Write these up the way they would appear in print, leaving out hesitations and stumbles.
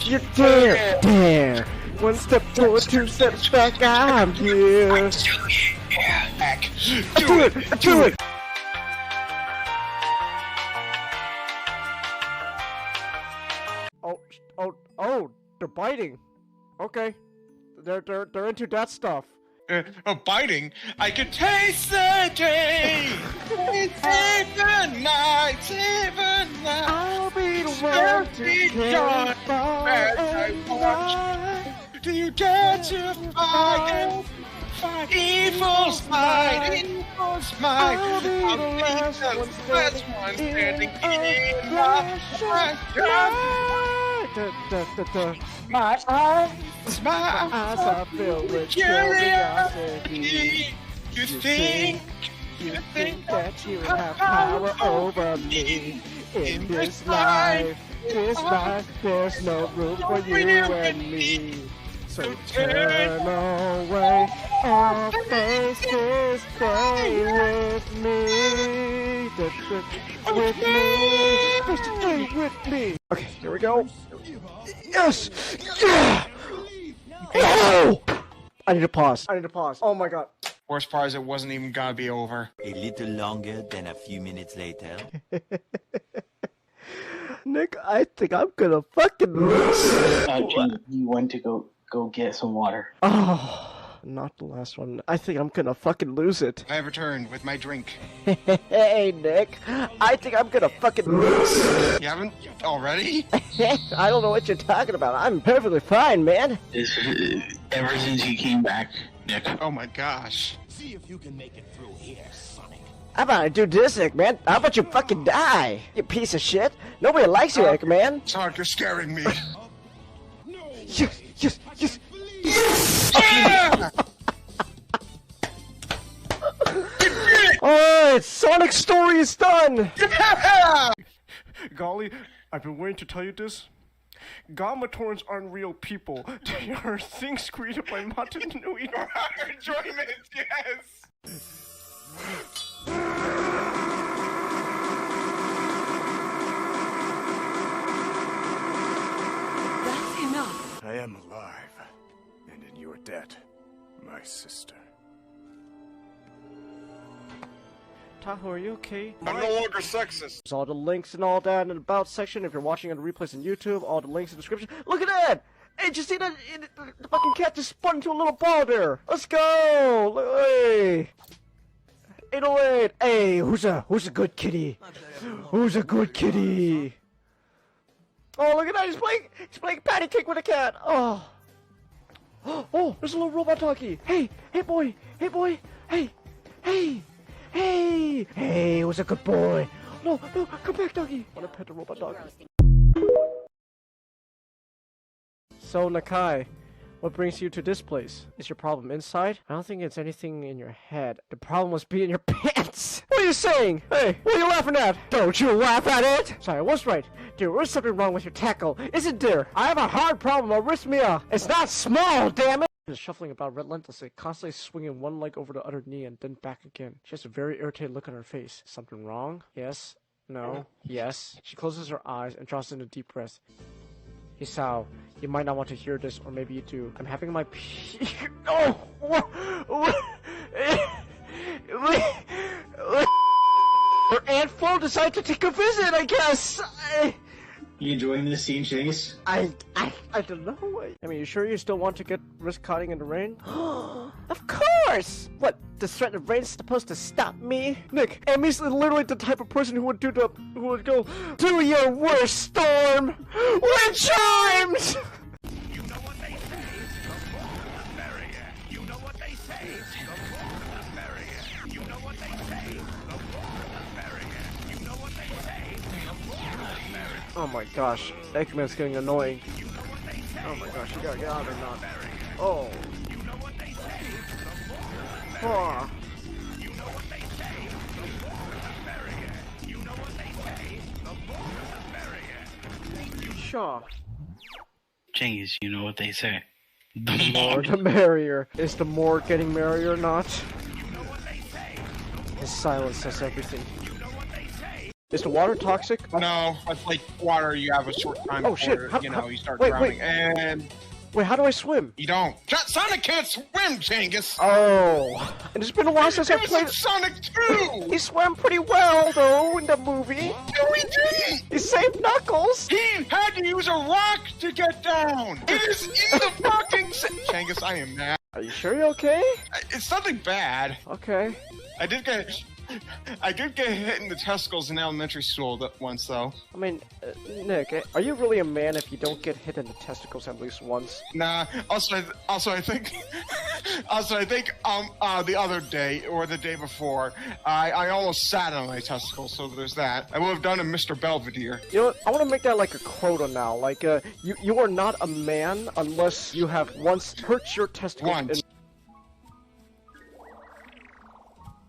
You dare! One step forward, two steps back, I'm here. Back. Do it! Do it! Oh! They're biting. Okay, they're into that stuff. Biting? I can taste the day! Save the night, save the night! I'll be the one to care for as I watch. Do you dare to fight? Evil's might, evil's might. I'll be the last one standing in my My eyes are filled with curiosity. You think that you have power over me in this life? There's no room for you and me. So turn away or face this day with me. With me. Okay, here we go. Yes! Yeah! No! I need to pause. Oh my god. Worst part is it wasn't even gonna be over. A little longer than a few minutes later. Nick, I think I'm gonna fucking lose. You went to go get some water. Oh, not the last one. I think I'm gonna fucking lose it. I have returned with my drink. Hey, Nick. I think I'm gonna fucking lose. You haven't already? I don't know what you're talking about. I'm perfectly fine, man. Ever since you came back, Nick. Oh my gosh. See if you can make it through here, Sonic. How about I do this, Eggman? How about you fucking die, you piece of shit? Nobody likes you, Eggman. Sonic, you're scaring me. Yes! Yeah! Alright, Sonic's story is done! Golly, I've been waiting to tell you this. Gammatorns aren't real people. They are things created by Matanui. Enjoyment, yes! That's enough. I am alive, and in your debt, my sister. Tahoe, are you okay? I'm no longer sexist. There's all the links and all that in the about section. If you're watching on the replays on YouTube, all the links in the description. Look at that! Hey, did you see that? The fucking cat just spun into a little ball there. Let's go! Hey! 808! Hey, who's a good kitty? Who's a good kitty? Oh, look at that! He's playing patty cake with a cat. Oh, oh, there's a little robot doggy. Hey, boy, hey, who's a good boy? No, come back, doggy. I want to pet the robot doggy. So, Nakai, what brings you to this place? Is your problem inside? I don't think it's anything in your head. The problem must be in your pants. What are you saying? Hey, what are you laughing at? Don't you laugh at it! Sorry, I was right. There is something wrong with your tackle, isn't there? I have a hard problem, arrhythmia. It's not small, damn it! She's shuffling about relentlessly, constantly swinging one leg over the other knee and then back again. She has a very irritated look on her face. Something wrong? Yes. No. Yes. She closes her eyes and draws in a deep breath. Hisao, you might not want to hear this, or maybe you do. I'm having my Her Aunt Flo decided to take a visit, I guess! You enjoying this scene, Chase? I don't know. I mean, you sure you still want to get risk cutting in the rain? Of course! What, the threat of rain's supposed to stop me? Nick, Amy's literally the type of person who would go, do your worst, Storm! Wind chimes! You know what they say, the more the merrier. You know what they say, the more the merrier. You know what they say, the more the merrier. You know what they say, the more the merrier. Oh my gosh, Eggman's getting annoying. Oh my gosh, you gotta get out of there now. Oh. Oh. Sure. Chase, you know what they say. The more the merrier. Is the more getting merrier or not? His silence says everything. Is the water toxic? No, it's like water. You have a short time Oh, before shit. you start Wait, drowning, wait. and Wait, how do I swim? you don't. Sonic can't swim, Genghis. Oh, and it's been a while since I It was played. in Sonic 2. He swam pretty well, though, in the movie. No, he didn't. He saved Knuckles. He had to use a rock to get down. It is in the fucking. Genghis, I am mad. Are you sure you're okay? It's nothing bad. Okay. I did get hit in the testicles in elementary school once, though. I mean, Nick, are you really a man if you don't get hit in the testicles at least once? Nah. Also, I think the other day or the day before, I almost sat on my testicles. So there's that. I would have done a Mr. Belvedere. You know what? I want to make that like a quota now. Like, you are not a man unless you have once hurt your testicles. Once.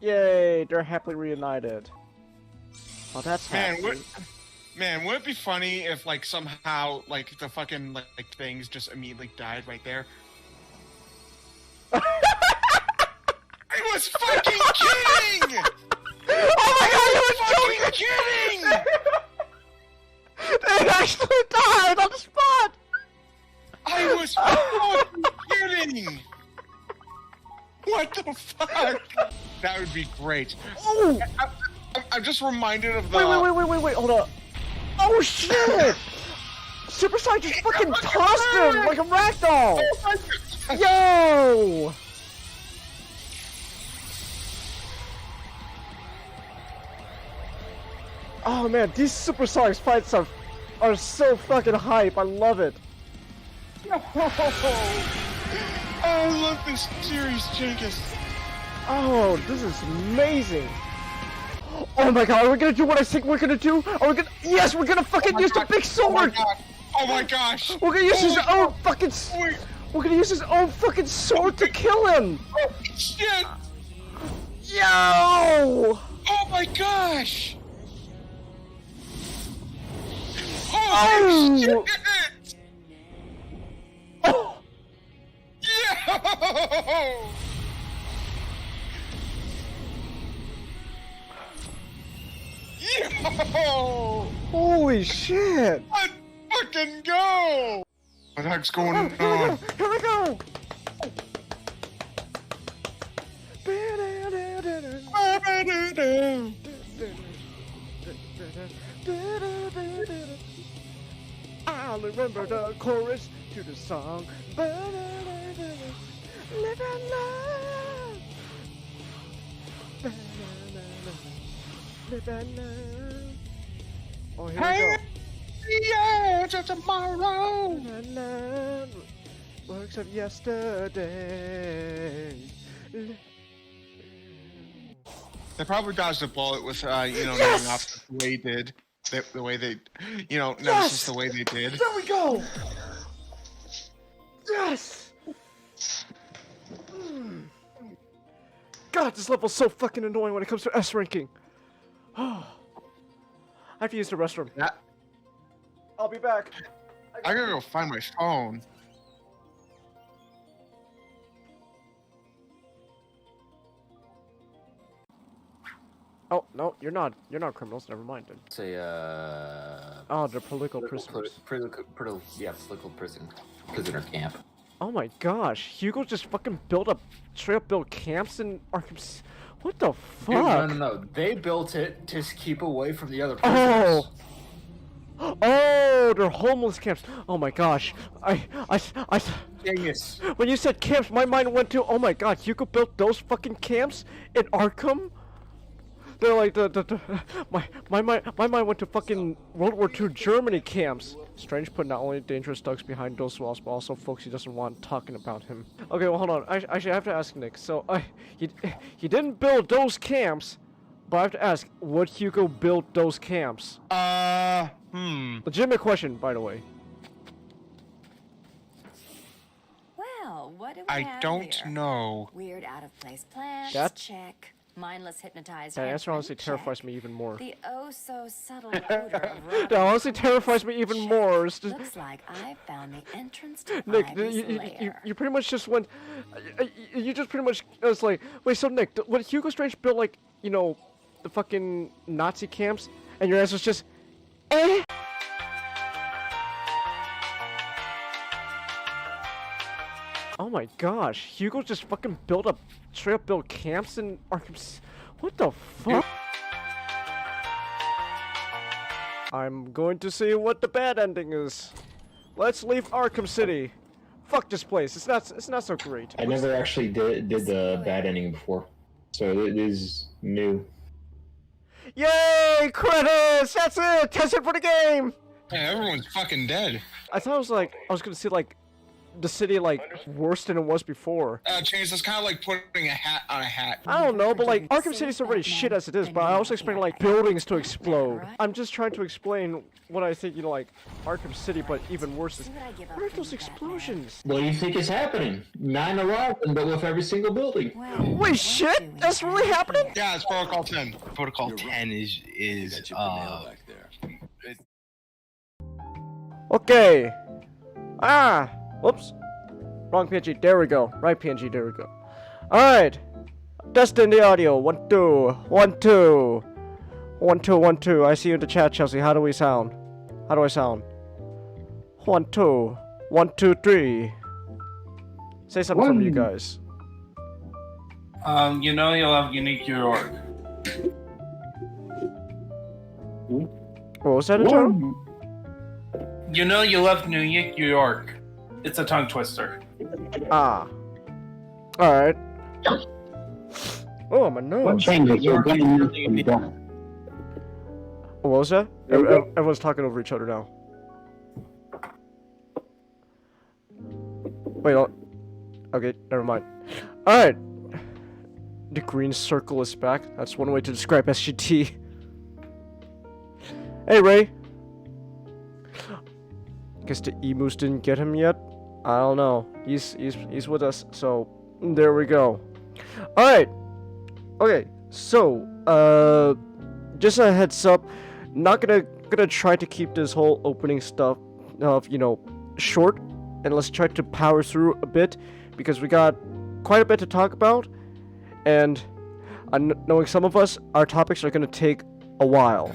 Yay, they're happily reunited. Oh, that's Man, happy. would it be funny if, like, somehow, like, the fucking, like, things just immediately died right there? I was fucking kidding! Oh my god, you were Fucking kidding! They actually died on the spot! I was fucking kidding! What the fuck? That would be great. Oh! I'm just reminded of the... Wait, hold up. Oh shit! Super Saiyan just fucking tossed him like a ragdoll! Yo! Oh man, these Super Saiyan fights are so fucking hype, I love it. I love this series, Jenkins. Oh, this is amazing. Oh my god, are we gonna do what I think we're gonna do? Are we gonna— yes, we're gonna fucking use the big sword! Oh my gosh! We're gonna use his own fucking— Wait. we're gonna use his own fucking sword to kill him! Oh shit! Yo! Oh my gosh! Oh! Holy shit! Oh! Yo! Yo! Holy shit! Let's fucking go! What the heck's going on? Here we go! I remember the chorus to the song. Live and love. Live and love. Oh, here we go. Yeah, it's tomorrow. Works of yesterday. They probably dodged a bullet with, naming off the way he did. The way they, nemesis the way they did. There we go! Yes! God, this level's so fucking annoying when it comes to S ranking. I have to use the restroom. Yeah. I'll be back. I gotta go find my phone. Oh, no, you're not criminals, never mind then. Say, Oh, they're political prisoners. Political prisoner camp. Oh my gosh, Hugo just fucking straight up built camps in Arkham What the fuck? Dude, no. They built it to keep away from the other Oh! prisoners. Oh, they're homeless camps. Oh my gosh. Genius. When you said camps, my mind went to, oh my god, Hugo built those fucking camps in Arkham? They're like my mind went to fucking World War II Germany camps. Strange put not only dangerous thugs behind those walls, but also folks he doesn't want talking about him. Okay, well hold on. Actually, I have to ask Nick. So, he didn't build those camps, but I have to ask, would Hugo build those camps? Legitimate question, by the way. Well, what do we I have don't here? know. Weird out of place plants, That- check. Mindless hypnotized That answer henchman, honestly terrifies check. me even more. The oh so subtle odor of rotting That honestly terrifies me even check. more. It's just, Looks like I found the entrance to Nick, Ivy's lair. you pretty much just went. You just pretty much. It was like, wait, so Nick, would Hugo Strange build like, the fucking Nazi camps And your answer's just, eh? Oh my gosh, Hugo just fucking straight up built camps in Arkham What the fuck? I'm going to see what the bad ending is. Let's leave Arkham City. Fuck this place. It's not so great. I never actually did the bad ending before, so it is new. Yay! Credits! That's it! That's it for the game! Yeah, everyone's fucking dead. I thought I was gonna see like the city like worse than it was before. Chase, it's kind of like putting a hat on a hat. I don't know, but like Arkham City's already shit as it is, but I also expecting like buildings to explode. I'm just trying to explain what I think, like Arkham City, but even worse is where are those explosions? What do you think is happening? 9/11, but with every single building. Wait, shit? That's really happening? Yeah, it's Protocol 10. Protocol 10 is Okay. Ah! Whoops. Wrong PNG. There we go. Right PNG. There we go. Alright. Testing the audio. 1 2 1 2 1 2 1 2. I see you in the chat, Chelsea. How do we sound? How do I sound? 1 2 1 2 3. Say something from you guys. You know you'll have unique York. What was that, Eternal? You know you left New York. It's a tongue twister. Ah. Alright. Oh, my nose. What was that? Everyone's talking over each other now. Wait, okay, never mind. Alright. The green circle is back. That's one way to describe SGT. Hey, Ray. Guess the emus didn't get him yet? I don't know. He's with us, so there we go. Alright. Okay, so just a heads up, not gonna try to keep this whole opening stuff short, and let's try to power through a bit because we got quite a bit to talk about, and knowing some of us, our topics are gonna take a while.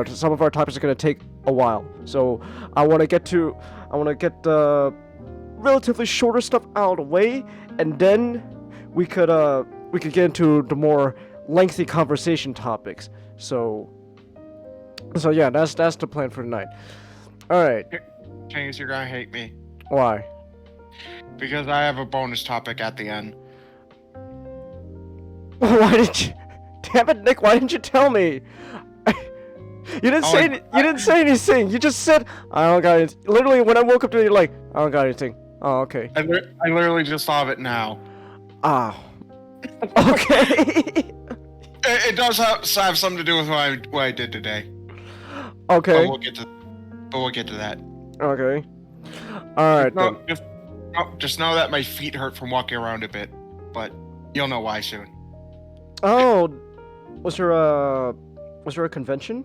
Some of our topics are gonna take a while, so I want to get the relatively shorter stuff out of the way, and then we could get into the more lengthy conversation topics. So yeah, that's the plan for tonight. All right. James, you're gonna hate me Why? because I have a bonus topic at the end. Why did you? Damn it, Nick! Why didn't you tell me? You didn't say you didn't say anything. You just said I don't got anything. Literally, when I woke up today, you're like, I don't got anything. Oh, okay. I literally just thought of it now. Ah. Okay. It does have something to do with what I did today. Okay. But we'll get to that. Okay. All right. No, just know that my feet hurt from walking around a bit, but you'll know why soon. Oh, was there a convention?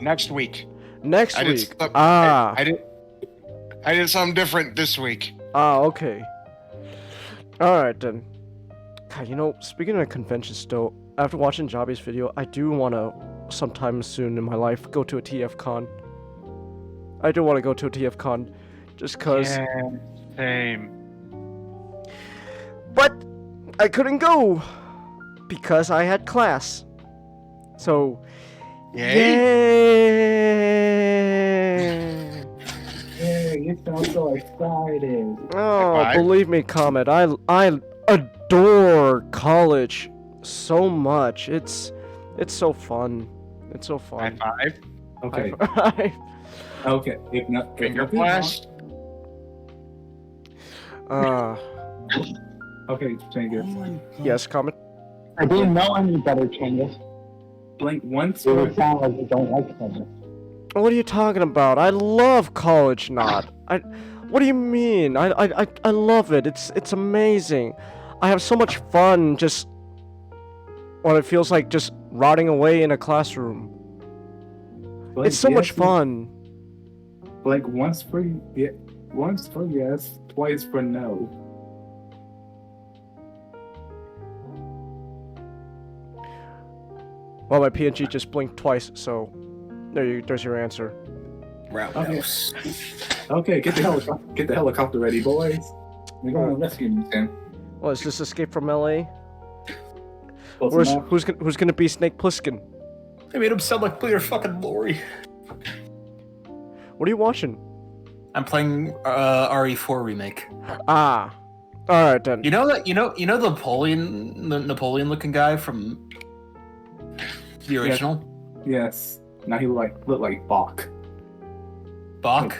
Next week. Next I week. Did, I did something different this week. Ah, okay. All right then. God, speaking of conventions, though, after watching Jobby's video, I do want to, sometime soon in my life, go to a TF-Con. I do want to go to a TF-Con, just cause. Yeah, same. But I couldn't go because I had class. So. Yay! Yeah, you sound so excited. Oh, believe me, Comet, I adore college so much. It's so fun. It's so fun. High five. Okay. High five. Okay. If not, Finger blast. Okay, Changus. Yes, Comet. I didn't know any better, Changus. Blink once. It would sound like you don't like Changus. What are you talking about? I love college knot. What do you mean? I love it. It's amazing. I have so much fun just what it feels like just rotting away in a classroom. Blink, it's so much fun. Like once for yes, twice for no. Well, my PNG just blinked twice, so there's your answer. Roundhouse. Okay, get the helicopter ready, boys. We're going to rescue this man. Well, is this Escape from LA? Close enough. Who's gonna be Snake Plissken? They made him sound like Peter fucking Lorre. What are you watching? I'm playing RE4 remake. Ah, all right then. You know the Napoleon looking guy from the original? Yes. Now he look like Bach. Bach?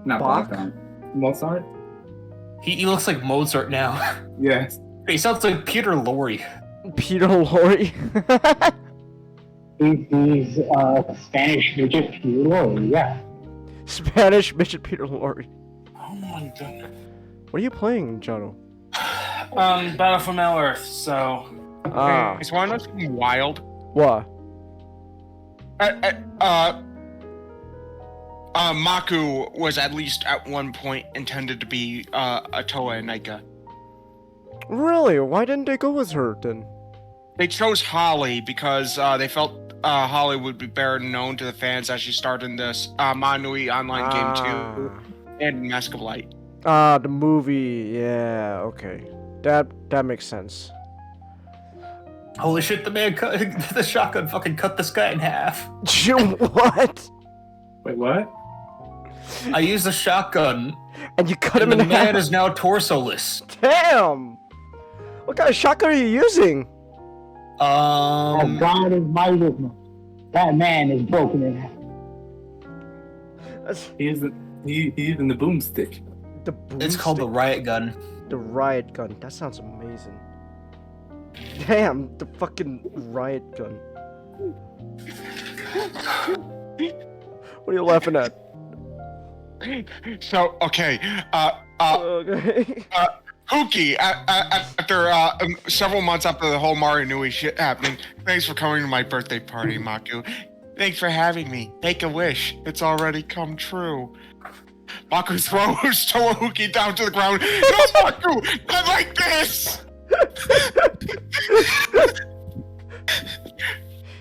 Not Bach? Bach. Mozart? He looks like Mozart now. Yes. He sounds like Peter Lorre. Peter Lorre. He's Spanish midget Peter Lorre, yeah. Spanish midget Peter Lorre. Oh my god. What are you playing, Jono? Battle for Middle Earth, so... Ah. Is one of them wild? What? Maku was at least at one point intended to be a Toa and Nika. Really? Why didn't they go with her then? They chose Holly because they felt Holly would be better known to the fans as she starred in this Manui online game too, and Mask of Light. Ah, the movie. Yeah. Okay. That makes sense. Holy shit, the shotgun fucking cut this guy in half. What? Wait, what? I used a shotgun, And you cut him and in the man half. is now torso-less. Damn. What kind of shotgun are you using? Oh, God is my witness. That man is broken in half. That's He's using the boomstick. the boom It's called the stick. riot gun. The riot gun. That sounds amazing. Damn, the fucking riot gun. What are you laughing at? So okay, Okay. Huki, after several months after the whole Mario Nui shit happening, thanks for coming to my birthday party, Maku. Thanks for having me. Make a wish. It's already come true. Maku throws Toahuki down to the ground. No, Maku! Not like this!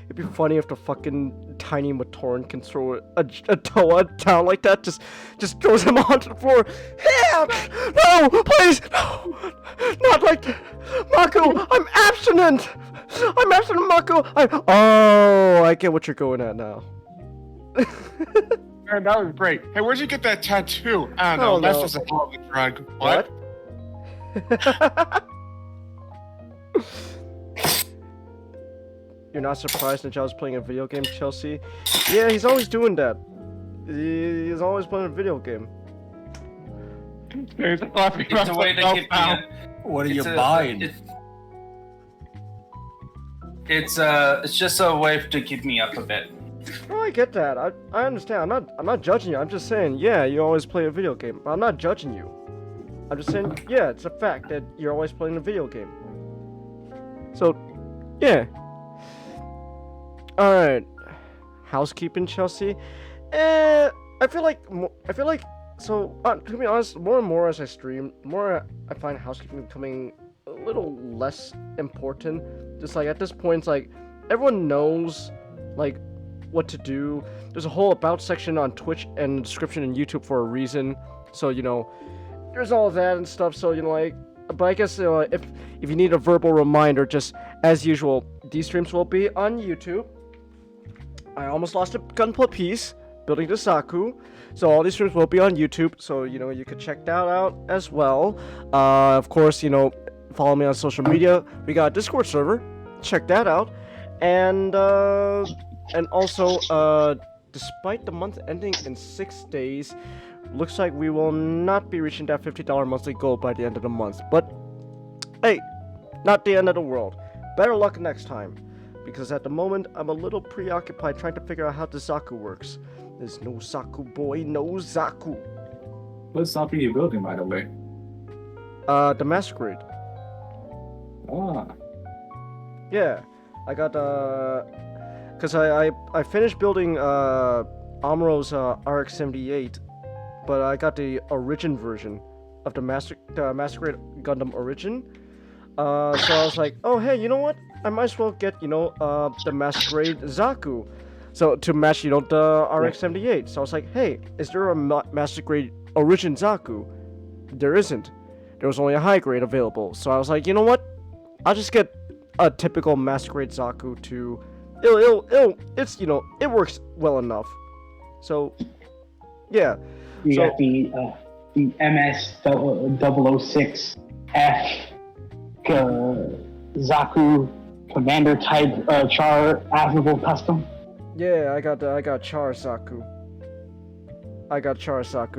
It'd be funny if the fucking tiny Matoran can throw a Toa down like that. Just throws him onto the floor. Help! No, please, no, not like that. Mako, I'm abstinent. I'm abstinent, Mako. Oh, I get what you're going at now. Man, that was great. Hey, where'd you get that tattoo? I don't know. Oh, That's no. just a hell of a drug. What? You're not surprised that Joe's playing a video game, Chelsea? Yeah, he's always doing that. He's always playing a video game. There's a floppy It's a way to get now. What are you It's a- buying? It's just a way to keep me up a bit. Oh, I get that. I understand. I'm not judging you. I'm just saying, yeah, you always play a video game. I'm not judging you. I'm just saying, yeah, it's a fact that you're always playing a video game. So, yeah. All right. Housekeeping, Chelsea. I feel like so. To be honest, more and more as I stream, the more I find housekeeping becoming a little less important. Just like at this point, it's like everyone knows like what to do. There's a whole about section on Twitch and description in YouTube for a reason. So you know, there's all that and stuff. So you know, like, but I guess if you need a verbal reminder, just as usual, these streams will be on YouTube. I almost lost a gunpla piece building the Saku, so all these streams will be on YouTube. So you know you could check that out as well. Of course, you know, follow me on social media. We got a Discord server. Check that out, and also despite the month ending in 6 days, looks like we will not be reaching that $50 monthly goal by the end of the month. But hey, not the end of the world. Better luck next time. Because at the moment, I'm a little preoccupied trying to figure out how the Zaku works. There's no Zaku, boy, no Zaku. What Zaku are you building, by the way? The Masquerade. Ah. Yeah, I got, cause I finished building, Amuro's, RX-78, but I got the Origin version of the Masquerade Gundam Origin. So I was like, oh hey, you know what? I might as well get, the Masquerade Zaku. So, to match, the RX-78. So I was like, hey, is there a Masquerade Origin Zaku? There isn't. There was only a high grade available. So I was like, you know what? I'll just get a typical Masquerade Zaku to... it works well enough. So, yeah. You got the MS-006F Zaku Commander type Char Admirable Custom. Yeah, I got Char Zaku.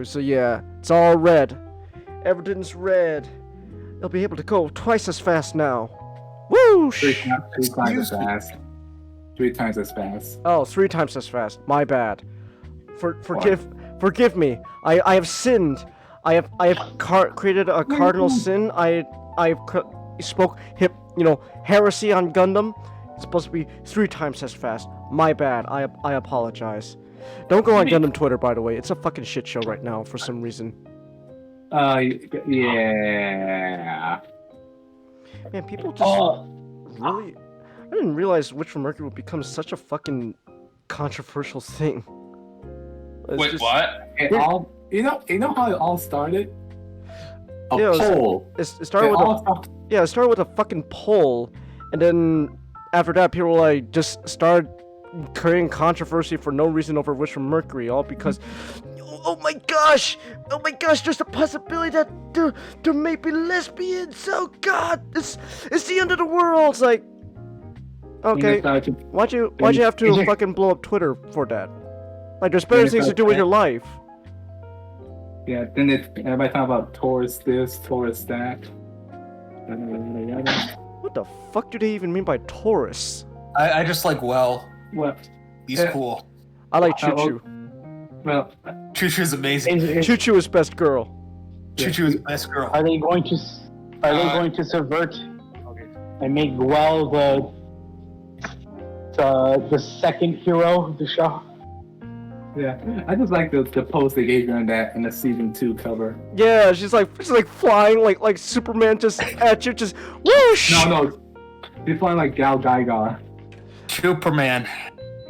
So yeah, it's all red. Everything's red. They'll be able to go twice as fast now. Whoosh! 3 times as fast. 3 times as fast. Oh, 3 times as fast. My bad. Forgive me. I have sinned. I have created a cardinal sin. I've spoke heresy on Gundam. It's supposed to be 3 times as fast. My bad. I apologize. Don't go on Gundam Twitter, by the way. It's a fucking shit show right now for some reason. Yeah. Man, people just really... I didn't realize Witch from Mercury would become such a fucking controversial thing. Wait, what? You know how it all started? A Yeah, poll. It started with a fucking poll, and then after that, people like just started creating controversy for no reason over Witch from Mercury, all because, oh my gosh, there's a possibility that there may be lesbians. Oh god, it's the end of the world. It's like, okay, why'd you have to fucking blow up Twitter for that? Like, there's better things to do with your life. Yeah, then everybody talking about Taurus this, Taurus that. What the fuck do they even mean by Taurus? I just like, well, What? he's cool. I like Choo Choo. Well, Choo Choo's amazing. Choo Choo is best girl. Choo Choo is best girl. Are they going to subvert and make Guel the second hero of the show? yeah, I just like the post they gave her in the season 2 cover. Yeah, she's like flying like Superman just at you, just whoosh. No, she's flying like Gal Gaigar. Superman.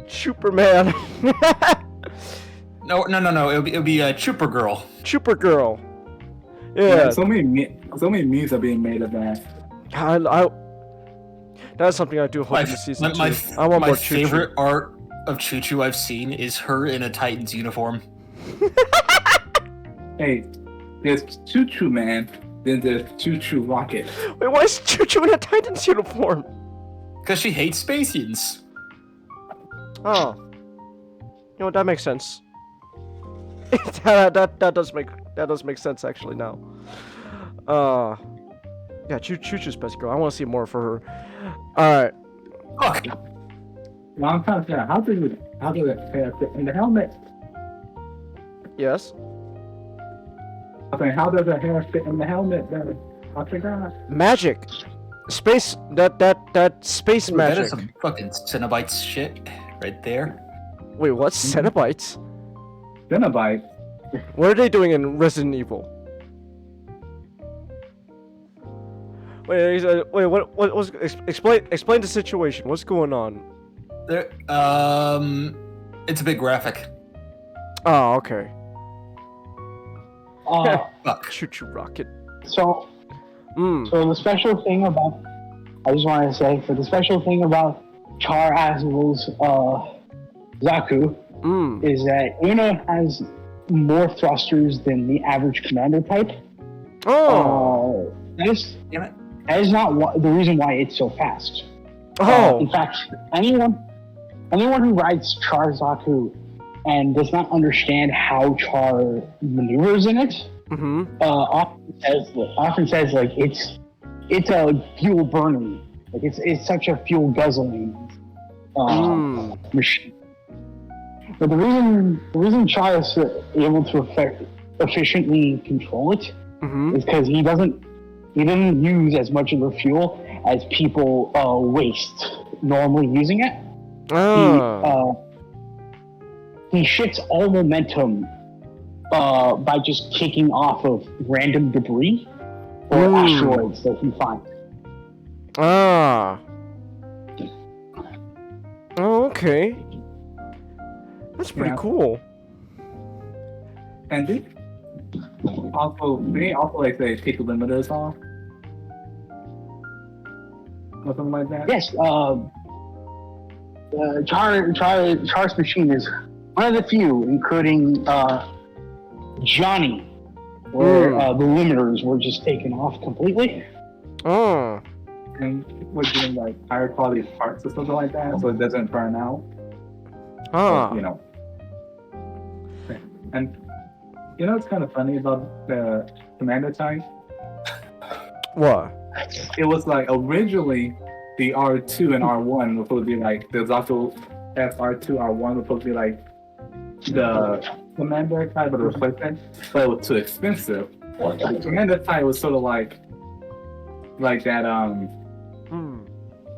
Superman. No. It'll be Trooper Girl. Trooper girl. Yeah. So many memes are being made of that. That's something I do hope in the season 2. I want my more Choo Choo. favorite art of Choo Choo I've seen is her in a Titans uniform. Hey, there's Choo Choo Man, then there's Choo Choo Rocket. Wait, why is Choo Choo in a Titans uniform? Because she hates Spacians. Oh. You know what, that makes sense. that does make sense actually now. Yeah, Choo Choo's best girl. I want to see more for her. Alright. Fuck. Well, I'm trying to figure out how does it hair fit in the helmet? Yes? I mean, how does the hair fit in the helmet then? I forgot. Magic. Space that space Ooh, magic. that is some fucking Cenobites shit right there. Wait, what? Cenobites? Cenobite. What are they doing in Resident Evil? Wait, what was explain the situation. What's going on? There, it's a big graphic. Oh, okay. Fuck. Choo Choo Rocket. So the special thing about, I just wanted to say, for the special thing about Char Azuel's Zaku is that Una has more thrusters than the average commander type. Oh. That is not the reason why it's so fast. Oh. In fact, anyone who rides Char Zaku and does not understand how Char maneuvers in it, often says like it's a fuel burning, like it's such a fuel guzzling machine. But the reason Char is able to efficiently control it is because he doesn't use as much of the fuel as people waste normally using it. He shifts all momentum by just kicking off of random debris or asteroids that he finds. Okay. That's pretty Yeah. cool. And they also like they take the limiters off. Or something like that. Yes, Char's machine is one of the few, including Johnny, where the limiters were just taken off completely. Oh. And we're doing like higher quality parts or something like that, so it doesn't burn out. Ah. You know. And you know what's kind of funny about the commander type? What? It was like originally the R2 and R1 were supposed to be like the Zato FR2 R1 were supposed to be like the commander type of the replacement, but it was too expensive. The commander type was sort of like that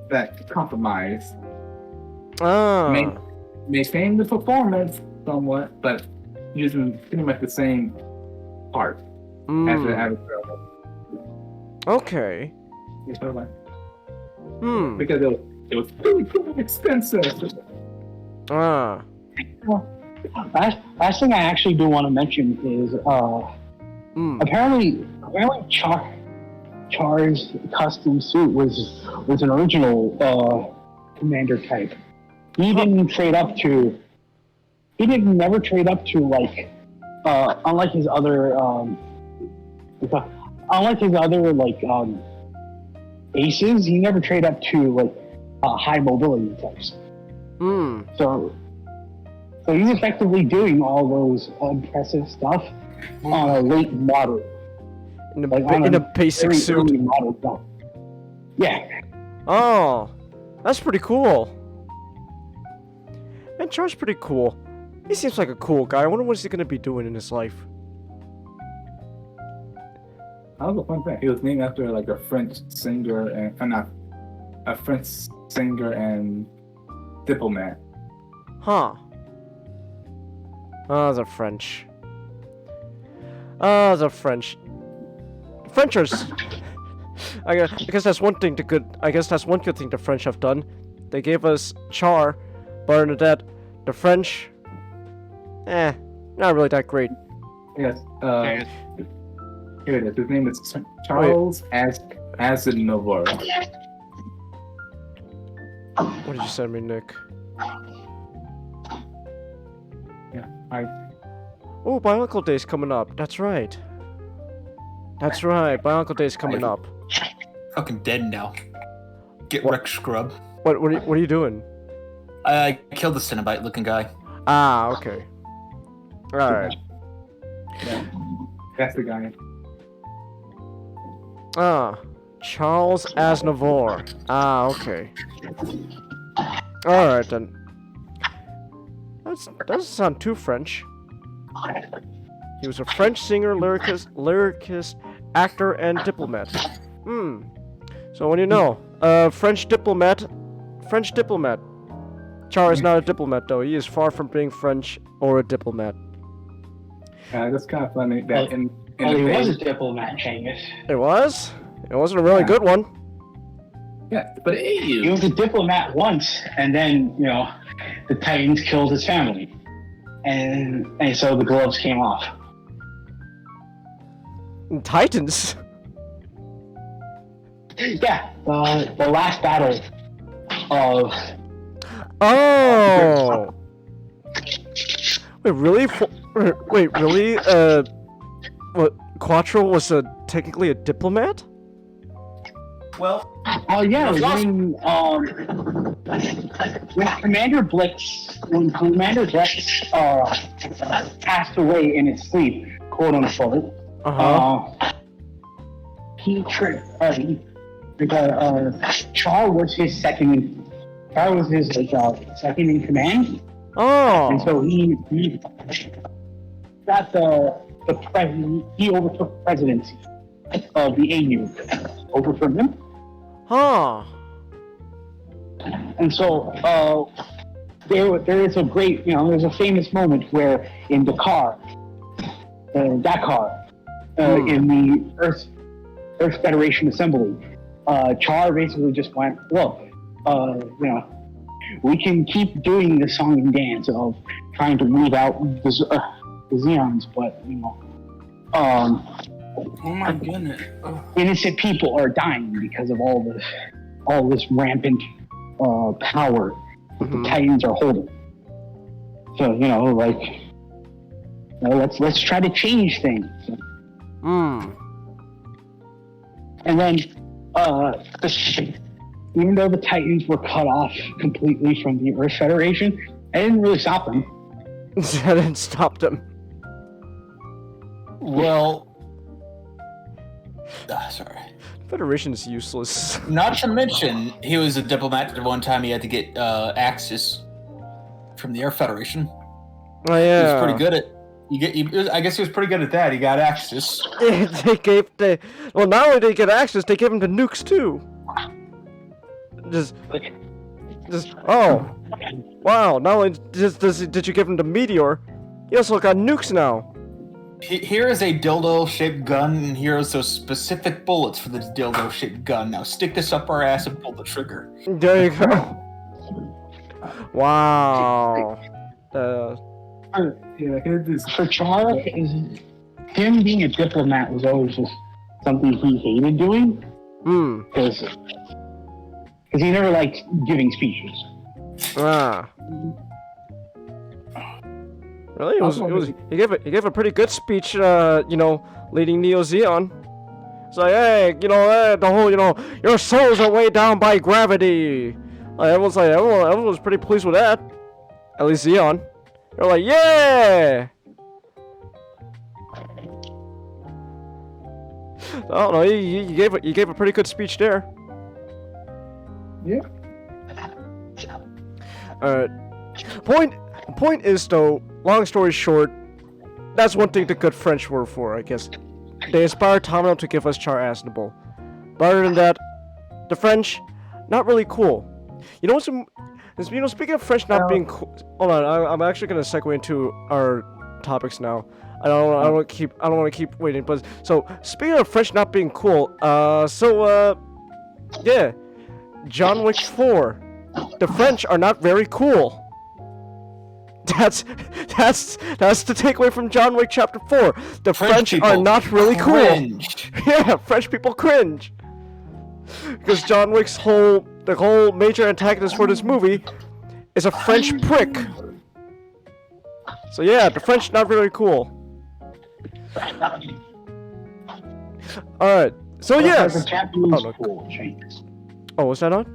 that compromise. Ah. Maintain the performance somewhat, but using pretty much the same part as the average level. Okay. You sort of like Because it was really expensive. Ah. Last thing I actually do want to mention is apparently Char's custom suit was an original commander type. He didn't trade up to. He didn't never trade up to like unlike his other aces. He never trade up to like high mobility types. So he's effectively doing all those impressive stuff on a late model. In a basic suit. Model. Yeah. Oh, that's pretty cool. Man, Char's pretty cool. He seems like a cool guy. I wonder what he's gonna be doing in his life. That was a fun fact. He was named after like a French singer and diplomat. Huh. Oh, the French. Oh, the French. Frenchers. I guess that's one thing that's one good thing the French have done. They gave us Char, Bernadette. The French, not really that great. Yes. Here it is. His name is Charles Aznavour. What did you send me, Nick? Yeah. Oh, Bionicle Day's coming up. That's right. That's right. Bionicle Day's coming up. Fucking dead now. Get wrecked, scrub. What are you doing? I killed the Cenobite looking guy. Ah, okay. Alright. Yeah. That's the guy. Ah, Charles Aznavour. Ah, okay. Alright then. That doesn't sound too French. He was a French singer, lyricist, actor, and diplomat. So what do you know? French diplomat. Char is not a diplomat, though. He is far from being French or a diplomat. That's kind of funny. That in he was a diplomat, Changus. It was? It wasn't a really good one. Yeah, but he was a diplomat once, and then, the Titans killed his family. And so the gloves came off. Titans? Yeah, the last battle of... Oh! Wait, really? Wait, really? What? Quattro was technically a diplomat? Well... Oh, yeah, when Commander Blix passed away in his sleep, quote unquote, Char was his second in command. Oh. And so he got the president. He overtook presidency of the AU over from him. Huh. And so there is a great, there's a famous moment where in Dakar, in the Earth Federation Assembly, Char basically just went, look, we can keep doing the song and dance of trying to weed out the Xeons, but Oh my goodness. innocent people are dying because of all this rampant power that the Titans are holding. So let's try to change things. And then even though the Titans were cut off completely from the Earth Federation, I didn't really stop them. I didn't stop them. Well, sorry. Federation is useless. Not to mention, he was a diplomat at one time. He had to get access from the Air Federation. Oh yeah. He was pretty good at. I guess he was pretty good at that. He got access. They gave well, not only did they get access, they gave him the nukes too. Just oh, wow! Not only did you give him the meteor, you also got nukes now. Here is a dildo-shaped gun, and here is those specific bullets for this dildo-shaped gun. Now stick this up our ass and pull the trigger. There you go. Wow. For Char, him being a diplomat was always just something he hated doing. Because he never liked giving speeches. Really? He gave a pretty good speech, leading Neo Zeon. It's like, hey, the whole, your souls are weighed down by gravity. Everyone was pretty pleased with that. At least Zeon. They're like, yeah! I don't know, you gave a pretty good speech there. Yeah. Point is though, long story short, that's one thing the good French were for, I guess. They inspired Tomino to give us Char Aznable. But other than that, the French, not really cool. Speaking of French not being cool, hold on, I'm actually gonna segue into our topics now. I don't want to keep waiting. But so speaking of French not being cool, yeah, John Wick 4. The French are not very cool. That's the takeaway from John Wick Chapter 4. The French are not really cringe. Cool. Yeah, French people cringe. Because John Wick's whole major antagonist for this movie is a French prick. So yeah, the French not really cool. Alright, so yes. The Japanese cool changes. Oh, was that on?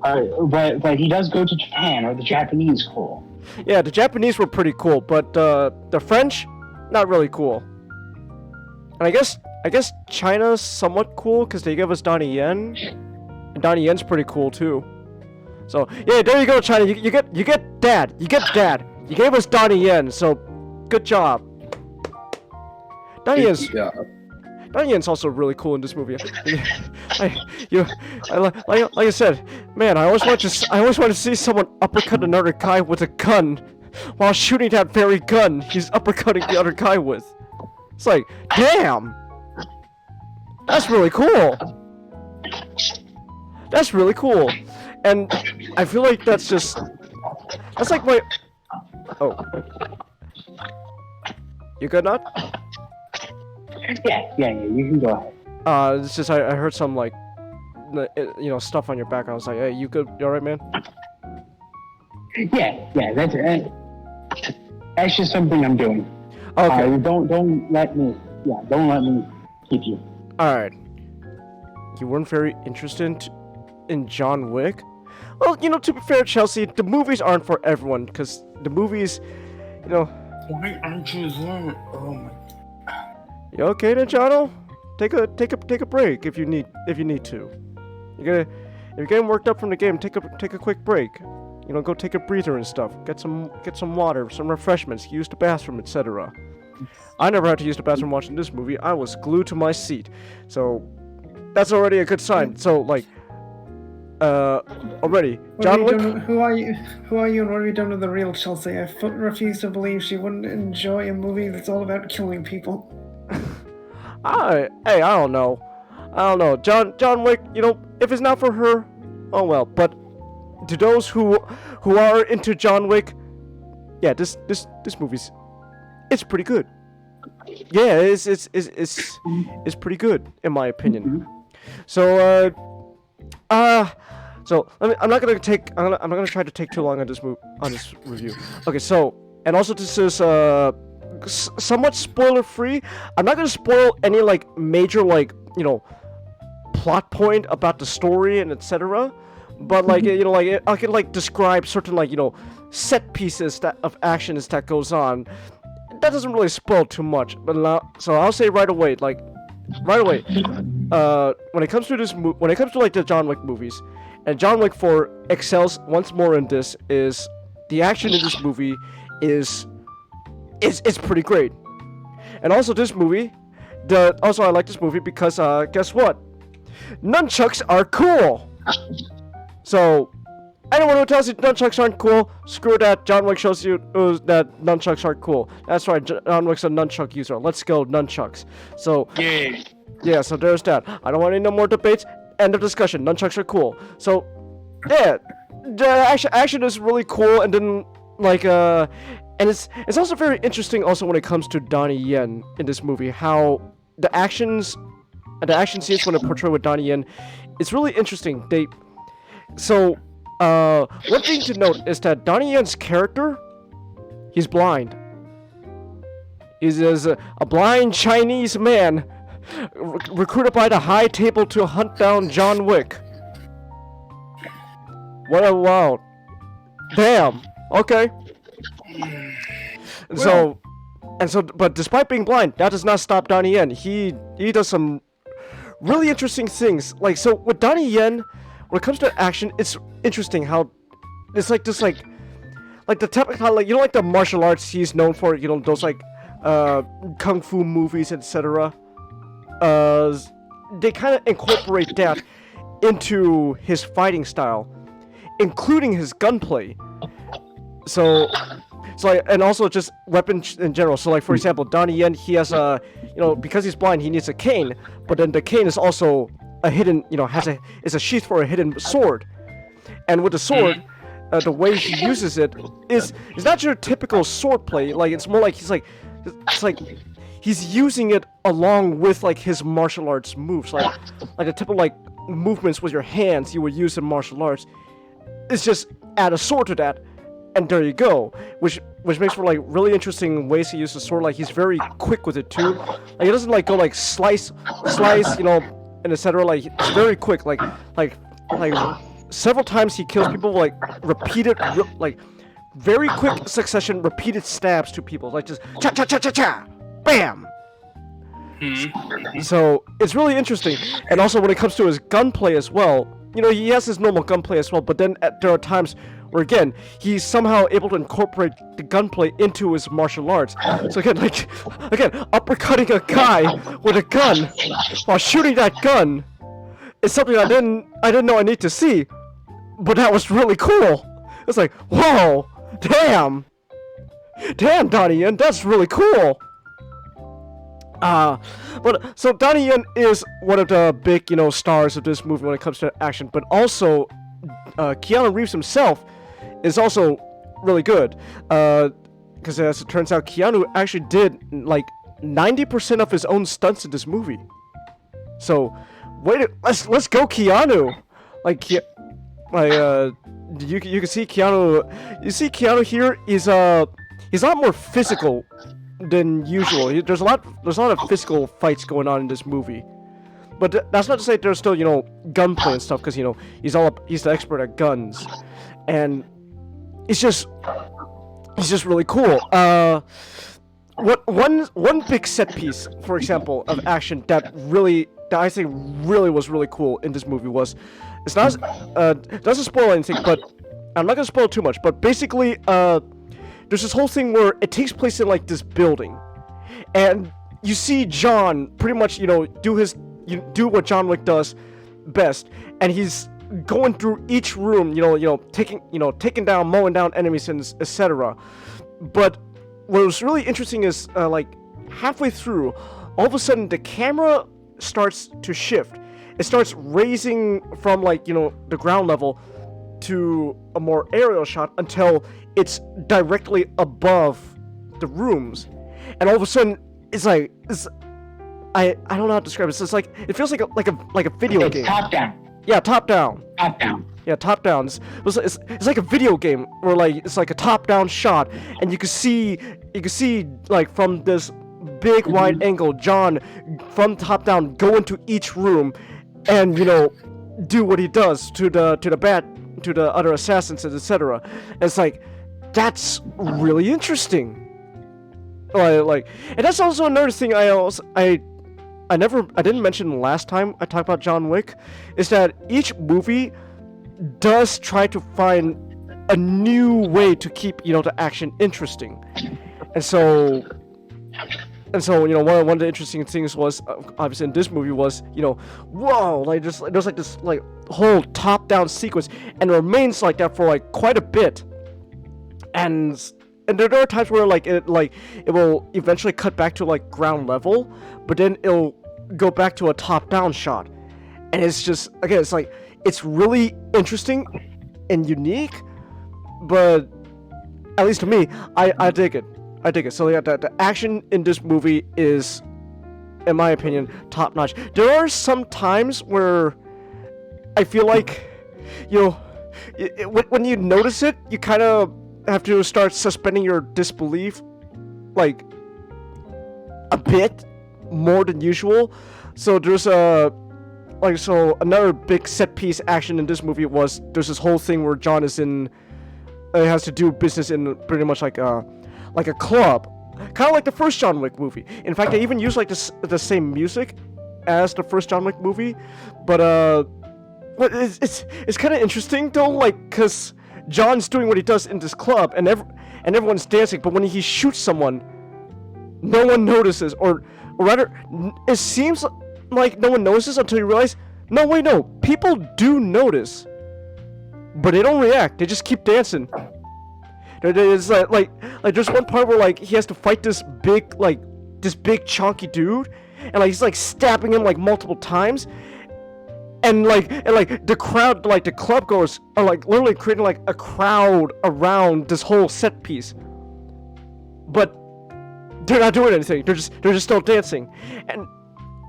But he does go to Japan, or the Japanese cool. Yeah, the Japanese were pretty cool, but the French, not really cool. And I guess China's somewhat cool because they give us Donnie Yen, and Donnie Yen's pretty cool too. So yeah, there you go, China. You get dad. You gave us Donnie Yen, so good job. Donnie Yen's also really cool in this movie. Like I said, man, I always want to see someone uppercut another guy with a gun, while shooting that very gun he's uppercutting the other guy with. It's like, damn, that's really cool. That's really cool, and I feel like that's like my. Oh, you good, Nut? Yeah, you can go ahead. It's just I heard some like, stuff on your back. I was like, hey, you good? You alright, man? Yeah, that's just something I'm doing. Okay. Don't let me keep you. Alright. You weren't very interested in John Wick? Well, to be fair, Chelsea, the movies aren't for everyone, because the movies, Why aren't you there? Oh my. You okay then, Jono? Take a break if you need to. If you're getting worked up from the game, take a quick break. Go take a breather and stuff. Get some water, some refreshments, use the bathroom, etc. I never had to use the bathroom watching this movie. I was glued to my seat. So that's already a good sign. So already, John Wick. Who are you and what have you done with the real Chelsea? I refuse to believe she wouldn't enjoy a movie that's all about killing people. I don't know. John Wick, if it's not for her, oh well. But to those who are into John Wick, yeah, this movie's it's pretty good. Yeah, it's pretty good in my opinion. So so I'm not gonna try to take too long on this review. Okay, so and also this is somewhat spoiler free. I'm not gonna spoil any like major like plot point about the story and etc. But like like I can like describe certain like set pieces of actions that goes on. That doesn't really spoil too much. But so I'll say right away. When it comes to like the John Wick movies, and John Wick 4 excels once more in this, is the action in this movie is pretty great. And also this movie, I like this movie because guess what? Nunchucks are cool. So anyone who tells you nunchucks aren't cool, screw that. John Wick shows you that nunchucks aren't cool. That's right, John Wick's a nunchuck user. Let's go nunchucks. So yeah, so there's that. I don't want any more debates. End of discussion. Nunchucks are cool. So yeah, the action is really cool, and then like and it's also very interesting also when it comes to Donnie Yen in this movie, how the action scenes when it portrayed with Donnie Yen, it's really interesting. One thing to note is that Donnie Yen's character, he's blind. He's a blind Chinese man recruited by the High Table to hunt down John Wick. What a wow. Damn. Okay. But despite being blind, that does not stop Donnie Yen. He does some really interesting things. Like, so with Donnie Yen, when it comes to action, it's interesting how it's like this like the typical like like the martial arts he's known for, those like kung fu movies, etc. They kind of incorporate that into his fighting style, including his gunplay. So like, and also just weapons in general. So like, for example, Donnie Yen, he has a because he's blind, he needs a cane, but then the cane is also a hidden, is a sheath for a hidden sword. And with the sword, the way he uses it is not your typical sword play. Like, it's more like he's using it along with like his martial arts moves, like the typical like movements with your hands you would use in martial arts. It's just add a sword to that, and there you go. Which makes for like really interesting ways to use the sword. Like, he's very quick with it too. Like, he doesn't like go like slice, and etc. Like, it's very quick. Like several times he kills people like repeated, like very quick succession, repeated stabs to people. Like, just cha cha cha cha cha, bam. So it's really interesting. And also when it comes to his gunplay as well, he has his normal gunplay as well. But then there are times where again he's somehow able to incorporate the gunplay into his martial arts. So again, uppercutting a guy with a gun while shooting that gun is something I didn't know I need to see, but that was really cool. It's like, whoa, damn, Donnie Yen, that's really cool. But so Donnie Yen is one of the big, stars of this movie when it comes to action, but also Keanu Reeves himself is also really good. Because as it turns out, Keanu actually did like 90% of his own stunts in this movie. So let's go Keanu. You can see Keanu. You see Keanu here is he's a lot more physical than usual. There's a lot of physical fights going on in this movie. But that's not to say there's still gunplay and stuff, because he's the expert at guns, and it's just really cool. One big set piece, for example, of action that I think really was really cool in this movie was, it's not doesn't spoil anything, but I'm not gonna spoil too much. But basically, there's this whole thing where it takes place in like this building, and you see John pretty much do what John Wick does best, and he's going through each room, taking down, mowing down enemies and etc. But what was really interesting is like halfway through, all of a sudden the camera starts to shift, it starts raising from like the ground level to a more aerial shot until it's directly above the rooms, and all of a sudden it's like I don't know how to describe it. It's just like it feels like a video game. Top down. Yeah, top down. Top down. Yeah, top down. It's like a video game where like it's like a top down shot, and you can see like from this big wide angle, John from top down go into each room, and do what he does to the other assassins, etc. It's like that's really interesting. Like, and that's also another thing I didn't mention last time I talked about John Wick, is that each movie does try to find a new way to keep the action interesting, and so one of the interesting things was obviously in this movie was whoa, like there's like this like whole top down sequence, and it remains like that for like quite a bit, and there are times where it will eventually cut back to like ground level, but then it'll go back to a top down shot, and it's just again it's like it's really interesting and unique, but at least to me, I dig it. So yeah, the action in this movie is, in my opinion, top notch. There are some times where I feel like when you notice it, you kind of have to start suspending your disbelief like a bit more than usual. So there's another big set piece action in this movie was there's this whole thing where John is in has to do business in pretty much like a club, kind of like the first John Wick movie. In fact, they even use like the same music as the first John Wick movie, but it's kind of interesting though, like because John's doing what he does in this club, and everyone's dancing, but when he shoots someone, no one notices, or rather, it seems like no one notices until you realize, no, wait, no, people do notice, but they don't react. They just keep dancing. There's like there's one part where like he has to fight this big chunky dude, and like he's like stabbing him like multiple times, and the crowd, like the club goers are like literally creating like a crowd around this whole set piece, but they're not doing anything. They're just still dancing, and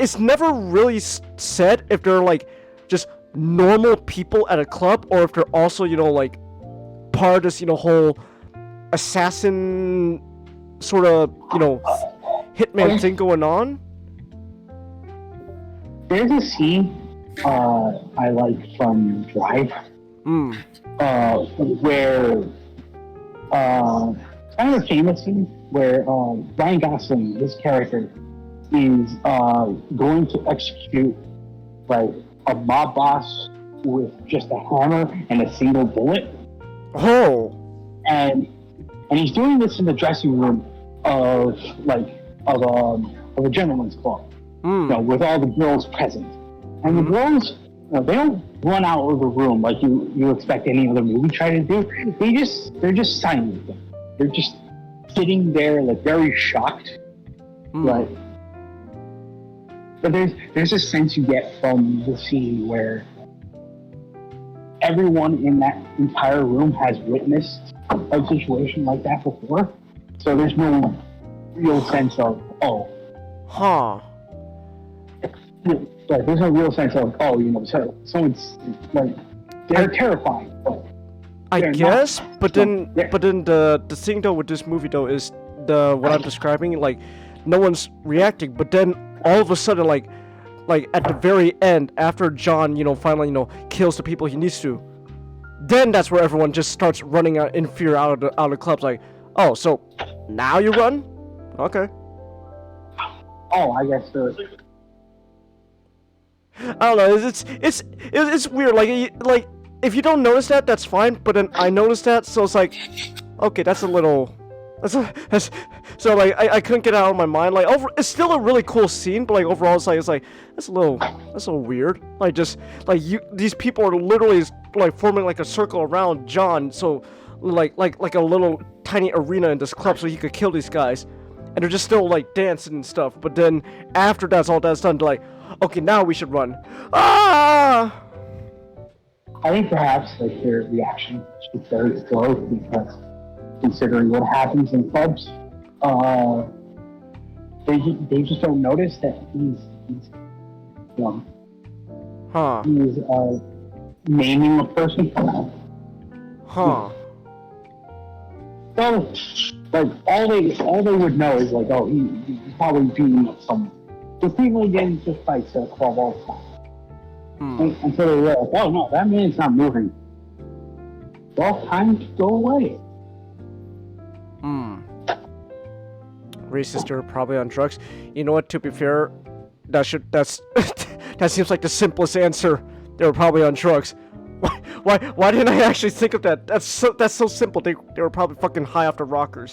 it's never really said if they're like just normal people at a club or if they're also like part of this whole assassin sort of hitman thing going on. There's a scene I like from Drive where kind of a famous scene where Ryan Gosling, this character, is going to execute like a mob boss with just a hammer and a single bullet. Oh. And he's doing this in the dressing room of a gentleman's club, with all the girls present. And the girls, they don't run out of the room like you expect any other movie try to do. They're just silent. They're just sitting there like very shocked. But there's a sense you get from the scene where everyone in that entire room has witnessed a situation like that before, so there's no real sense of there's no real sense of so someone's like they're terrifying, but I guess, but then the thing though with this movie though is what I'm describing, like no one's reacting, but then all of a sudden like at the very end, after John finally kills the people he needs to, then that's where everyone just starts running out in fear out of the clubs. Like, oh, so now you run? Okay. Oh, I guess so. I don't know. It's weird. Like if you don't notice that, that's fine. But then I noticed that, so it's like, okay, that's a little. So like I couldn't get it out of my mind. Like it's still a really cool scene, but like overall it's like that's a little weird. Like just like these people are literally like forming like a circle around John, so like a little tiny arena in this club so he could kill these guys, and they're just still like dancing and stuff. But then after that's done, they're like, okay, now we should run. Ah! I think perhaps like their reaction is very slow because considering what happens in clubs, they just don't notice that he's naming a person. Huh. So, like all they would know is like, oh, he's probably beating up someone. So people again just fights at a club all the time. And so they realize, oh no, that man's not moving. Well, time to go away. Racist, they're probably on drugs. You know what? To be fair, that's that seems like the simplest answer. They were probably on drugs. Why didn't I actually think of that? That's so simple. They were probably fucking high off the rockers.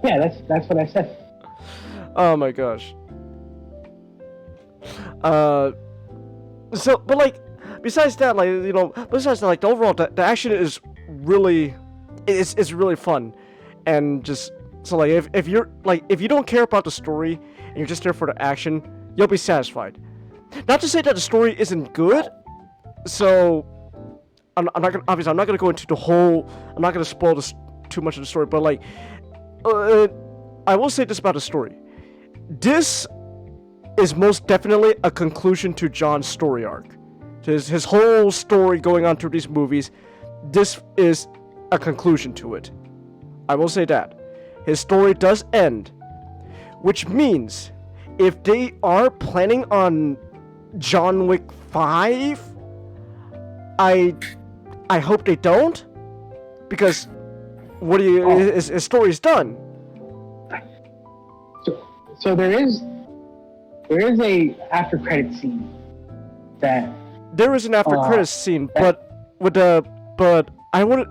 Yeah, that's what I said. Oh my gosh. So, but like, besides that, like, you know, besides that, like, the overall, the action is really, it's really fun, and just, so like, if you don't care about the story, and you're just there for the action, you'll be satisfied. Not to say that the story isn't good, so, I'm not gonna go into the whole, I'm not gonna spoil too much of the story, but like, I will say this about the story. This is most definitely a conclusion to John's story arc. His whole story going on through these movies, this is a conclusion to it. I will say that. His story does end, which means if they are planning on John Wick 5, I hope they don't, because his story's done. So there is a after credit scene that there is an after credits scene, but I wouldn't.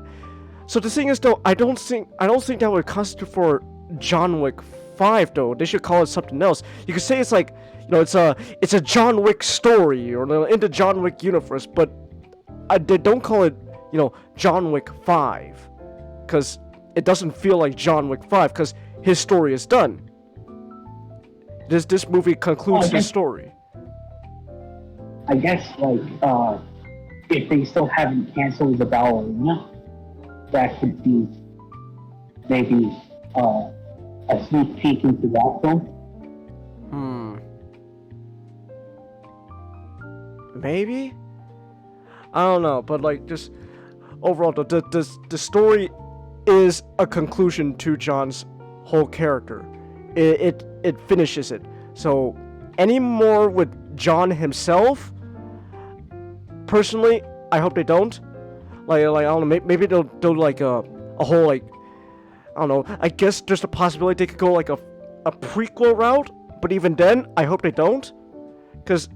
So the thing is, though, I don't think that would constitute for John Wick 5, though. They should call it something else. You could say it's like, you know, it's a John Wick story or in the John Wick universe, but they don't call it, you know, John Wick 5, because it doesn't feel like John Wick 5, because his story is done. This movie concludes his story. I guess, like, if they still haven't canceled the ballerina, that could be maybe a sneak peek into that film. Maybe? I don't know, but like, just overall, the story is a conclusion to John's whole character. It finishes it. So, any more with John himself, personally, I hope they don't. Like I don't know, maybe they'll do like a whole, like, I don't know, I guess there's a possibility they could go like a prequel route, but even then, I hope they don't, because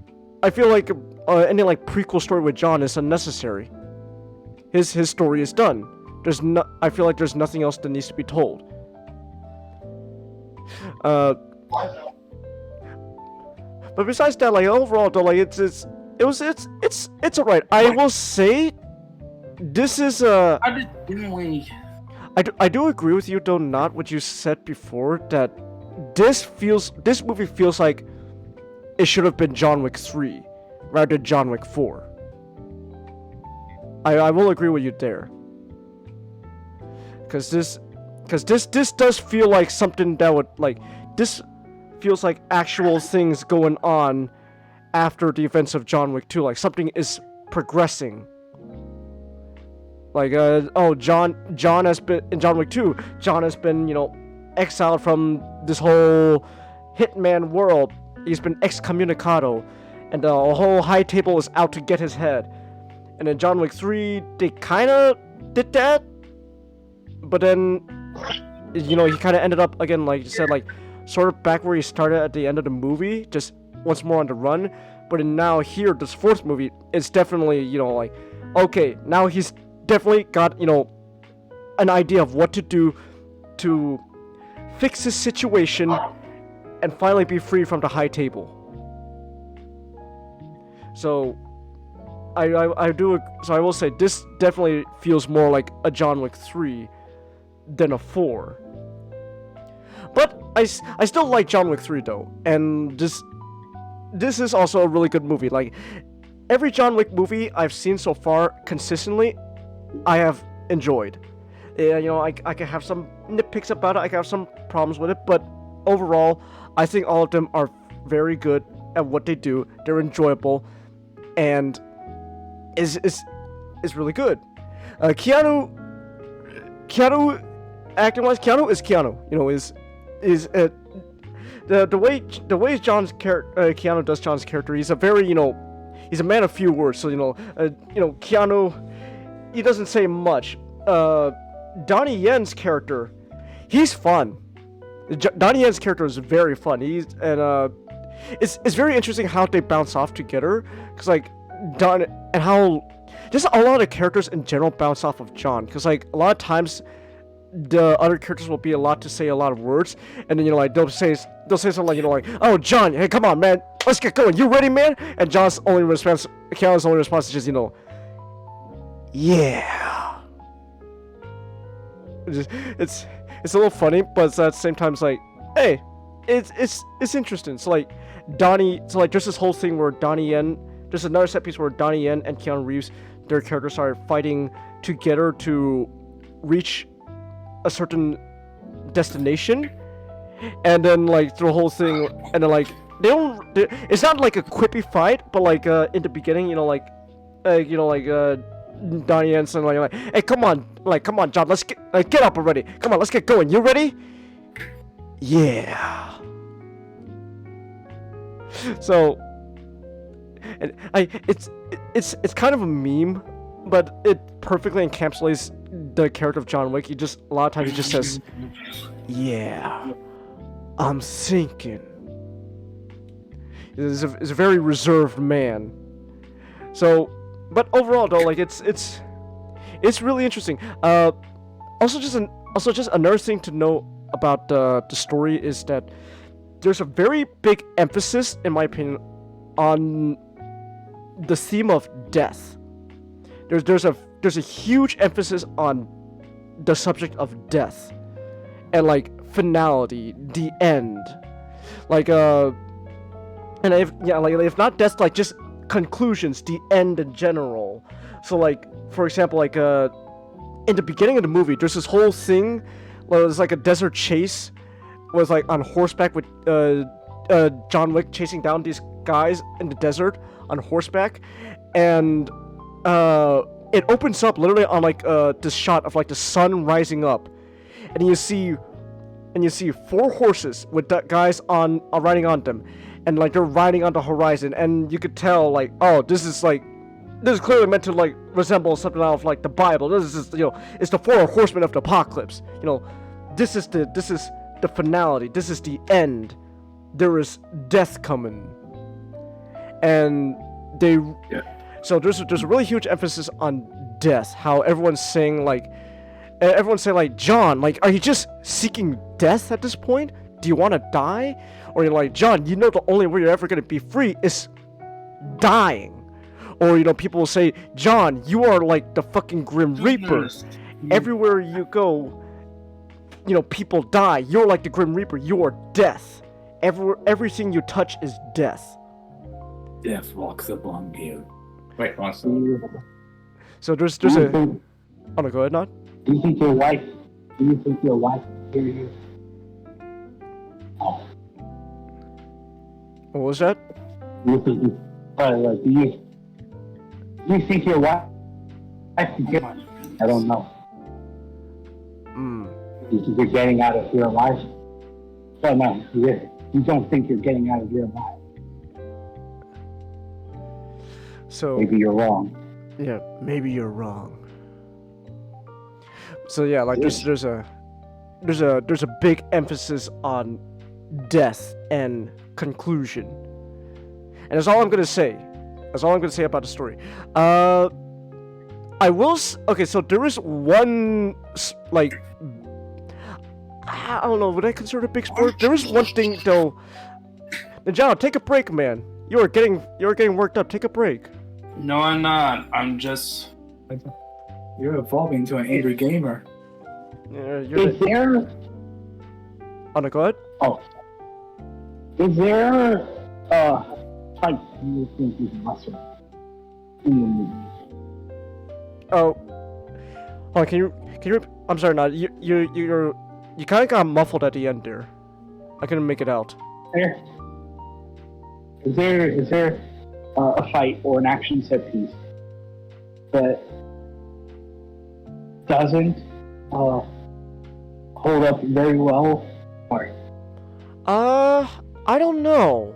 I feel like any like prequel story with John is unnecessary. His story is done. I feel like there's nothing else that needs to be told. But besides that, like, overall, though, like, it's alright. I will say, this is I do agree with you, though, not what you said before, that this movie feels like it should have been John Wick 3 rather than John Wick 4. I will agree with you there, because this does feel like something that would, like, this feels like actual things going on after the events of John Wick 2, like something is progressing. Like, John has been, in John Wick 2, John has been, you know, exiled from this whole hitman world. He's been excommunicado, and the whole high table is out to get his head. And in John Wick 3, they kinda did that, but then, you know, he kinda ended up, again, like you said, like, sort of back where he started at the end of the movie, just once more on the run. But now here, this fourth movie, it's definitely, you know, like, okay, now he's definitely got, you know, an idea of what to do to fix his situation and finally be free from the high table. So, I will say, this definitely feels more like a John Wick 3 than a 4. But I still like John Wick 3 though, and this is also a really good movie. Like every John Wick movie I've seen so far consistently, I have enjoyed. Yeah, you know, I can have some nitpicks about it, I can have some problems with it, but overall, I think all of them are very good at what they do. They're enjoyable, and is really good. Keanu acting wise, Keanu is Keanu. You know, the way Keanu does John's character. He's a very, you know, he's a man of few words. So you know, Keanu, he doesn't say much. Donnie Yen's character, he's fun. Donnie Yen's character is very fun. It's very interesting how they bounce off together, because like Don and how just a lot of characters in general bounce off of John, because like a lot of times the other characters will be a lot to say a lot of words, and then you know like they'll say something like, you know, like, oh John, hey come on man, let's get going, you ready man? And Keanu's only response is just, you know, yeah. It's a little funny, but at the same time it's like, hey, it's interesting. So like there's this whole thing where there's another set piece where Donnie Yen and Keanu Reeves, their characters are fighting together to reach a certain destination, and then like through the whole thing, and then like it's not like a quippy fight, but like in the beginning, you know, like Donnie Yen's like, hey come on John, let's get up already, come on, let's get going, you ready? Yeah. So it's kind of a meme, but it perfectly encapsulates the character of John Wick. A lot of times he just says, yeah, I'm thinking. He's a very reserved man. So, but overall though, like it's really interesting. Also just another thing to know about the story is that there's a very big emphasis, in my opinion, on the theme of death. There's a huge emphasis on the subject of death and like finality, the end, like and if not death, like just conclusions, the end in general. So like for example, like in the beginning of the movie, there's this whole thing where there's like a desert chase, was like on horseback with John Wick chasing down these guys in the desert on horseback, and it opens up literally on like this shot of like the sun rising up, and you see 4 horses with guys on riding on them, and like they're riding on the horizon, and you could tell like, oh, this is clearly meant to like resemble something out of like the Bible. This is, you know, it's the 4 horsemen of the apocalypse. You know, this is the finality. This is the end. There is death coming, and so there's a really huge emphasis on death. How everyone's saying like, John, like, are you just seeking death at this point? Do you want to die? Or you're like, John, you know the only way you're ever gonna be free is dying. Or, you know, people will say, John, you are like the fucking Grim Reaper. Everywhere you go, you know, people die. You're like the Grim Reaper. You are death. Everything you touch is death. Death walks upon you. Wait, so there's a... Oh no, go ahead, Nod. Do you think your wife can hear you? Oh. What was that? Do you think your wife can hear you? I don't know. Do you think you're getting out of your life? No, you don't think you're getting out of your life. So maybe you're wrong. Yeah, maybe you're wrong. So yeah, like there's a big emphasis on death and conclusion, and that's all I'm gonna say. That's all I'm gonna say about the story. Okay, so there is one like, I don't know, would I consider it a big spoiler? There is one thing though. Ninjano, take a break, man. You're getting worked up. Take a break. No, I'm not. I'm just. You're evolving to an angry gamer. Yeah, Oh no, go ahead. Oh. Is there fight you think is awesome in the movie? Oh. Hold on, can you? I'm sorry, not you kind of got muffled at the end there. I couldn't make it out. Is there a fight or an action set piece that doesn't hold up very well? Or I don't know.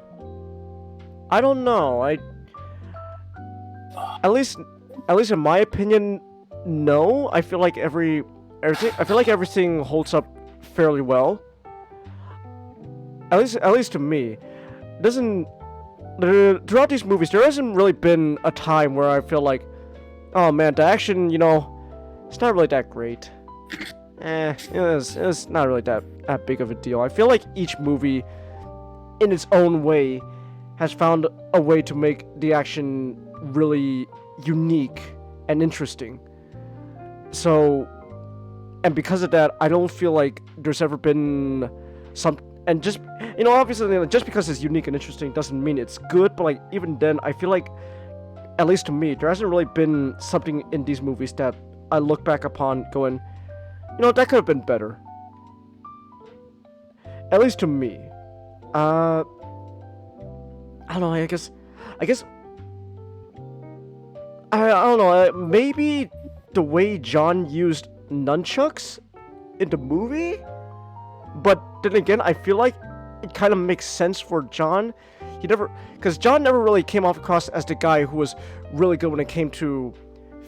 At least in my opinion, no. I feel like everything holds up fairly well. At least to me. Throughout these movies, there hasn't really been a time where I feel like, oh man, the action, it's not really that great. It's not really that big of a deal. I feel like each movie, in its own way, has found a way to make the action really unique and interesting. So, and because of that, I don't feel like there's ever been and just, obviously, just because it's unique and interesting doesn't mean it's good, but, like, even then, I feel like, at least to me, there hasn't really been something in these movies that I look back upon going, that could have been better. At least to me. I don't know, I guess, I don't know, maybe the way John used nunchucks in the movie? But then again, I feel like it kind of makes sense for John. Because John never really came off across as the guy who was really good when it came to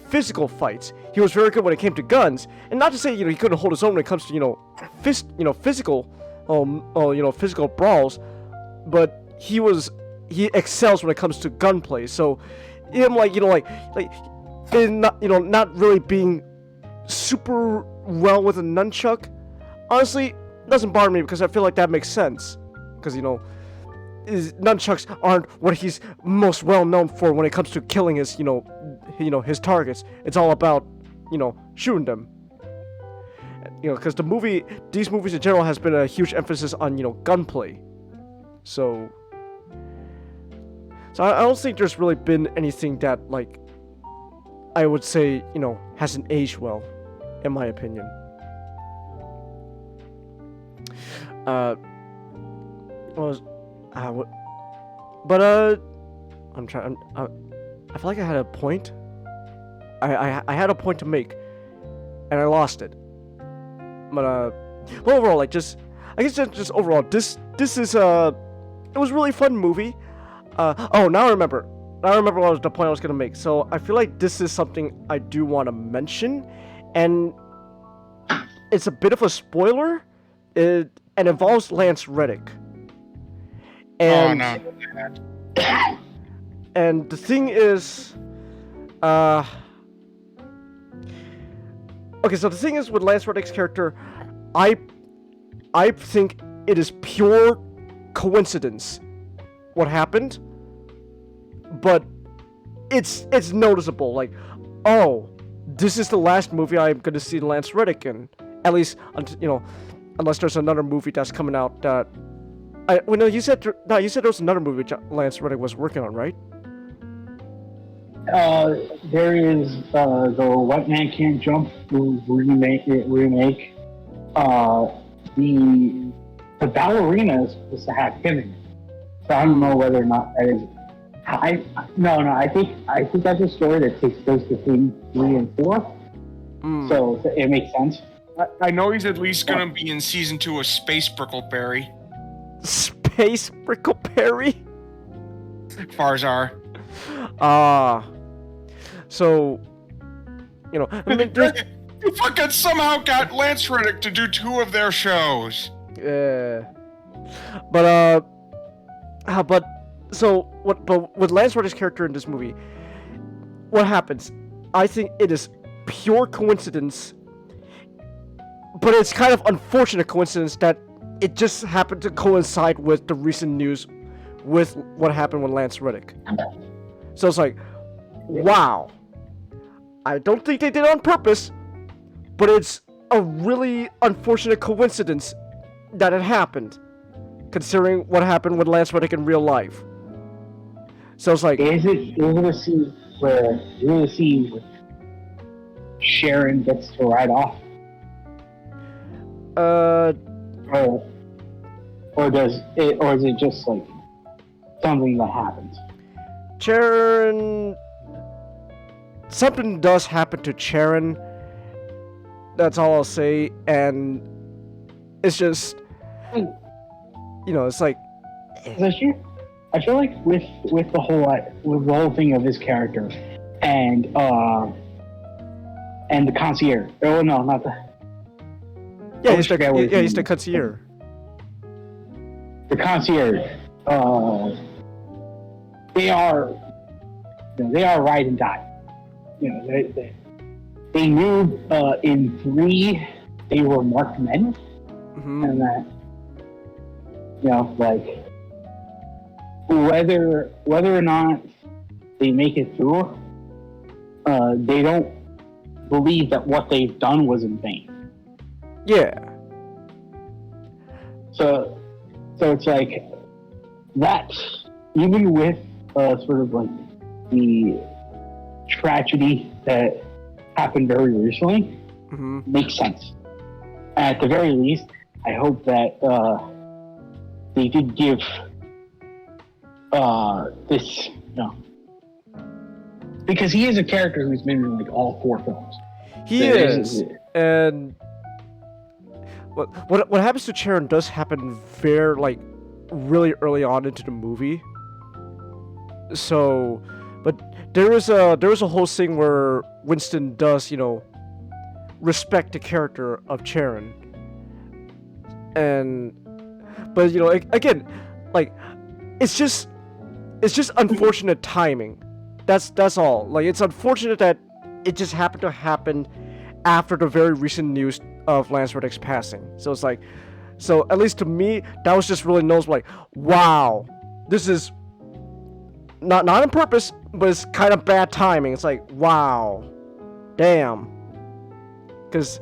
physical fights. He was very good when it came to guns, and not to say he couldn't hold his own when it comes to physical physical brawls, but he excels when it comes to gunplay. So him not really being super well with a nunchuck, honestly, doesn't bother me because I feel like that makes sense. Because his nunchucks aren't what he's most well known for when it comes to killing his his targets. It's all about shooting them. Because these movies in general has been a huge emphasis on gunplay. So I don't think there's really been anything that I would say hasn't aged well, in my opinion. I'm trying. I feel like I had a point. I had a point to make, and I lost it. But overall, just overall, this is it was a really fun movie. Now I remember. Now I remember what was the point I was gonna make. So I feel like this is something I do want to mention, and it's a bit of a spoiler. It involves Lance Reddick. And, oh no. And the thing is, okay, so the thing is with Lance Reddick's character, I think it is pure coincidence what happened, but it's noticeable. Like, oh, this is the last movie I'm gonna see Lance Reddick in, at least unless there's another movie that's coming out that. You said there was another movie Lance Reddick was working on, right? There is the White Man Can't Jump remake. The ballerina is supposed to have him in it, so I don't know whether or not that is. I think that's a story that takes place between 3 and 4. So it makes sense. I know he's at least gonna be in season 2 of Space Brickleberry. Space Brickleberry? Farzar. So, you fucking somehow got Lance Reddick to do 2 of their shows. Yeah. But with Lance Reddick's character in this movie, what happens? I think it is pure coincidence, but it's kind of unfortunate coincidence that it just happened to coincide with the recent news with what happened with Lance Reddick. So it's like, wow. I don't think they did it on purpose, but it's a really unfortunate coincidence that it happened, considering what happened with Lance Reddick in real life. So it's like, is it a scene where Sharon gets to ride off? Or is it just like something that happens? Charon. Something does happen to Charon. That's all I'll say, and it's just, it's like. I feel like with the whole thing of his character, and the concierge. Oh no, not the. Yeah, he's the concierge. The concierge. They are ride and die. They knew in 3 they were marked men, and that like whether or not they make it through, they don't believe that what they've done was in vain. Yeah. So it's like that, even with sort of like the tragedy that happened very recently, makes sense. At the very least, I hope that they did give this, because he is a character who's been in like all 4 films. He is, and what happens to Charon does happen really early on into the movie. So, but there is a whole thing where Winston does, respect the character of Charon. But again, like, it's just unfortunate timing. That's all. Like, it's unfortunate that it just happened to happen after the very recent news of Lance Reddick's passing. So it's like, at least to me, that was just really noticeable. Like, wow, this is not on purpose, but it's kind of bad timing. It's like, wow, damn. Because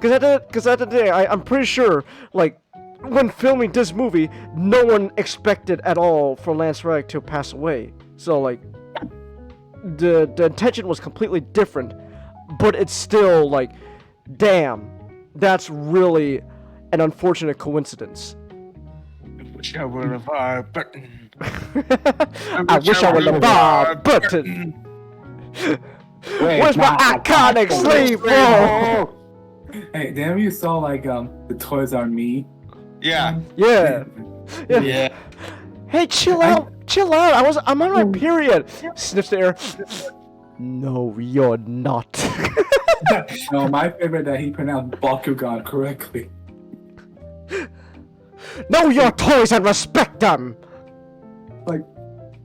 at the end of the day, I'm pretty sure, like, when filming this movie, no one expected at all for Lance Reddick to pass away. So, like, the intention was completely different, but it's still like, damn, that's really an unfortunate coincidence. I wish I were a bar button. I wish I were a bar button. Where's my iconic sleeve? Oh. Hey, damn! You saw like the Toys R Me. Yeah. Yeah. Hey, chill out. I'm on my period. Sniffs the air. No, you're not. No, my favorite that he pronounced Bakugan correctly. Know your toys and respect them. Like,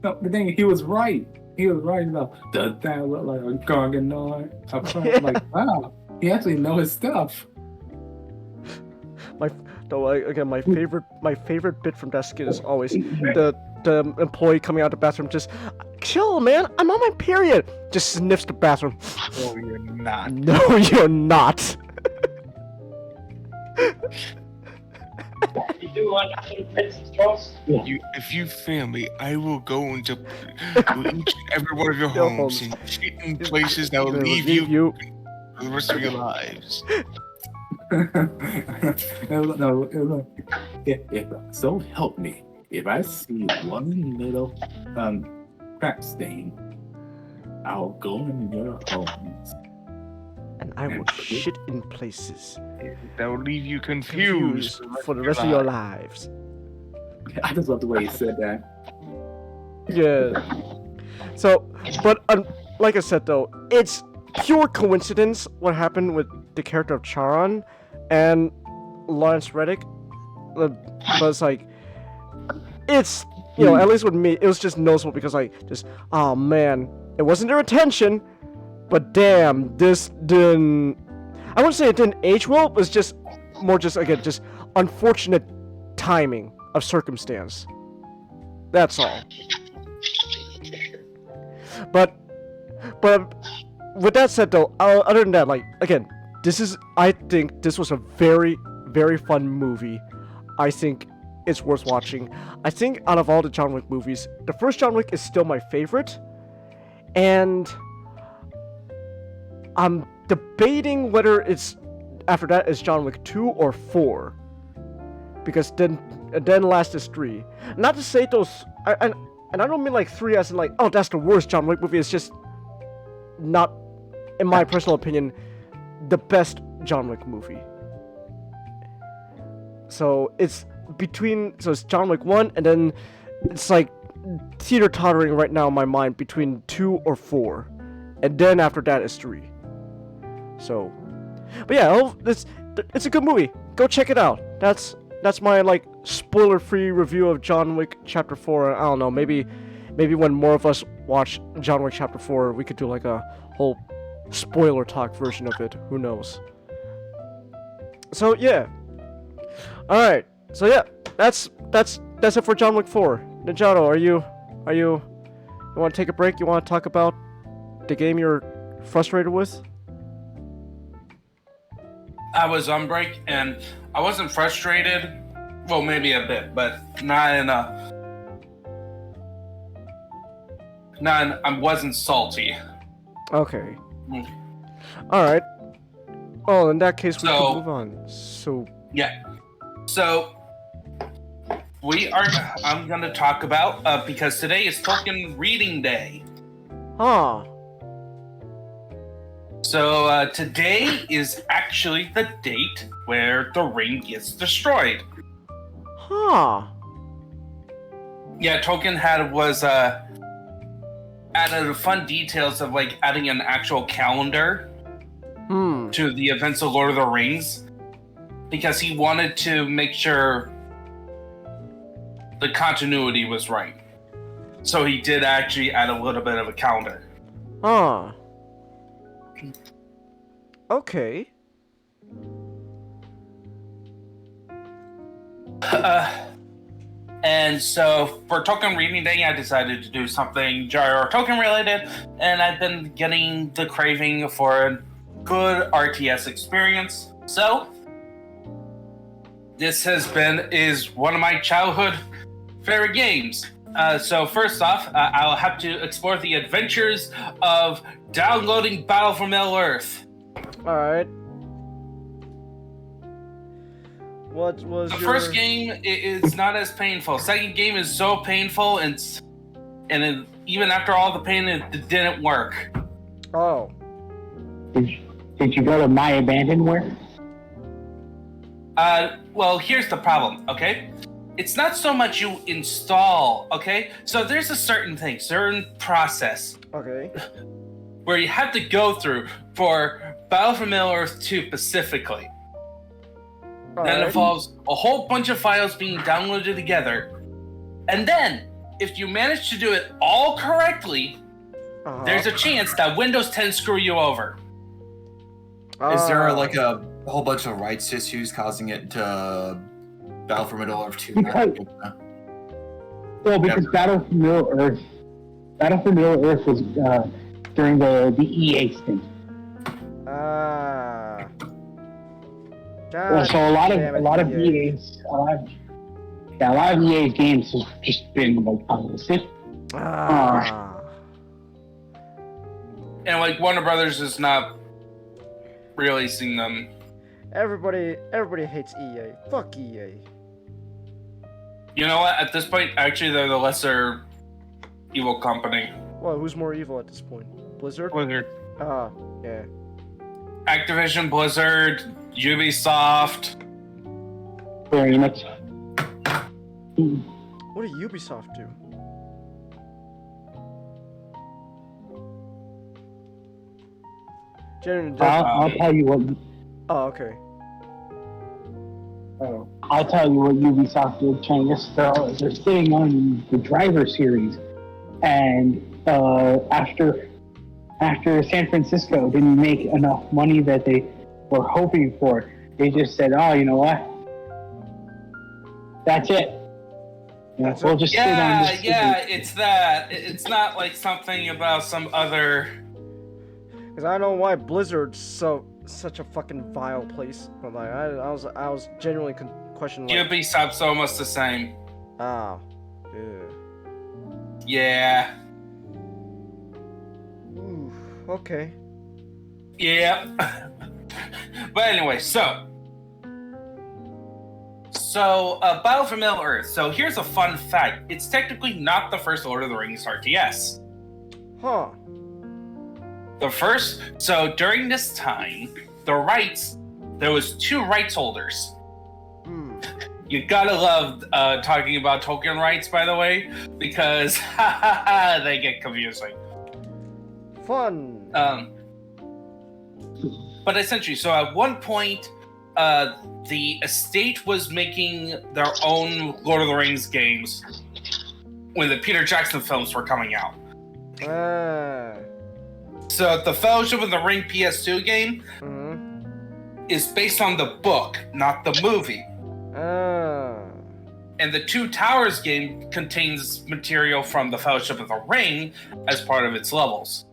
no, the thing, he was right. He was right about, does that look like a Garganoid? I'm like, wow, he actually knows his stuff. My favorite bit from that skit is always the employee coming out of the bathroom just, chill, man, I'm on my period. Just sniffs the bathroom. No, you're not. No, you're not. If you fail me, I will go into each and every one of your homes and shit in places that will leave you for the rest of your lives. No. So help me. If I see one little crack stain, I'll go in your homes. And I will shit in places that will leave you confused for the rest of your lives. I just love the way he said that. Yeah. So, but like I said though, it's pure coincidence what happened with the character of Charon and Lance Reddick. But it's like, it's, at least with me, it was just noticeable because oh man, it wasn't their intention, but damn, this didn't, I wouldn't say it didn't age well, it was just more just unfortunate timing of circumstance. That's all. But with that said though, other than that, like, again, I think this was a very, very fun movie. I think it's worth watching. I think out of all the John Wick movies, the first John Wick is still my favorite, and I'm debating whether it's after that is John Wick 2 or 4, because then last is 3. Not to say those, and I don't mean like 3 as in like, oh, that's the worst John Wick movie. It's just not, in my personal opinion, the best John Wick movie. So it's it's John Wick 1, and then it's like teeter-tottering right now in my mind between 2 or 4, and then after that is 3. So, but yeah, it's a good movie. Go check it out. That's my like spoiler-free review of John Wick Chapter 4. I don't know, maybe when more of us watch John Wick Chapter 4, we could do like a whole spoiler talk version of it. Who knows? So yeah. All right. So yeah, that's it for John Wick 4. Ninjato, you want to take a break? You want to talk about the game you're frustrated with? I was on break and I wasn't frustrated. Well, maybe a bit, but I wasn't salty. Okay. All right. Oh, in that case, we can move on. So. Yeah. So I'm gonna talk about because today is Tolkien Reading Day. Huh. So today is actually the date where the ring gets destroyed. Huh. Yeah, Tolkien added fun details of like adding an actual calendar to the events of Lord of the Rings, because he wanted to make sure the continuity was right. So he did actually add a little bit of a calendar. Huh. Okay. And so for Tolkien Reading Day, I decided to do something Jar Tolkien related, and I've been getting the craving for a good RTS experience. So this is one of my childhood favorite games. So first off, I'll have to explore the adventures of downloading Battle for Middle-earth. All right. What was the first game? Is not as painful. Second game is so painful, and even after all the pain, it didn't work. Oh. Did you go to My Abandonware? Well, here's the problem, okay? It's not so much you install, okay? So there's a certain process. Okay. Where you have to go through for Battle for Middle-earth 2 specifically. That involves a whole bunch of files being downloaded together. And then, if you manage to do it all correctly, there's a chance that Windows 10 screw you over. Is there like a whole bunch of rights issues causing it to Battle for Middle-earth 2? Because Battle for Middle-earth was during the EA stint. So a lot of EA's games has just been like unlisted. And like Warner Brothers is not releasing them. Everybody hates EA. Fuck EA. You know what? At this point, actually, they're the lesser evil company. Well, who's more evil at this point? Blizzard? Blizzard. Yeah. Activision, Blizzard, Ubisoft. Very much. What did Ubisoft do? I'll tell you what. Oh, okay. I'll tell you what Ubisoft did, Changus. They're sitting on the Driver series, and after San Francisco didn't make enough money that they were hoping for, they just said, "Oh, you know what? That's it. We'll just sit on this." Yeah, it's that. It's not like something about some other. Because I don't know why Blizzard's such a fucking vile place, but like I was genuinely question. Ubisoft's almost the same. Oh. Yeah. Ooh, okay. Yeah. But anyway, so Battle for Middle Earth. So here's a fun fact. It's technically not the first Lord of the Rings RTS. Huh. The first, so during this time, there was 2 rights holders. You gotta love talking about Tolkien rights, by the way, because they get confusing. Fun. But essentially, so at one point, the estate was making their own Lord of the Rings games when the Peter Jackson films were coming out. So the Fellowship of the Ring PS2 game is based on the book, not the movie. And the Two Towers game contains material from the Fellowship of the Ring as part of its levels.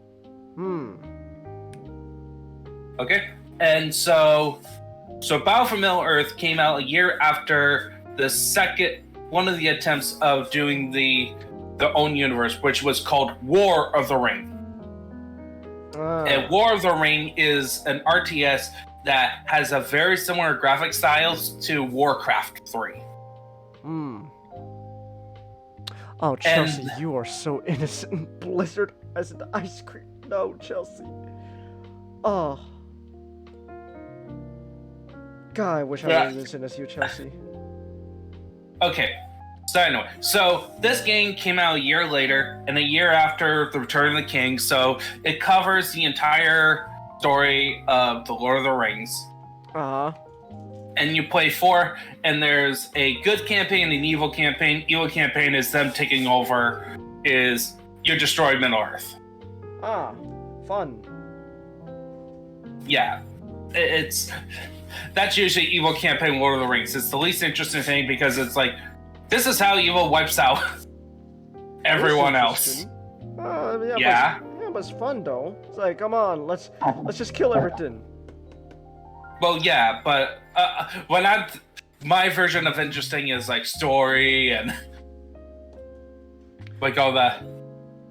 Okay, and so Battle for Middle Earth came out a year after the second one of the attempts of doing their own universe, which was called War of the Ring. And War of the Ring is an RTS that has a very similar graphic styles to Warcraft 3. Oh, Chelsea, you are so innocent. Blizzard as an ice cream. No, Chelsea. Oh. God, I wish I was as innocent as you, Chelsea. Okay, so anyway, so this game came out a year later, and a year after The Return of the King, so it covers the entire story of The Lord of the Rings. And you play 4, and there's a good campaign and an evil campaign. Evil campaign is them taking over, is you destroy Middle-earth. Fun. Yeah, that's usually evil campaign Lord of the Rings. It's the least interesting thing because it's like, this is how evil wipes out everyone else. Yeah. But it's fun though. It's like, come on, let's just kill everything. Well, yeah, but my version of interesting is like story and like all that.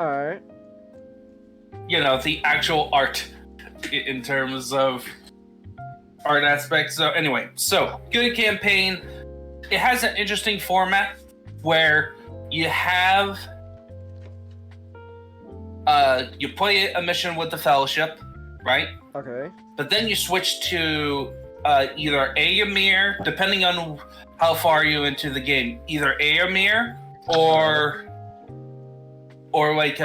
Alright. You know, the actual art in terms of art aspects. So anyway, so good campaign. It has an interesting format where you have you play a mission with the Fellowship, right? Okay. But then you switch to either Aemir, depending on how far you into the game, either Aemir or like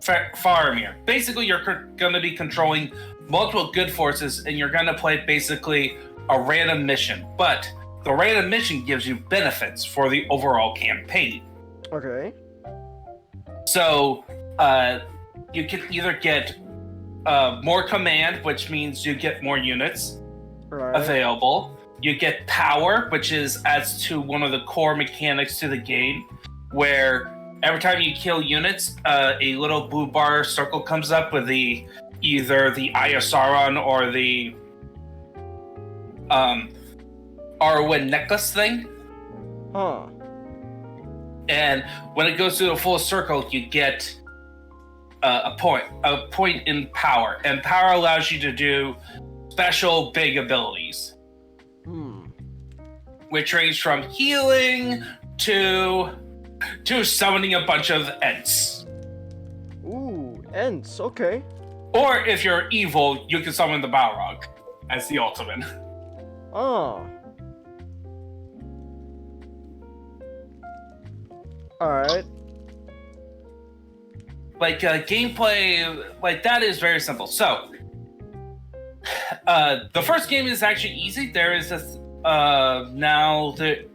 Faramir. Basically, you're going to be controlling multiple good forces, and you're going to play basically a random mission. But the random mission gives you benefits for the overall campaign. Okay. So you can either get more command, which means you get more units available. You get power, which adds to one of the core mechanics to the game, where every time you kill units, a little blue bar circle comes up with either the Eye of Sauron or the Arwen necklace thing. And when it goes through the full circle, you get a point in power, and power allows you to do special big abilities, which range from healing to summoning a bunch of Ents. Ooh, Ents, okay. Or if you're evil, you can summon the Balrog as the ultimate. Alright. Like gameplay, like that is very simple. So the first game is actually easy. There is this now the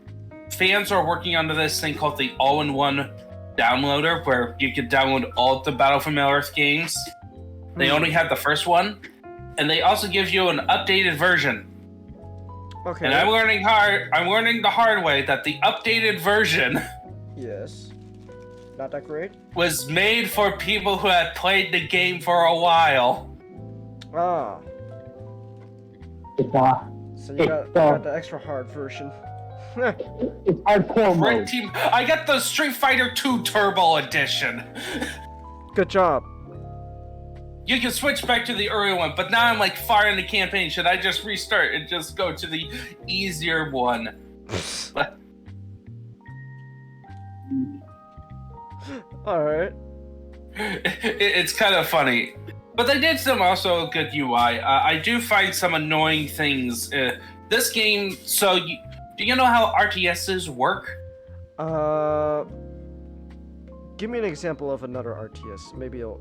fans are working on this thing called the all-in-one downloader, where you can download all of the Battle for Middle-earth games. They only have the first one, and they also give you an updated version. Okay. And I'm learning the hard way that the updated version yes. Not that great? Was made for people who had played the game for a while. So you got the extra hard version. It's hardcore mode. I got the Street Fighter 2 Turbo Edition. Good job. You can switch back to the early one, but now I'm like far in the campaign. Should I just restart and just go to the easier one? Alright. It's kind of funny. But they did some also good UI. I do find some annoying things. This game, so do you know how RTSs work? Give me an example of another RTS. Maybe it'll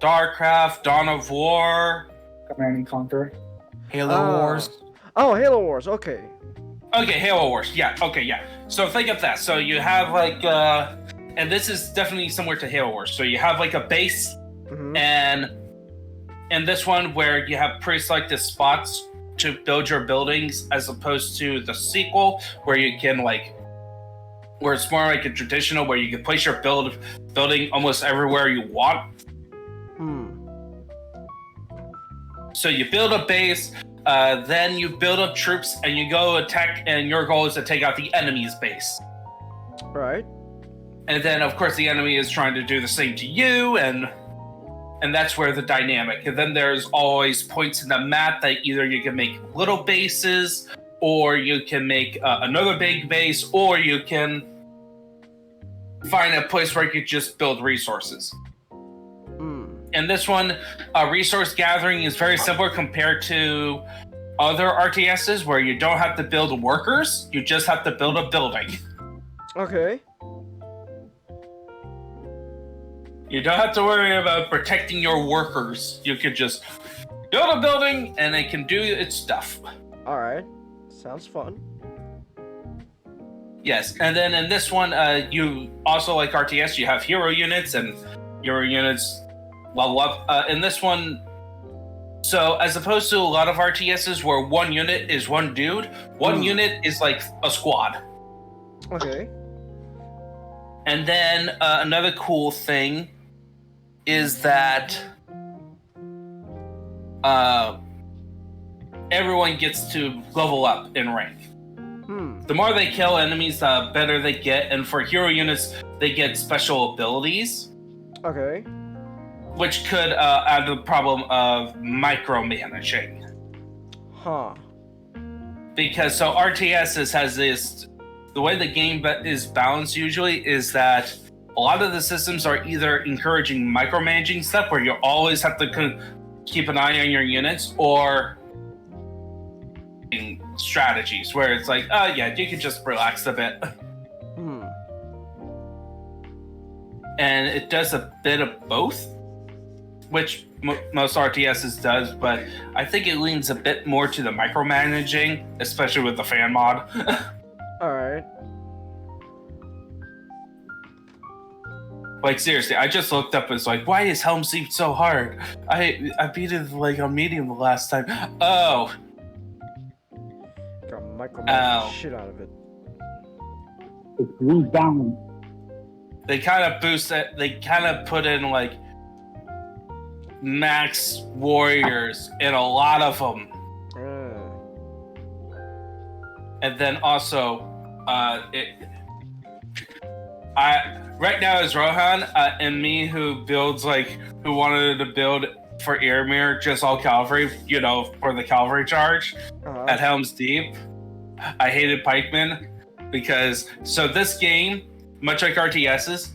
StarCraft, Dawn of War, Command and Conquer, Halo Wars. Oh, Halo Wars. Okay. Okay, Halo Wars. Yeah. Okay, yeah. So think of that. So you have like, and this is definitely similar to Halo Wars. So you have like a base, and in this one where you have pre-selected spots to build your buildings, as opposed to the sequel where you can like, where it's more like a traditional where you can place your building almost everywhere you want. So you build a base, then you build up troops and you go attack, and your goal is to take out the enemy's base. Right. And then of course the enemy is trying to do the same to you, and that's where the dynamic. And then there's always points in the map that either you can make little bases, or you can make another big base, or you can find a place where you could just build resources. And this one, resource gathering is very similar compared to other RTSs where you don't have to build workers, you just have to build a building. Okay. You don't have to worry about protecting your workers. You could just build a building and it can do its stuff. Alright. Sounds fun. Yes, and then in this one, you also, like RTS, you have hero units, and hero units level up. In this one, so as opposed to a lot of RTSs where one unit is one dude, one unit is like a squad. Okay. And then another cool thing is that everyone gets to level up in rank. The more they kill enemies, the better they get. And for hero units, they get special abilities. Okay. Which could add the problem of micromanaging. Huh. Because so RTS has this, the way the game is balanced usually is that a lot of the systems are either encouraging micromanaging stuff where you always have to keep an eye on your units, or strategies where it's like, oh yeah, you can just relax a bit. And it does a bit of both, which most RTSs does, but I think it leans a bit more to the micromanaging, especially with the fan mod. Alright. Like seriously, I just looked up and it's like, why is Helm's Deep so hard? I beat it like on medium the last time. Oh. Got micromanage the shit out of it. It's moved down. They kind of boost it. They kind of put in like max warriors in a lot of them. And then also, right now is Rohan and me who wanted to build for Earmere just all cavalry, for the cavalry charge at Helm's Deep. I hated pikemen because this game, much like RTSs,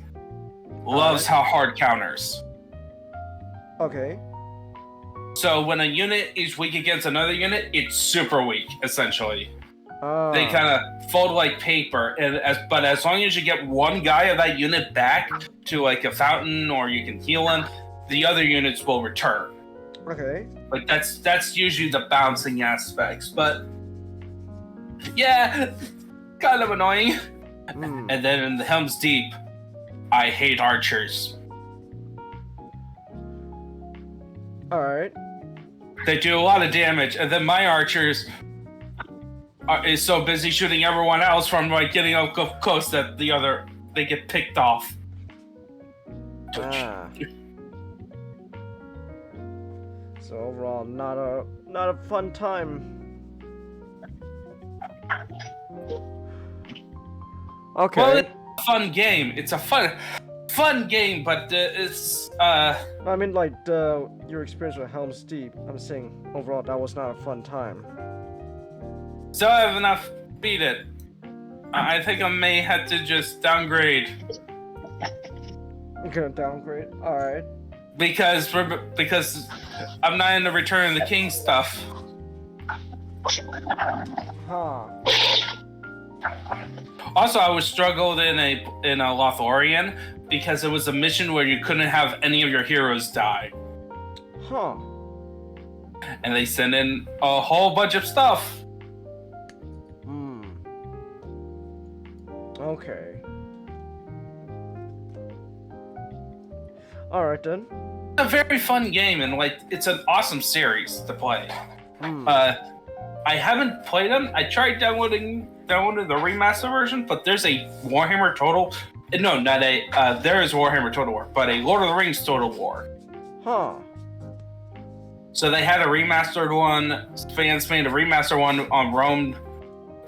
loves how hard counters. Okay. So when a unit is weak against another unit, it's super weak, essentially. They kind of fold like paper, but as long as you get one guy of that unit back to like a fountain, or you can heal him, the other units will return. Okay. Like that's usually the bouncing aspects, but yeah, kind of annoying. And then in the Helm's Deep, I hate archers. Alright. They do a lot of damage, and then my archers is so busy shooting everyone else from like getting up close that they get picked off. So overall, not a fun time. Okay. Well, it's a fun game. It's a fun game, but it's I mean, like your experience with Helm's Deep. I'm saying overall, that was not a fun time. Still have enough beat it. I think I may have to just downgrade. You're gonna downgrade? Alright. Because I'm not in the Return of the King stuff. Huh. Also, I was struggled in a Lothorian because it was a mission where you couldn't have any of your heroes die. Huh. And they sent in a whole bunch of stuff. Okay. Alright then. It's a very fun game, and like it's an awesome series to play. I haven't played them. I tried downloading the remaster version, but there's a Warhammer Total. No, not a. There is Warhammer Total War, but a Lord of the Rings Total War. Huh. So they had a remastered one. Fans made a remastered one on Rome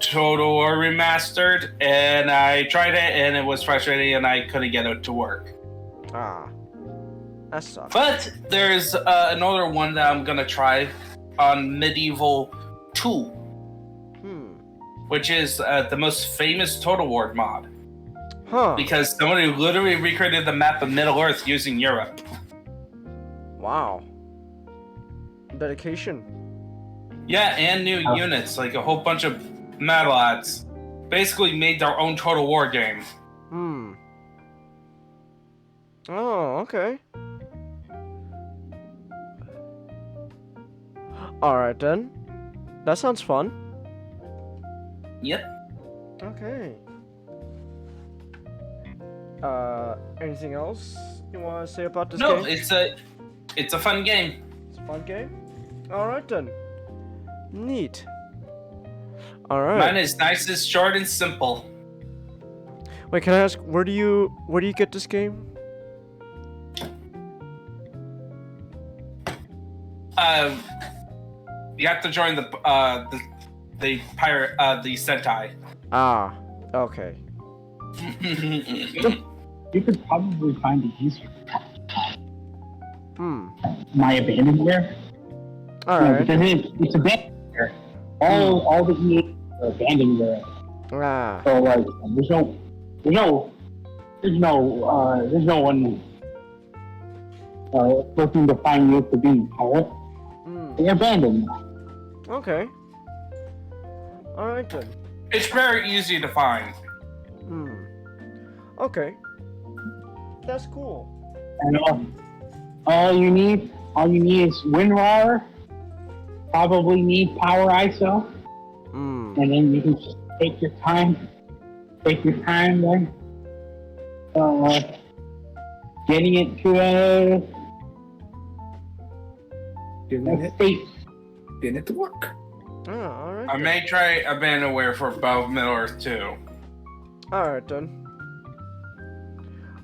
Total War Remastered, and I tried it, and it was frustrating, and I couldn't get it to work. Ah. That sucks. But there's another one that I'm gonna try on Medieval 2, which is the most famous Total War mod. Huh. Because somebody literally recreated the map of Middle Earth using Europe. Wow. Dedication. Yeah, and new units, like a whole bunch of Madlads. Basically made their own Total War game. Oh, okay. Alright then. That sounds fun. Yep. Okay. Anything else you want to say about this game? No, it's a fun game. It's a fun game? Alright then. Neat. Alright. Mine is nice, it's short and simple. Wait, can I ask, where do you get this game? You have to join the pirate, the Sentai. Ah, okay. You could probably find it easier. My abandonware. Alright. Because it's abandonware. All the EA are abandonware. Ah. So like, there's no one looking to find you to be pirate. They abandoned. Okay. Alright then. It's very easy to find. Okay. That's cool. And all you need is WinRAR. Probably need Power ISO. And then you can just take your time then. Getting it to a state. Getting it to work. Oh, alright. I may try Abandonware for Battle of Middle Earth 2. Alright then.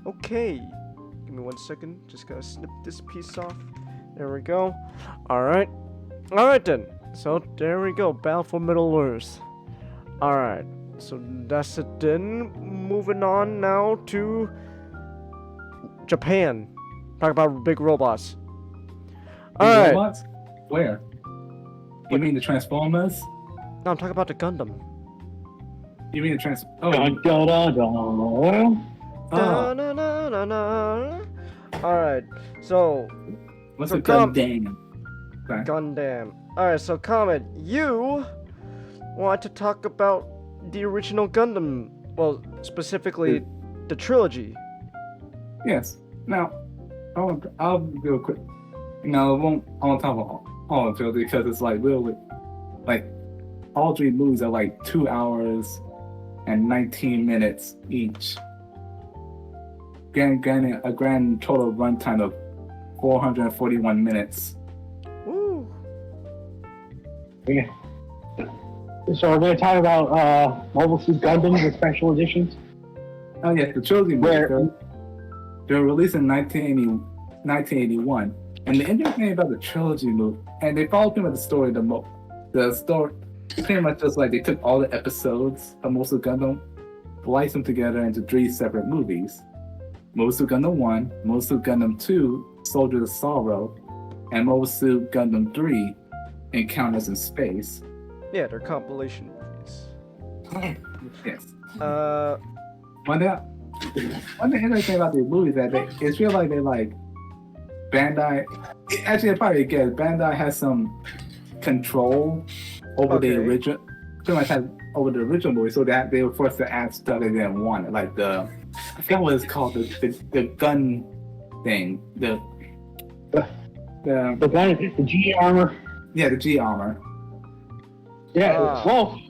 Okay. Give me 1 second. Just gotta snip this piece off. There we go. Alright. Alright then. So there we go. Battle for Middle Earth. Alright. So that's it then. Moving on now to Japan. Talk about big robots. Alright. Robots? Where? You mean the Transformers? No, I'm talking about the Gundam. You mean the Alright, so... What's so a Gundam? Gundam. Alright, so Comet, you want to talk about the original Gundam. Well, specifically, the trilogy. Yes. Now, I'll real quick. No, I won't talk about all of it because it's like really, like, all 3 movies are like 2 hours and 19 minutes each. Getting a grand total runtime of 441 minutes. Woo! Yeah. So we're going to talk about Mobile Suit Gundam, the special editions. Oh yeah, the trilogy movies. They were released in 1981. And the interesting thing about the trilogy movie, and they followed pretty much the story, the story, pretty much just like they took all the episodes of Mobile Suit Gundam, spliced them together into 3 separate movies. Mobile Suit Gundam 1, Mobile Suit Gundam 2, Soldier of Sorrow, and Mobile Suit Gundam 3, Encounters in Space. Yeah, they're compilation movies. Yes. One thing interesting about these movies that it's feel like they like Bandai. Actually, I probably guess Bandai has some control over the original. Pretty much has over the original movie, so that they were forced to add stuff they didn't want, like I forget what it's called, the gun thing, the G armor. Yeah, the G armor. Yeah. Well.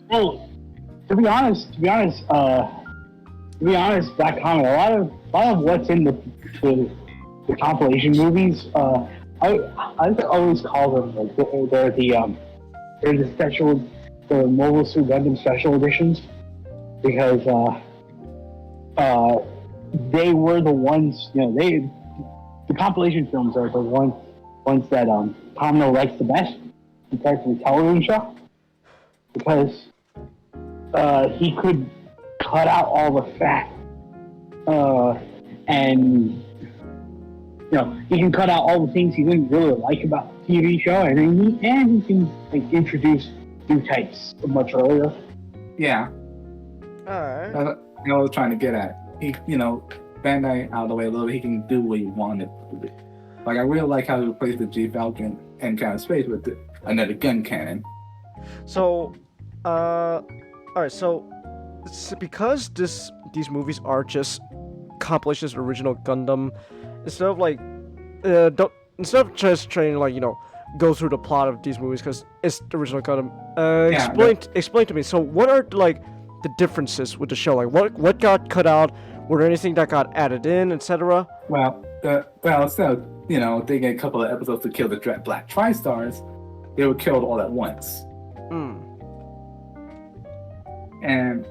To be honest, Black Comet. A lot of what's in the compilation movies. I always call them like they're the special, the Mobile Suit Gundam special editions, because they were the ones. The compilation films are the ones that Tomino likes the best compared to the television show, because he could cut out all the fat, and he can cut out all the things he didn't really like about the TV show, and he can like introduce new types much earlier. Yeah. Alright. That's what I was trying to get at. He, Bandai out of the way a little bit, he can do what he wanted to do. Like, I really like how he replaced the G Falcon and kind of space with another gun cannon. So, alright, so because these movies are just compilations of original Gundam, instead of just trying to go through the plot of these movies because it's the original Gundam, explain to me. So, what are the differences with the show? Like, what got cut out? Were there anything that got added in, etc.? Well, instead of they get a couple of episodes to kill the Black Tri-Stars, they were killed all at once. And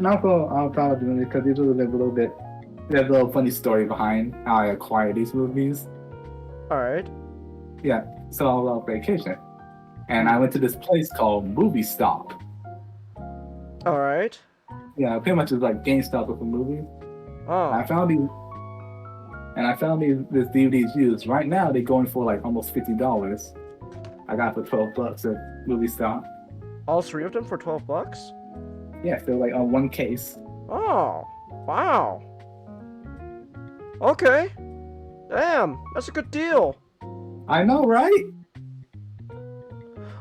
also, I'm proud of doing it because there's a little funny story behind how I acquired these movies. Alright. Yeah, so I was on vacation, and I went to this place called Movie Stop. Alright. Yeah, pretty much it's like GameStop with a movie. Oh. I found these DVDs used. Right now, they're going for like almost $50. I got it for $12 at Movie Stop. All 3 of them for $12? Yeah, they're like on one case. Oh, wow. Okay. Damn, that's a good deal. I know, right?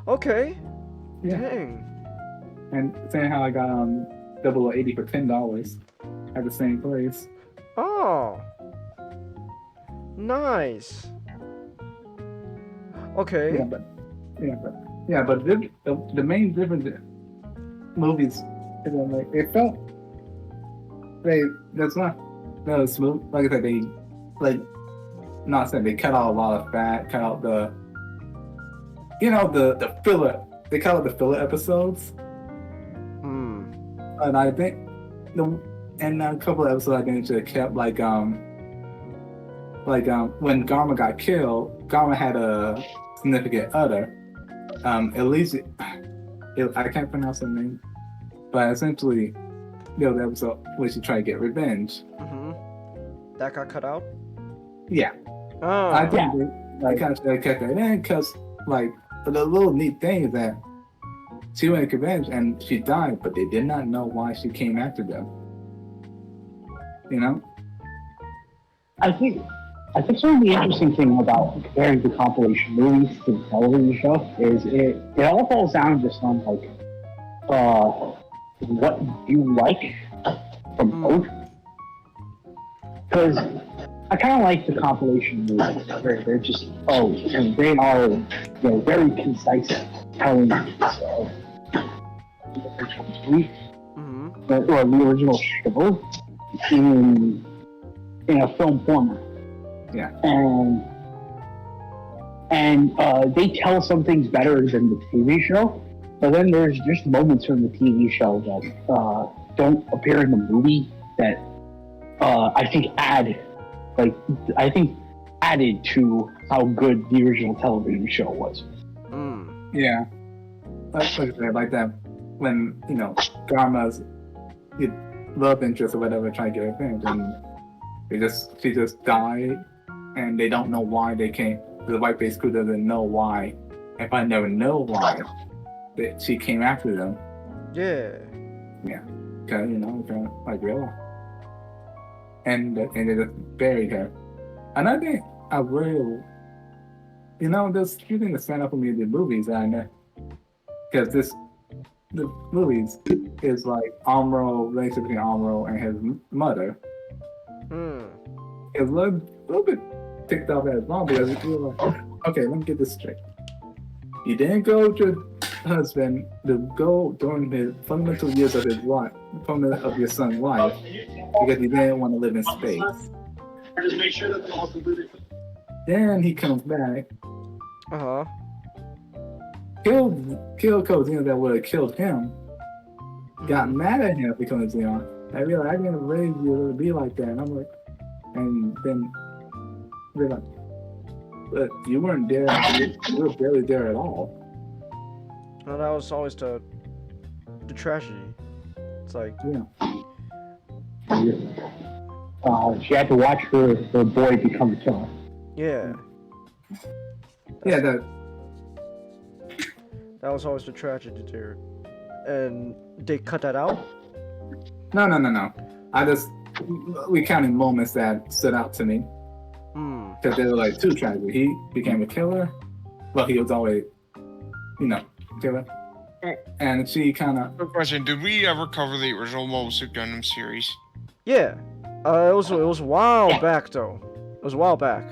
Okay. Yeah. Dang. And saying how I got 0080 for $10 at the same place. Oh. Nice. Okay. Yeah, but the main difference in movies is that like it felt that's not smooth. Like I said, they cut out a lot of fat, cut out the filler. They cut out the filler episodes. And I think a couple of episodes I think they kept like when Garma got killed, Garma had a significant other. At least I can't pronounce her name, but essentially, the episode where she tried to get revenge. That got cut out. Yeah. Oh. I think they kind of kept that in because, but the little neat thing is that she went to revenge and she died, but they did not know why she came after them. I think some of the interesting thing about comparing the compilation movies to the television show is it all falls down just on what you like from both. Because I kind of like the compilation movies where they're just and they are very concise telling of the original movie or the original show in a film format. Yeah. And they tell some things better than the TV show, but then there's just moments from the TV show that don't appear in the movie that I think add like I think added to how good the original television show was. Yeah. Like I said, like that when, you know, Garma's love interest or whatever trying to get revenge and she just died and they don't know why they came. The white base crew doesn't know why. If I never know why that she came after them. Yeah. Yeah. Cause you know, like real. And they just buried her. And I think I really, you know, there's few things that stand up for me in the movies, and because the movies is like Amuro, relationship between Amuro and his mother. It's a little bit ticked off at his mom because you're like, okay, let me get this straight. You didn't go with your husband to go during the fundamental years of his life, of your son's life, because he didn't want to live in space. Just make sure that they're all completed. Then he comes back. Killed Cozina that would have killed him. Got mad at him because Xeon. I realized I didn't raise you to be like that. And I'm like, and then realized, but you weren't there. You were barely there at all. Well, that was always the tragedy. It's like, she had to watch her boy become a killer. Yeah. Yeah, that was always the tragedy there. And they cut that out? No. We counted moments that stood out to me. Because there were like two tragedies. He became a killer. Well, he was always, you know, killer. And she kind of. Quick question: did we ever cover the original Mobile Suit Gundam series? Yeah. It was a while back though. It was a while back.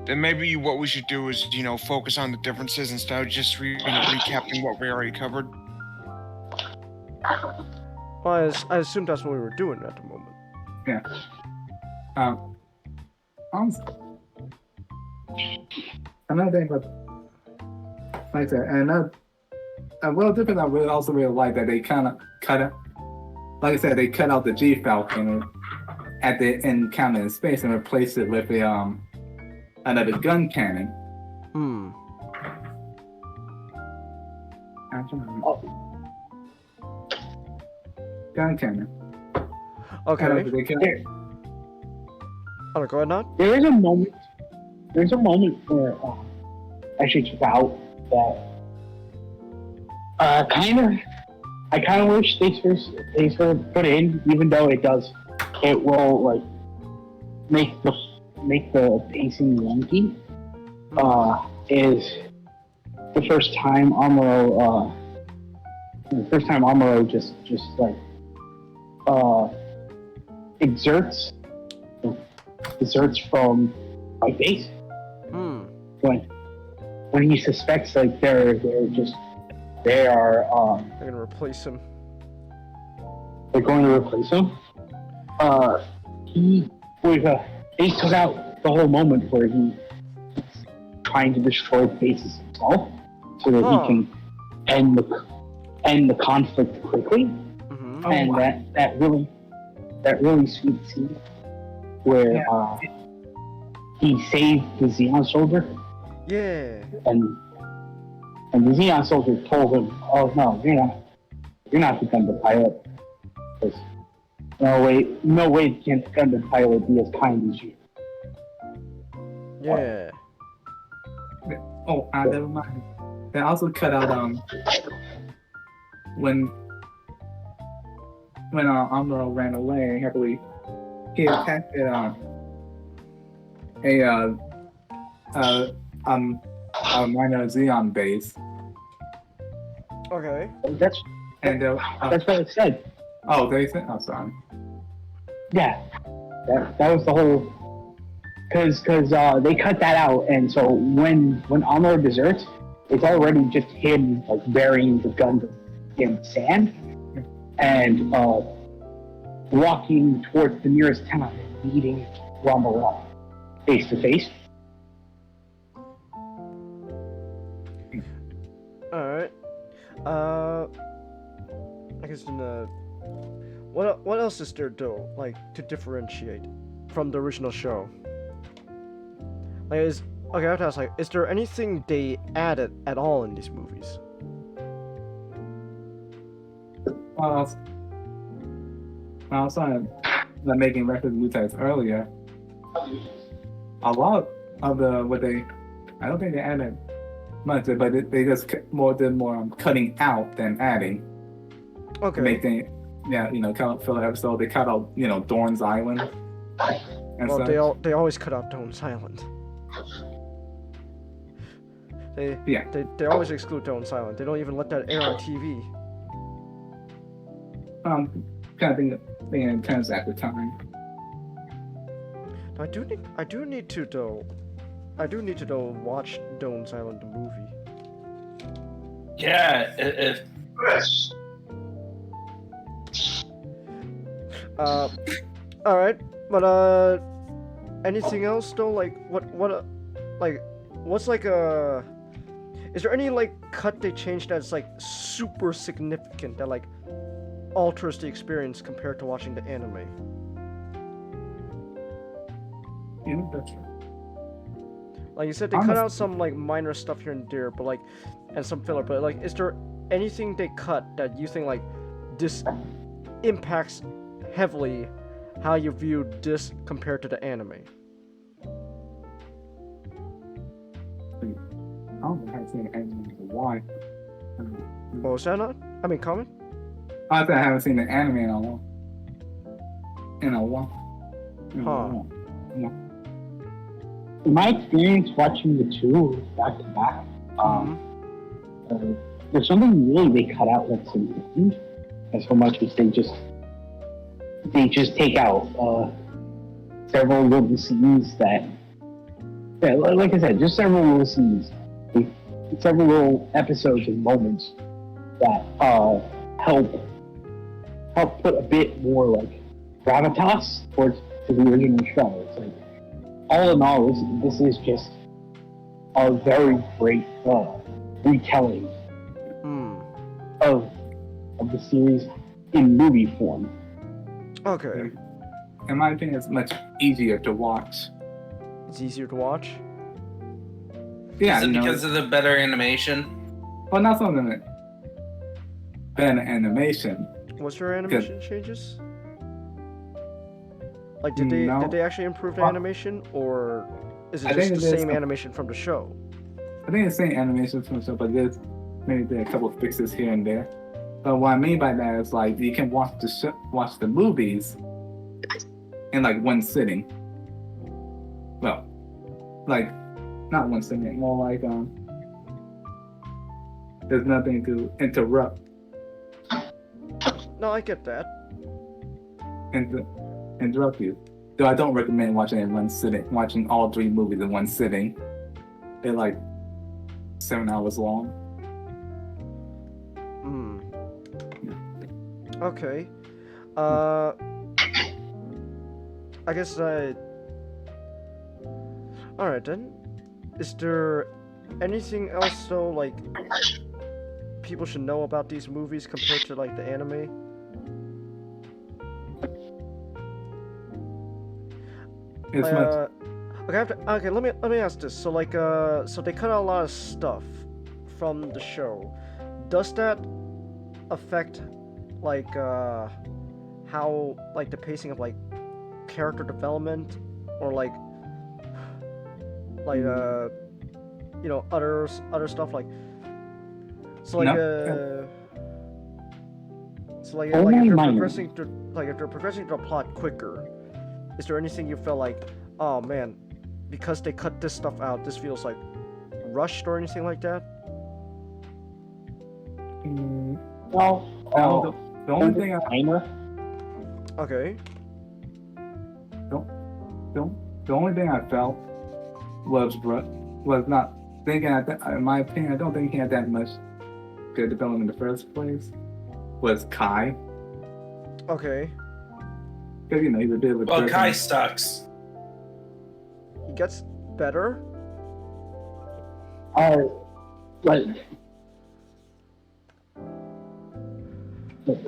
Then maybe what we should do is, you know, focus on the differences instead of just recapping what we already covered. Well, I assume that's what we were doing at the moment. Yeah. Another thing, but like that, and different. I also really like that they kind of cut it. Like I said, they cut out the G Falcon at the encounter in space and replaced it with another gun cannon. Gun cannon. Okay. Oh, go ahead, Nod. There's a moment where actually took out that I kind of wish they sort of put in, even though it will like make the pacing wonky. Is the first time Amuro just like exerts from white base when he suspects like they're gonna replace him. They're going to replace him. They took out the whole moment where he's trying to destroy bases himself so that he can end the conflict quickly. And that really sweet scene where he saved the Xeon soldier. Yeah. And the Xeon soldier told him, "Oh no, you're not the Gundam pilot. Because no way can the Gundam pilot be as kind as you." Yeah. Oh, never mind. They also cut out when Amuro ran away. I believe he attacked a minor Xeon base. Okay. That's what it said. Oh, they said. Oh, sorry. Yeah, that was the whole. Because they cut that out, and so when Amuro deserts, it's already just him like burying the gun in sand and walking towards the nearest town and meeting Rambles face to face. Alright. I guess what else is there though, like to differentiate from the original show? Like, okay, I have to ask, like, is there anything they added at all in these movies? Outside of making reference to types earlier, a lot of I don't think they added much, but they just did more cutting out than adding. Okay. Make things, cut out filler episode. They cut out, Dorn's Island. And well, they always cut out Dorn's Island. They always exclude Dorn's Island. They don't even let that air on TV. Kind of thing in terms at the time. I do need to watch Dorn's Island the movie. Yeah, all right, but anything else though? Like what's like a? Is there any like cut they changed that's like super significant that like alters the experience compared to watching the anime? Yeah, that's right. Like you said, they cut out some like minor stuff here and there, but like, and some filler. But like, is there anything they cut that you think like this impacts heavily how you view this compared to the anime? I don't think I've seen the anime in a while. What was that not? I mean, comment? I think I haven't seen the anime in a while. Yeah. In my experience watching the two back to back, there's something really they cut out that's important, as so much as they just take out several little scenes that like I said, just several little scenes, several little episodes and moments that help put a bit more like gravitas towards to the original show. It's like, all in all, this is just a very great retelling of the series in movie form. Okay. In my opinion, it's much easier to watch. It's easier to watch? Yeah. Is it because of the better animation? Well, not so much better animation. Was there animation changes? Like, did they actually improve the animation, or is it just the same animation from the show? I think it's the same animation from the show, but there's maybe a couple of fixes here and there. But what I mean by that is like you can watch the movies in like one sitting. Well, like not one sitting, more like there's nothing to interrupt. No, I get that. Interrupt you. Though I don't recommend watching it in one sitting. Watching all three movies in one sitting. They're like 7 hours long. Okay. I guess alright then. Is there anything else though, like, people should know about these movies compared to like the anime? Okay, let me ask this. So like so they cut out a lot of stuff from the show. Does that affect like how like the pacing of like character development, or like other stuff like if they're progressing through a plot quicker, is there anything you felt like, oh man, because they cut this stuff out, this feels like rushed or anything like that? Well, the only thing Okay. The only thing I felt was not thinking. In my opinion, I don't think he had that much good development in the first place. Was Kai? Okay. Because he's a bit of a. Well, Kai sucks. He gets better.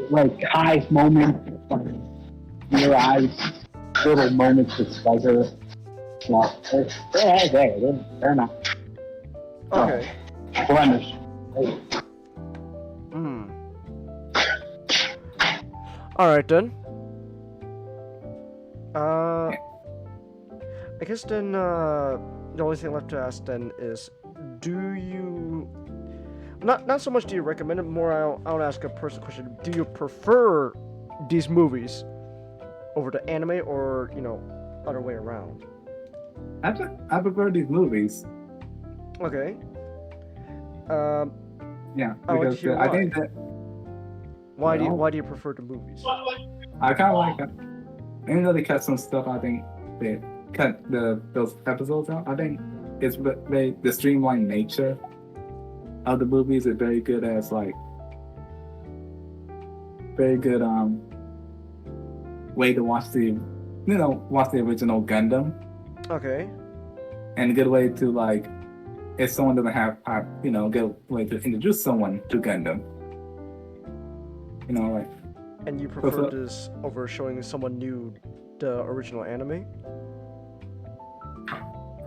Like Kai's moment, your eyes, little moments with pleasure, No, they're not. Okay. Blenders. Hmm. Alright then. I guess then, the only thing left to ask then is, do you... Not so much do you recommend it, more I'll ask a personal question. Do you prefer these movies over the anime or, other way around? I prefer these movies. Okay. Yeah, I would because hear I why. think that Why do you prefer the movies? I kind of like it. Even though they cut some stuff, I think they cut those episodes out. I think it's the streamlined nature of the movies is very good as very good way to watch the original Gundam. Okay. And a good way to if someone doesn't have good way to introduce someone to Gundam. And you prefer this over showing someone new the original anime?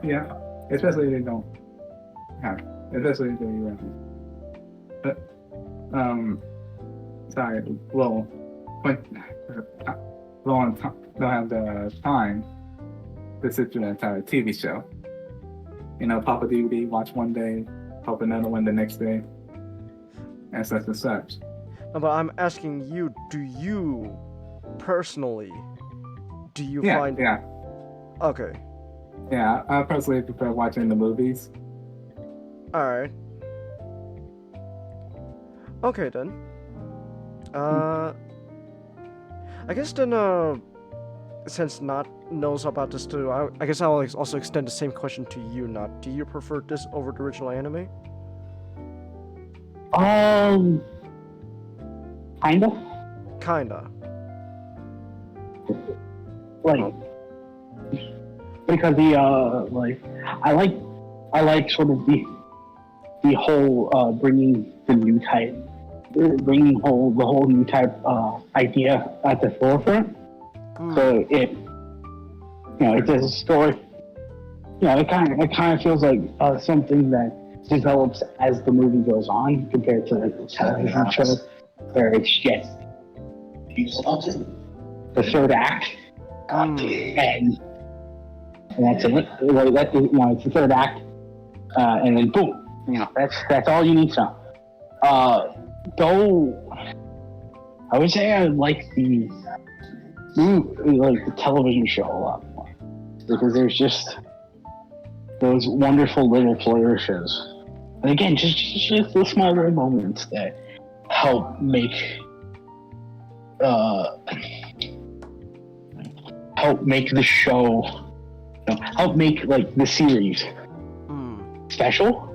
Yeah, especially if they don't have, especially if they sorry, don't have the time to sit through an entire TV show. Pop a DVD, watch one day, pop another one the next day, and such and such. No, but I'm asking you, do you personally, find... Yeah. Okay. Yeah, I personally prefer watching the movies. Alright. Okay then. I guess then, since Not knows about this too, I guess I'll also extend the same question to you, Not. Do you prefer this over the original anime? Kinda. Because I like sort of the whole bringing the new type, the whole new type idea at the forefront. So it's a story. It kind of feels like something that develops as the movie goes on compared to the television show, where it's just the third act, and that's it. It's the third act, and then boom. That's all you need to know. Though I would say I like the television show a lot more, because there's just those wonderful little flourishes, and again, just the small little moments that help make the show, help make the series special.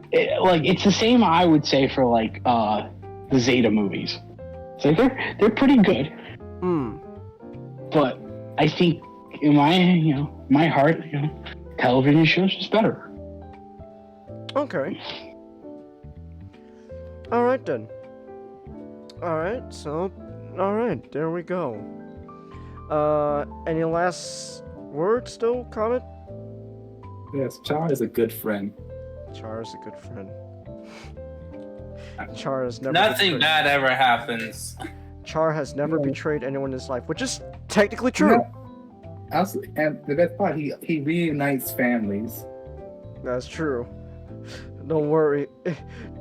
It's the same, I would say, for the Zeta movies. So they're pretty good. But I think in my heart, television shows is better. Okay. Alright then. Alright, there we go. Any last words still, comment? Yes, Char is a good friend. Char is a good friend. Char has never Nothing bad ever happens. Char has never betrayed anyone in his life, which is technically true. Yeah. And the best part, he reunites families. That's true. Don't worry,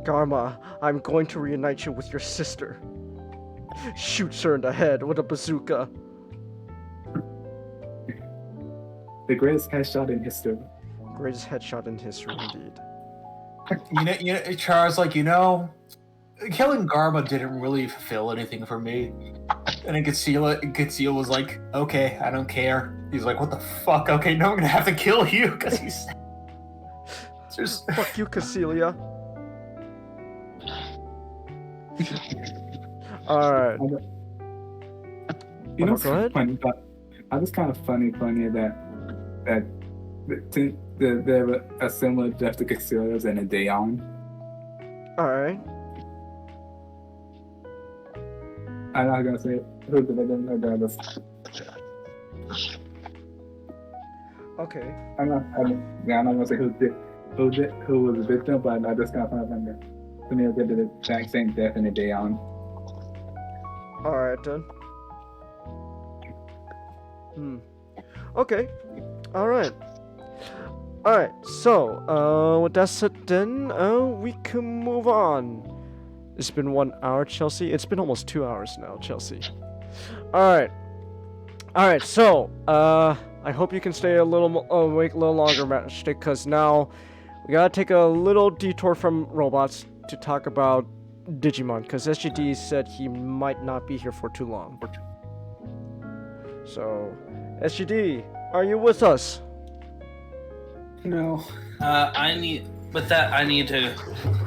Garma. I'm going to reunite you with your sister. Shoots her in the head with a bazooka. The greatest headshot in history. Greatest headshot in history, indeed. Char's killing Garma didn't really fulfill anything for me. And then Godzilla was like, okay, I don't care. He's like, what the fuck? Okay, no, I'm gonna have to kill you, because he's just... Fuck you, Cassilia. Alright. Go ahead. Funny, but I just kind of funny that there were a similar death to Cassilia's and a Dayon. Alright. I'm not gonna say who's the victim or the Okay. I'm not gonna say who was the victim, but I just gotta find out. Somebody did the exact same death in the day on. Alright then. Okay. Alright. Alright, so, with that said then, we can move on. It's been 1 hour, Chelsea. It's been almost 2 hours now, Chelsea. Alright. Alright, so, I hope you can stay a little awake a little longer, Matchstick, because now we gotta take a little detour from robots to talk about Digimon, because SGD said he might not be here for too long. So, SGD, are you with us? No. I need to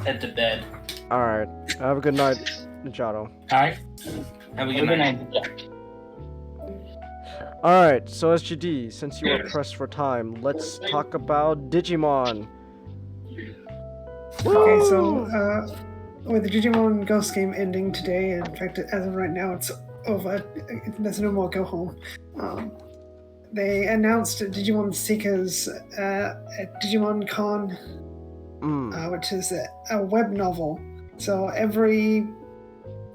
head to bed. Alright, have a good night, Jado. Alright. Have a good night. Alright, so SGD, since you are pressed for time, let's talk about Digimon. Okay, so with the Digimon Ghost game ending today, in fact, as of right now, it's over. There's no more go home. They announced Digimon Seekers at Digimon Con, which is a web novel. So every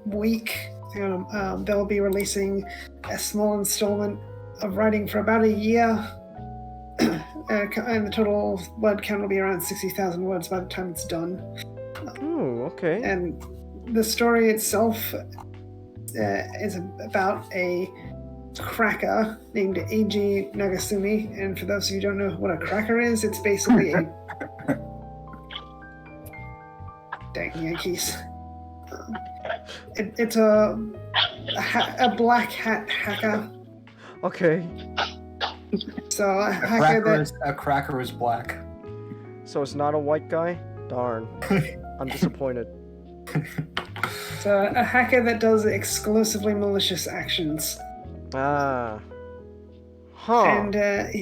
week, they'll be releasing a small installment of writing for about a year. And the total word count will be around 60,000 words by the time it's done. Okay. And the story itself is about a cracker named AGE Nagasumi. And for those of you who don't know what a cracker is, it's basically a... Dang Yankees. It's a black hat hacker. Okay. So a hacker A cracker is black. So it's not a white guy? Darn. I'm disappointed. So a hacker that does exclusively malicious actions. Ah. And as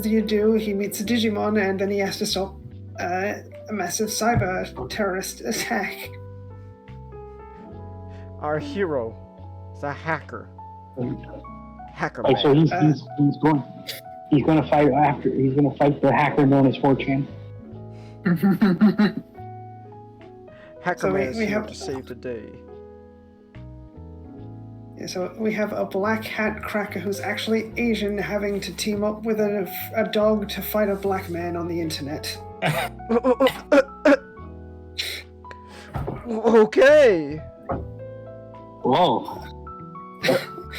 you do, he meets a Digimon, and then he has to stop a massive cyber terrorist attack. Our hero is a hacker. Hacker Like, man. so he's going to fight the hacker known as 4chan. Hacker So man is we here have to save the day. Yeah, so we have a black hat cracker who's actually Asian having to team up with a dog to fight a black man on the internet. Okay. Whoa.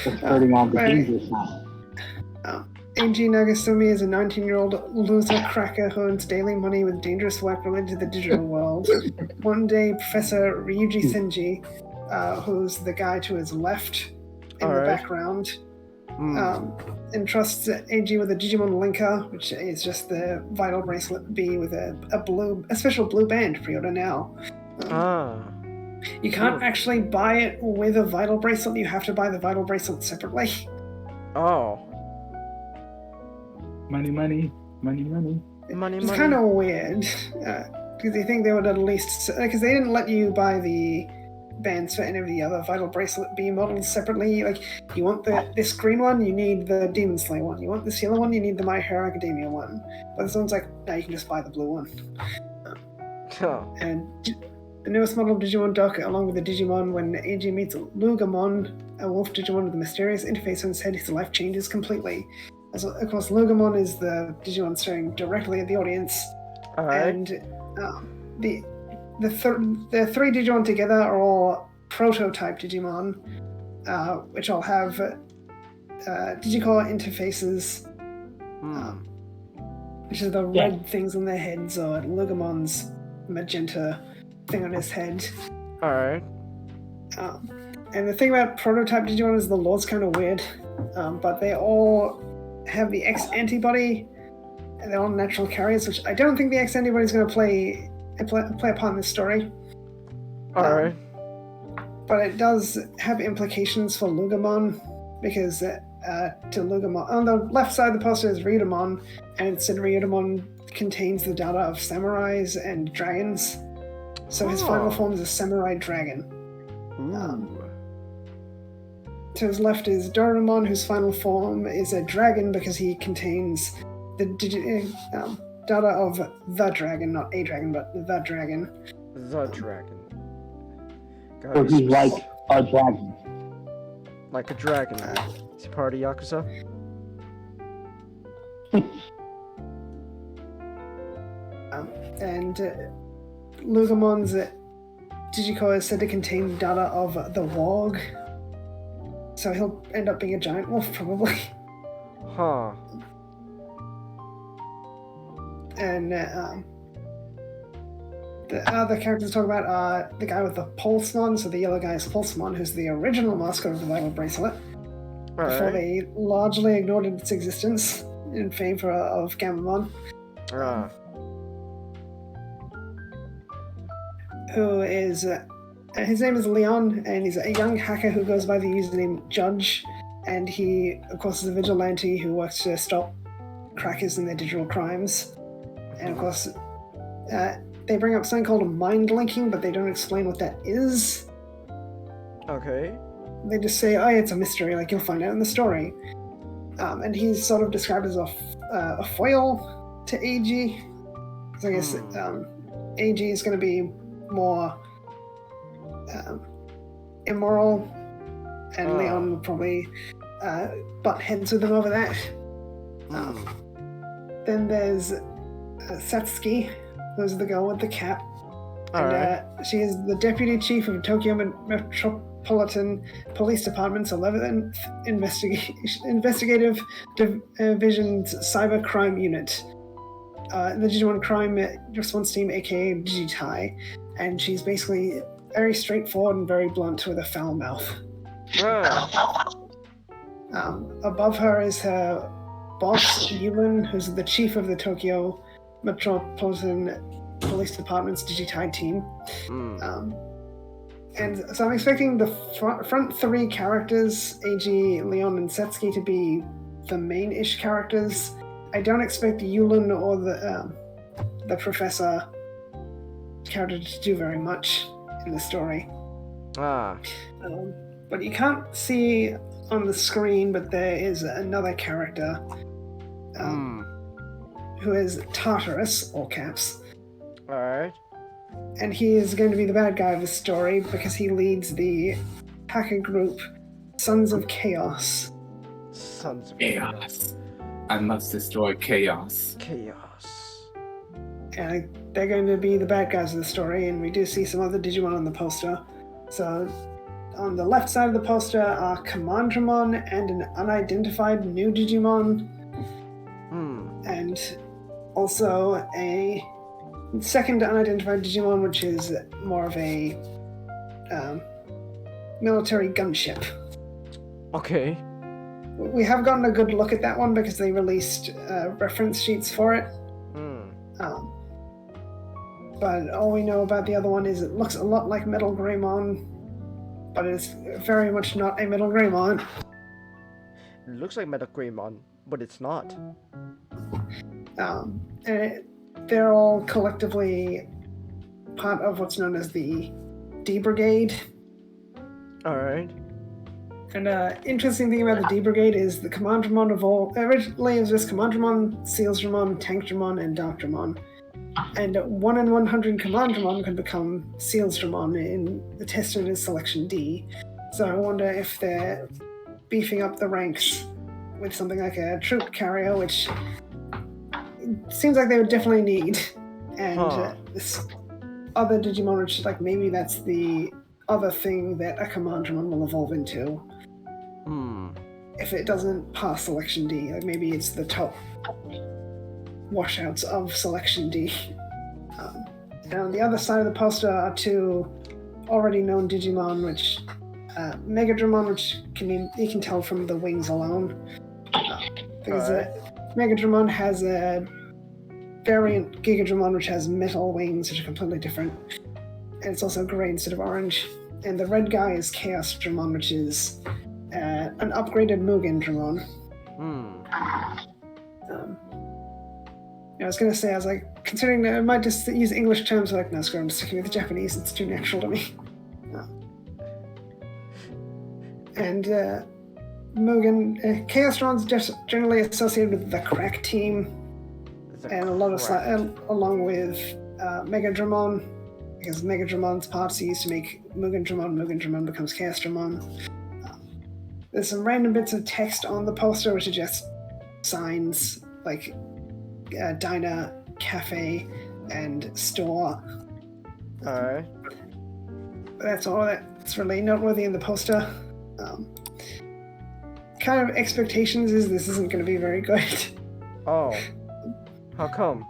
That's starting on the dangerous now. AG Nagasumi is a 19-year-old loser cracker who earns daily money with dangerous work related to the digital world. One day, Professor Ryuji Senji, who's the guy to his left in the background, entrusts AG with a Digimon linker, which is just the Vital Bracelet B with a special blue band. Pre-order now. You can't actually buy it with a Vital Bracelet. You have to buy the Vital Bracelet separately. Oh. Money. It's kind of weird, because you think they would at least, because they didn't let you buy the bands for any of the other Vital Bracelet B models separately. Like, you want this green one, you need the Demon Slayer one. You want this yellow one, you need the My Hero Academia one. But this one's like, no, you can just buy the blue one. And the newest model of Digimon Duck, along with the Digimon, when AG meets Lugamon, a wolf Digimon with a mysterious interface on his head, his life changes completely. As, of course, Lugamon is the Digimon staring directly at the audience. And the three Digimon together are all prototype Digimon, which all have Digicore interfaces, which are the red things on their heads, or Lugamon's magenta thing on his head. Alright. And the thing about prototype Digimon is the lore's kind of weird, but they all have the X antibody, and they're all natural carriers, which I don't think the X antibody is going to play a part in this story. Alright. But it does have implications for Lugamon, because to Lugamon, on the left side of the poster is Ryudamon, and it said Ryudamon contains the data of samurais and dragons. So his final form is a samurai dragon. To his left is Doraemon, whose final form is a dragon because he contains the data of the dragon, not a dragon, but the dragon. The dragon. So he's like a dragon. Like a dragon. Is he part of Yakuza? And Lugamon's Digicore is said to contain data of the warg. So he'll end up being a giant wolf, probably. Huh. And the other characters to talk about are the guy with the Pulsemon, so the yellow guy is Pulsemon, who's the original mascot of the Vital Bracelet. Before they largely ignored its existence in favor of Gamamon. Who is... his name is Leon, and he's a young hacker who goes by the username Judge, and he, of course, is a vigilante who works to stop crackers and their digital crimes. And, of course, they bring up something called mind linking, but they don't explain what that is. Okay. They just say, oh, it's a mystery, like you'll find out in the story. And he's sort of described as a foil to AG. So I guess AG is going to be more immoral, and Leon will probably butt heads with him over that. Then there's Satsuki, who's the girl with the cat. She is the deputy chief of Tokyo Metropolitan Police Department's 11th Investigative Division's Cyber Crime Unit, the Digimon Crime Response Team, aka Digitai, and she's basically very straightforward and very blunt with a foul mouth. Above her is her boss, Yulin, who's the chief of the Tokyo Metropolitan Police Department's Digitai team. And so I'm expecting the front three characters, AG, Leon, and Setsuki, to be the main-ish characters. I don't expect Yulin or the professor character to do very much in the story. But you can't see on the screen, but there is another character who is Tartarus, all caps. Alright. And he is going to be the bad guy of the story because he leads the hacker group Sons of Chaos. Sons of Chaos. I must destroy Chaos. Chaos. And they're going to be the bad guys of the story, and we do see some other Digimon on the poster. So on the left side of the poster are Commandramon and an unidentified new Digimon. And also a second unidentified Digimon, which is more of a military gunship. Okay. We have gotten a good look at that one because they released reference sheets for it. But all we know about the other one is it looks a lot like Metal Greymon, but it's very much not a Metal Greymon. It looks like Metal Greymon, but it's not. And they're all collectively part of what's known as the D Brigade. Alright. And interesting thing about the D Brigade is the Commandramon originally it was just Commandramon, Sealsdramon, Tankdramon, and Darkdramon. And 1 in 100 Commandramon could become Sealsdramon in the tested as Selection D. So I wonder if they're beefing up the ranks with something like a troop carrier, which seems like they would definitely need. And this other Digimon, which like maybe that's the other thing that a Commandramon will evolve into. If it doesn't pass Selection D, like maybe it's the top washouts of Selection D. And on the other side of the poster are two already known Digimon, which Megadramon, which you can tell from the wings alone. Because Megadramon has a variant Gigadramon, which has metal wings, which are completely different. And it's also gray instead of orange. And the red guy is Chaos Dramon, which is an upgraded Mugen Dramon. I was going to say, I was like, considering that I might just use English terms, like, no, screw it, I'm sticking with the Japanese, it's too natural to me. And Mugen, Chaosdron's just generally associated with the crack team, and a lot of along with Megadramon, because Megadramon's parts are used to make Mugendramon. Mugendramon becomes Chaosdramon. There's some random bits of text on the poster which are just signs like diner, cafe, and store. Alright. That's all that's really noteworthy in the poster. Kind of expectations is this isn't going to be very good. Oh. How come?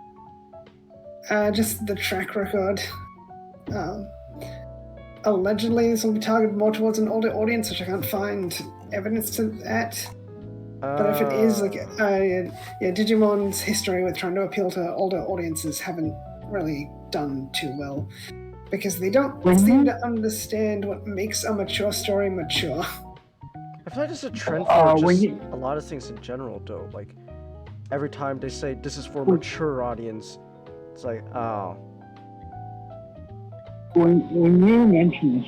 Just the track record. Allegedly, this will be targeted more towards an older audience, which I can't find evidence to that. But if it is, like, Digimon's history with trying to appeal to older audiences haven't really done too well. Because they don't seem to understand what makes a mature story mature. I feel like it's a trend for just a lot of things in general, though. Like, every time they say this is for a mature audience, it's like, oh. When you mentioned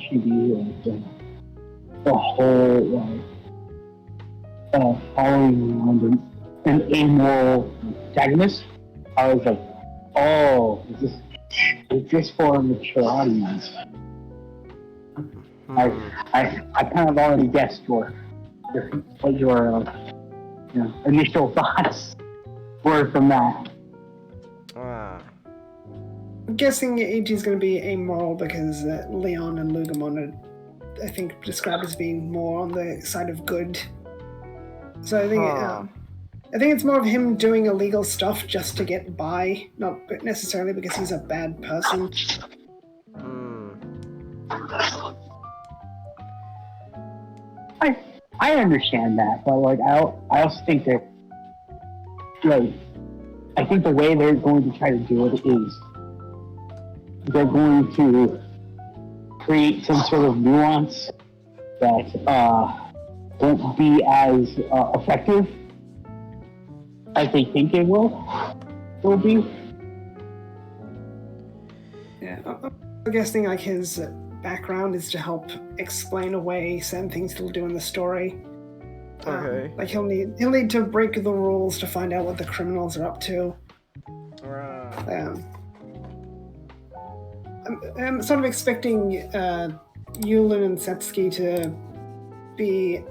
the whole following around an amoral antagonist, I was like, oh, is this for a mature audience? I kind of already guessed what your initial thoughts were from that. I'm guessing AG is going to be amoral because Leon and Lugamon are, I think, described as being more on the side of good. So I think it's more of him doing illegal stuff just to get by, not necessarily because he's a bad person. I understand that, but like I also think that I think the way they're going to try to do it is they're going to create some sort of nuance that won't be as effective as they think it will be. Yeah, I'm guessing like his background is to help explain away certain things he'll do in the story. Okay. Like he'll need to break the rules to find out what the criminals are up to. I'm sort of expecting Yulin and Setsuki to be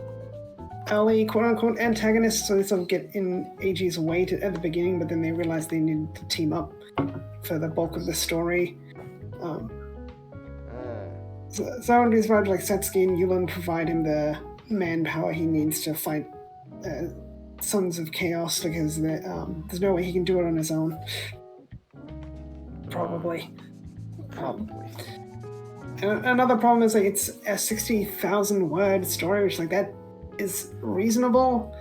early quote-unquote antagonists, so they sort of get in AG's way at the beginning, but then they realize they need to team up for the bulk of the story. So I would describe like Setsuki and Yulin provide him the manpower he needs to fight Sons of Chaos, because there's no way he can do it on his own. Probably. And another problem is like it's a 60,000 word story, which like that is reasonable.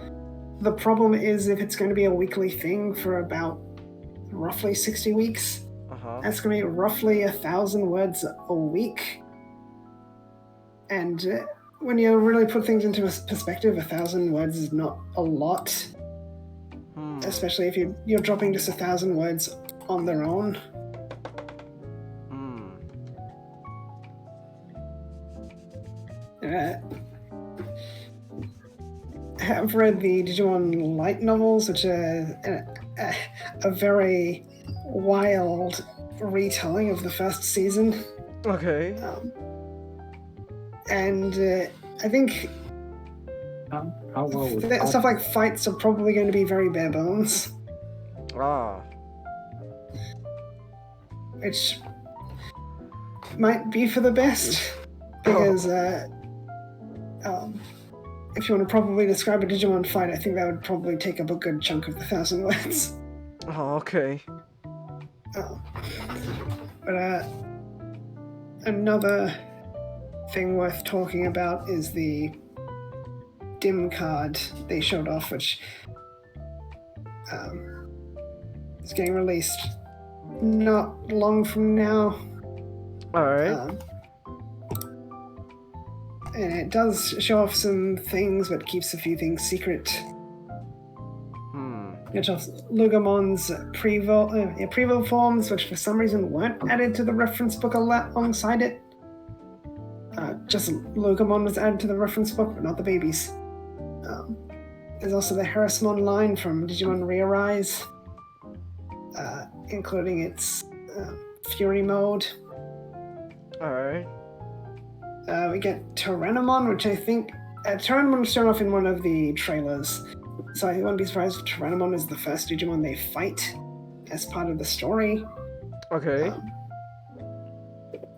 The problem is if it's going to be a weekly thing for about roughly 60 weeks, that's going to be roughly 1,000 words a week. And when you really put things into perspective, 1,000 words is not a lot. Especially if you're dropping just 1,000 words on their own. I've read the Digimon light novels, which are a very wild retelling of the first season. Okay. And I think stuff like fights are probably going to be very bare bones. Which might be for the best, because if you want to properly describe a Digimon fight, I think that would probably take up a good chunk of the 1,000 words. Oh, okay. But another thing worth talking about is the dim card they showed off, which is getting released not long from now. Alright. And it does show off some things, but keeps a few things secret. It shows Lugamon's Prevo forms, which for some reason weren't added to the reference book alongside it. just Lugomon was added to the reference book, but not the babies. There's also the Harrismon line from Digimon Re-Arise, including its Fury mode. Alright. We get Tyrannomon, which I think... Tyrannomon started off in one of the trailers, so I wouldn't be surprised if Tyrannomon is the first Digimon they fight as part of the story. Okay.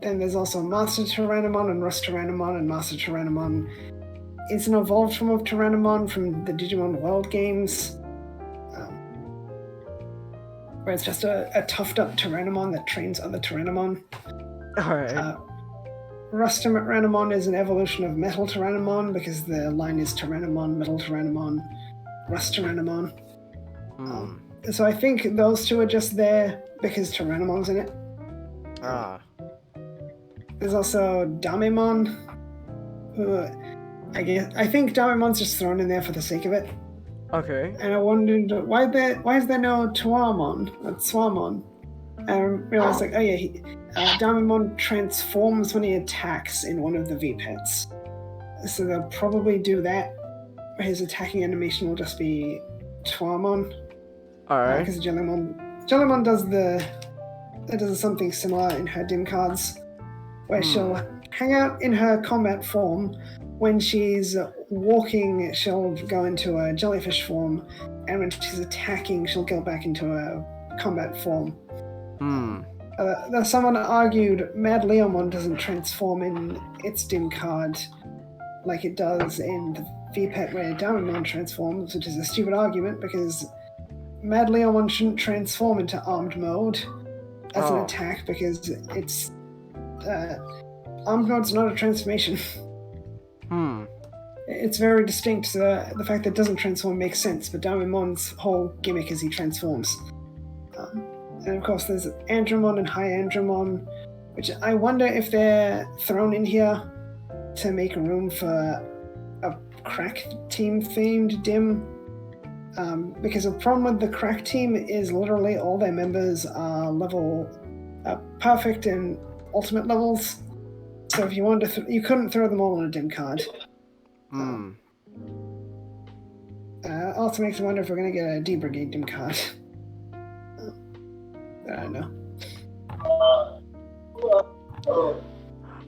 Then there's also Master Tyrannomon and Rust Tyrannomon, and Master Tyrannomon is an evolved form of Tyrannomon from the Digimon World games, where it's just a toughed-up Tyrannomon that trains other Tyrannomon. Alright. Rust Tyrannomon is an evolution of Metal Tyrannomon, because the line is Tyrannomon, Metal Tyrannomon, Rust Tyrannomon. So I think those two are just there because Tyrannomon's in it. There's also Damemon, who I think Damemon's just thrown in there for the sake of it. Okay. And I wondered why is there no Swamon? And I realized Damemon transforms when he attacks in one of the V-Pets. So they'll probably do that. His attacking animation will just be Twamon. Alright. Because Jellymon does something similar in her dim cards, where she'll hang out in her combat form. When she's walking, she'll go into a jellyfish form, and when she's attacking, she'll go back into a combat form. Someone argued Mad Leomon doesn't transform in its dim card like it does in the V-Pet where Damemon transforms, which is a stupid argument because Mad Leomon shouldn't transform into armed mode as an attack because it's armed mode's not a transformation. It's very distinct, so the fact that it doesn't transform makes sense, but Damemon's whole gimmick is he transforms. And of course there's Andromon and High Andromon, which I wonder if they're thrown in here to make room for a crack team themed dim. Because the problem with the crack team is literally all their members are level perfect and ultimate levels. So if you wanted to, you couldn't throw them all on a dim card. Also makes me wonder if we're gonna get a D Brigade dim card. I don't know.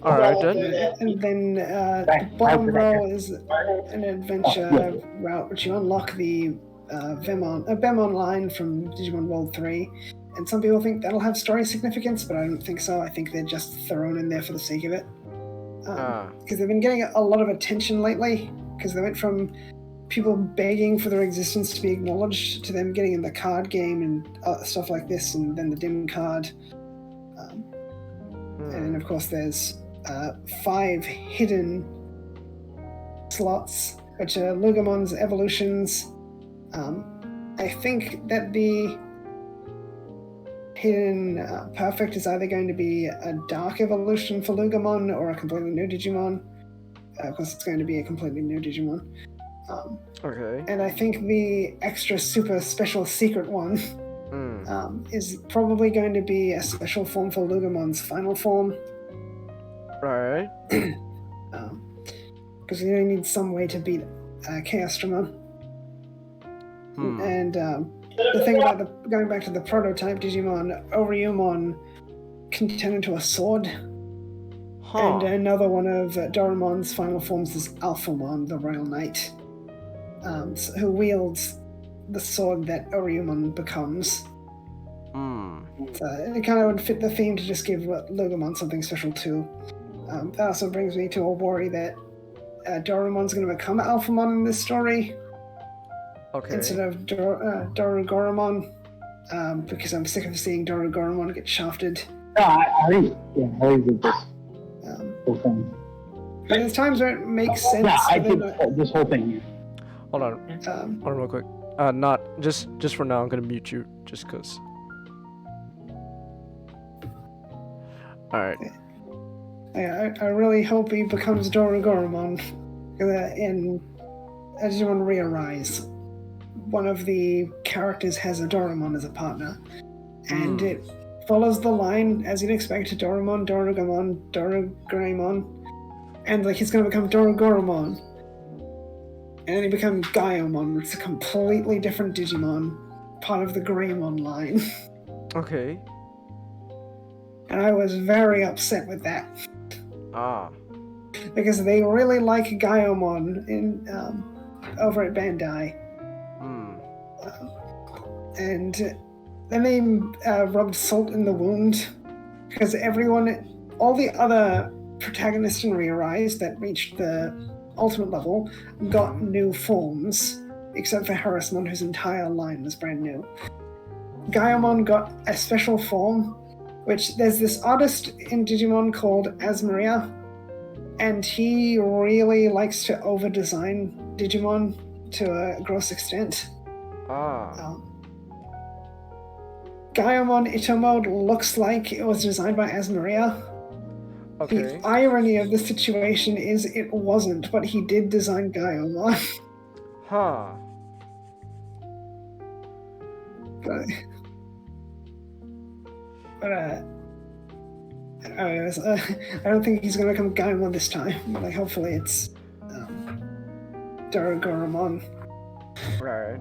Alright then. And then the bottom row is an adventure route which you unlock the Bemon line from Digimon World 3. And some people think that'll have story significance, but I don't think so. I think they're just thrown in there for the sake of it. Because they've been getting a lot of attention lately, because they went from people begging for their existence to be acknowledged to them getting in the card game and stuff like this, and then the dim card. And of course there's 5 hidden slots, which are Lugomon's evolutions. I think that the hidden perfect is either going to be a dark evolution for Lugomon or a completely new Digimon. Of course, it's going to be a completely new Digimon. Okay. And I think the extra super special secret one is probably going to be a special form for Lugomon's final form. Alright. Because you need some way to beat Chaosdramon. And the thing about going back to the prototype Digimon, Oriumon can turn into a sword. And another one of Doraemon's final forms is Alphamon, the Royal Knight, who wields the sword that Oriumon becomes. So it kind of would fit the theme to just give Lugomon something special too. That also brings me to a worry that Doraemon's going to become Alphamon in this story. Instead of Dorogoromon, because I'm sick of seeing Dorogoromon get shafted. No, I already did this whole thing. But there's times where it makes sense. Yeah, I did this whole thing here. Hold on. Hold on real quick. Not just for now. I'm gonna mute you just cause. All right. I really hope he becomes Dorogoromon in Digimon Re-Arise. One of the characters has a Doraemon as a partner, and it follows the line as you'd expect: Doraemon, Dorogomon, Dorogreymon, and like he's gonna become Dorogoromon, and then he becomes Gaiomon. It's a completely different Digimon, part of the Greymon line. Okay. And I was very upset with that. Ah. Because they really like Gaiomon in over at Bandai. And then they rubbed salt in the wound, because all the other protagonists in Re-Arise that reached the ultimate level got new forms, except for Harrismon, whose entire line was brand new. Gaiomon got a special form, which there's this artist in Digimon called Asmaria, and he really likes to over-design Digimon to a gross extent. Gaiomon Itomode looks like it was designed by Asmaria. Okay. The irony of the situation is it wasn't, but he did design Gaiomon. Huh. But I don't think he's gonna become Gaiomon this time. Like, hopefully it's Dorogoromon. Right.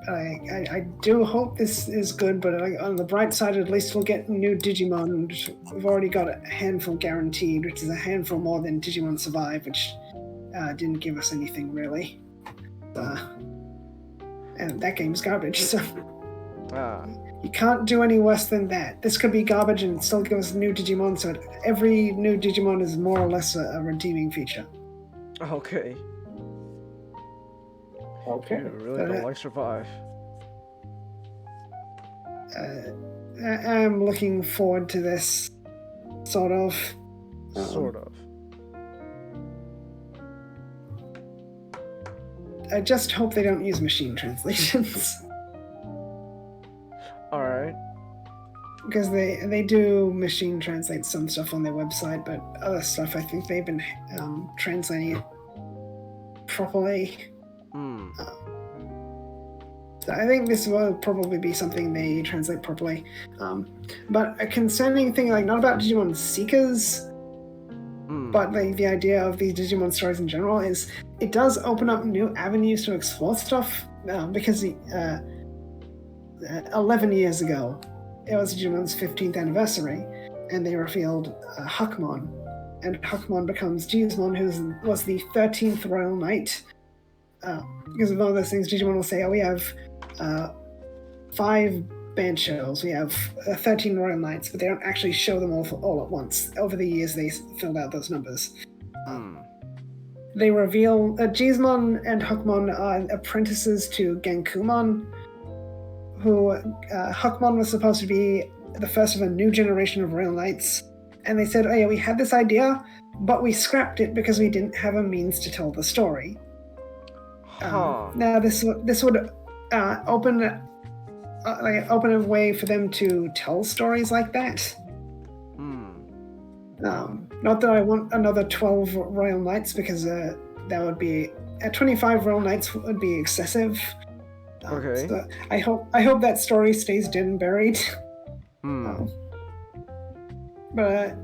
I do hope this is good, but on the bright side, at least we'll get new Digimon. We've already got a handful guaranteed, which is a handful more than Digimon Survive, which didn't give us anything really. And that game's garbage, so you can't do any worse than that. This could be garbage and still give us new Digimon, so every new Digimon is more or less a redeeming feature. Okay. Okay. You really don't like Survive. I'm looking forward to this, sort of. Sort of. I just hope they don't use machine translations. Alright. Because they do machine translate some stuff on their website, but other stuff I think they've been translating it properly. So I think this will probably be something they translate properly. But a concerning thing, like, not about Digimon Seekers, but like the idea of these Digimon stories in general, is it does open up new avenues to explore stuff. Because 11 years ago, it was Digimon's 15th anniversary, and they revealed Huckmon, and Huckmon becomes Gismon, who was the 13th Royal Knight. Because of all those things, Digimon will say, oh, we have 5 band shows, we have 13 Royal Knights, but they don't actually show them all at once. Over the years, they filled out those numbers. They reveal Gismon and Huckmon are apprentices to Genkumon, who Huckmon was supposed to be the first of a new generation of Royal Knights, and they said, oh yeah, we had this idea, but we scrapped it because we didn't have a means to tell the story. Now this would open a way for them to tell stories like that. Not that I want another 12 Royal Knights, because that would be 25 Royal Knights would be excessive. Okay. So I hope that story stays dead and buried. But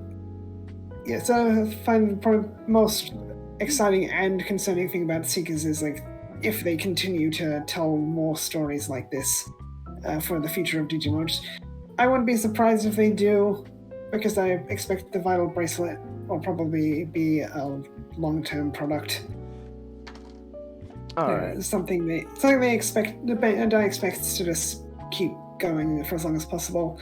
yeah, so I find probably most exciting and concerning thing about Seekers is, like, if they continue to tell more stories like this for the future of Digimon. I wouldn't be surprised if they do, because I expect the Vital Bracelet will probably be a long-term product. Alright. Something they expect, the Bandai expects to just keep going for as long as possible,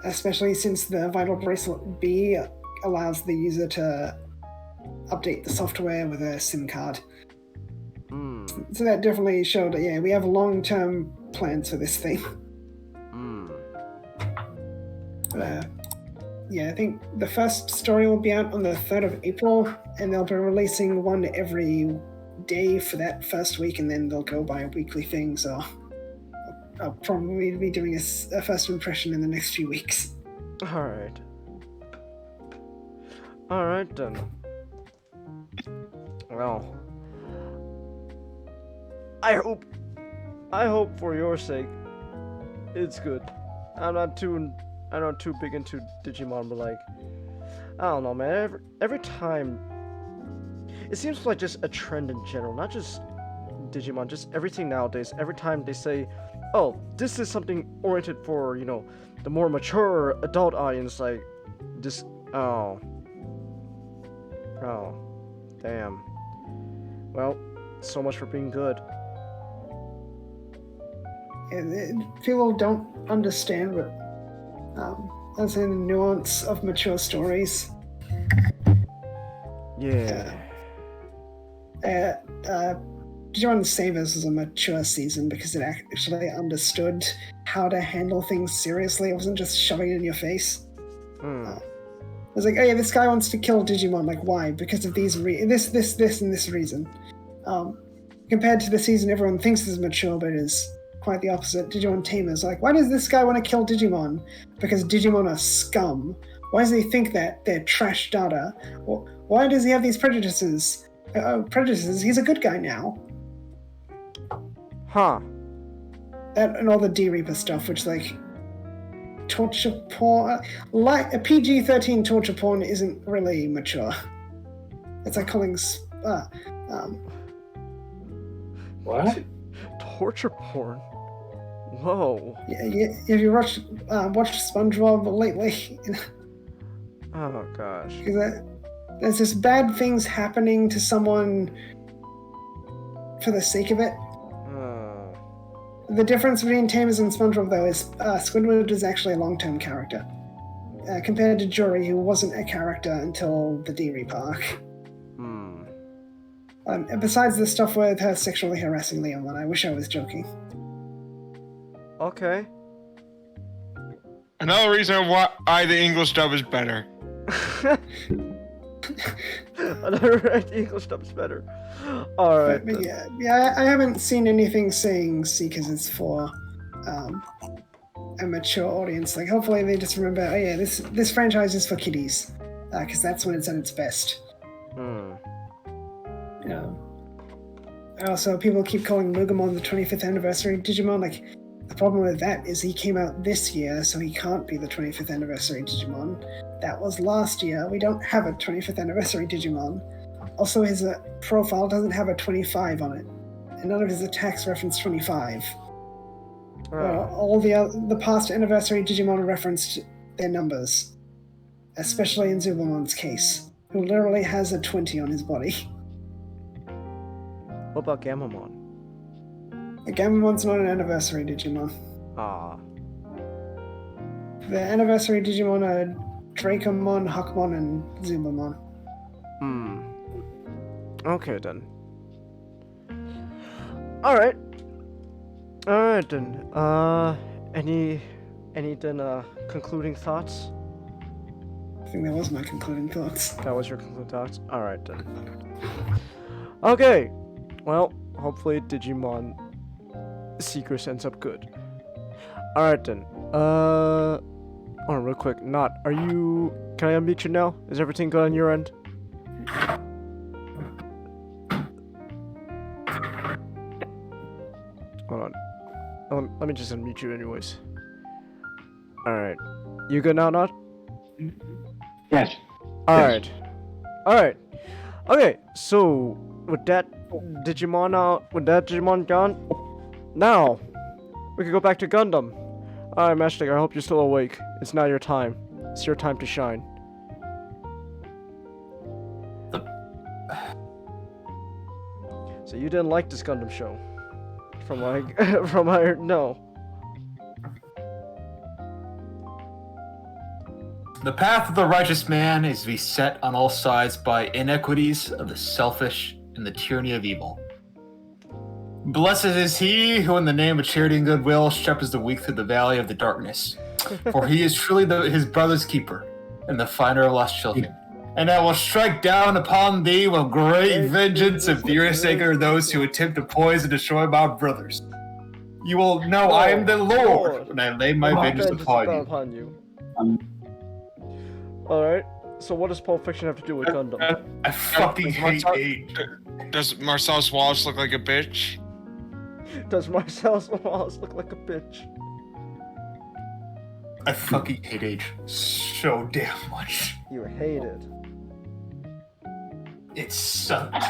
especially since the Vital Bracelet B allows the user to update the software with a SIM card. So that definitely showed that, yeah, we have long-term plans for this thing. Yeah, I think the first story will be out on the 3rd of April, and they'll be releasing one every day for that first week, and then they'll go by a weekly thing, so I'll probably be doing a first impression in the next few weeks. Alright. Alright then. Well, I hope for your sake it's good. I'm not too big into Digimon, but like, I don't know, man. Every time, it seems like just a trend in general, not just Digimon, just everything nowadays. Every time they say, "Oh, this is something oriented for the more mature adult audience," like this. Oh, damn. Well, so much for being good. People don't understand what, I'm saying, the nuance of mature stories. Yeah. Digimon Savers was a mature season because it actually understood how to handle things seriously. It wasn't just shoving it in your face. It was like, oh yeah, this guy wants to kill Digimon. Like, why? Because of these this, and this reason. Compared to the season everyone thinks is mature, but is quite the opposite. Digimon Tamers. Like, why does this guy want to kill Digimon? Because Digimon are scum. Why does he think that they're trash data? Why does he have these prejudices? He's a good guy now. Huh. That and all the D-Reaper stuff, which like torture porn, like a PG-13 torture porn isn't really mature. It's like calling what? Torture porn? Whoa. Yeah, if you watched SpongeBob lately, Oh gosh. There's just bad things happening to someone for the sake of it. The difference between Tamers and SpongeBob, though, is Squidward is actually a long-term character, compared to Jory, who wasn't a character until the D-Reaper arc. And besides the stuff with her sexually harassing Leon, I wish I was joking. Okay. Another reason why the English dub is better. Another English dub is better. Alright. But yeah, I haven't seen anything saying Seekers is for a mature audience. Like, hopefully they just remember, oh yeah, this franchise is for kiddies, because that's when it's at its best. Also, people keep calling Mugamon the 25th anniversary Digimon. Like, the problem with that is he came out this year, so he can't be the 25th anniversary Digimon. That was last year. We don't have a 25th anniversary Digimon. Also, his profile doesn't have a 25 on it, and none of his attacks reference 25. All the past anniversary Digimon referenced their numbers, especially in Zubamon's case, who literally has a 20 on his body. What about Gamamon? Gamamon's not an anniversary Digimon. Ah. The anniversary Digimon are Dracomon, Huckmon, and Zubamon. Okay then. Alright. Alright then. Any concluding thoughts? I think that was my concluding thoughts. That was your concluding thoughts? Alright then. Okay. Well, hopefully Digimon Seekers ends up good. Alright then. Oh, real quick. Can I unmute you now? Is everything good on your end? Hold on. Let me just unmute you anyways. Alright. You good now, Not? Yes. Alright. Alright. Okay, so with that Digimon gone, now we can go back to Gundam. Alright, Matchstick, I hope you're still awake. It's now your time. It's your time to shine. So you didn't like this Gundam show? From what I heard, no. The path of the righteous man is beset on all sides by inequities of the selfish and the tyranny of evil. Blessed is he who in the name of charity and goodwill shepherds the weak through the valley of the darkness. For he is truly his brother's keeper and the finder of lost children. And I will strike down upon thee with great vengeance and furious anger those who attempt to poison and destroy my brothers. You will know I am the Lord when I lay my vengeance upon you. Alright, so what does Pulp Fiction have to do with Gundam? I fucking hate Age. Does Marcellus Wallace look like a bitch? Does Marcellus Wallace look like a bitch? I fucking hate Age so damn much. You hate it. It sucked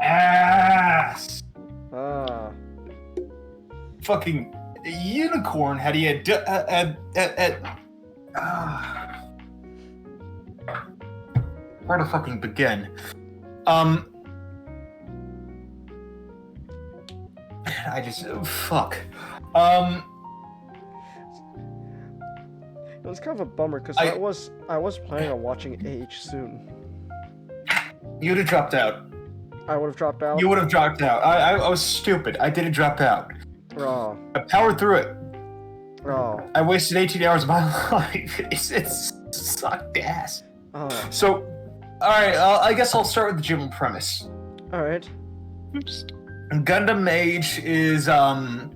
ass. Ah. Fucking unicorn had he had where to fucking begin? I just fuck. It was kind of a bummer because I was planning on watching Age soon. You'd have dropped out. I would have dropped out. You would have dropped out. I was stupid. I didn't drop out. Oh. I powered through it. Oh. I wasted 18 hours of my life. It's sucked ass. Oh. So, alright, I guess I'll start with the general premise. Alright. Oops. Gundam AGE is, alright,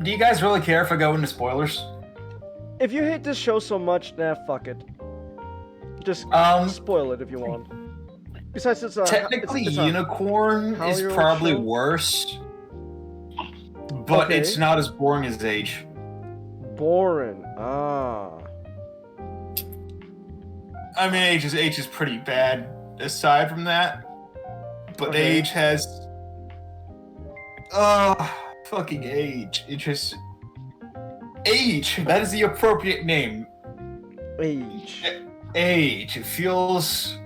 do you guys really care if I go into spoilers? If you hate this show so much, nah, fuck it. Just spoil it if you want. Besides, it's technically it's Unicorn is probably show. Worse, but Okay. it's not as boring as AGE. Boring. Ah. I mean, AGE is pretty bad aside from that, but Okay. AGE has, fucking AGE. It just AGE. That is the appropriate name. AGE. AGE. It feels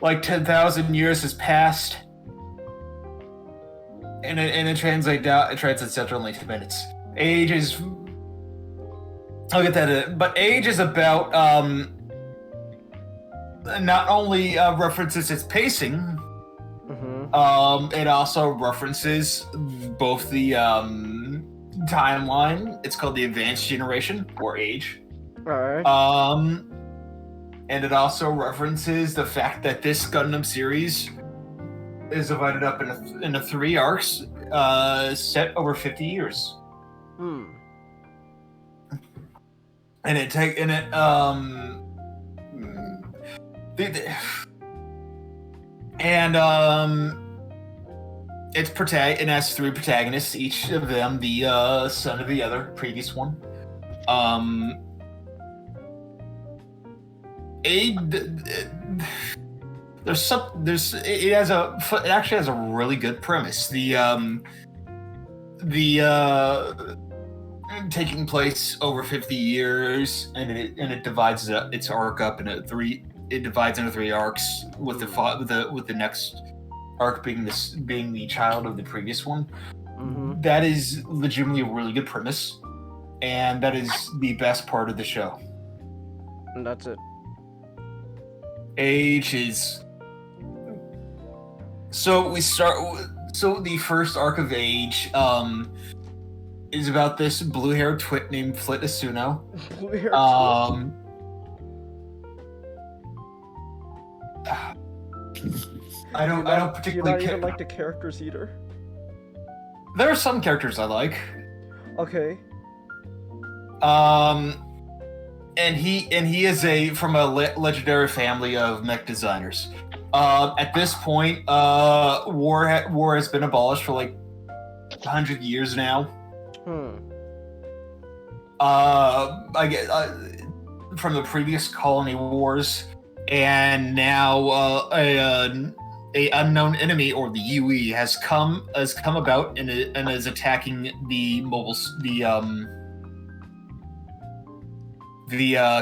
like 10,000 years has passed, and it translates out. It translates out to only 2 minutes. AGE is. I'll get that in. But AGE is about not only references its pacing. Mm-hmm. It also references both the timeline. It's called the Advanced Generation or AGE. Alright. And it also references the fact that this Gundam series is divided up into 3 arcs, set over 50 years. Hmm. And it it has 3 protagonists, each of them the son of the other previous one. It actually has a really good premise. Taking place over 50 years, and it divides its arc up into 3. It divides into 3 arcs, with the next arc being the child of the previous one. Mm-hmm. That is legitimately a really good premise, and that is the best part of the show. And that's it. AGE is. So the first arc of AGE is about this blue-haired twit named Flit Asuno. Blue-haired I don't particularly not care. even like the characters either. There are some characters I like. Okay. And he is from a legendary family of mech designers. At this point, war has been abolished for like 100 years now. I get from the previous colony wars, and now a unknown enemy, or the UE, has come about and is attacking the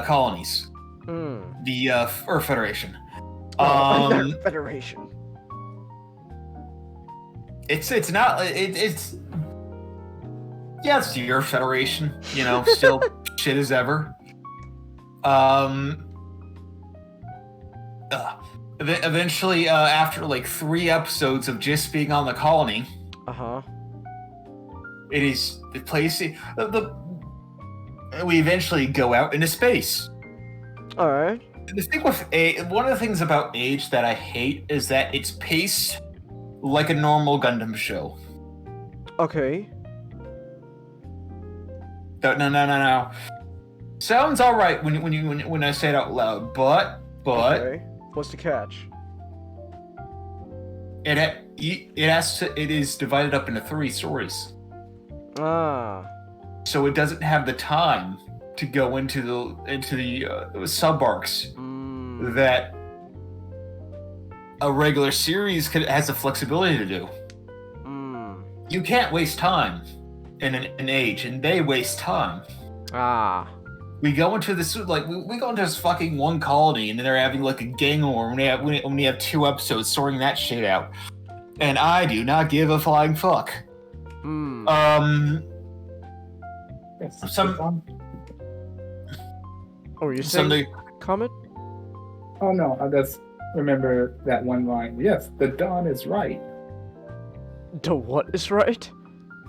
colonies, the Earth Federation. Federation. It's the Earth Federation, still shit as ever. Eventually, after like 3 episodes of just being on the colony, it is the place. We eventually go out into space. All right. The thing with one of the things about AGE that I hate is that it's paced like a normal Gundam show. Okay. No. Sounds all right when I say it out loud, but okay. What's the catch? It is divided up into 3 stories. Ah. so it doesn't have the time to go into the sub arcs that a regular series has the flexibility to do. You can't waste time in an age, and they waste time. We go into this we go into this fucking one colony, and then they're having like a gang war when we have 2 episodes sorting that shit out, and I do not give a flying fuck. Oh, you saying comment? Oh no, I just remember that one line. Yes, the Dawn is right. The what is right?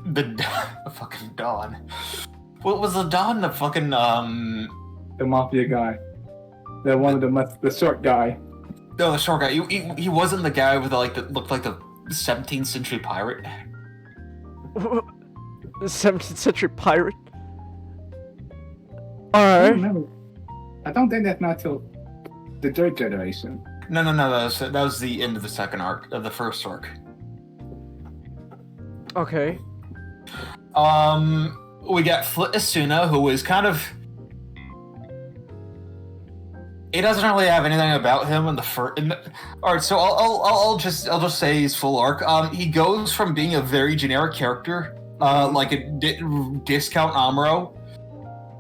The fucking Dawn. What was the Dawn? The fucking The mafia guy. The one with the short guy. No, the short guy. He wasn't the guy with that looked like the 17th century pirate. The 17th century pirate. Alright. I don't think that's not till the 3rd generation. No. That was the end of the second arc of the first arc. Okay. We got Flit Asuna, who is kind of. He doesn't really have anything about him in the first. Alright, so I'll just say his full arc. He goes from being a very generic character, like a discount Amuro.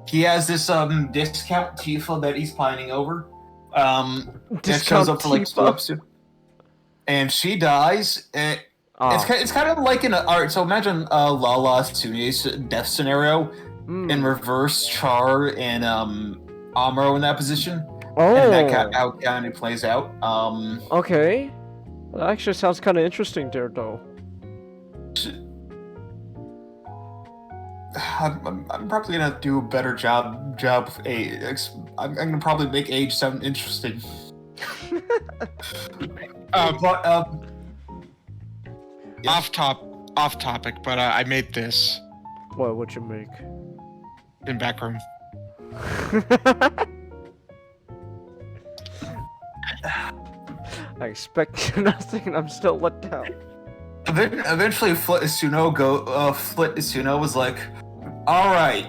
He has this discount Tifa that he's pining over. That shows up for like 2 episodes, and she dies. And it's kind of like alright. So imagine Lala Tsune's death scenario in reverse. Char and Amuro in that position. And that how it kind of plays out. Okay. Well, that actually sounds kind of interesting there, though. I'm probably gonna do a better job with AGE. I'm gonna probably make AGE sound interesting. Off topic, but I made this. What'd you make? In backroom. I expect nothing, and I'm still let down. Eventually, Flit Isuno was like, "All right,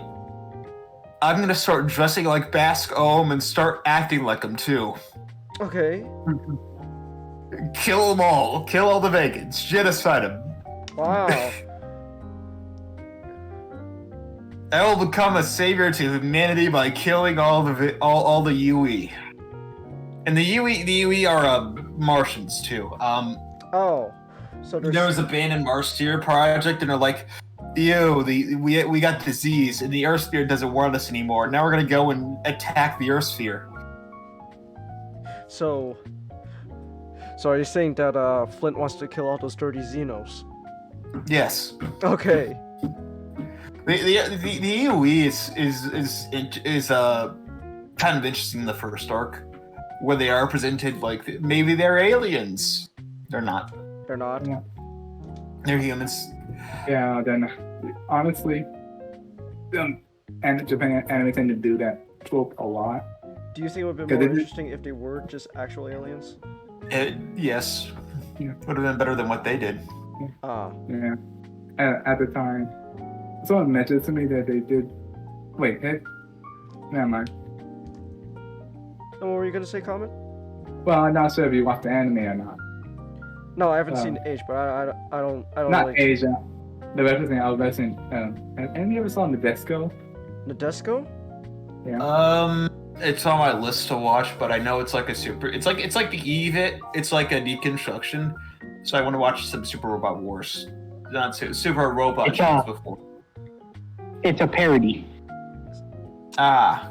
I'm gonna start dressing like Basque Ohm and start acting like him too. Okay. Kill them all. Kill all the vegans. Genocide them. Wow. I will become a savior to humanity by killing all the UE. And the UE are Martians too. So there was a abandoned Mars Sphere project, and they're like, "Ew, we got disease, and the Earth Sphere doesn't want us anymore. Now we're gonna go and attack the Earth Sphere." So are you saying that Flint wants to kill all those dirty Xenos? Yes. Okay. The UE is kind of interesting in the first arc, where they are presented like maybe they're aliens. They're not. They're not. Yeah. They're humans. Yeah. Then, honestly, and Japan anime tend to do that trope a lot. Do you think it would have been more interesting if they were just actual aliens? Yes. Yeah. Would have been better than what they did. Yeah. At the time, someone mentioned to me that they did. Wait, never mind. What were you gonna say, comment? Well, I'm not sure if you watched the anime or not. No, I haven't seen AGE, but I don't. Not like... AGE. The referencing I was referencing. Have you ever saw Nadesco? Nadesco? Yeah. It's on my list to watch, but I know it's like a super. It's like the EVIT. It's like a deconstruction. So I want to watch some Super Robot Wars. Not Super Robot Wars before. It's a parody. I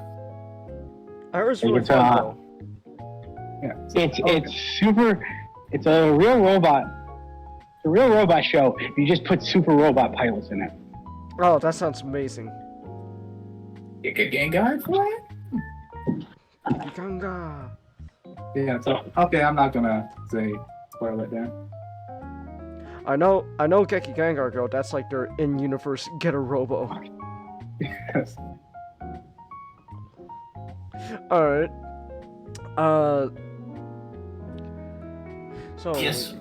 heard it's really fun though. Yeah. It's super. It's a real robot. It's a real robot show. You just put super robot pilots in it. Oh, that sounds amazing. Gengar for it? Ganga. Yeah. So okay, I'm not gonna say spoil it then. I know Geki Gengar Girl, that's like their in-universe Getter Robo. Yes. Alright. So yes.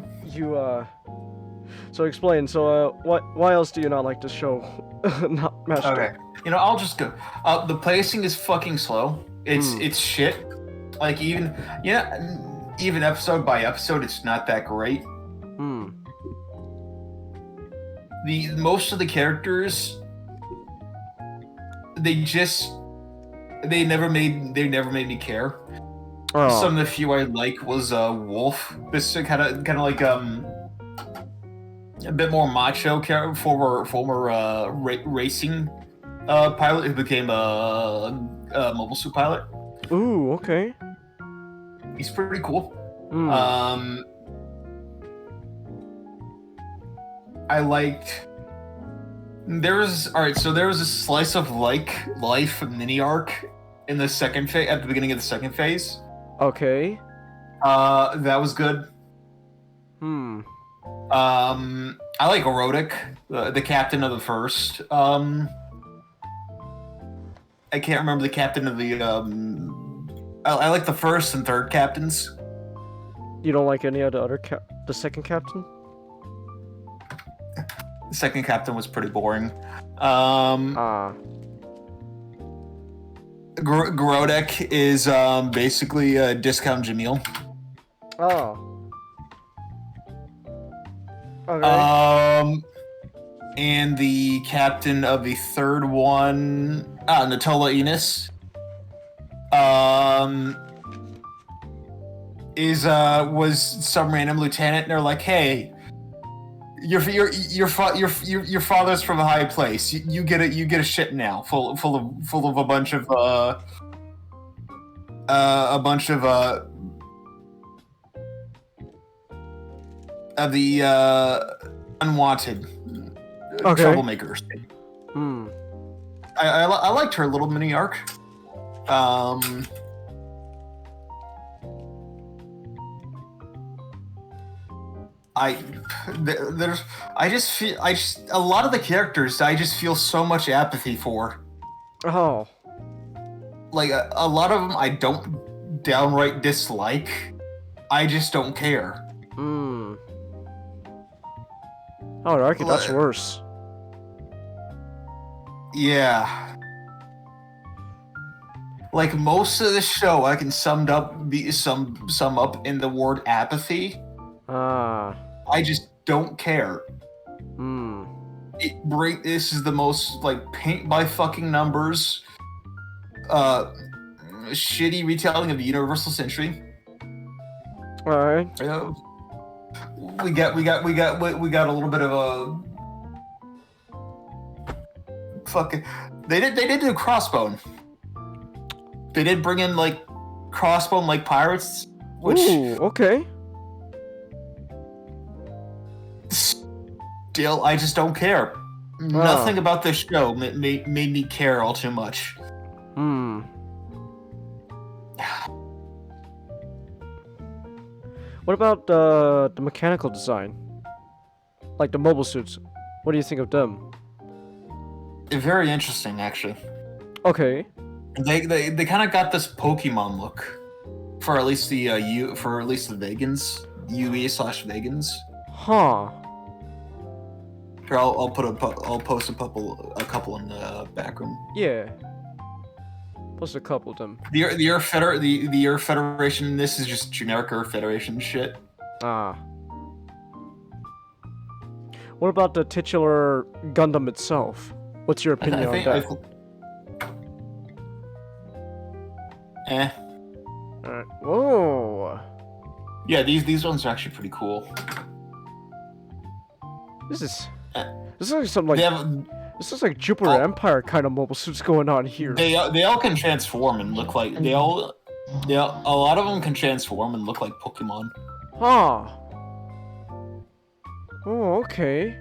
So explain. So why else do you not like this show? Not Master. Okay. You know, I'll just go. The pacing is fucking slow. It's shit. Like even even episode by episode, it's not that great. The most of the characters, they never made me care. Oh. Some of the few I like was Wolf. This kind of like a bit more macho former racing pilot who became a mobile suit pilot. Ooh, okay. He's pretty cool. I liked. There was a slice of life mini arc in the second phase at the beginning of the second phase. Okay. That was good. I like Rodic, the captain of the first. I can't remember the captain of the. I like the first and third captains. You don't like any of the other the second captain? The second captain was pretty boring. Grodek is basically Discount Jamil. Oh. Okay. And the captain of the third one, Natola Enos, was some random lieutenant, and they're like, "Hey, your father's from a high place. You get a ship now, full of a bunch of the unwanted troublemakers." I liked her little mini arc. A lot of the characters I just feel so much apathy for. Oh. Like a lot of them I don't downright dislike. I just don't care. Oh, okay, that's worse. Yeah. Like most of the show, I can sum up in the word apathy. I just don't care. This is the most like paint by fucking numbers, shitty retelling of the Universal Century. All right. We got a little bit of a fucking. They did do Crossbone. They did bring in like Crossbone like pirates, which. Ooh, okay. Still, I just don't care. Nothing about this show made me care all too much. What about the mechanical design? Like the mobile suits. What do you think of them? Very interesting, actually. Okay. They kind of got this Pokemon look, for at least the Vegans, UE/Vegans. Huh. Here, I'll post a couple in the background. Yeah. Post a couple of them. The Earth Federation. This is just generic Earth Federation shit. What about the titular Gundam itself? What's your opinion on that? Alright. Whoa. Yeah, these ones are actually pretty cool. This is like some like this is like Jupiter Empire kind of mobile suits going on here. They all can transform and look like a lot of them can transform and look like Pokemon. Huh. Oh, okay.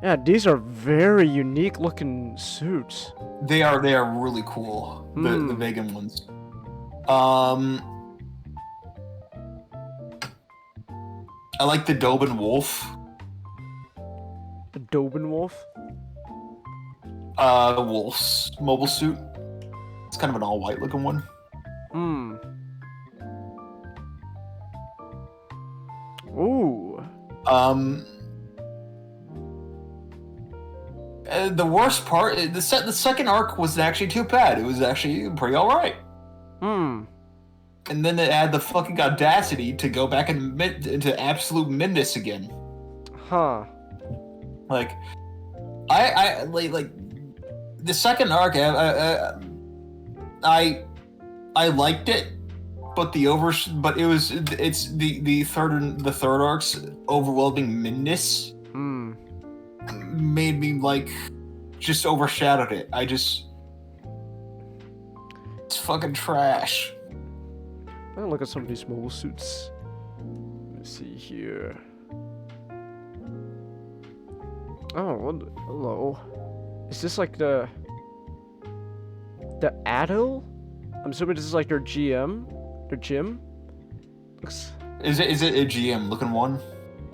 Yeah, these are very unique looking suits. They are really cool. The vegan ones. I like the Dobin Wolf. The Dobin Wolf? Wolf's mobile suit. It's kind of an all-white looking one. Ooh. the worst part, the second arc wasn't actually too bad. It was actually pretty alright. Hmm. And then it had the fucking audacity to go back into absolute midness again. Huh. Like, I like the second arc. I liked it, but it's the third arc's overwhelming midness made me like just overshadowed it. It's fucking trash. I'm gonna look at some of these mobile suits. Let me see here. Oh, hello. Is this like the Adil? I'm assuming this is like their GM, their gym. Looks. Is it a GM looking one?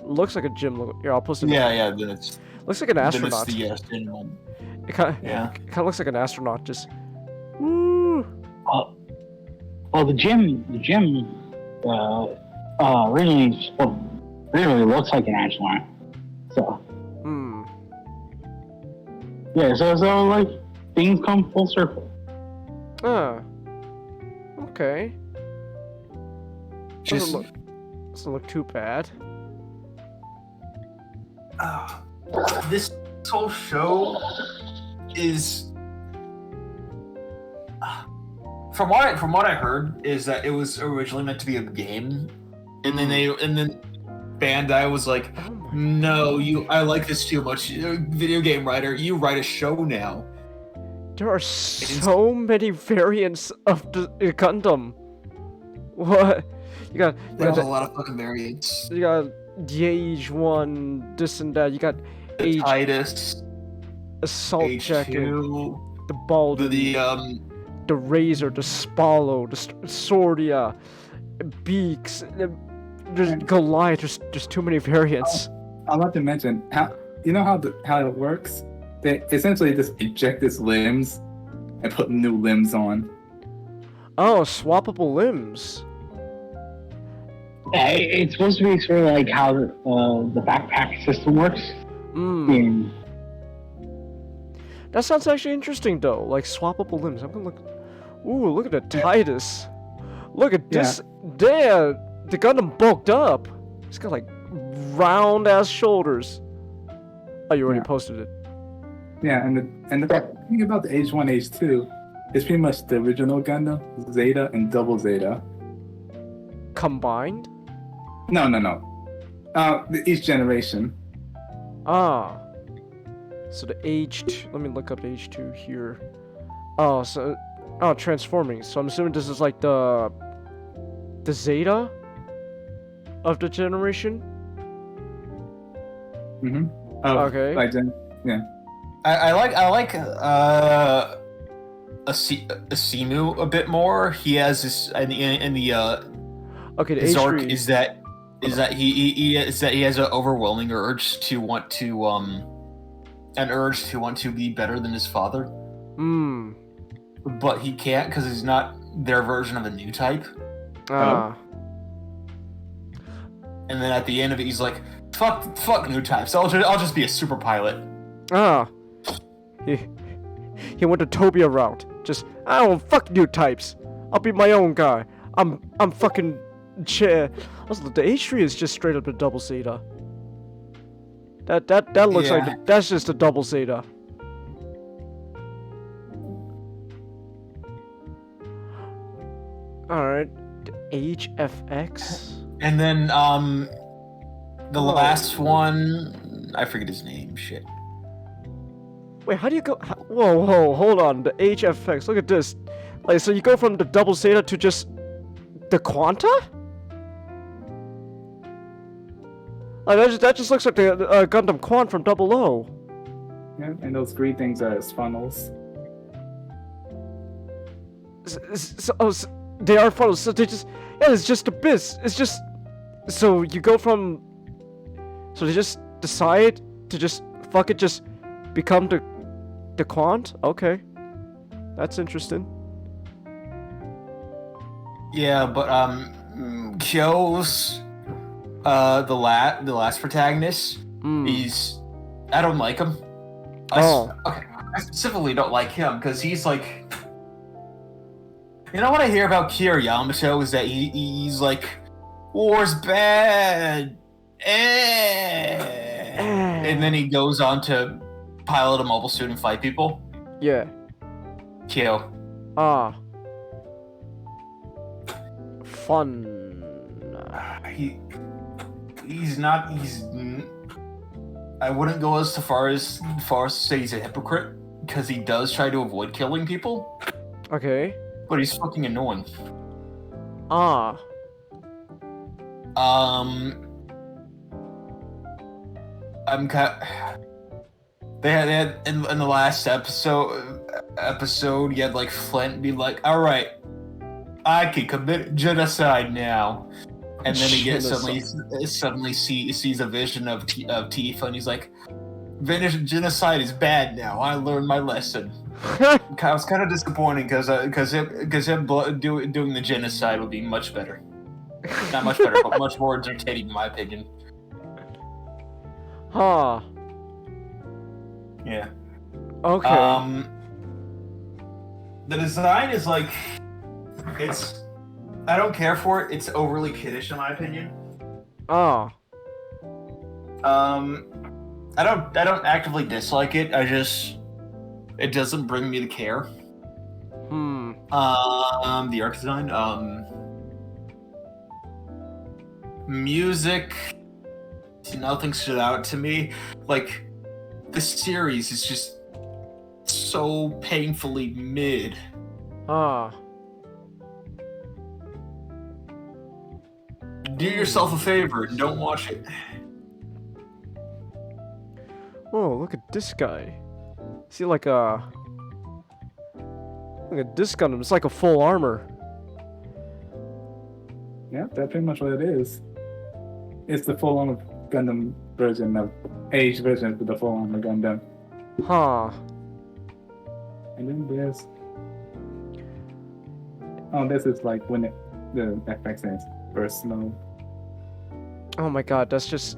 Looks like a gym. Here, I'll post it. Yeah. Then it's. Looks like an astronaut. Then it's the one. It kind of looks like an astronaut. Just. Woo. Well, the gym, really looks like an astronaut. So. Yeah, so like things come full circle. Okay. Just doesn't look too bad. This whole show is, from what I heard, is that it was originally meant to be a game, and then Bandai was like, "No, I like this too much. Video game writer, you write a show now." There are so many variants of the Gundam. What? You got a lot of fucking variants. You got the Age 1, this and that. You got Age Titus, Assault Age Jacket, 2, the Baldur, the Razor, the Spallo, the Sordia, Beaks, there's Goliath. There's too many variants. I'd like to mention how it works. They essentially just eject its limbs and put new limbs on. Oh, swappable limbs. It's supposed to be sort of like how the backpack system works. That sounds actually interesting, though. Like swappable limbs. I'm gonna look. Ooh, look at the Titus. Look at this. There, the Gundam bulked up. It's got like round ass shoulders. Oh, you already posted it. Yeah, and the thing about the Age 1, Age 2 is pretty much the original Gundam, Zeta and Double Zeta. Combined? No. Each generation. Ah. So the Age 2, let me look up Age 2 here. Oh, transforming. So I'm assuming this is like the Zeta of the generation? Mm-hmm. Okay. Yeah. I like Asimu a bit more. He has this in the okay. His arc is that he has an overwhelming urge to want to be better than his father. But he can't because he's not their version of a new type. And then at the end of it, he's like, "Fuck new types. I'll just be a super pilot." He went the Tobia route. Just, I don't fuck new types. I'll be my own guy. I'm fucking chair. Also, the H3 is just straight up a double Zeta. That looks like that's just a double Zeta. Alright. HFX. And then the last one, I forget his name. Shit. Wait, how do you go? Whoa, hold on. The HFX. Look at this. Like, so you go from the double Zeta to just the Quanta? Like, that just looks like the Gundam Quan from Double O. Yeah, and those three things are as funnels. They are funnels. So they just, it's just abyss. It's just, so you go from, so they just decide to just fuck it, just become the Quant. Okay, that's interesting. Yeah, but Kyo's the last protagonist. I don't like him. Okay, I specifically don't like him because he's like. You know what I hear about Kira Yamato is that he's like, war's bad, and then he goes on to pilot a mobile suit and fight people. Yeah. Kill. Fun. He's not. I wouldn't go as far as to say he's a hypocrite because he does try to avoid killing people. Okay. But he's fucking annoying. They had in the last episode, you had like Flint be like, "All right, I can commit genocide now," and then he gets suddenly sees a vision of Tifa, and he's like, "Genocide is bad now. I learned my lesson." It was kind of disappointing because him doing the genocide would be much better. Not much better, but much more entertaining in my opinion. Huh. Yeah. Okay. The design is like, I don't care for it. It's overly kiddish in my opinion. I don't actively dislike it. It doesn't bring me to care. The art design, music, nothing stood out to me. Like, the series is just so painfully mid. Do yourself a favor and don't watch it. Oh, look at this guy. See, like look at this Gundam. It's like a full armor. Yeah, that's pretty much what it is. It's the full armor Gundam version of AGE version of the full armor Gundam. Huh. And then there's. Oh, this is like when the FX is burst mode. Oh my god, that's just.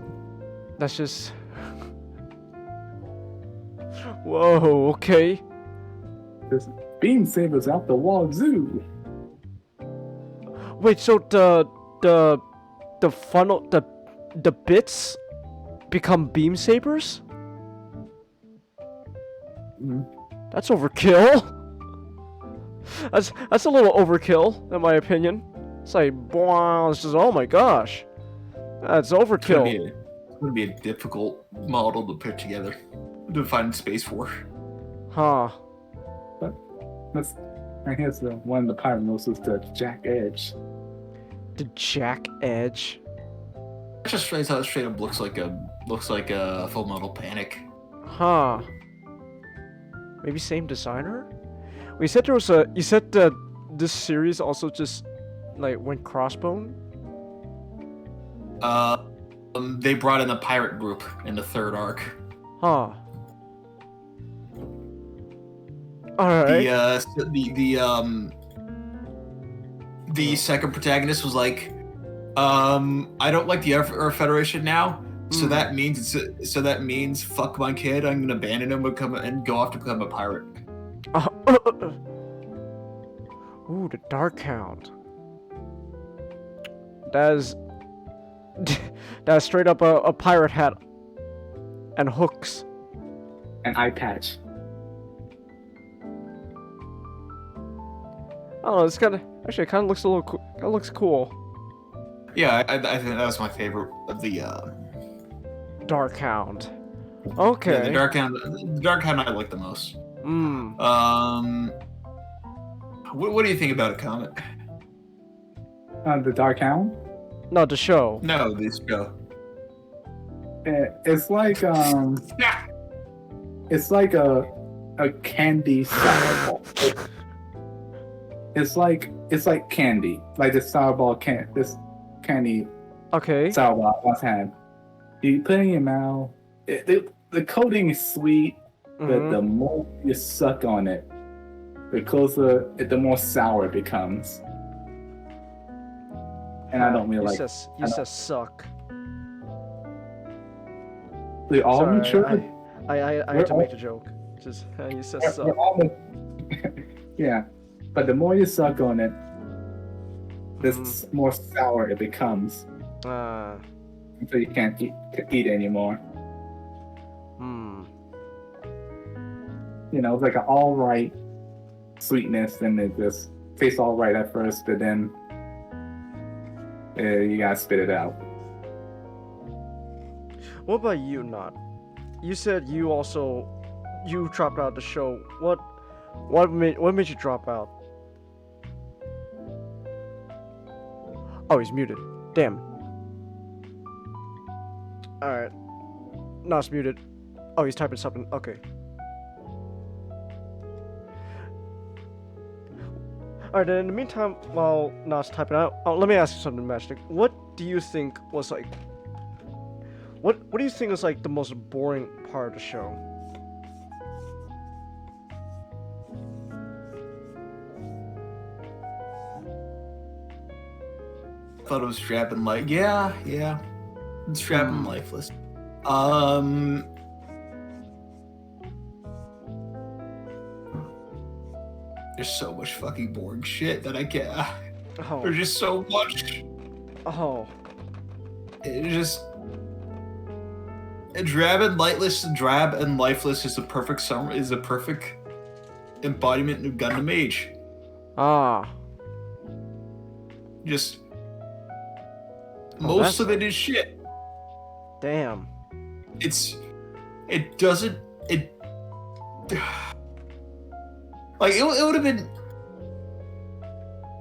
Whoa, okay. This beam sabers out the wazoo. Wait, so the funnel, the bits become beam sabers? That's overkill. That's a little overkill, in my opinion. It's like, wow, it's just, oh my gosh. That's overkill. It's gonna be a difficult model to put together, to find space for. Huh. But here's one of the pirate moves is the Jack Edge. The Jack Edge? It just straight up looks like a Full Metal Panic. Huh. Maybe same designer? Well, you said that this series also just like went crossbone? They brought in a pirate group in the third arc. Huh. Alright. The second protagonist was like, I don't like the Earth Federation now, so that means fuck my kid. I'm gonna abandon him and go off to become a pirate. Ooh, the Dark Hound. That's straight up a pirate hat and hooks. An eye patch. Oh, it's kind of looks a little cool. It looks cool. Yeah, I think that was my favorite of the Dark Hound. Okay. Yeah, the Dark Hound I like the most. What do you think about it, Comet? The Dark Hound? No, the show. No, this show. It's like it's like a candy sour ball. It's like candy, like the sour ball this candy. Okay. Sour ball once had. You put it in your mouth. The coating is sweet, but the more you suck on it, the more sour it becomes. And I don't really like. You said suck. The all mature. I had to make the joke. Just you said We're so. almost... yeah, but the more you suck on it, the more sour it becomes. Until you can't eat anymore. You know, it's like an alright sweetness, and it just tastes alright at first, but then you gotta spit it out. What about you, Not? You said you dropped out the show. What made you drop out? Oh, he's muted. Damn. Alright. Not's muted. Oh, he's typing something. Okay. Alright, then in the meantime, while Not's typing out, let me ask you something, Magic. What do you think was like... What do you think is like the most boring part of the show? Thought it was drab and light. Yeah. It's drab and lifeless. There's so much fucking boring shit that I can't. Oh. There's just so much. Oh. It just. Drab and lifeless is a perfect summary. Is a perfect embodiment of Gundam AGE. Just. Most of it is shit. Damn. It doesn't. Like it would have been.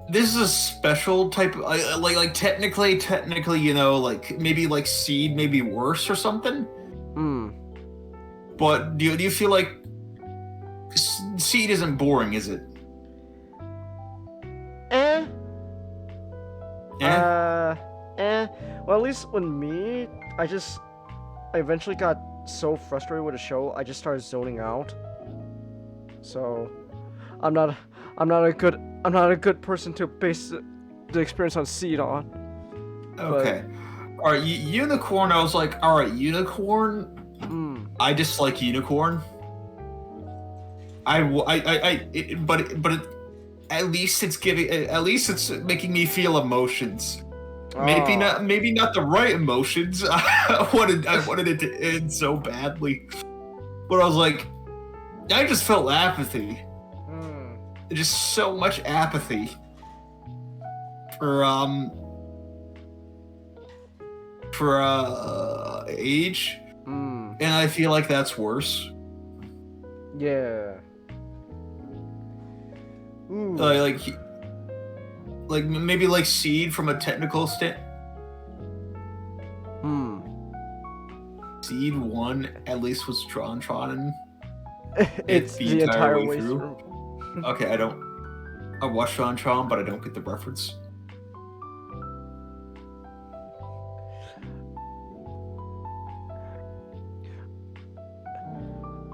This is a special type of like technically, you know, like maybe like Seed, maybe worse or something. But do you feel like Seed isn't boring, is it? Well, at least with me, I eventually got so frustrated with the show, I just started zoning out. So, I'm not a good person to base the experience on Seed on. Okay. All right, Unicorn. I was like, all right, Unicorn. I dislike Unicorn. But at least it's making me feel emotions. Maybe not the right emotions. I wanted it to end so badly, but I was like, I just felt apathy. Just so much apathy for AGE, and I feel like that's worse. Yeah. Like maybe like Seed from a technical Seed 1 at least was trodden. It's the entire way through. Okay, I watched Tron, but I don't get the reference.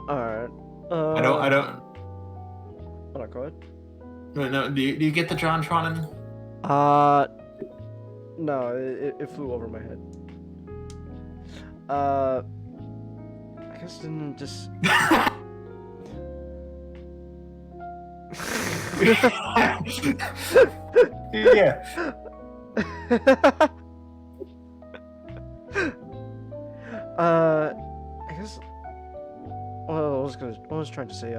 Alright. I don't. Oh, no, go ahead. No, do you get the John Tronin? No, it flew over my head. I guess didn't just. Yeah. I guess. Well, I was trying to say.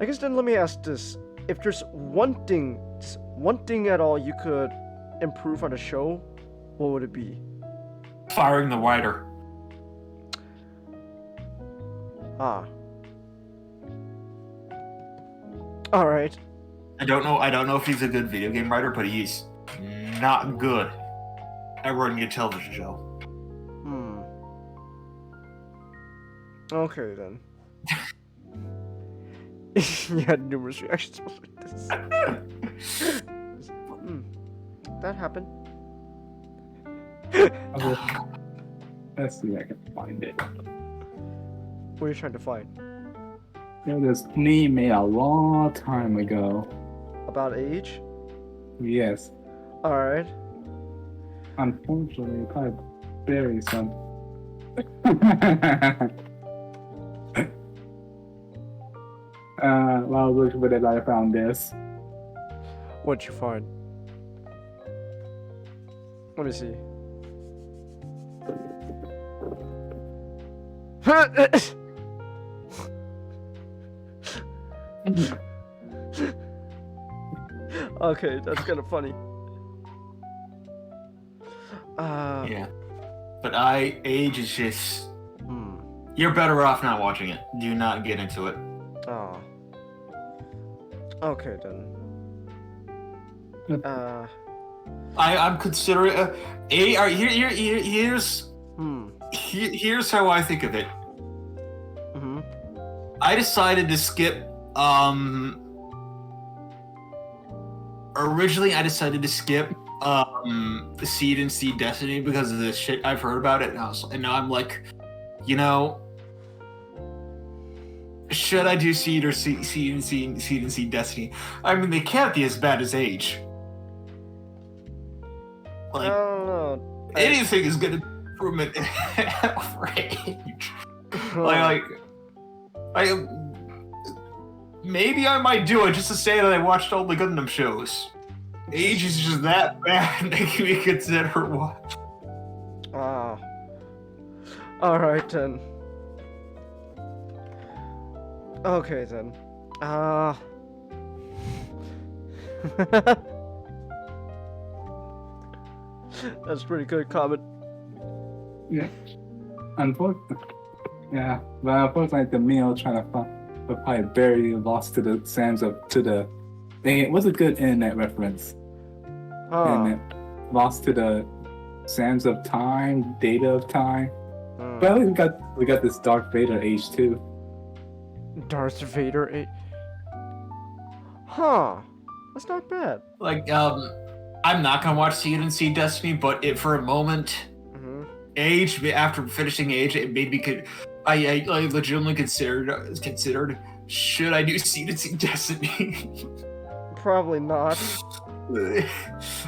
I guess then let me ask this: if there's one thing at all you could improve on the show, what would it be? Firing the writer. All right. I don't know if he's a good video game writer, but he's not good at running a television show. Okay then. You had numerous reactions like this. That happened. Let's see if I can find it. What are you trying to find? There was this meme made a long time ago. About AGE? Yes. Alright. Unfortunately, you probably bury some. While I was looking for that, I found this. What'd you find? Let me see. Okay, that's kind of funny. Yeah. But Age is just... You're better off not watching it. Do not get into it. Oh. Okay, then. I'm considering... here's how I think of it. Mm-hmm. I decided to skip... Originally, I decided to skip Seed and Seed Destiny because of the shit I've heard about it, and now I'm like, you know, should I do Seed or Seed and Seed Destiny? I mean, they can't be as bad as Age. Like, I don't know. Anything is gonna be improvement over Age. Maybe I might do it just to say that I watched all the Gundam shows. Age is just that bad, making me consider what. Ah. Alright then. Okay then. That's pretty good comment. Yeah. Unfortunately. Yeah. But unfortunately, the meal trying to find. But probably barely lost to the sands of to the. It was a good internet reference. And it lost to the sands of time, data of time. But at least we got this Darth Vader Age too. Darth Vader Age. Huh. That's not bad. Like, I'm not gonna watch Seed and Seed Destiny, but for a moment, Age, after finishing Age, it made me I legitimately considered, should I do Seed and Seed Destiny? Probably not.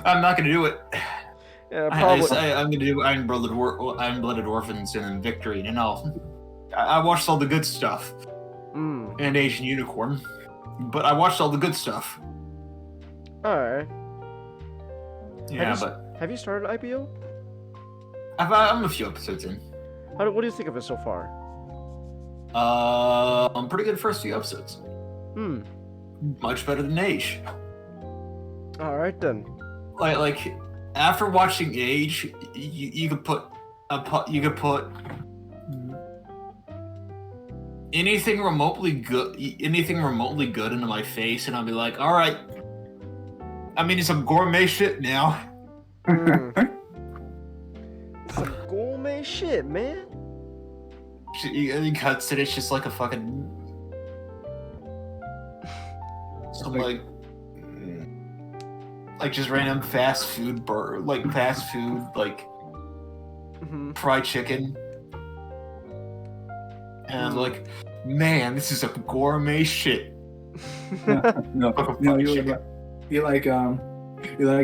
I'm not gonna do it. Yeah, probably. I'm gonna do Iron Blooded Orphans and then Victory, and I watched all the good stuff. And Asian Unicorn. But I watched all the good stuff. Alright. Yeah, have you started IBO? I'm a few episodes in. What do you think of it so far? I'm pretty good first few episodes. Much better than Age. Alright then. Like after watching Age, you could put anything remotely good into my face, and I'll be like, all right. I'm eating some gourmet shit now. Some gourmet shit, man. He cuts it. It's just like a fucking some like just random fast food fried chicken, and I'm like, man, this is a gourmet shit. You're like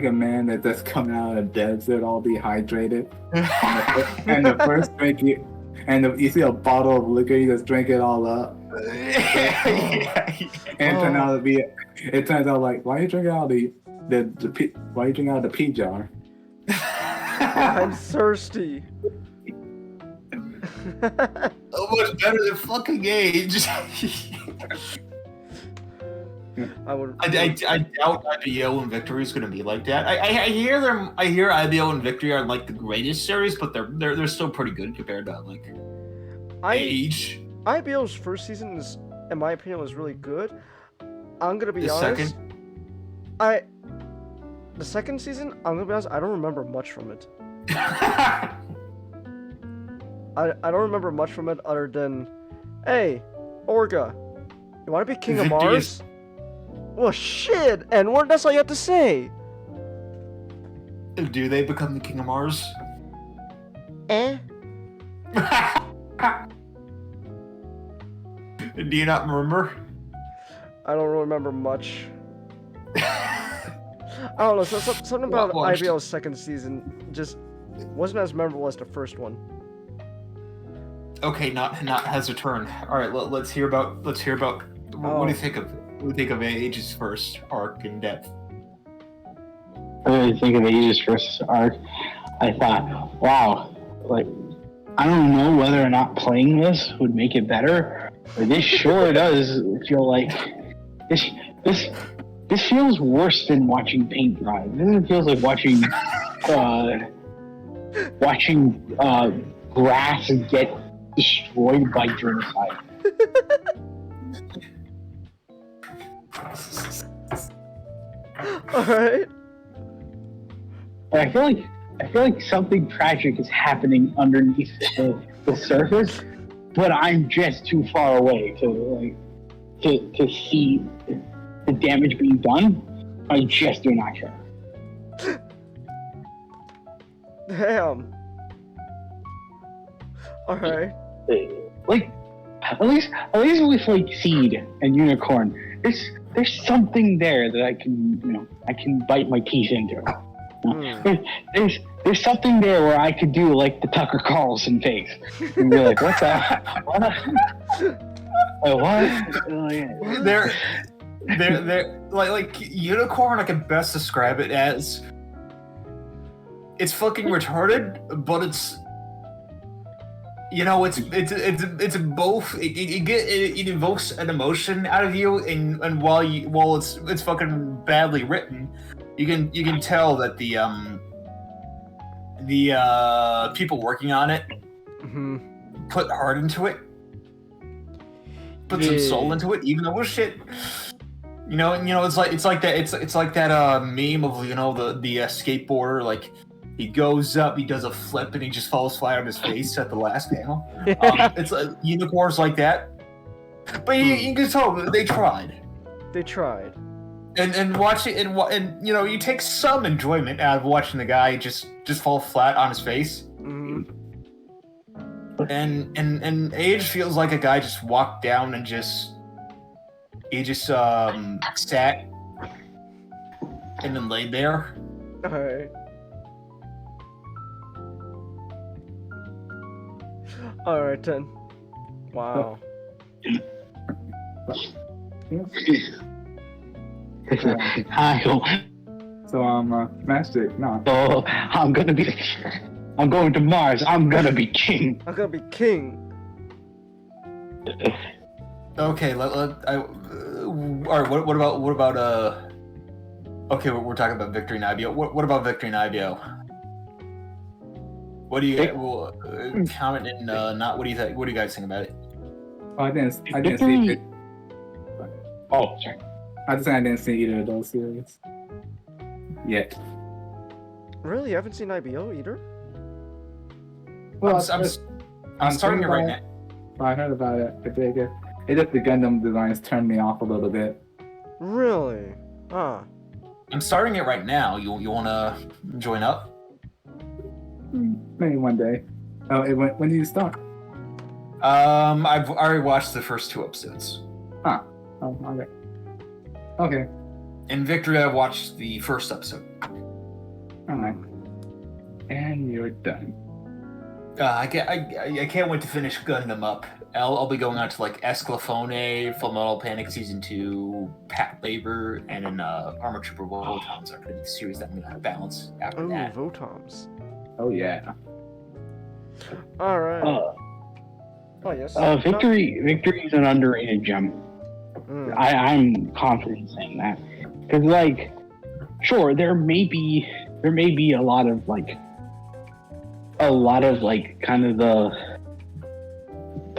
a man that's coming out of the desert all dehydrated, and the first drink you see a bottle of liquor, you just drink it all up. And it turns out like, why are you drinking out the pea jar? I'm thirsty. So much better than fucking Age. I doubt IBO and Victory is gonna be like that. I hear IBO and Victory are like the greatest series, but they're still pretty good compared to like Age. IBO's first season is, in my opinion, was really good. I'm gonna be honest. The second season, I'm gonna be honest, I don't remember much from it. I don't remember much from it other than, hey, Orga, you wanna be King of Mars? Well, shit, N-word, that's all you have to say. Do they become the King of Mars? Do you not remember? I don't remember much. I don't know, something about IBO's second season just wasn't as memorable as the first one. Okay, not has a turn. All right, let's hear about. What do you think of? What do you think of Age's first arc in depth? What do you think of Age's first arc? I thought, wow, like I don't know whether or not playing this would make it better, but this sure does feel like this feels worse than watching paint dry. This feels like watching grass get destroyed by genocide. Alright. I feel like something tragic is happening underneath the surface, but I'm just too far away to see the damage being done. I just do not care. Damn. Alright. Like at least with like Seed and Unicorn, there's something there that I can bite my teeth into. There's something there where I could do like the Tucker Carlson face and be like, what the what? They're like Unicorn. I can best describe it as it's fucking retarded, but it's it's both. It evokes an emotion out of you, and while it's fucking badly written, you can tell that the people working on it put heart into it, put some soul into it, even though it was shit. It's like that meme of the skateboarder, like he goes up, he does a flip, and he just falls flat on his face at the last panel. It's like Unicorns like that, but you can tell they tried. They tried. And watch it, and you take some enjoyment out of watching the guy just fall flat on his face. And Age feels like a guy just walked down and he just sat and then laid there. Alright. Alright then. Wow. So Master, no. Oh, I'm going to Mars. I'm gonna be king. I'm gonna be king. Okay, all right. What about Okay, we're talking about Victory and IBO. What about Victory and IBO? What do you comment in not? What do you think? What do you guys think about it? I didn't see it. Oh, sorry. I didn't see either of those series yet. Really, you haven't seen IBO either? Well, I'm starting it right now. I heard about it. It just the Gundam designs turned me off a little bit. Really? Huh. I'm starting it right now. You wanna join up? Maybe one day. Oh, when do you start? I've already watched the first 2 episodes. Huh. Oh, okay. Okay. In Victory, I watched the first episode. Alright. And you're done. I can't wait to finish Gundam up. I'll be going on to like Esclafone, Full Metal Panic Season 2, Pat Labor, and then Armor Trooper Votoms are the series that I'm gonna balance after that. Votoms. Oh yeah. Alright. Oh yes. Victory is an underrated gem. I'm confident in saying that. Because like, sure, there may be a lot of kind of the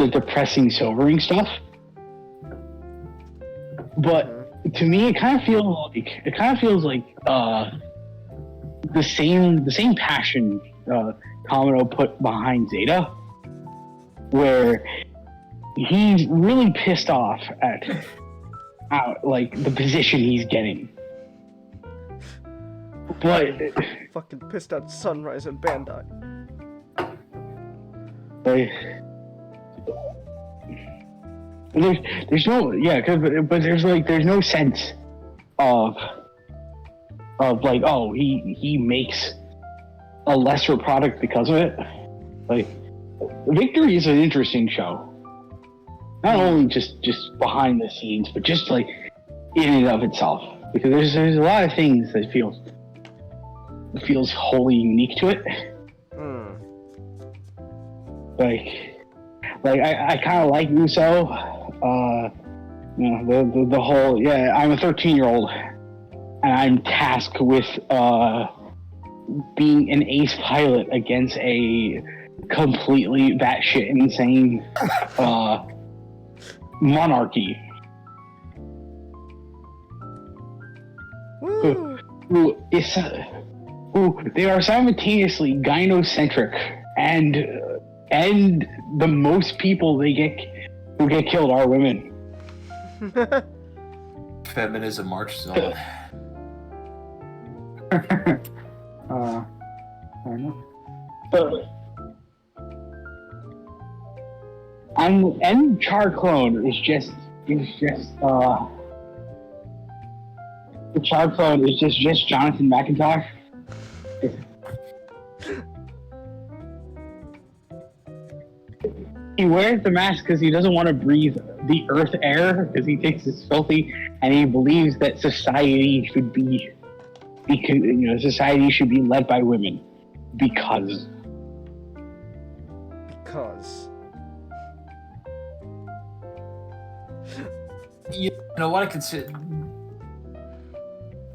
depressing sobering stuff, but to me it kind of feels like the same passion Kamado put behind Zeta, where he's really pissed off at the position he's getting, but fucking pissed at Sunrise and Bandai. There's no sense of like, oh, he makes a lesser product because of it. Victory is an interesting show. Not only just behind the scenes, but just like in and of itself. Because there's a lot of things that feels wholly unique to it. Like I kind of like Russo. You know, the whole, yeah, I'm a 13-year-old and I'm tasked with being an ace pilot against a completely batshit insane monarchy. Who they are simultaneously gynocentric and the most people who get killed are women. Feminism marches on. I don't know. And Char Clone is just the Char Clone is just Jonathan McIntosh. He wears the mask because he doesn't want to breathe the earth air because he thinks it's filthy, and he believes that society should be led by women because. You know what I can say?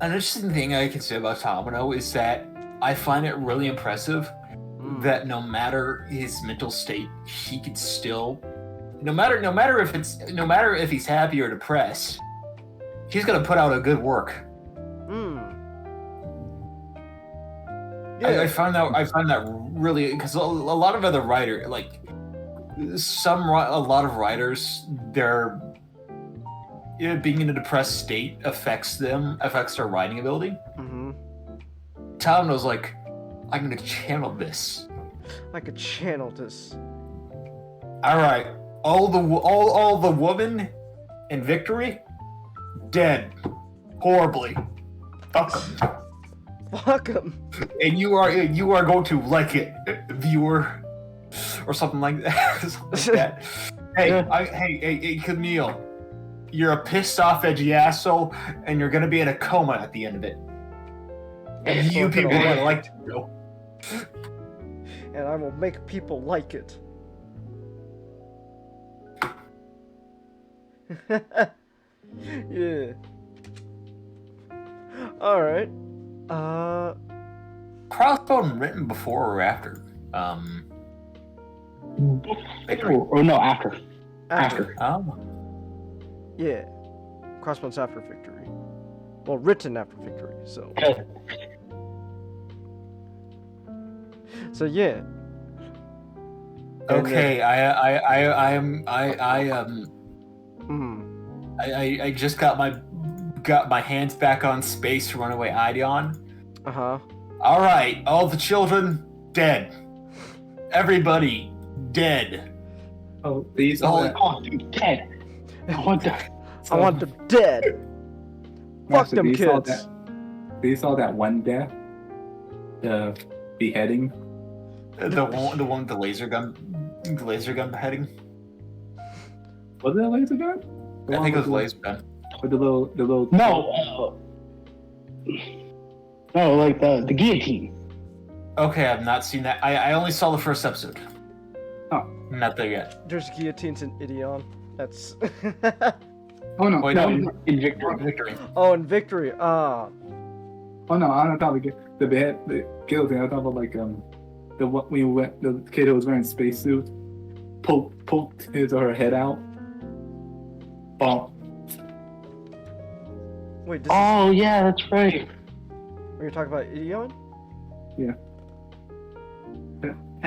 An interesting thing I can say about Tamino is that I find it really impressive that no matter his mental state, he could still, no matter if he's happy or depressed, he's gonna put out a good work. Yeah. I find that really, because a lot of other writers, like a lot of writers, they're being in a depressed state affects their writing ability. Tamino's like, I'm gonna channel this. I could channel this. All right, all the women in Victory dead horribly. Fuck 'em. Fuck 'em. And you are going to like it, viewer, or something like that. Hey, Camille, you're a pissed off edgy asshole, and you're gonna be in a coma at the end of it. And you people are gonna like it, bro. And I will make people like it. Yeah. Alright. Crossbone written before or after? Victory. Or no, after. Oh. Yeah. Crossbone's after Victory. Well, written after Victory, so. So yeah. Okay, I just got my hands back on Space Runaway Ideon. All right, all the children dead. Everybody dead. Oh, these all dead. I want them dead. Fuck them kids. They saw that one death, the beheading. The one with the laser gun beheading. Was it a laser gun? I think it was laser gun. With the little. No, like the guillotine. Okay, I've not seen that. I only saw the first episode. Oh, I'm not there yet. There's guillotines in Ideon. That's. Oh no! Wait, no, in Victory. Oh, in Victory. Ah. Oh no! I'm not talking about the guillotine. I'm talking about like the kid who was wearing a spacesuit poked his or her head out. Oh. Wait. Yeah, that's right. Are you talking about Ideon? Yeah.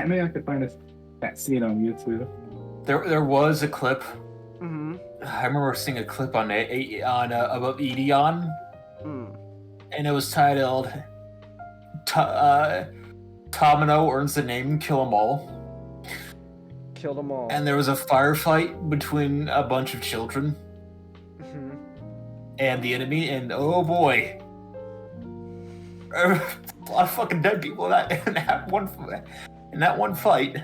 Maybe I could find that scene on YouTube. There was a clip. Mm-hmm. I remember seeing a clip on about Ideon, and it was titled "Tamino earns the name Kill 'Em All." Kill them all. And there was a firefight between a bunch of children and the enemy, and oh boy, a lot of fucking dead people in that one fight.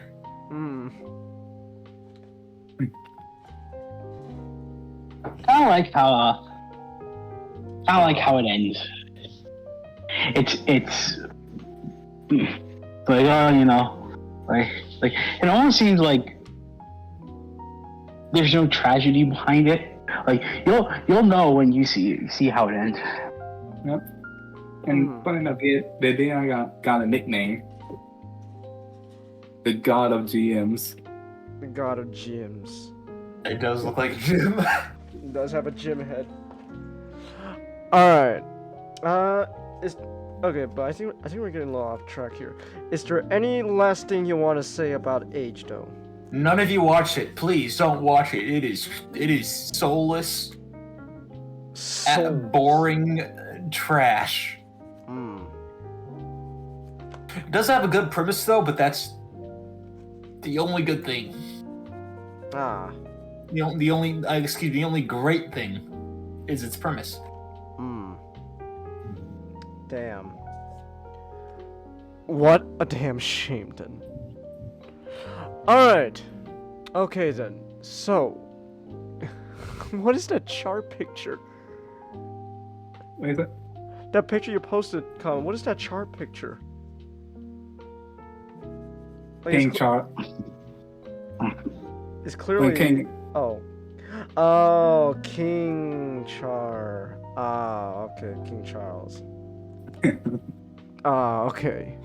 Hmm. I like how it ends. It's like, oh, you know, like it almost seems like there's no tragedy behind it. Like you'll know when you see how it ends. Yep. And funny enough, they got a nickname. The God of GMs. The God of Gyms. It does look like a gym. It does have a gym head. Alright. Okay, but I think we're getting a little off track here. Is there any last thing you want to say about Age, though? None of you watch it. Please don't watch it. It is soulless, boring trash. It does have a good premise though, but that's the only good thing. The only great thing is its premise. Damn. What a damn shame then. Alright. Okay then. So, what is that chart picture? What is it? That picture you posted, Colin, what is that chart picture? Like, King chart. It's clearly... King. Oh. Oh, King Char. Ah, okay, King Charles. Ah, okay.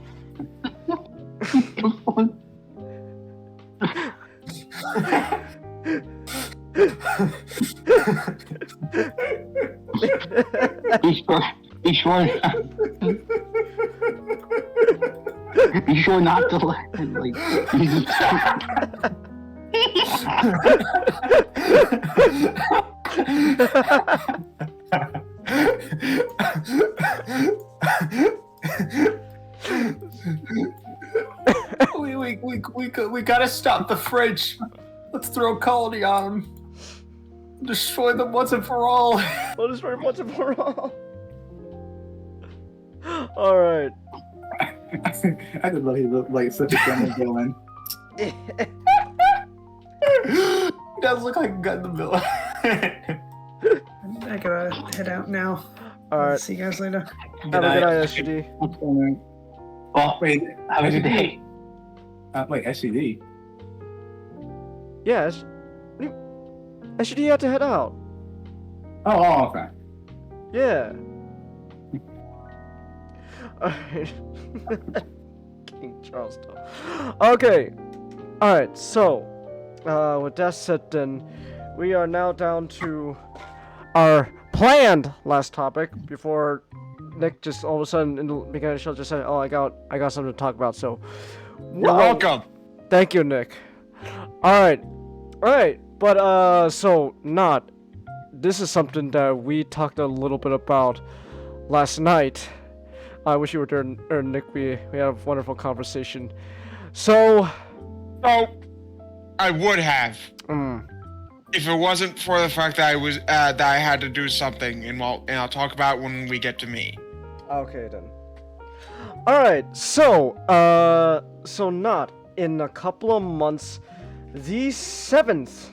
Be sure not to like we gotta stop the French. Let's throw a colony on them. Destroy them once and for all. We'll destroy them once and for all. Alright. I just love he looked like such a funny villain. He does look like a Gundam villain. I gotta head out now. Alright. See you guys later. Have a good night, SGD. Oh, wait, have a good day. Wait, SCD? Yeah, SGD had to head out. Oh, okay. Yeah. Alright. King Charles stuff. Okay. Alright, so with that said then, we are now down to our planned last topic before Nick just all of a sudden in the beginning of the show just said, oh, I got something to talk about, so You're welcome. Thank you, Nick. Alright, but so this is something that we talked a little bit about last night. I wish you were there, Nick. We had a wonderful conversation. So I would have. If it wasn't for the fact that I had to do something, and I'll talk about it when we get to me. Okay then. All right. So not in a couple of months, the 7th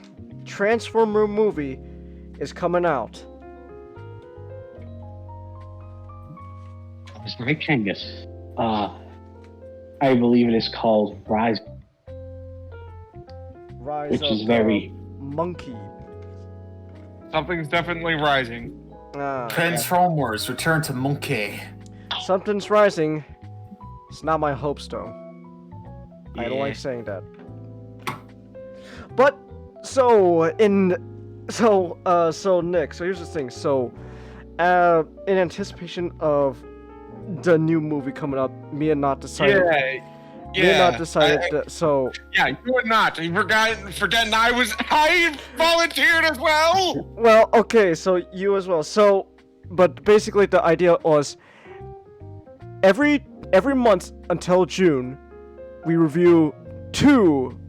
Transformer movie is coming out. Mr. Vichangus. I believe it is called Rise, which is very monkey. Something's definitely rising. Transformers Return to Monkey. Something's rising. It's not my hopes though. I don't like saying that. But so Nick, so here's the thing. So in anticipation of the new movie coming up, me and Not decided. Yeah, so. Yeah, you would not. You forgetting I volunteered as well. Well, okay, so you as well. So, but basically the idea was every month until June, we review 2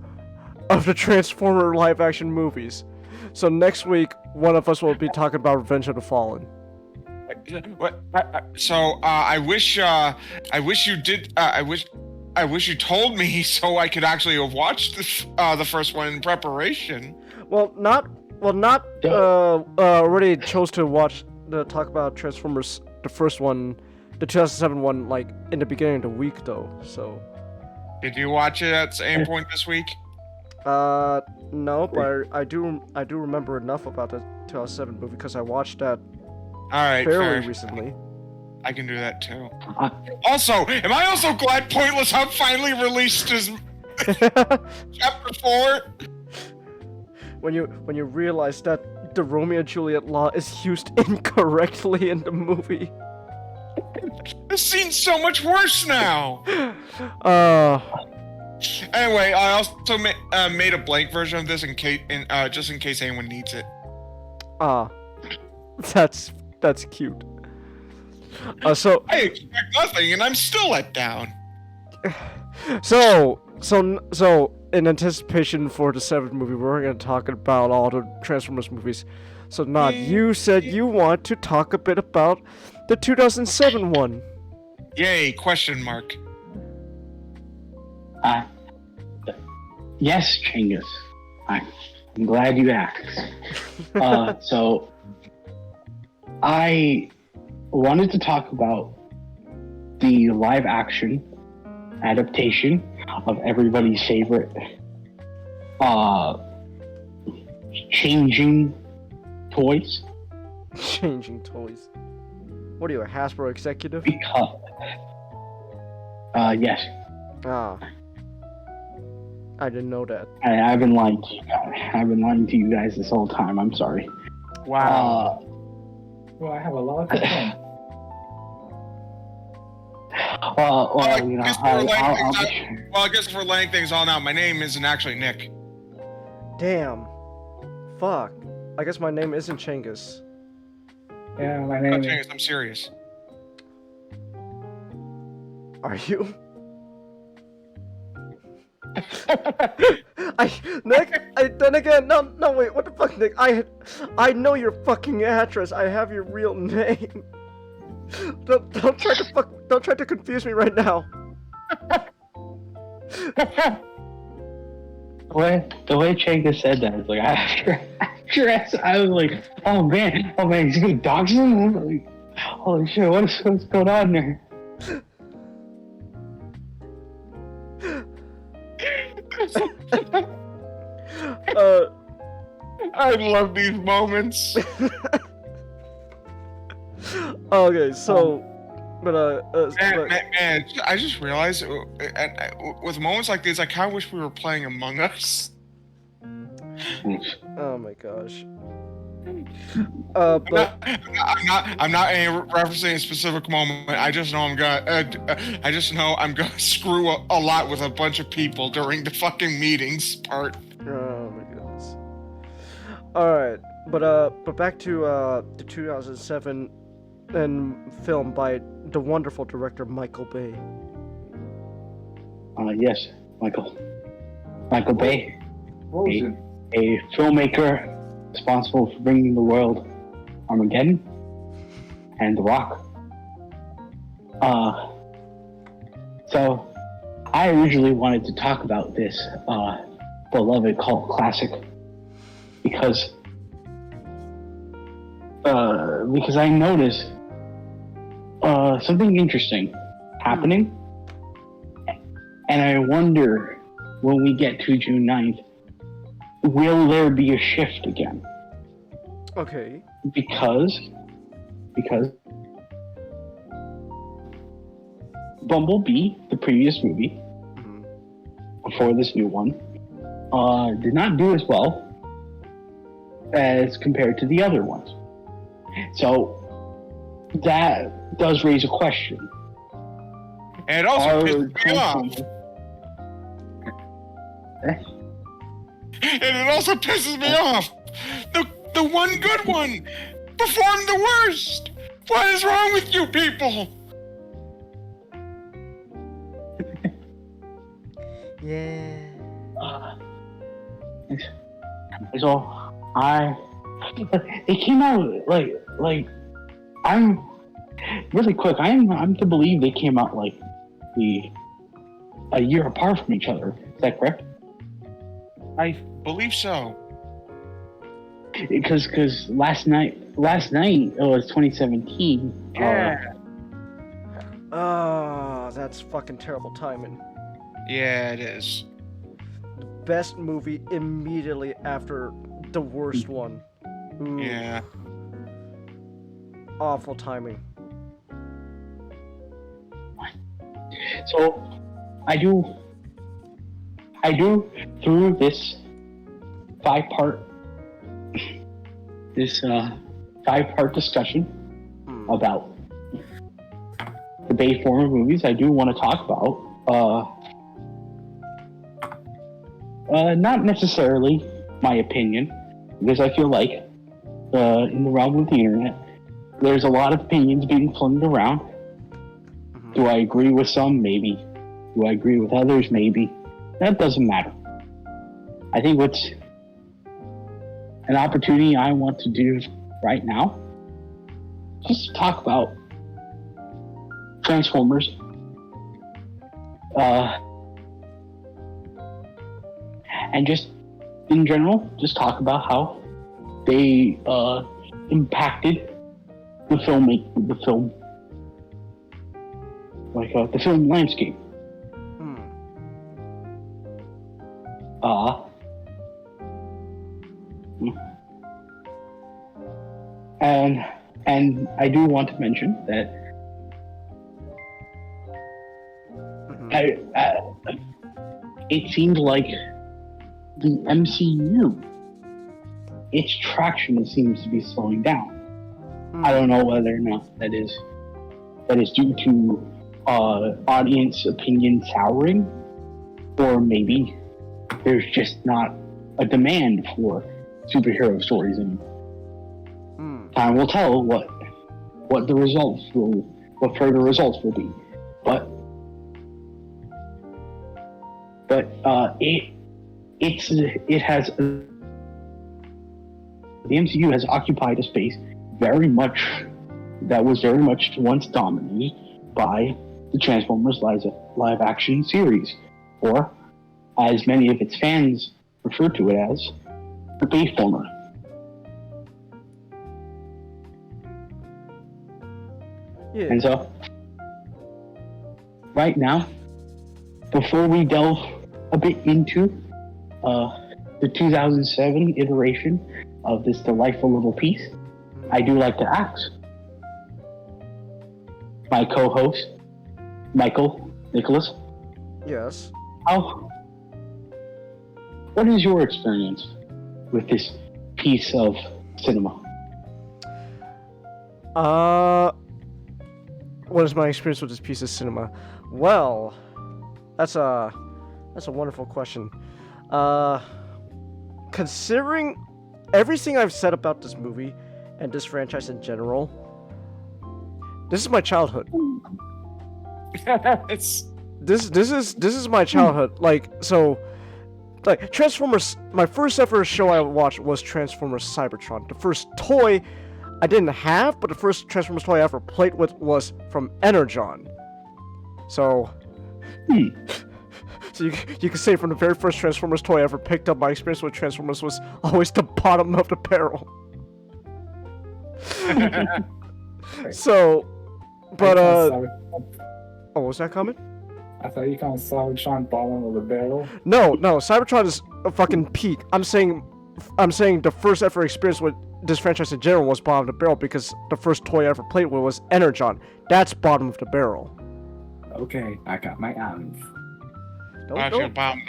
of the Transformer live-action movies. So next week, one of us will be talking about Revenge of the Fallen. What? I wish you did. I wish I wish you told me so I could actually have watched the first one in preparation. Already chose to talk about Transformers, the first one, the 2007 one, like in the beginning of the week though. So. Did you watch it at some point this week? No, but I do remember enough about the 2007 movie because I watched that. All right, fairly recently. I can do that too. Also, am I also glad Pointless Hub finally released his chapter 4? When you realize that the Romeo and Juliet law is used incorrectly in the movie. This scene's so much worse now. Anyway, I also made a blank version of this just in case anyone needs it. That's cute. So I expect nothing, and I'm still let down. So in anticipation for the 7th movie, we're gonna talk about all the Transformers movies. So Nod, you said you want to talk a bit about the 2007 one. Yay! Question mark. Yes, Chingus. I'm glad you asked. So I wanted to talk about the live action adaptation of everybody's favorite changing toys. Changing toys. What are you, a Hasbro executive? Because yes. I didn't know that. I've been lying to you guys. I've been lying to you guys this whole time. I'm sorry. Wow. Well, I have a lot of complaints. I guess if we're laying things all out, my name isn't actually Nick. Damn. Fuck. I guess my name isn't Chingus. Yeah, my name is... Chingus, I'm serious. Are you? Then again, no, wait, what the fuck, Nick? I know your fucking address. I have your real name. Don't try to confuse me right now. The way Chenka said that, it's like after I was like, oh man, he's gonna dox him? I'm like, holy shit, what's going on there? I love these moments. Okay, so, man, I just realized, with moments like these, I kind of wish we were playing Among Us. Oh my gosh. I'm not referencing a specific moment. I just know I'm gonna screw a lot with a bunch of people during the fucking meetings part. Oh my goodness. All right, but back to the 2007 film by the wonderful director Michael Bay. Yes, Michael Bay, Frozen. a filmmaker responsible for bringing the world Armageddon and The Rock. So I originally wanted to talk about this beloved cult classic because I noticed something interesting happening, and I wonder when we get to June 9th, will there be a shift again? Okay. Because Bumblebee, the previous movie, before this new one, did not do as well as compared to the other ones. So that does raise a question. And it also pisses me off. And it also pisses me off. The one good one performed the worst. What is wrong with you people? Yeah. So it came out like I'm really quick. I'm to believe they came out like the a year apart from each other. Is that correct? I believe so. Because last night it was 2017. Yeah. That's fucking terrible timing. Yeah, it is. Best movie immediately after the worst one. Ooh. Yeah. Awful timing. So, I do through this five-part discussion about the Bayformer movies. I do want to talk about not necessarily my opinion, because I feel like in the realm of the internet, there's a lot of opinions being floated around. Do I agree with some? Maybe. Do I agree with others? Maybe. That doesn't matter. I think what's an opportunity I want to do right now, just talk about Transformers. And just in general, just talk about how they impacted the film landscape. And I do want to mention that it seems like the MCU, its traction seems to be slowing down. I don't know whether or not that is due to audience opinion souring, or maybe there's just not a demand for superhero stories anymore. Time will tell what further results will be, but the MCU has occupied a space that was very much once dominated by the Transformers live action series, or as many of its fans refer to it as, the Bayformer. Yeah. And so, right now, before we delve a bit into the 2007 iteration of this delightful little piece, I do like to ask my co-host, Nicholas. Yes. What is your experience with this piece of cinema? What is my experience with this piece of cinema? Well, that's a wonderful question. Considering everything I've said about this movie and this franchise in general, this is my childhood. This is my childhood. Like Transformers. My first ever show I watched was Transformers Cybertron. The first toy I didn't have, but the first Transformers toy I ever played with was from Energon. So, so you can say from the very first Transformers toy I ever picked up, my experience with Transformers was always the bottom of the barrel. So, but oh, what was that comment? I thought you called Cybertron bottom of the barrel. No, Cybertron is a fucking peak. I'm saying the first ever experience with this franchise in general was bottom of the barrel because the first toy I ever played with was Energon. That's bottom of the barrel. Okay, I got my arms. Actually, bottom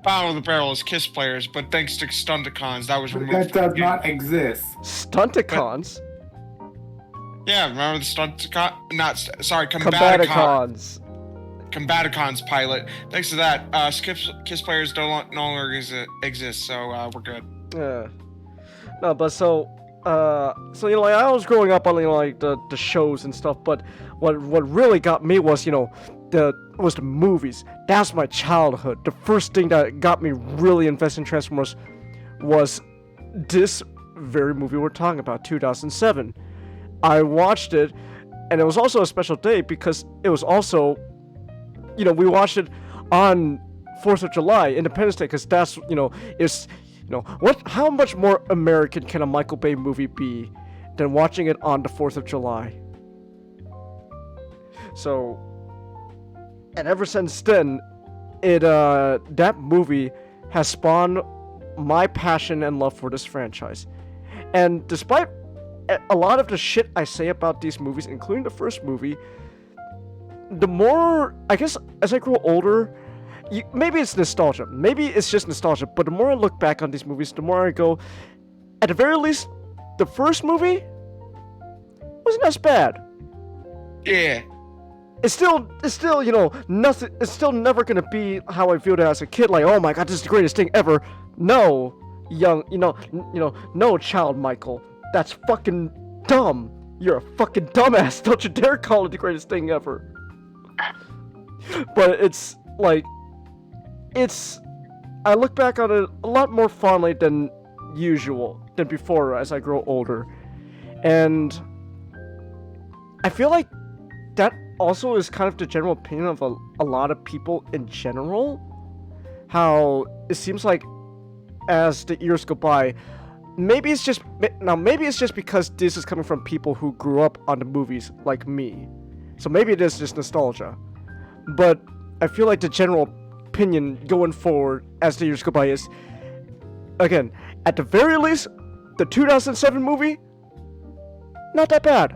of the barrel is Kiss Players, but thanks to Stunticons, that was removed. That does not exist. Stunticons? Yeah, remember the Combaticons. Combaticons pilot. Thanks to that, Kiss Players no longer exist, so we're good. Yeah. No, but so like I was growing up on like the shows and stuff, but what really got me was the movies. That's my childhood. The first thing that got me really invested in Transformers was this very movie we're talking about, 2007. I watched it, and it was also a special day because it was also, we watched it on 4th of July, Independence Day, because that's, how much more American can a Michael Bay movie be than watching it on the 4th of July? So, and ever since then, that movie has spawned my passion and love for this franchise. And despite a lot of the shit I say about these movies, including the first movie, the more, I guess, as I grow older, maybe it's nostalgia. Maybe it's just nostalgia. But the more I look back on these movies, the more I go, at the very least, the first movie wasn't as bad. Yeah. It's still, nothing. It's still never gonna be how I viewed it as a kid. Like, oh my god, this is the greatest thing ever. No, no, child Michael. That's fucking dumb. You're a fucking dumbass. Don't you dare call it the greatest thing ever. But it's like, I look back on it a lot more fondly than before as I grow older. And I feel like that also is kind of the general opinion of a lot of people in general. How it seems like as the years go by, maybe it's just because this is coming from people who grew up on the movies like me. So maybe it is just nostalgia. But I feel like the general opinion going forward as the years go by is, again, at the very least, the 2007 movie, not that bad.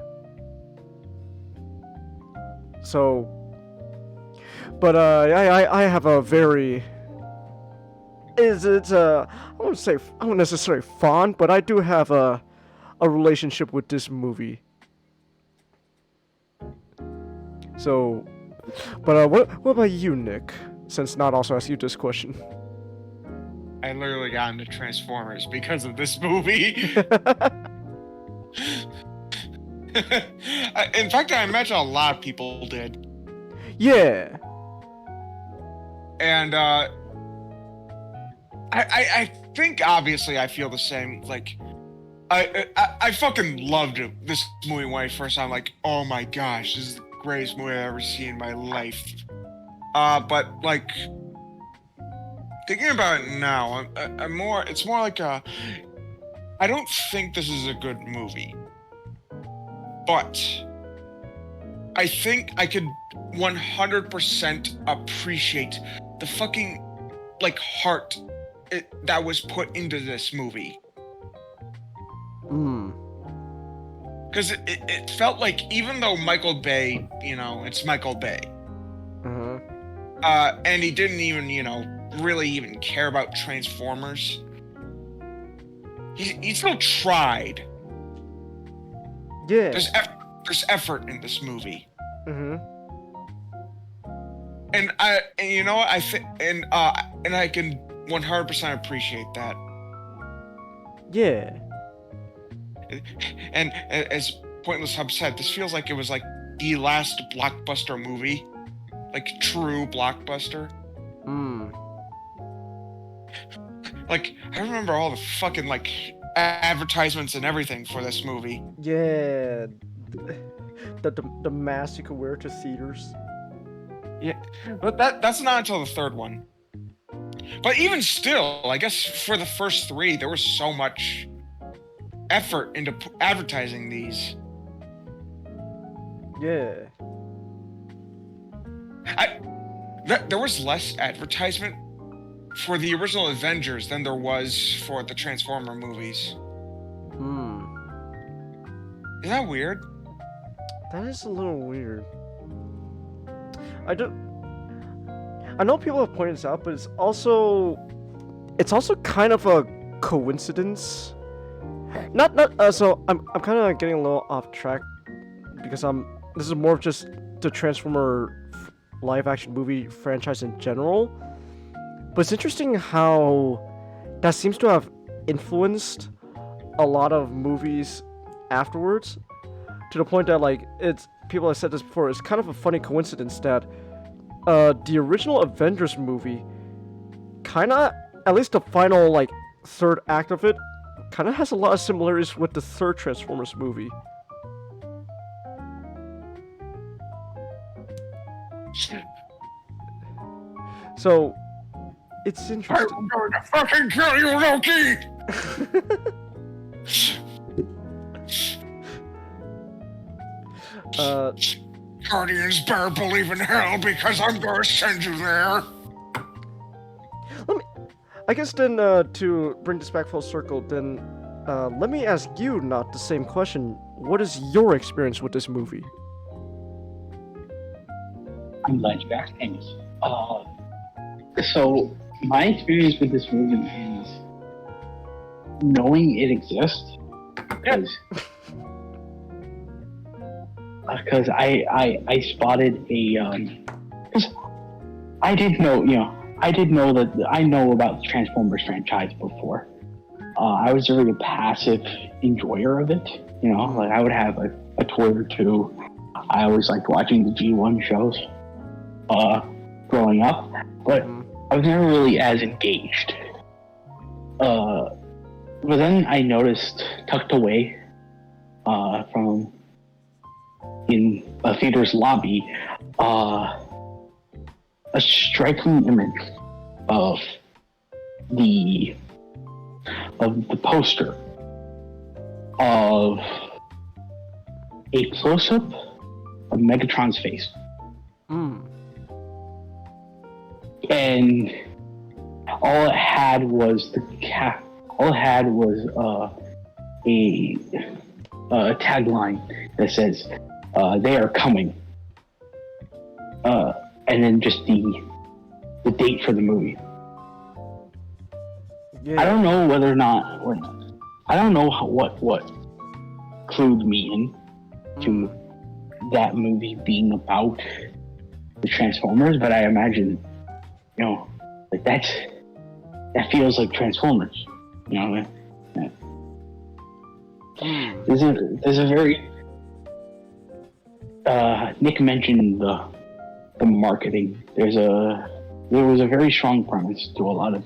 So, but I have a very, I wouldn't necessarily fond, but I do have a relationship with this movie. So, but what about you, Nick? Since not also asked you this question. I literally got into Transformers because of this movie. In fact, I imagine a lot of people did. Yeah. And I think obviously I feel the same. Like, I fucking loved this movie when I first saw it. I'm like, oh my gosh, this is the greatest movie I've ever seen in my life. But like, thinking about it now, it's more like I don't think this is a good movie. But I think I could 100% appreciate the fucking, like, heart that was put into this movie. Because it felt like, even though Michael Bay, it's Michael Bay. And he didn't even, really even care about Transformers. He still tried. Yeah. There's effort in this movie. And you know what, I can 100% appreciate that. Yeah. And as Pointless Hub said, this feels like it was like the last blockbuster movie, like true blockbuster. Like, I remember all the fucking like advertisements and everything for this movie. Yeah, the mask you could wear to theaters. Yeah, but that's not until the third one. But even still, I guess for the first three, there was so much effort into advertising these. Yeah. There was less advertisement for the original Avengers than there was for the Transformer movies. Isn't that weird? That is a little weird. I know people have pointed this out, but it's also kind of a coincidence. So I'm kind of getting a little off track because this is more of just the Transformer live action movie franchise in general. But it's interesting how that seems to have influenced a lot of movies afterwards, to the point that, like, people have said this before, it's kind of a funny coincidence that the original Avengers movie kinda, at least the final, like, third act of it, kinda has a lot of similarities with the third Transformers movie. So, it's interesting. I'm going to fucking kill you, Loki! Guardians better believe in hell because I'm going to send you there. I guess then, to bring this back full circle, then, let me ask you not the same question. What is your experience with this movie? I'm glad you asked, Amos. So, my experience with this movie is knowing it exists. Because I spotted a because I didn't know I know about the Transformers franchise before. I was a very passive enjoyer of it. Like I would have a toy or two. I always liked watching the G1 shows growing up, but I was never really as engaged. But then I noticed tucked away from in a theater's lobby a striking image of the poster of a close-up of Megatron's face. And all it had was a tagline that says they are coming, and then just the date for the movie. Yeah. I don't know whether or not, I don't know what clued me in to that movie being about the Transformers, but I imagine, like that feels like Transformers, There's a very Nick mentioned the marketing. There was a very strong premise to a lot of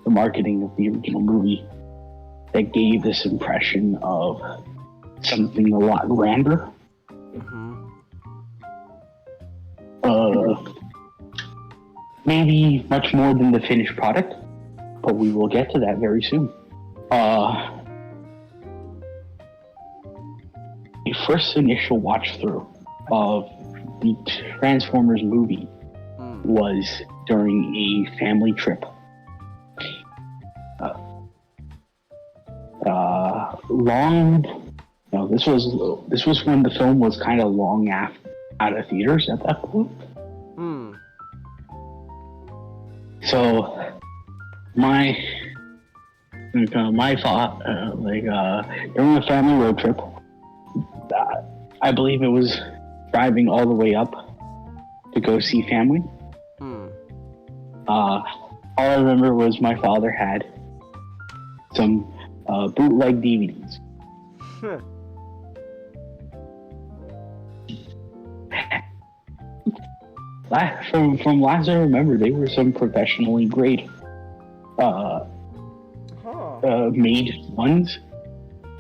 the marketing of the original movie that gave this impression of something a lot grander. Maybe much more than the finished product, but we will get to that very soon. The first initial watch through of the Transformers movie was during a family trip. This was when the film was kind of long out of theaters at that point. So my thought, during a family road trip, I believe it was driving all the way up to go see family. All I remember was my father had some bootleg DVDs. From last I remember, they were some professionally grade made ones,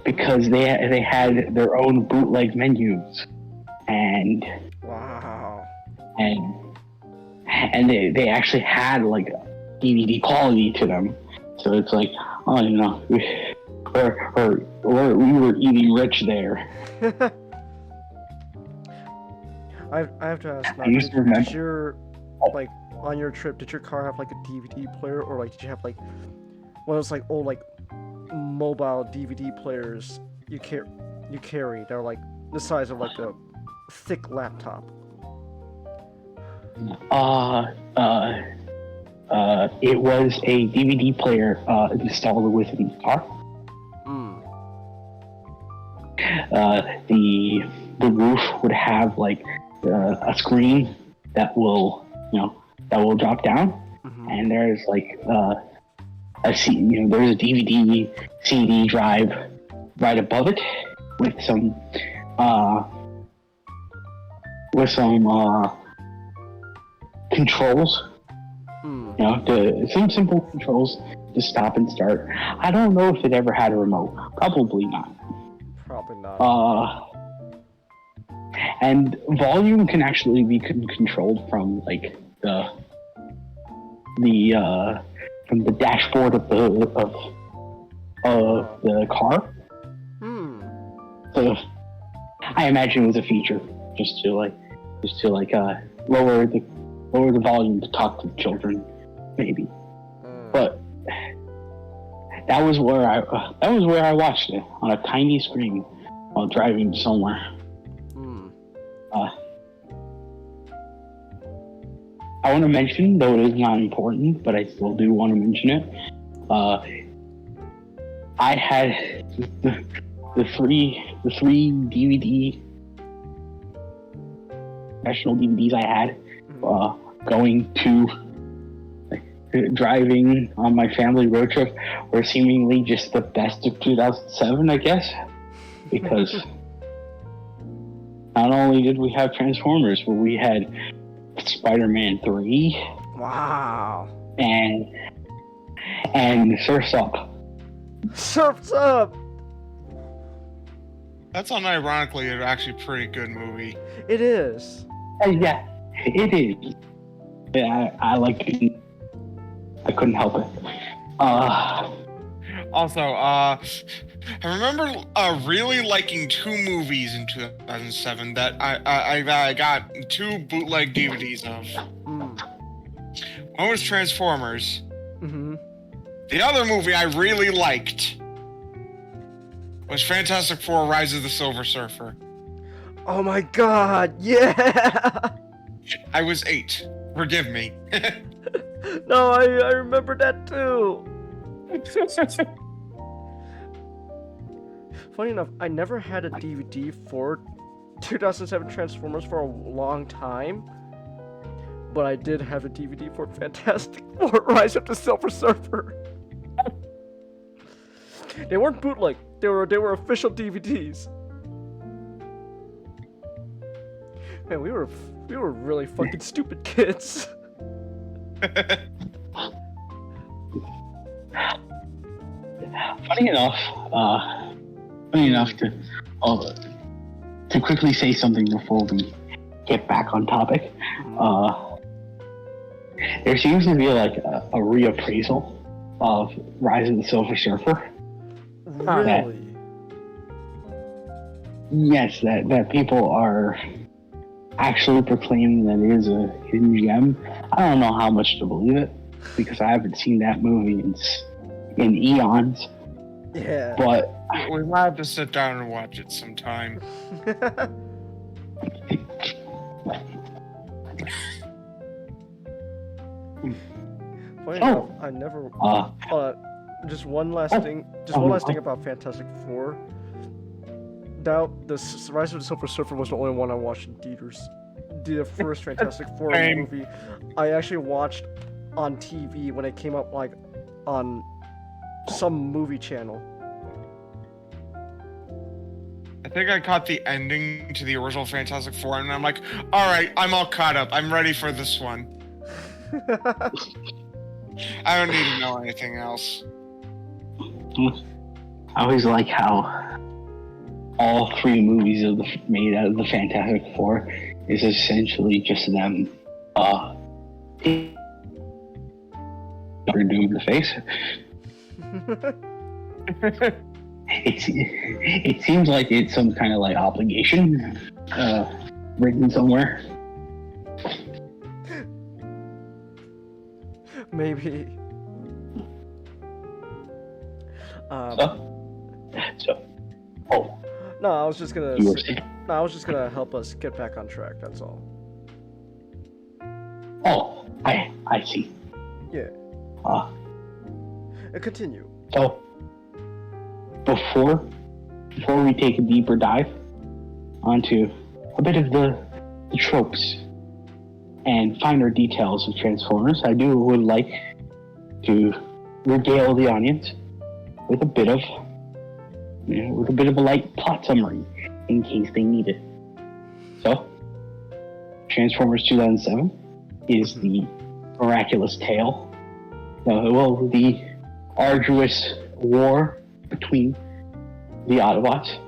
because they had their own bootleg menus, and and they actually had like DVD quality to them. So it's like, or we were eating rich there. I have to ask now, did your, like, on your trip, did your car have like a DVD player, or like did you have like one of those like old like mobile DVD players you carry? They're like the size of like a thick laptop. It was a DVD player installed within the car. The roof would have like a screen that will drop down, and there's like there's a DVD CD drive right above it with some controls. Some simple controls to stop and start. I don't know if it ever had a remote. Probably not. Probably not. And volume can actually be controlled from like the the dashboard of the car. So I imagine it was a feature just to lower the volume to talk to the children, maybe. But that was where I watched it, on a tiny screen while driving somewhere. I want to mention, though it is not important, but I still do want to mention it. I had the three DVD professional DVDs I had driving on my family road trip were seemingly just the best of 2007, I guess, because not only did we have Transformers, but we had Spider-Man 3. Wow. And Surf's Up. Surf's Up! That's unironically an actually pretty good movie. It is. Yeah, it is. Yeah, I like it. I couldn't help it. Also, I remember really liking two movies in 2007 that I got two bootleg DVDs of. One was Transformers. The other movie I really liked was Fantastic Four: Rise of the Silver Surfer. Oh my god, yeah! I was 8. Forgive me. No, I remember that too. Funny enough, I never had a DVD for 2007 Transformers for a long time, but I did have a DVD for Fantastic Four: Rise of the Silver Surfer. They weren't bootleg; they were official DVDs. Man, we were really fucking stupid kids. Funny enough to quickly say something before we get back on topic. There seems to be like a reappraisal of Rise of the Silver Surfer. Really? Yes, that people are actually proclaiming that it is a hidden gem. I don't know how much to believe it, because I haven't seen that movie in eons. Yeah. But we might have to sit down and watch it sometime. Funny enough, I never. Just one last thing. One last thing about Fantastic Four. Now, the Rise of the Silver Surfer was the only one I watched in theaters. The first Fantastic Four movie, I actually watched on TV when it came up, like on some movie channel. I think I caught the ending to the original Fantastic Four, and I'm like, all right, I'm all caught up. I'm ready for this one. I don't need to know anything else. I always like how all three movies made out of the Fantastic Four is essentially just them Doom in the face. It seems like it's some kind of like obligation written somewhere. Maybe. No, I was just gonna help us get back on track. That's all. Oh, I see. Yeah. Continue. So, before we take a deeper dive onto a bit of the tropes and finer details of Transformers, I would like to regale the audience with a bit of a light plot summary in case they need it. So, Transformers 2007 is the miraculous tale. The arduous war between the Autobots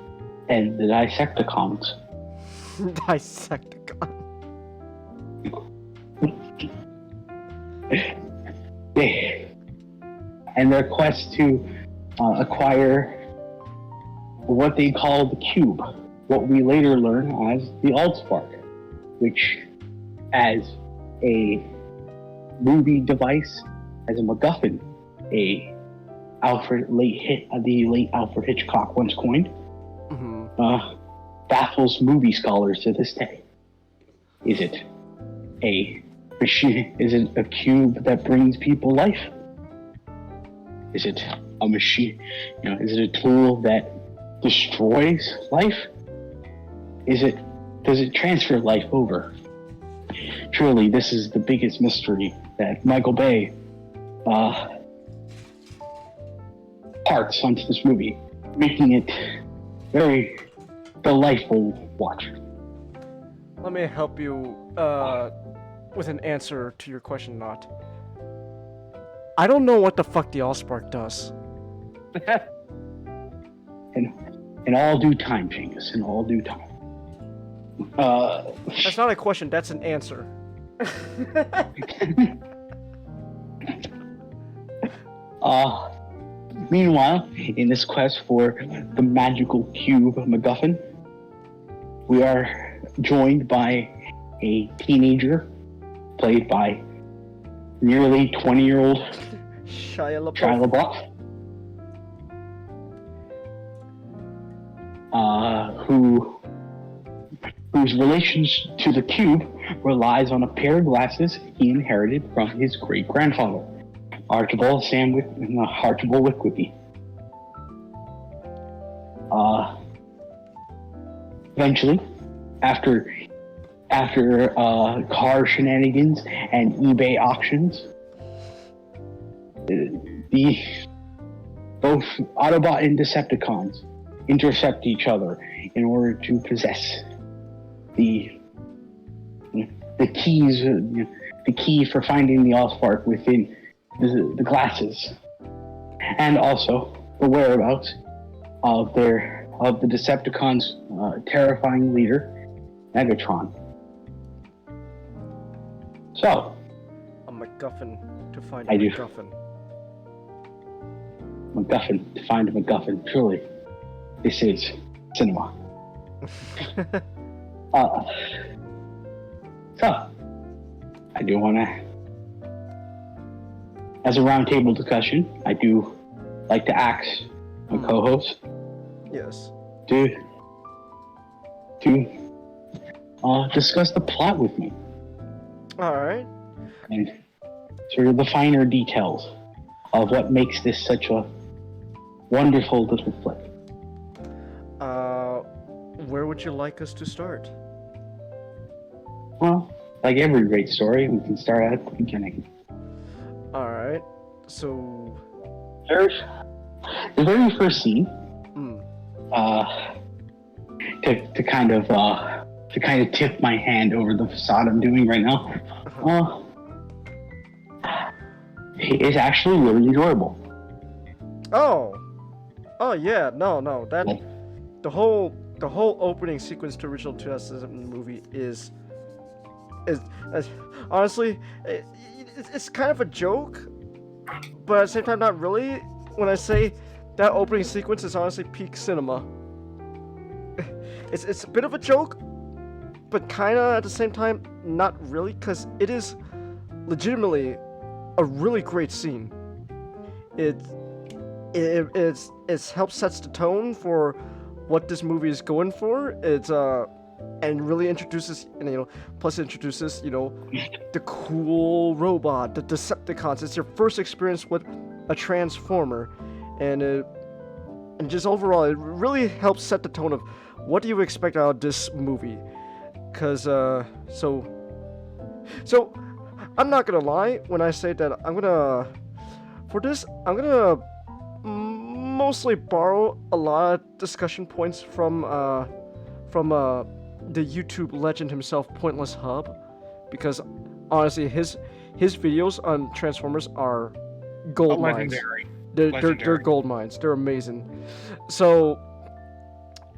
and the Dissecticons. Dissecticon. and their quest to acquire what they call the cube, what we later learn as the Altspark, which, as a movie device, as a MacGuffin, the late Alfred Hitchcock once coined, baffles movie scholars to this day. Is it a machine? Is it a cube that brings people life? Is it a machine? Is it a tool that destroys life? Does it transfer life over? Truly, this is the biggest mystery that Michael Bay parts onto this movie, making it very delightful watch. Let me help you with an answer to your question, Not. I don't know what the fuck the Allspark does. In all due time, Genghis, in all due time. That's not a question, that's an answer. Meanwhile, in this quest for the magical cube MacGuffin, we are joined by a teenager played by nearly 20-year-old Shia LaBeouf, whose relations to the cube relies on a pair of glasses he inherited from his great-grandfather, Archibald Wickwitty. Eventually, after car shenanigans and eBay auctions, both Autobot and Decepticons intercept each other in order to possess the keys, the key for finding the Allspark within the glasses, and also the whereabouts of the Decepticons' terrifying leader, Megatron. So, a MacGuffin to find a a MacGuffin. MacGuffin to find a MacGuffin. Truly, this is cinema. So, I do want to, as a roundtable discussion, I do like to ask my co-host. Yes. To discuss the plot with me. Alright. And sort of the finer details of what makes this such a wonderful little flick. Where would you like us to start? Well, like every great story, we can start at the beginning. Alright, so... The very first scene, to kind of tip my hand over the facade I'm doing right now, is actually really enjoyable. Oh yeah, no, that the whole opening sequence to original 2007 movie is honestly it's kind of a joke, but at the same time not really. When I say that opening sequence is honestly peak cinema, it's a bit of a joke, but kind of at the same time not really, because it is legitimately a really great scene. It helps sets the tone for what this movie is going for. It's and really introduces, plus it introduces, the cool robot, the Decepticons. It's your first experience with a Transformer, and just overall, it really helps set the tone of what do you expect out of this movie. Cause so I'm not gonna lie when I say that I'm gonna mostly borrow a lot of discussion points from the YouTube legend himself, Pointless Hub, because honestly his videos on Transformers are gold mines. They're gold mines. They're amazing. So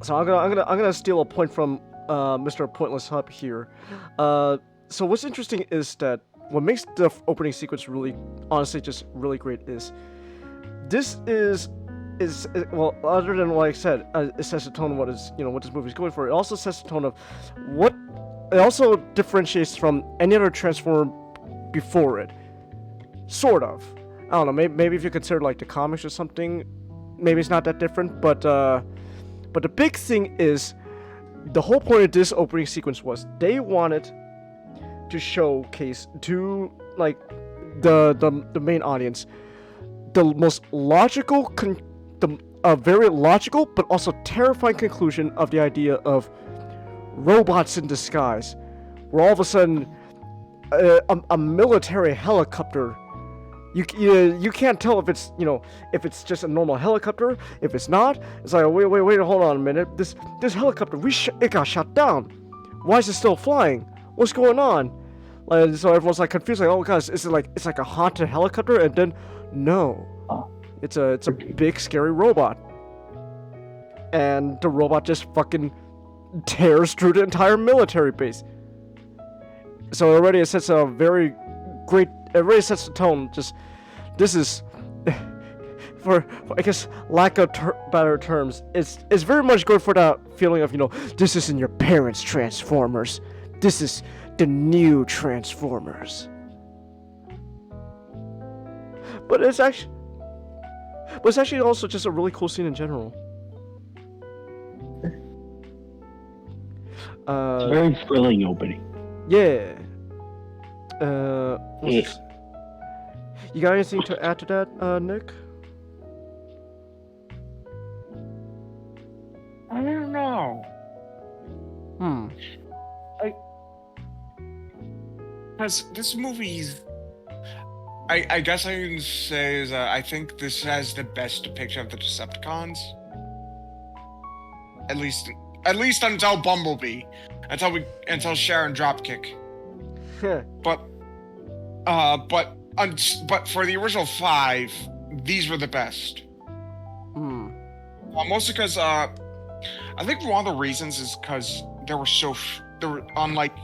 I'm gonna steal a point from Mr. Pointless Hub here. So what's interesting is that what makes the opening sequence really, honestly, just really great is this is well, other than what I said, it sets the tone of what is what this movie is going for. It also sets the tone of what it also differentiates from any other Transformer before it, sort of. I don't know. Maybe if you consider like the comics or something, maybe it's not that different. But the big thing is the whole point of this opening sequence was they wanted to showcase to like the main audience the most logical very logical but also terrifying conclusion of the idea of robots in disguise, where all of a sudden a military helicopter, you can't tell if it's if it's just a normal helicopter. If it's not, it's like wait, hold on a minute. This helicopter it got shot down. Why is it still flying? What's going on? Like, so everyone's like confused, like, oh gosh, is it like it's like a haunted helicopter? And then no, it's a big scary robot, and the robot just fucking tears through the entire military base. So already it sets a very great. It really sets the tone. Just this is, for I guess lack of better terms, it's very much going for that feeling of this isn't your parents' Transformers. This is the new Transformers. But it's actually also just a really cool scene in general. It's a very thrilling opening. Yeah. You got anything to add to that, Nick? I don't know. Because this movie's, I guess I can say is I think this has the best depiction of the Decepticons. At least until Bumblebee, until Sharon Dropkick. But for the original 5, these were the best. Mostly because I think one of the reasons is because there were unlike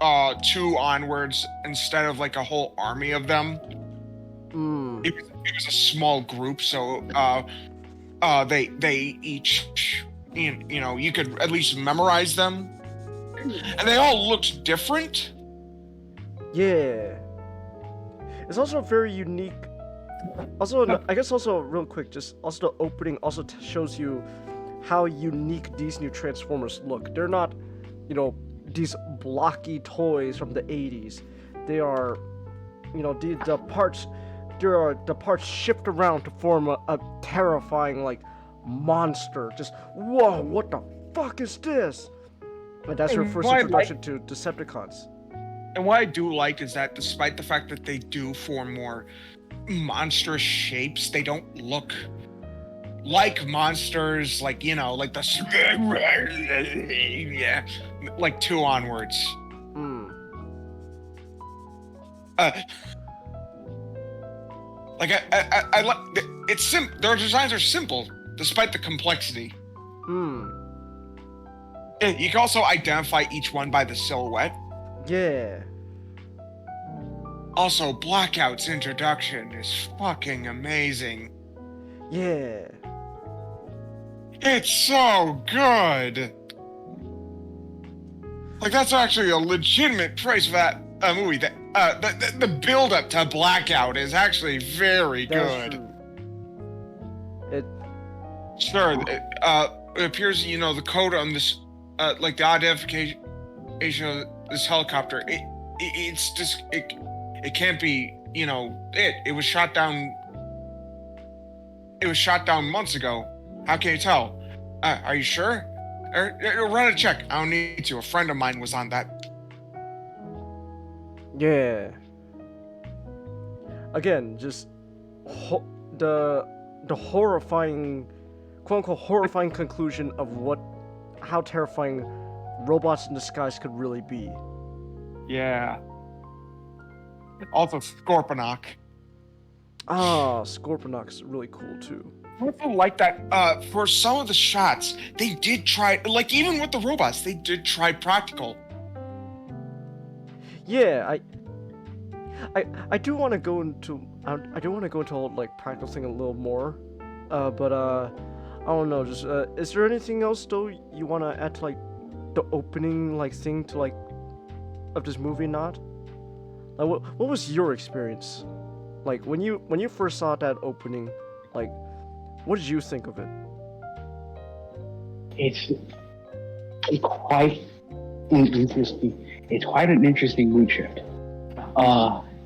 2 onwards, instead of like a whole army of them. It was a small group, so they each you could at least memorize them, and they all looked different. Yeah, it's also very unique. Also, I guess also real quick, just also the opening also shows you how unique these new Transformers look. They're not, these blocky toys from the 80s. They are, the parts. The parts shift around to form a terrifying like monster. Just whoa, what the fuck is this? And that's your first introduction to Decepticons. And what I do like is that despite the fact that they do form more monstrous shapes, they don't look like monsters, like like the like 2 onwards. Like I like it's their designs are simple despite the complexity. You can also identify each one by the silhouette. Yeah. Also, Blackout's introduction is fucking amazing. Yeah. It's so good. Like, that's actually a legitimate praise for that movie. The build-up to Blackout is actually very good. It appears, the code on this, like the identification of this helicopter, it's just, it can't be, it was shot down. It was shot down months ago. How can you tell? Are you sure? Run a check. I don't need to. A friend of mine was on that. Yeah. Again, just the horrifying, quote unquote, horrifying conclusion of how terrifying robots in disguise could really be. Yeah. Also, Scorponok. Scorponok's really cool too. I also like that for some of the shots, they did try, like even with the robots, they did try practical. Yeah, I do want to go into I do want to go into like practicing a little more, but I don't know. Just is there anything else though you want to add to like the opening like thing to like of this movie? Not like what was your experience like when you first saw that opening? Like, what did you think of it? It's quite an interesting mood shift.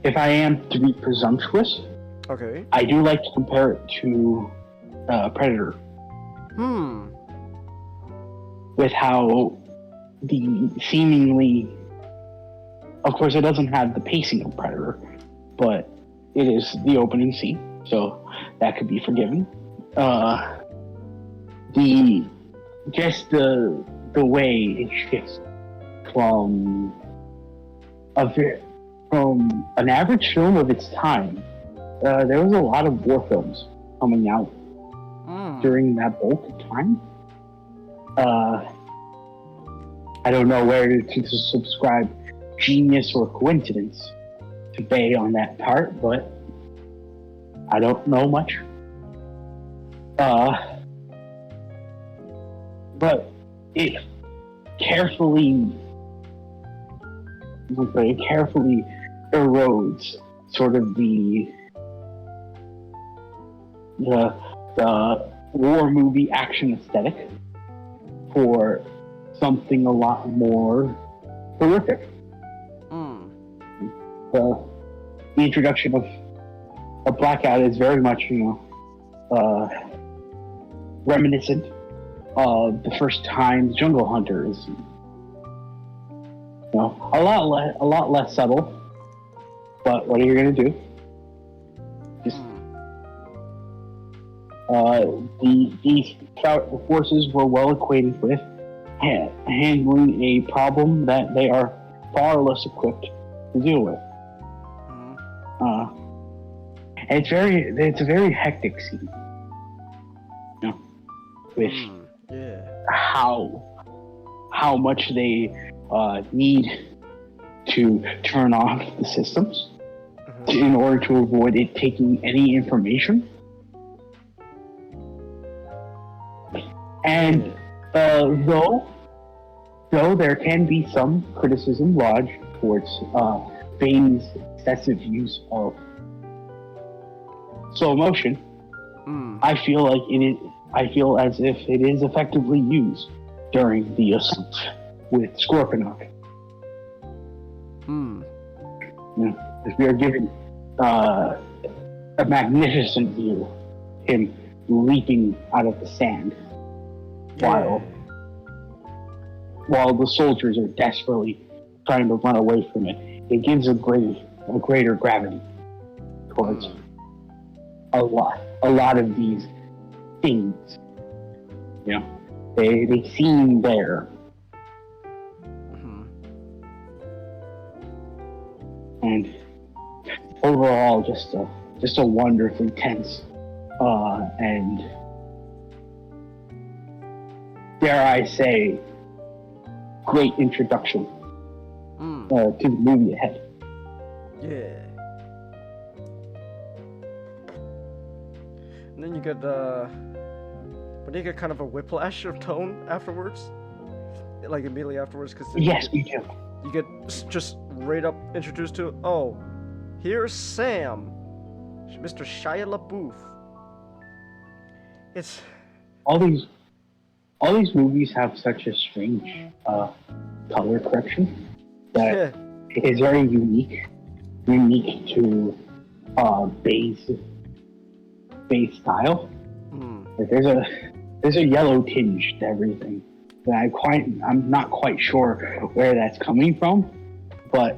If I am to be presumptuous, Okay. I do like to compare it to Predator. With how the seemingly, of course, it doesn't have the pacing of Predator, but it is the opening scene, so that could be forgiven. The way it shifts from an average film of its time. There was a lot of war films coming out during that bulk of time. I don't know where to subscribe genius or coincidence to Bay on that part, but I don't know much. But it carefully erodes sort of the war movie action aesthetic for something a lot more horrific. The introduction of Blackout is very much, reminiscent of the first time Jungle Hunters. A lot less subtle. But what are you gonna do? Just these forces were well acquainted with handling a problem that they are far less equipped to deal with. It's a very hectic scene. With how much they need to turn off the systems in order to avoid it taking any information. And though there can be some criticism lodged towards Bane's excessive use of slow motion, I feel as if it is effectively used during the assault with Scorponok. If we are given a magnificent view, him leaping out of the sand while the soldiers are desperately trying to run away from it, it gives a greater gravity towards a lot of these things. They seem there. And overall, just a wonderfully tense and, dare I say, great introduction to the movie ahead. Yeah. And then you get kind of a whiplash of tone afterwards, like immediately afterwards, because yes, we do. You get just right up introduced to, oh, here's Sam, Mr. Shia LaBeouf. It's all these movies have such a strange color correction that is very unique to Bay's style. Like there's a yellow tinge to everything. I'm not quite sure where that's coming from, but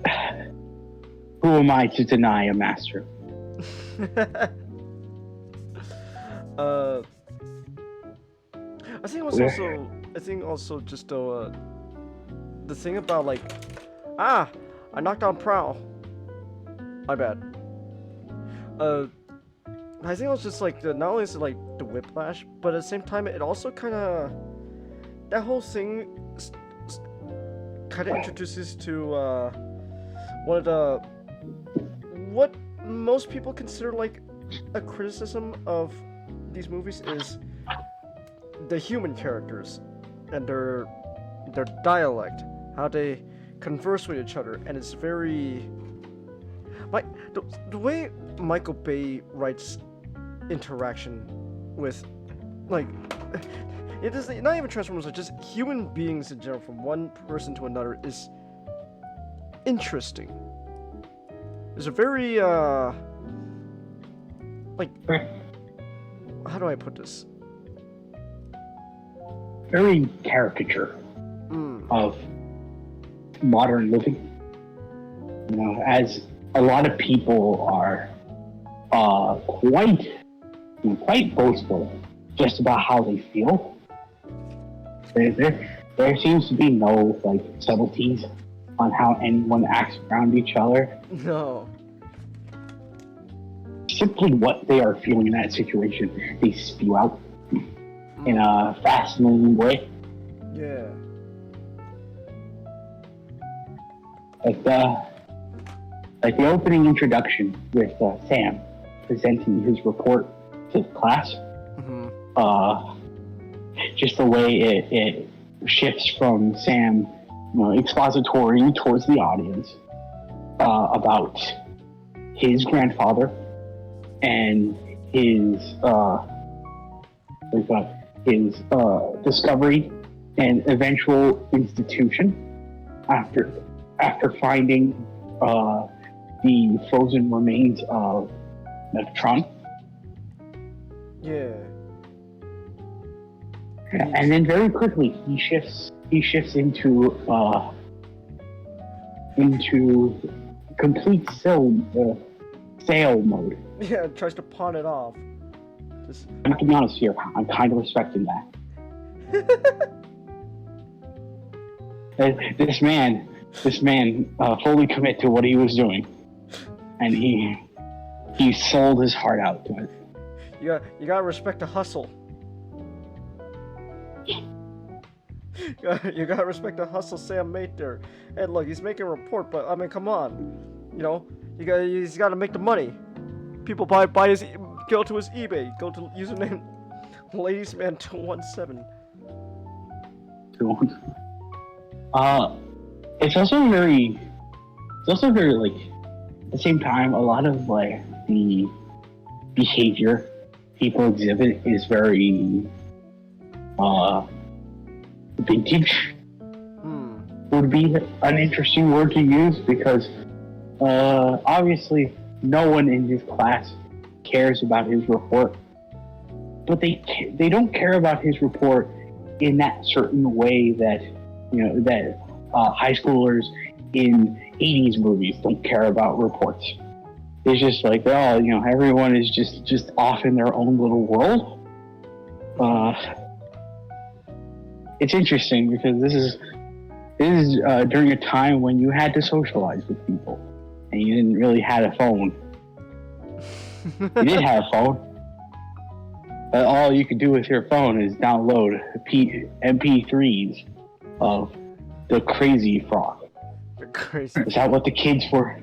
who am I to deny a master? I think also just the thing about like, I knocked on Prowl. My bad. I think it was just like not only is it like the whiplash, but at the same time it also kind of, that whole thing kind of introduces to one of what most people consider like a criticism of these movies is the human characters and their dialect, how they converse with each other, and it's very the way Michael Bay writes interaction with like it is not even Transformers, just human beings in general from one person to another is interesting. There's a very like, how do I put this? Very caricature of modern living. You know, as a lot of people are quite boastful just about how they feel. There seems to be no like subtleties on how anyone acts around each other. No. Simply what they are feeling in that situation, they spew out in a fascinating way. Yeah. Like the opening introduction with Sam presenting his report to the class. Just the way it shifts from Sam, you know, expository towards the audience about his grandfather and his discovery and eventual institution after finding the frozen remains of Megatron. Yeah. And then very quickly he shifts into complete sale mode. Yeah, tries to pawn it off. I'm not gonna be honest here, I'm kind of respecting that. This man fully commit to what he was doing, and he sold his heart out to it. You gotta respect the hustle. You gotta respect the hustle Sam made there. And look, he's making a report, but I mean, come on, you know, he's gotta make the money. People buy his, go to his eBay, go to username ladiesman217. It's also very like at the same time a lot of like the behavior people exhibit is very vintage. Would be an interesting word to use because obviously no one in his class cares about his report, but they don't care about his report in that certain way that, you know, that high schoolers in 80s movies don't care about reports. It's just like, oh, you know, everyone is just off in their own little world. It's interesting because this is during a time when you had to socialize with people and you didn't really have a phone. You did have a phone, but all you could do with your phone is download MP3s of the Crazy Frog. The Crazy. Is that what the kids were?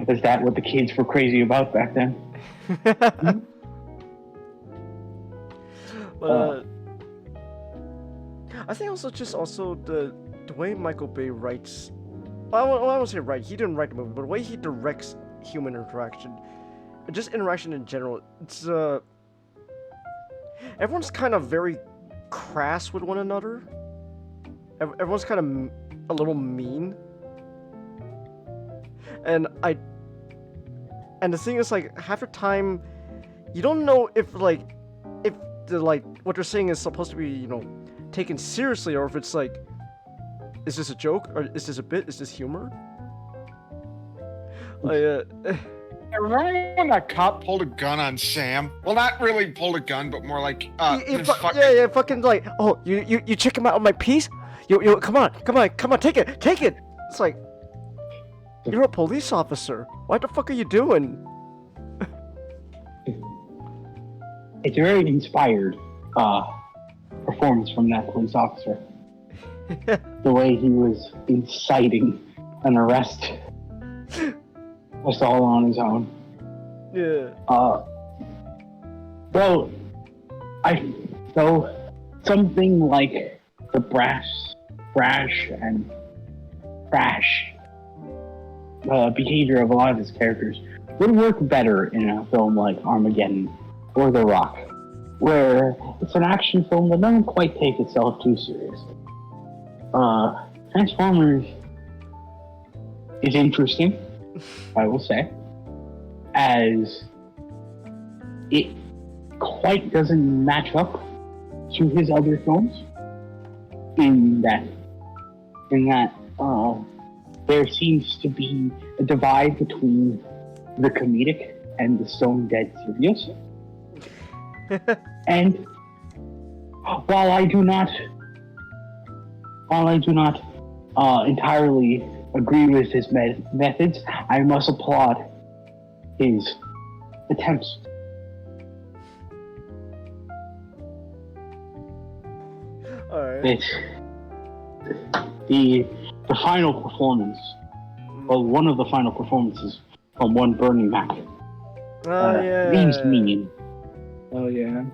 Is that what the kids were crazy about back then? I think also the way Michael Bay writes. Well, I won't say write. He didn't write the movie, but the way he directs human interaction, just interaction in general. It's everyone's kind of very crass with one another. Everyone's kind of a little mean. And the thing is, like, half the time, you don't know if the what they're saying is supposed to be, you know, taken seriously, or if it's like, is this a joke, or is this a bit, is this humor? I remember when that cop pulled a gun on Sam? Well, not really pulled a gun, but more like, fucking like, oh, you check him out on my piece? You, come on, take it. It's like, you're a police officer. What the fuck are you doing? It's a very inspired performance from that police officer. The way he was inciting an arrest. just all on his own. Yeah. Well, so something like the brash and crash behavior of a lot of his characters would work better in a film like Armageddon or The Rock, where it's an action film that doesn't quite take itself too seriously. Transformers is interesting, I will say, as it quite doesn't match up to his other films in that there seems to be a divide between the comedic and the stone dead serious. And while I do not entirely agree with his methods, I must applaud his attempts. Alright. The final performance, well, one of the final performances from one Bernie Mac. Leaves me in. Oh yeah.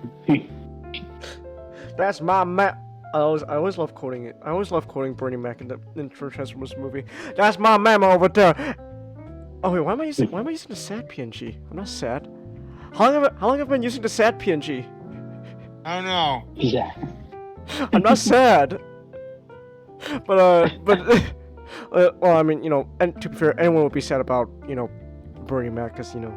That's my man. I always love quoting it. I always love quoting Bernie Mac in the Transformers movie. That's my mama over there. Oh wait, why am I using the sad PNG? I'm not sad. How long have I been using the sad PNG? I don't know. Yeah. I'm not sad. But well, I mean, you know, and to be fair, anyone would be sad about, you know, Bernie Mac, because, you know,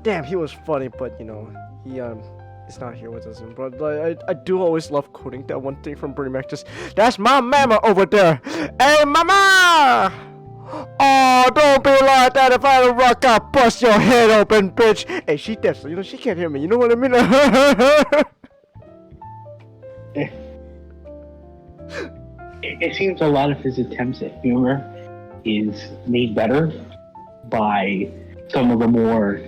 damn, he was funny, but, you know, he is not here with us. But I do always love quoting that one thing from Bernie Mac. Just, that's my mama over there. Hey, mama! Oh, don't be like that. If I don't rock, I'll bust your head open, bitch. Hey, she definitely, you know, she can't hear me. You know what I mean? It seems a lot of his attempts at humor is made better by some of the more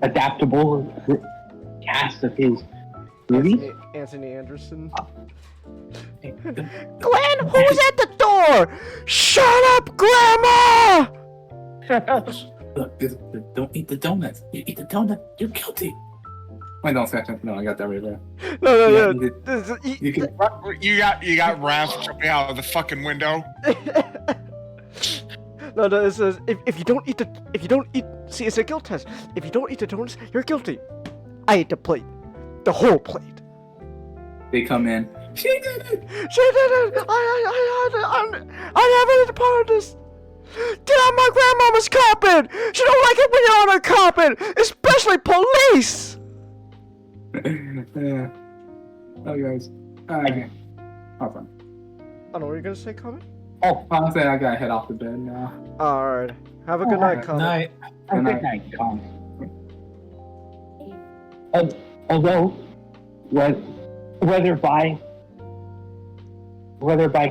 adaptable cast of his movies. Anthony Anderson. Glenn, who's at the door? Shut up, Grandma! Look, don't eat the donuts. You eat the donut, you're guilty. Wait, no, no, I got that right there. No. You got Raph jumping out of the fucking window. No, it says if you don't eat, see, it's a guilt test. If you don't eat the donuts, you're guilty. I ate the plate, the whole plate. They come in. She did it. I haven't been a part of this. Get on my grandmama's carpet. She don't like it when you're on her carpet, especially police. Yeah. Oh, guys. Alright. Have fun. I don't know what you're gonna say, Comet. Oh, I'm saying I gotta head off to bed now. Alright. Have a good night, Comet. Good night, Comet. Although, whether by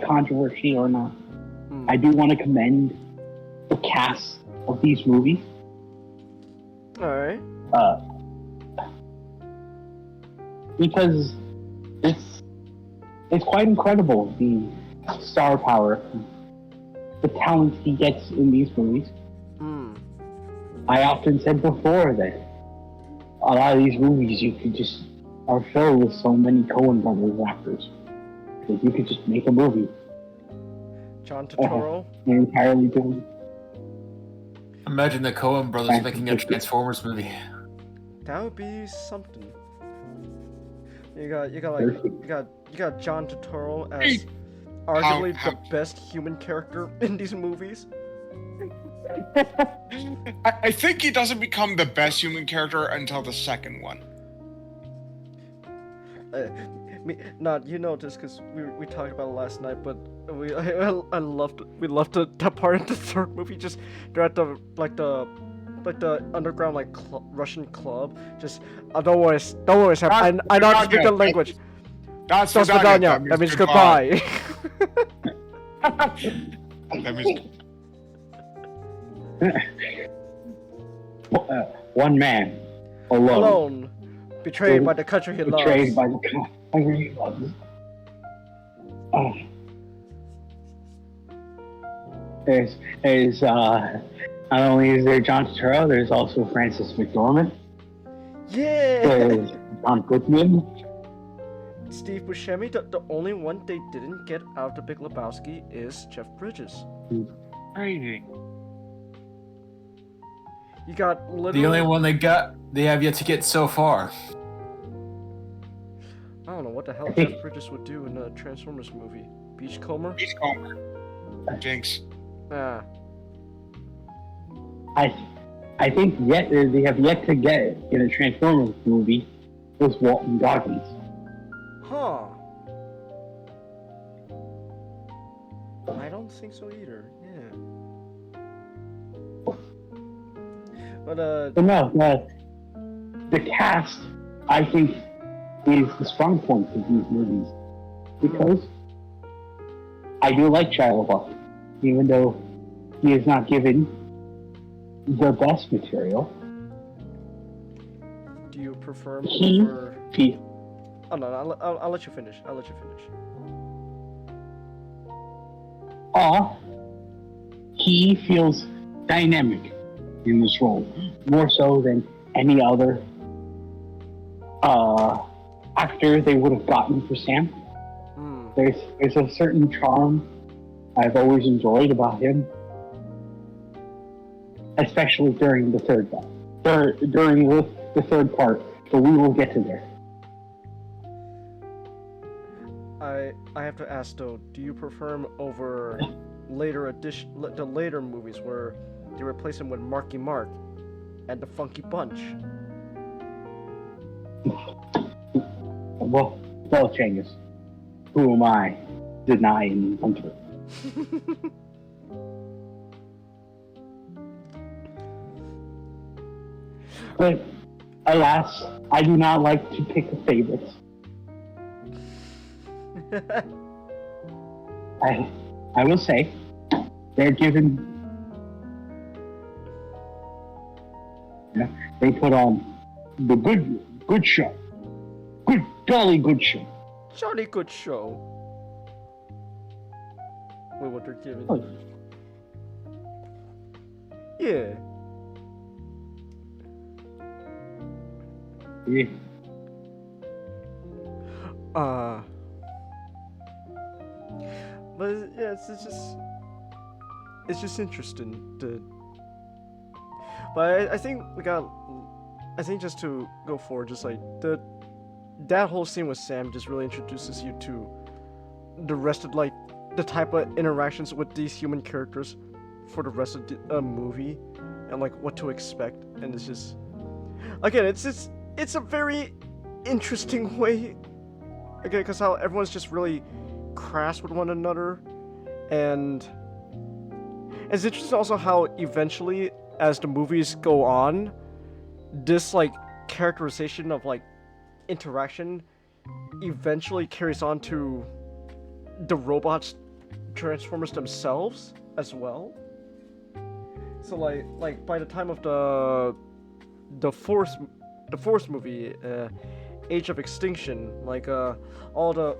controversy or not, I do want to commend the cast of these movies. Alright. Because it's quite incredible, the star power, the talent he gets in these movies. I often said before that a lot of these movies are filled with so many Coen Brothers actors that you could just make a movie. John Turturro. Entirely different. Imagine the Coen Brothers making a Transformers movie. That would be something. You got John Turturro as arguably the best human character in these movies. I think he doesn't become the best human character until the second one. You know this because we talked about it last night, but we loved that part in the third movie. Just they're at the underground Russian club. Just don't worry, Sam. I know how to speak the language. That's Svidanya. That means goodbye. That means. One man, alone, betrayed by the country he loves. Betrayed by the country he loves. there's not only is there John Turturro, there's also Francis McDormand. Yeah. There's John Goodman. Steve Buscemi. The only one they didn't get out of The Big Lebowski is Jeff Bridges. Crazy. You got literally... The only one they have yet to get so far. I don't know what the hell Jeff Bridges would do in a Transformers movie. Beachcomber? Beachcomber. Jinx. Ah. I think they have yet to get in a Transformers movie was Walton Goggins. Huh. I don't think so either. Yeah. But no, the cast I think is the strong point of these movies because I do like Shia LaBeouf, even though he is not given the best material. Do you prefer He. Oh no, I'll let you finish. He feels dynamic in this role, more so than any other actor they would have gotten for Sam. There's a certain charm I've always enjoyed about him, especially during the third part. During the third part, but we will get to there. I have to ask though, do you prefer him over the later movies where they replace him with Marky Mark and the Funky Bunch? Well, Changes. Who am I denying Hunter? But alas, I do not like to pick the favorites. I will say they're given. They put on the good show, jolly good show. Jolly good show. Wait, what they're giving? Oh. Yeah. Yeah. But yeah, it's just interesting. But I think just to go forward, just like that whole scene with Sam just really introduces you to the rest of like the type of interactions with these human characters for the rest of the movie, and like what to expect. And it's just, again, it's a very interesting way, again, because how everyone's just really crass with one another, and it's interesting also how eventually, as the movies go on, this like characterization of like interaction eventually carries on to the robots Transformers themselves as well. So like by the time of the fourth movie, Age of Extinction, like all the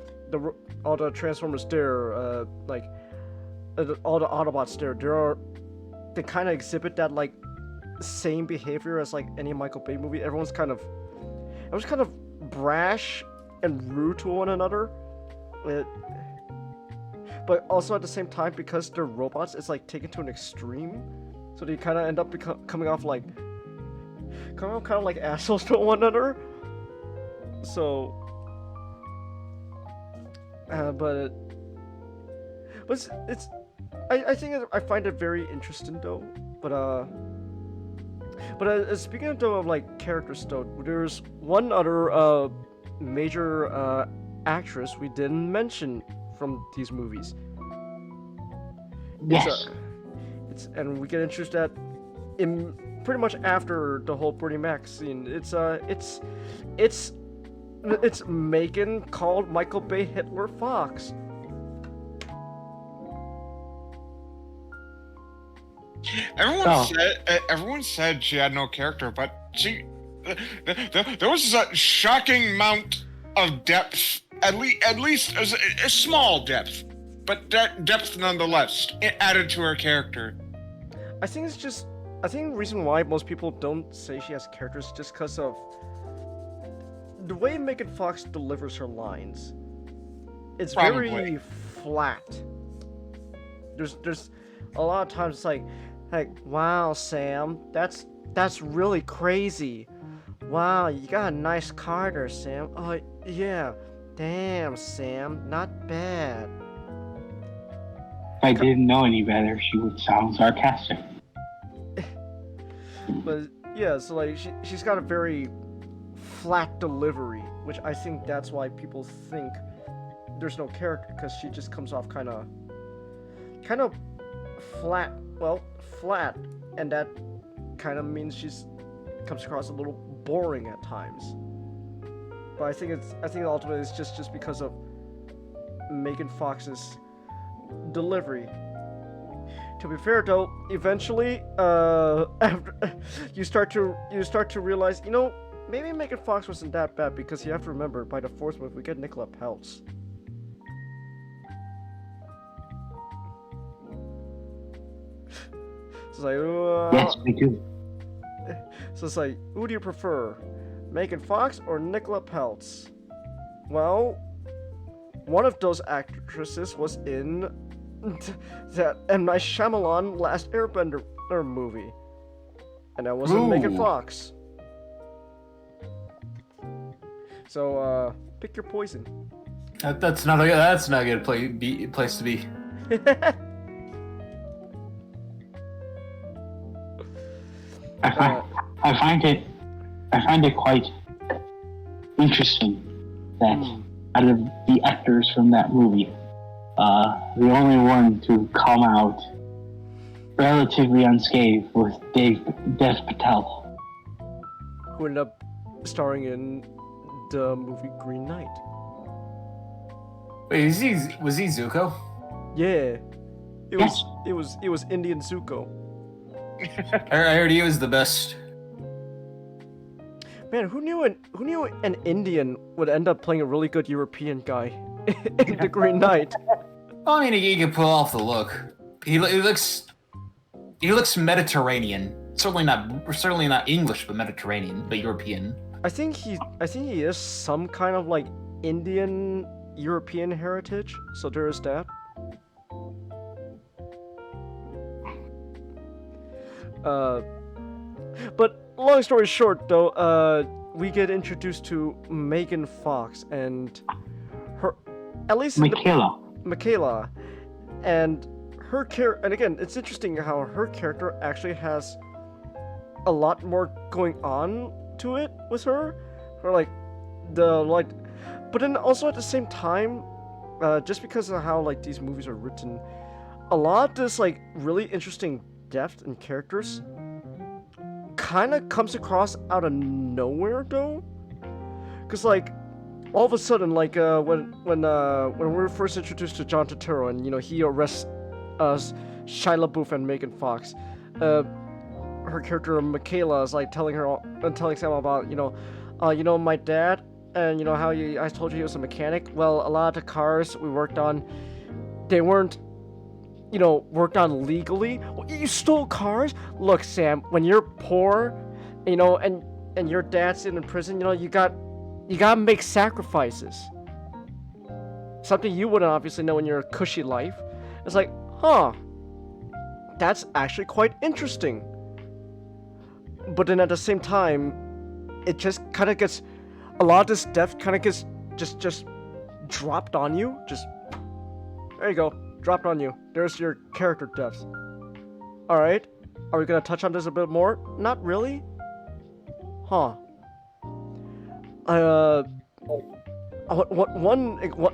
Transformers there, like all the Autobots there, they kind of exhibit that like same behavior as like any Michael Bay movie. Everyone's kind of brash and rude to one another, but also at the same time, because they're robots, it's like taken to an extreme, so they kind of end up coming off kind of like assholes to one another. So but it's I think I find it very interesting though. But speaking of like characters though, there's one other major actress we didn't mention from these movies. Yes. And we get introduced that in pretty much after the whole Bernie Mac scene. It's Megan called Michael Bay Hitler Fox. Everyone said she had no character, but there was a shocking amount of depth, at least a small depth but depth nonetheless added to her character. I think the reason why most people don't say she has characters is just because of the way Megan Fox delivers her lines. It's Probably. very flat. There's a lot of times it's like, wow, Sam, that's really crazy. Wow, you got a nice car there, Sam. Oh yeah, damn, Sam, not bad. If I didn't know any better, she would sound sarcastic. But yeah, so like she's got a very flat delivery, which I think that's why people think there's no character, because she just comes off kind of flat. Well, flat, and that kind of means she's comes across a little boring at times. But I think ultimately it's just because of Megan Fox's delivery. To be fair though, eventually, after you start to realize, maybe Megan Fox wasn't that bad, because you have to remember, by the fourth movie we get Nicola Peltz. It's like, yes, we do. So it's like, who do you prefer, Megan Fox or Nicola Peltz? Well, one of those actresses was in that M. Night Shyamalan Last Airbender movie, and that wasn't Megan Fox. So pick your poison. That's not a good place to be. I find it quite interesting that out of the actors from that movie, the only one to come out relatively unscathed was Dev Patel, who ended up starring in the movie Green Knight. Wait, was he Zuko? Yeah, it was Indian Zuko. I heard he was the best. Man, who knew an Indian would end up playing a really good European guy in the Green Knight? I mean, he can pull off the look. He looks Mediterranean. Certainly not English, but Mediterranean, but European. I think he is some kind of like Indian European heritage. So there is that. But long story short, though, we get introduced to Megan Fox and her, at least Michaela, and her character. And again, it's interesting how her character actually has a lot more going on to it with her, but then also at the same time, just because of how like these movies are written, a lot of this like really interesting depth and characters kind of comes across out of nowhere though, because like all of a sudden, like when we were first introduced to John Turturro, and he arrests Shia LaBeouf and Megan Fox, her character Michaela is like telling Sam about my dad, and how I told you he was a mechanic. Well, a lot of the cars we worked on, they weren't worked on legally. You stole cars? Look, Sam, when you're poor, and your dad's in prison, you gotta make sacrifices. Something you wouldn't obviously know in your cushy life. It's like, that's actually quite interesting. But then at the same time, it just kind of gets, a lot of this depth kind of gets just dropped on you. Just, there you go. Dropped on you. There's your character depth. Alright. Are we gonna touch on this a bit more? Not really?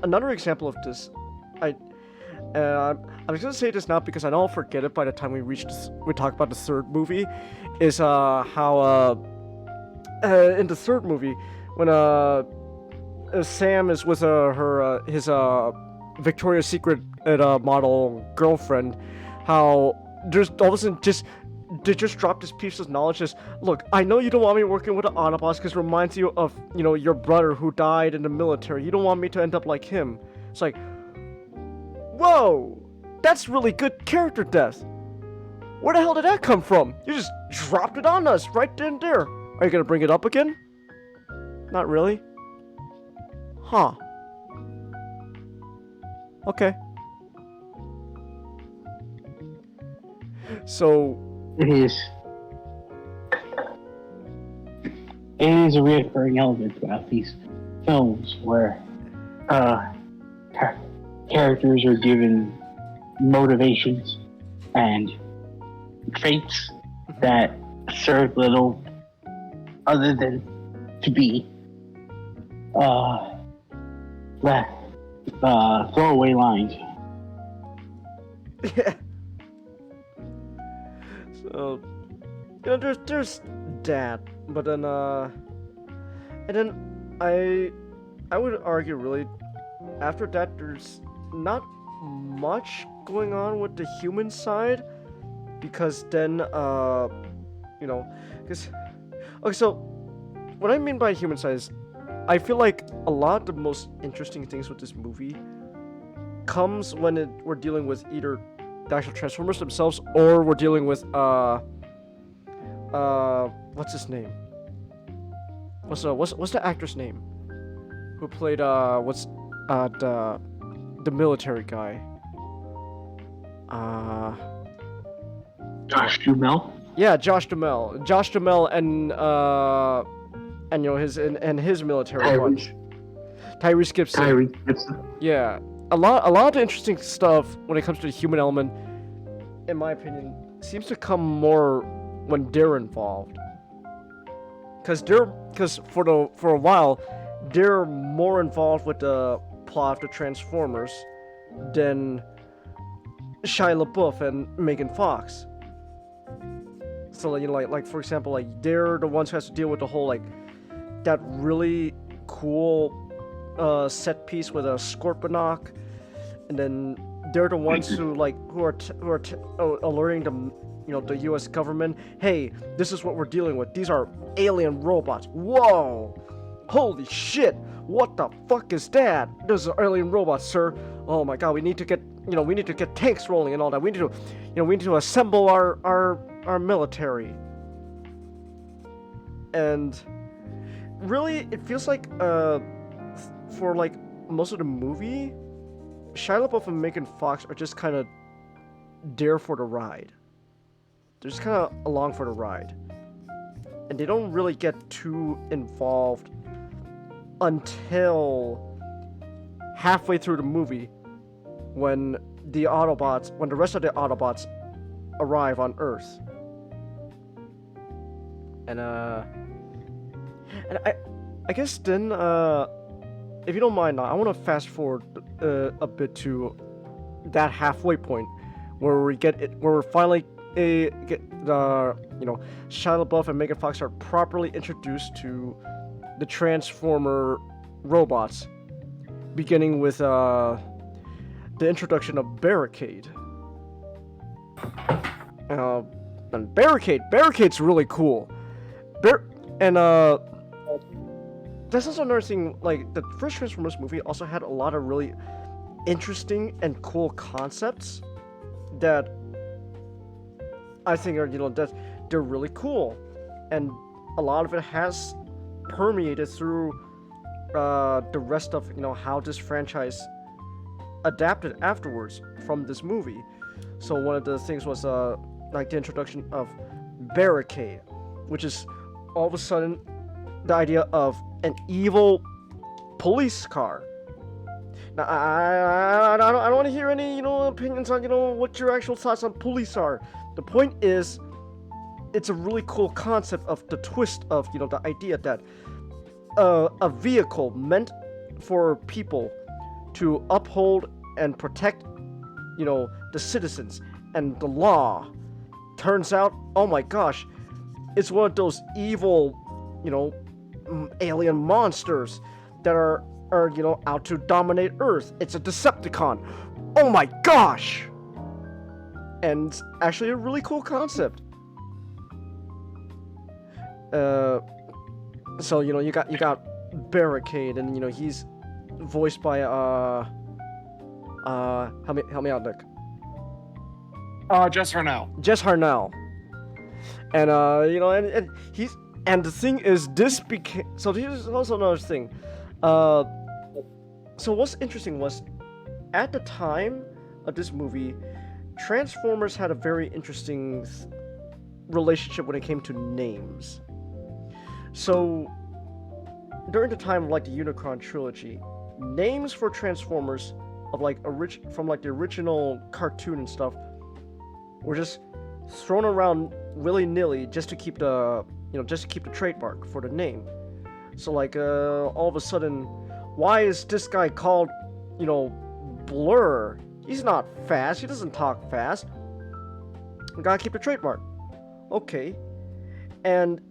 Another example of this, I was gonna say this now because I know I'll forget it by the time we talk about the third movie, is how in the third movie, when Sam is with his Victoria's Secret model girlfriend, how there's all of a sudden they just dropped this piece of knowledge. Just, look, I know you don't want me working with an Autobots because it reminds you of your brother who died in the military. You don't want me to end up like him. It's like, Whoa! That's really good character death. Where the hell did that come from? You just dropped it on us right then and there. Are you gonna bring it up again? Not really. Huh. Okay. So... It is a recurring element throughout these films where characters are given motivations and traits that serve little other than to be throwaway lines. Yeah. So, you know, there's that, but then and then I would argue really after that there's not much going on with the human side, because then you know, because okay, so what I mean by human side is I feel like a lot of the most interesting things with this movie comes when we're dealing with either the actual Transformers themselves, or we're dealing with what's his name? What's the actor's name? Who played the military guy? Josh Duhamel? Yeah, Josh Duhamel. Josh Duhamel and you know his military bunch. Tyrese Gibson. Yeah. A lot of the interesting stuff when it comes to the human element, in my opinion, seems to come more when they're involved. Because for a while, they're more involved with the plot of the Transformers than Shia LaBeouf and Megan Fox. So you know, like for example, like they're the ones who has to deal with the whole like that really cool set piece with a Scorponok, and then they're the ones who are alerting the U.S. government, hey, this is what we're dealing with. These are alien robots. Whoa, holy shit! What the fuck is that? Those are alien robots, sir. Oh my god, we need to get tanks rolling and all that. We need to assemble our military. And really, it feels like for like most of the movie, Shia LaBeouf and Megan Fox are just kind of there for the ride. They're just kind of along for the ride, and they don't really get too involved until halfway through the movie, when the rest of the Autobots arrive on Earth. And I guess then, if you don't mind, I want to fast forward a bit to that halfway point where we're finally get the Shia LaBeouf and Megan Fox are properly introduced to the Transformer robots, beginning with the introduction of Barricade. And Barricade's really cool. That's also another thing. Like the first Transformers movie also had a lot of really interesting and cool concepts that I think are that they're really cool, and a lot of it has permeated through the rest of how this franchise adapted afterwards from this movie. So one of the things was like the introduction of Barricade, which is all of a sudden the idea of an evil police car. Now I don't want to hear any opinions on what your actual thoughts on police are. The point is, it's a really cool concept of the twist of the idea that a vehicle meant for people to uphold and protect the citizens and the law turns out, oh my gosh, it's one of those evil alien monsters that are out to dominate Earth. It's a Decepticon. Oh my gosh! And actually a really cool concept. So you got Barricade, and he's voiced by Help me out, Nick. Just for now. Jess Harnell. And and the thing is, this became, so here's also another thing. So what's interesting was, at the time of this movie, Transformers had a very interesting relationship when it came to names. So during the time of like the Unicron trilogy, names for Transformers of like from like the original cartoon and stuff were just thrown around willy-nilly just to keep the trademark for the name. So like all of a sudden, why is this guy called, Blur? He's not fast. He doesn't talk fast. We gotta keep the trademark. Okay. And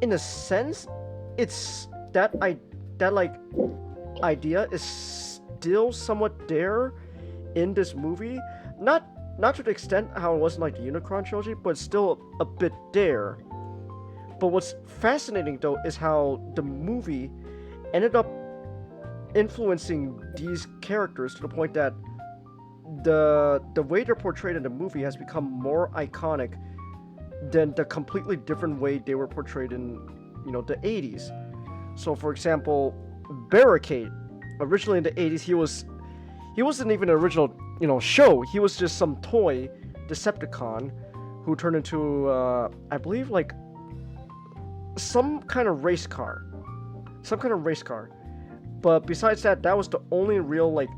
in a sense, it's that idea is still somewhat there in this movie. Not to the extent how it was in like the Unicron trilogy, but still a bit there. But what's fascinating though is how the movie ended up influencing these characters to the point that the way they're portrayed in the movie has become more iconic than the completely different way they were portrayed in the 80s. So for example, Barricade, originally in the 80s he wasn't even an original show. He was just some toy Decepticon who turned into I believe like some kind of race car. But besides that, that was the only real like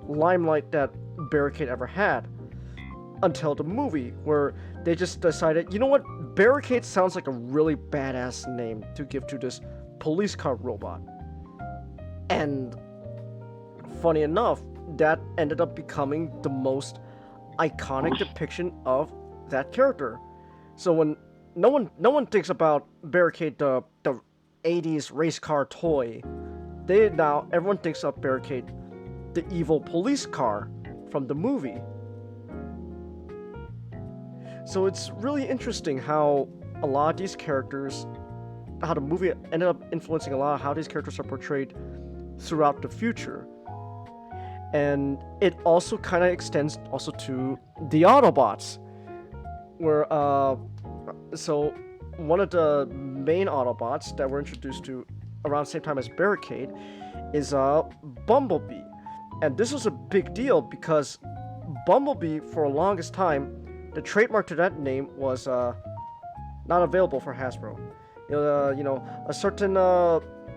limelight that Barricade ever had, until the movie, where they just decided, you know what, Barricade sounds like a really badass name to give to this police car robot. And funny enough, that ended up becoming the most iconic depiction of that character. So when no one thinks about Barricade, the 80s race car toy, everyone thinks of Barricade, the evil police car from the movie. So it's really interesting how a lot of these characters, how the movie ended up influencing a lot of how these characters are portrayed throughout the future. And it also kind of extends also to the Autobots, where so one of the main Autobots that we're introduced to around the same time as Barricade is Bumblebee. And this was a big deal because Bumblebee, for the longest time, the trademark to that name was not available for Hasbro.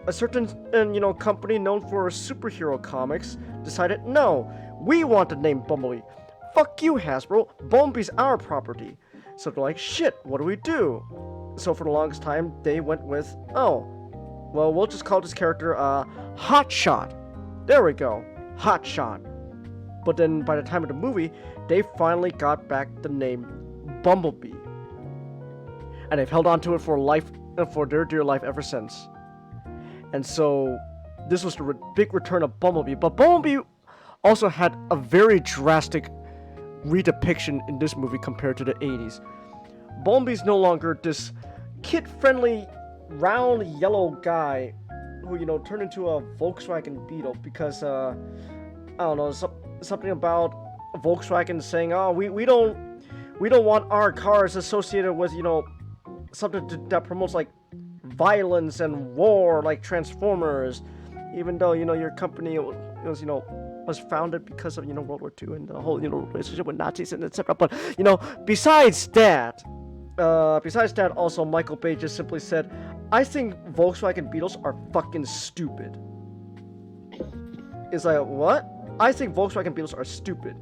A certain company known for superhero comics decided, no, we want the name Bumblebee. Fuck you, Hasbro. Bumblebee's our property. So they're like, shit, what do we do? So for the longest time, they went with, we'll just call this character Hotshot. There we go, Hotshot. But then by the time of the movie, they finally got back the name Bumblebee. And they've held on to it for their dear life ever since. And so this was the big return of Bumblebee. But Bumblebee also had a very drastic redepiction in this movie compared to the 80s. Bumblebee's no longer this kid-friendly, round, yellow guy who, turned into a Volkswagen Beetle because, I don't know, something about Volkswagen saying, we don't want our cars associated with, something that promotes, like, violence and war, like Transformers, even though, your company was founded because of, World War II and the whole, relationship with Nazis and etc. But, besides that, also Michael Bay just simply said, I think Volkswagen Beetles are fucking stupid. It's like, what? I think Volkswagen Beetles are stupid.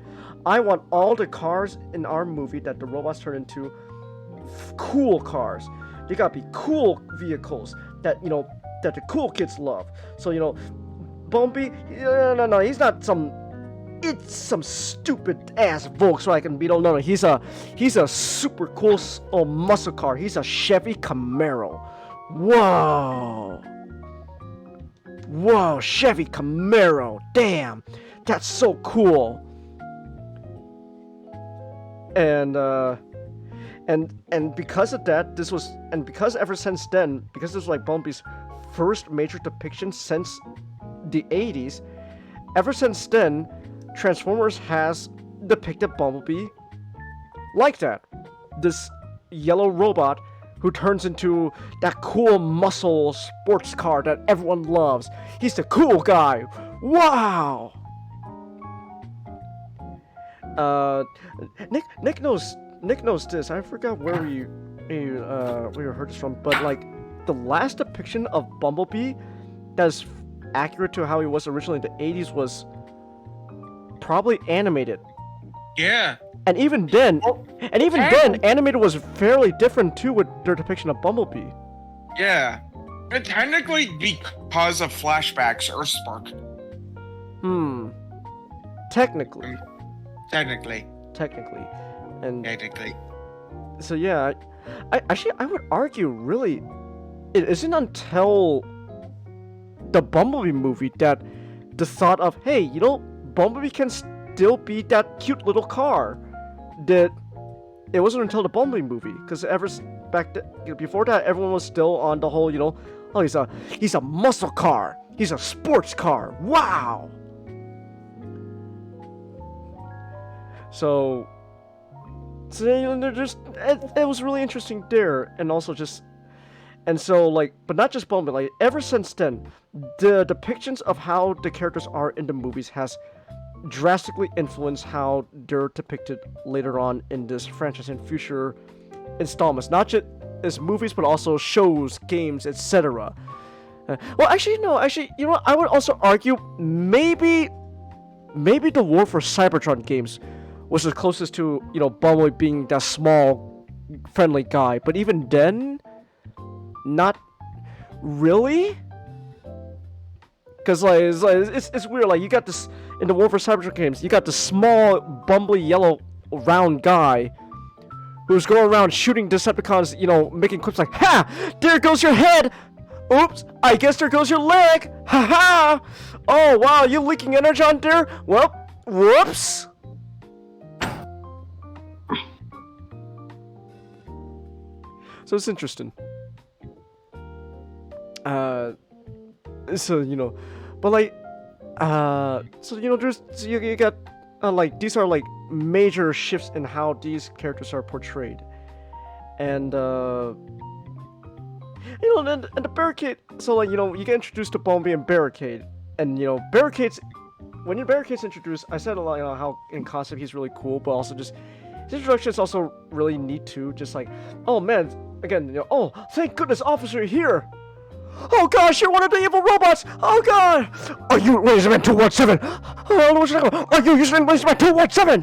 I want all the cars in our movie that the robots turn into cool cars. They gotta be cool vehicles that, that the cool kids love. So, Bumblebee, no, he's not some stupid ass Volkswagen Beetle. No, he's a super cool muscle car. He's a Chevy Camaro. Whoa, Chevy Camaro. Damn, that's so cool. And because of that, because ever since then, because this was like Bumblebee's first major depiction since the 80s, ever since then, Transformers has depicted Bumblebee like that. This yellow robot who turns into that cool muscle sports car that everyone loves. He's the cool guy. Wow. Nick knows this. I forgot where we heard this from, but like the last depiction of Bumblebee that's accurate to how he was originally in the 80s was probably animated. Yeah. And even then, animated was fairly different too with their depiction of Bumblebee. Yeah. But technically because of flashbacks or Spark. Technically. Technically. And technically. So yeah, I would argue really it isn't until the Bumblebee movie that the thought of, hey, you know, Bumblebee can still be that cute little car. That it wasn't until the Bumblebee movie, because before that, everyone was still on the whole, you know, oh, he's a muscle car, he's a sports car. Wow. So you know, it was really interesting there, and also but not just Bumblebee. Like ever since then, the depictions of how the characters are in the movies has drastically influence how they're depicted later on in this franchise in future installments, not just as movies but also shows, games, etc. Well, actually, you know what? I would also argue maybe the War for Cybertron games was the closest to, you know, Bumblebee being that small, friendly guy, but even then, not really. Because it's weird. Like you got this in the War for Cybertron games, you got the small, bumbly, yellow, round guy who's going around shooting Decepticons. You know, making quips like, "Ha! There goes your head. Oops! I guess there goes your leg. Ha ha! Oh wow, you leaking energy on there? Well, whoops." So it's interesting. So you know, but like, so you know, you got like these are like major shifts in how these characters are portrayed, and you know, and the Barricade. So like, you know, you get introduced to Bumblebee and Barricade, and you know, when your Barricade's introduced, I said a lot, you know, how in concept he's really cool, but also just his introduction is also really neat too. Just like, oh man, again, you know, oh thank goodness, officer, you're here. Oh gosh, you're one of the evil robots! Oh god! Are you Laserman 217? Are you using Laserman 217?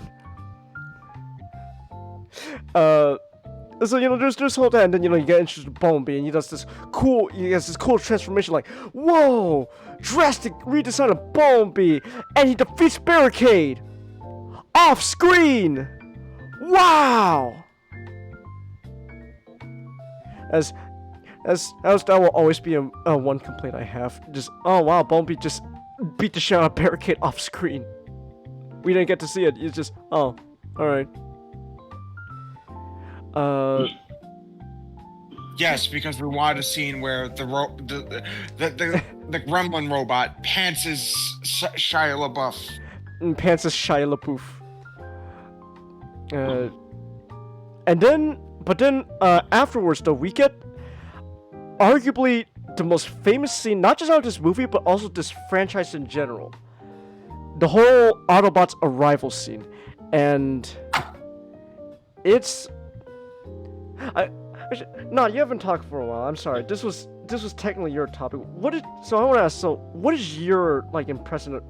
So you know, there's this whole time, and then you know, you get introduced to Bumblebee, and he has this cool transformation, like, whoa! Drastic redesign of Bumblebee, and he defeats Barricade! Off screen! Wow! As that will always be a one complaint I have. Just, oh wow, Bumblebee just beat the shit out of Barricade off screen. We didn't get to see it. It's just, oh, alright. Yes, because we wanted a scene where the gremlin robot pantses Shia LaBeouf. Pantses Shia LaBeouf. But then afterwards though, we get arguably the most famous scene, not just out of this movie, but also this franchise in general. The whole Autobots arrival scene. And it's... No, you haven't talked for a while. I'm sorry. This was technically your topic. So I want to ask, so what is your like impression,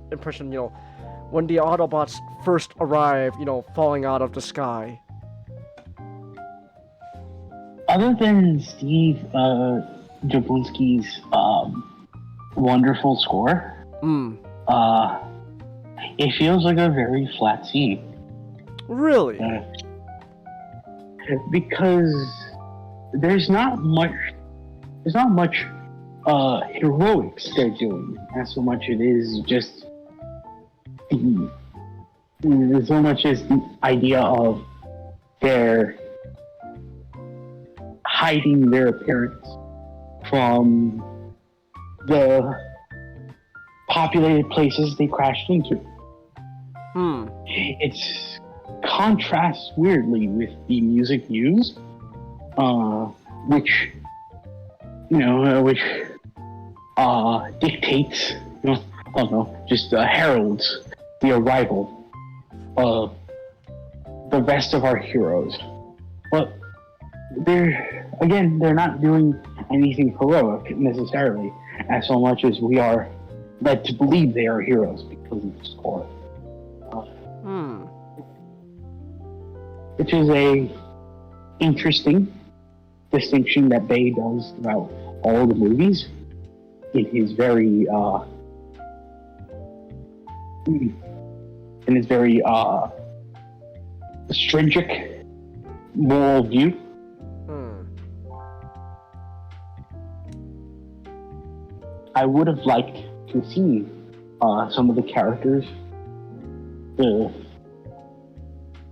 you know, when the Autobots first arrive, you know, falling out of the sky? Other than Steve Jablonski's wonderful score, it feels like a very flat scene. Really? Because there's not much heroics they're doing. Not so much it is just there's so much as the idea of their hiding their appearance from the populated places they crashed into. Hmm. It's contrasts weirdly with the music used, which dictates, I don't know, just heralds the arrival of the rest of our heroes. But they're not doing anything heroic necessarily, as so much as we are led to believe they are heroes because of the score. Which is a interesting distinction that Bay does throughout all the movies. In his very stringent moral view. I would have liked to see some of the characters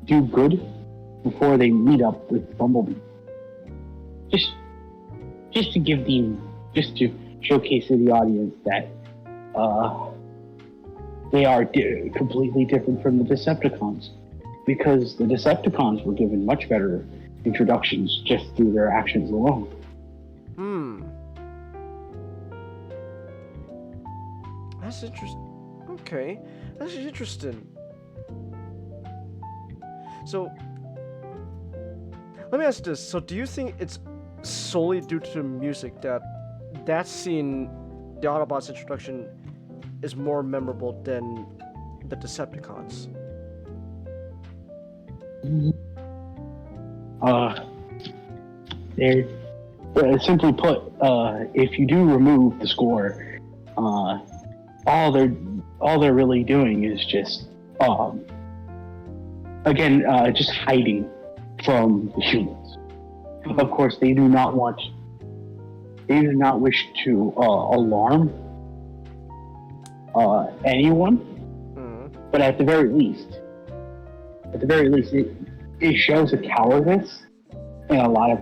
do good before they meet up with Bumblebee. Just to showcase to the audience that they are completely different from the Decepticons, because the Decepticons were given much better introductions just through their actions alone. That's interesting. Okay, that's interesting. So, let me ask this. So, do you think it's solely due to music that scene, the Autobots introduction, is more memorable than the Decepticons? Simply put, if you do remove the score, all they're really doing is just just hiding from the humans. Of course, they do not wish to alarm anyone, but at the very least, it shows a cowardice in a lot of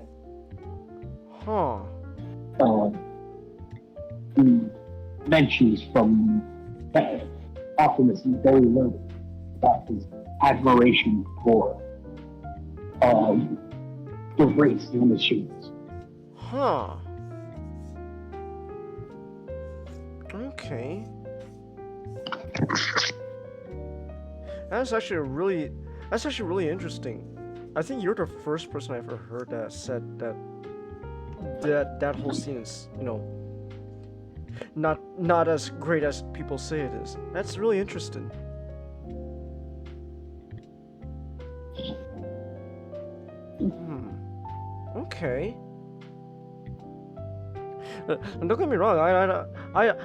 mentions from Optimus very low about his admiration for the race known as humans. Okay. That's actually really interesting. I think you're the first person I ever heard that said that whole scene is, not as great as people say it is. That's really interesting. Okay. And don't get me wrong. I'm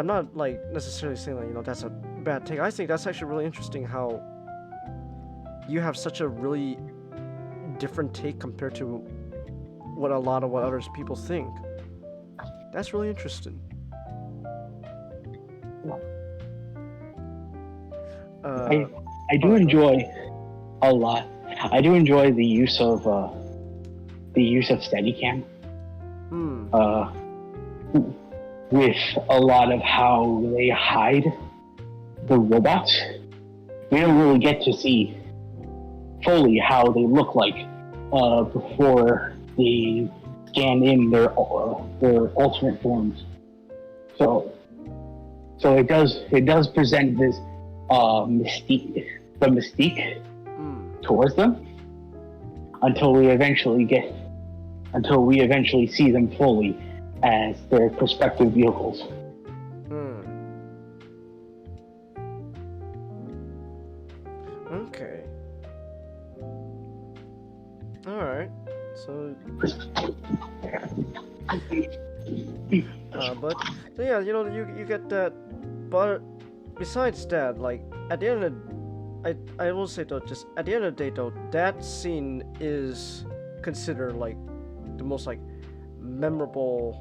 not like necessarily saying like that's a bad take. I think that's actually really interesting how you have such a really different take compared to what other people think. That's really interesting. I do enjoy a lot. I do enjoy the use of Steadicam. With a lot of how they hide the robots. We don't really get to see fully how they look like before they scan in their alternate forms. So it does present this mystique towards them until we eventually see them fully as their prospective vehicles. Okay. Alright. So yeah, you get that, but besides that, like at the end of I will say though, just at the end of the day though, that scene is considered like the most like memorable,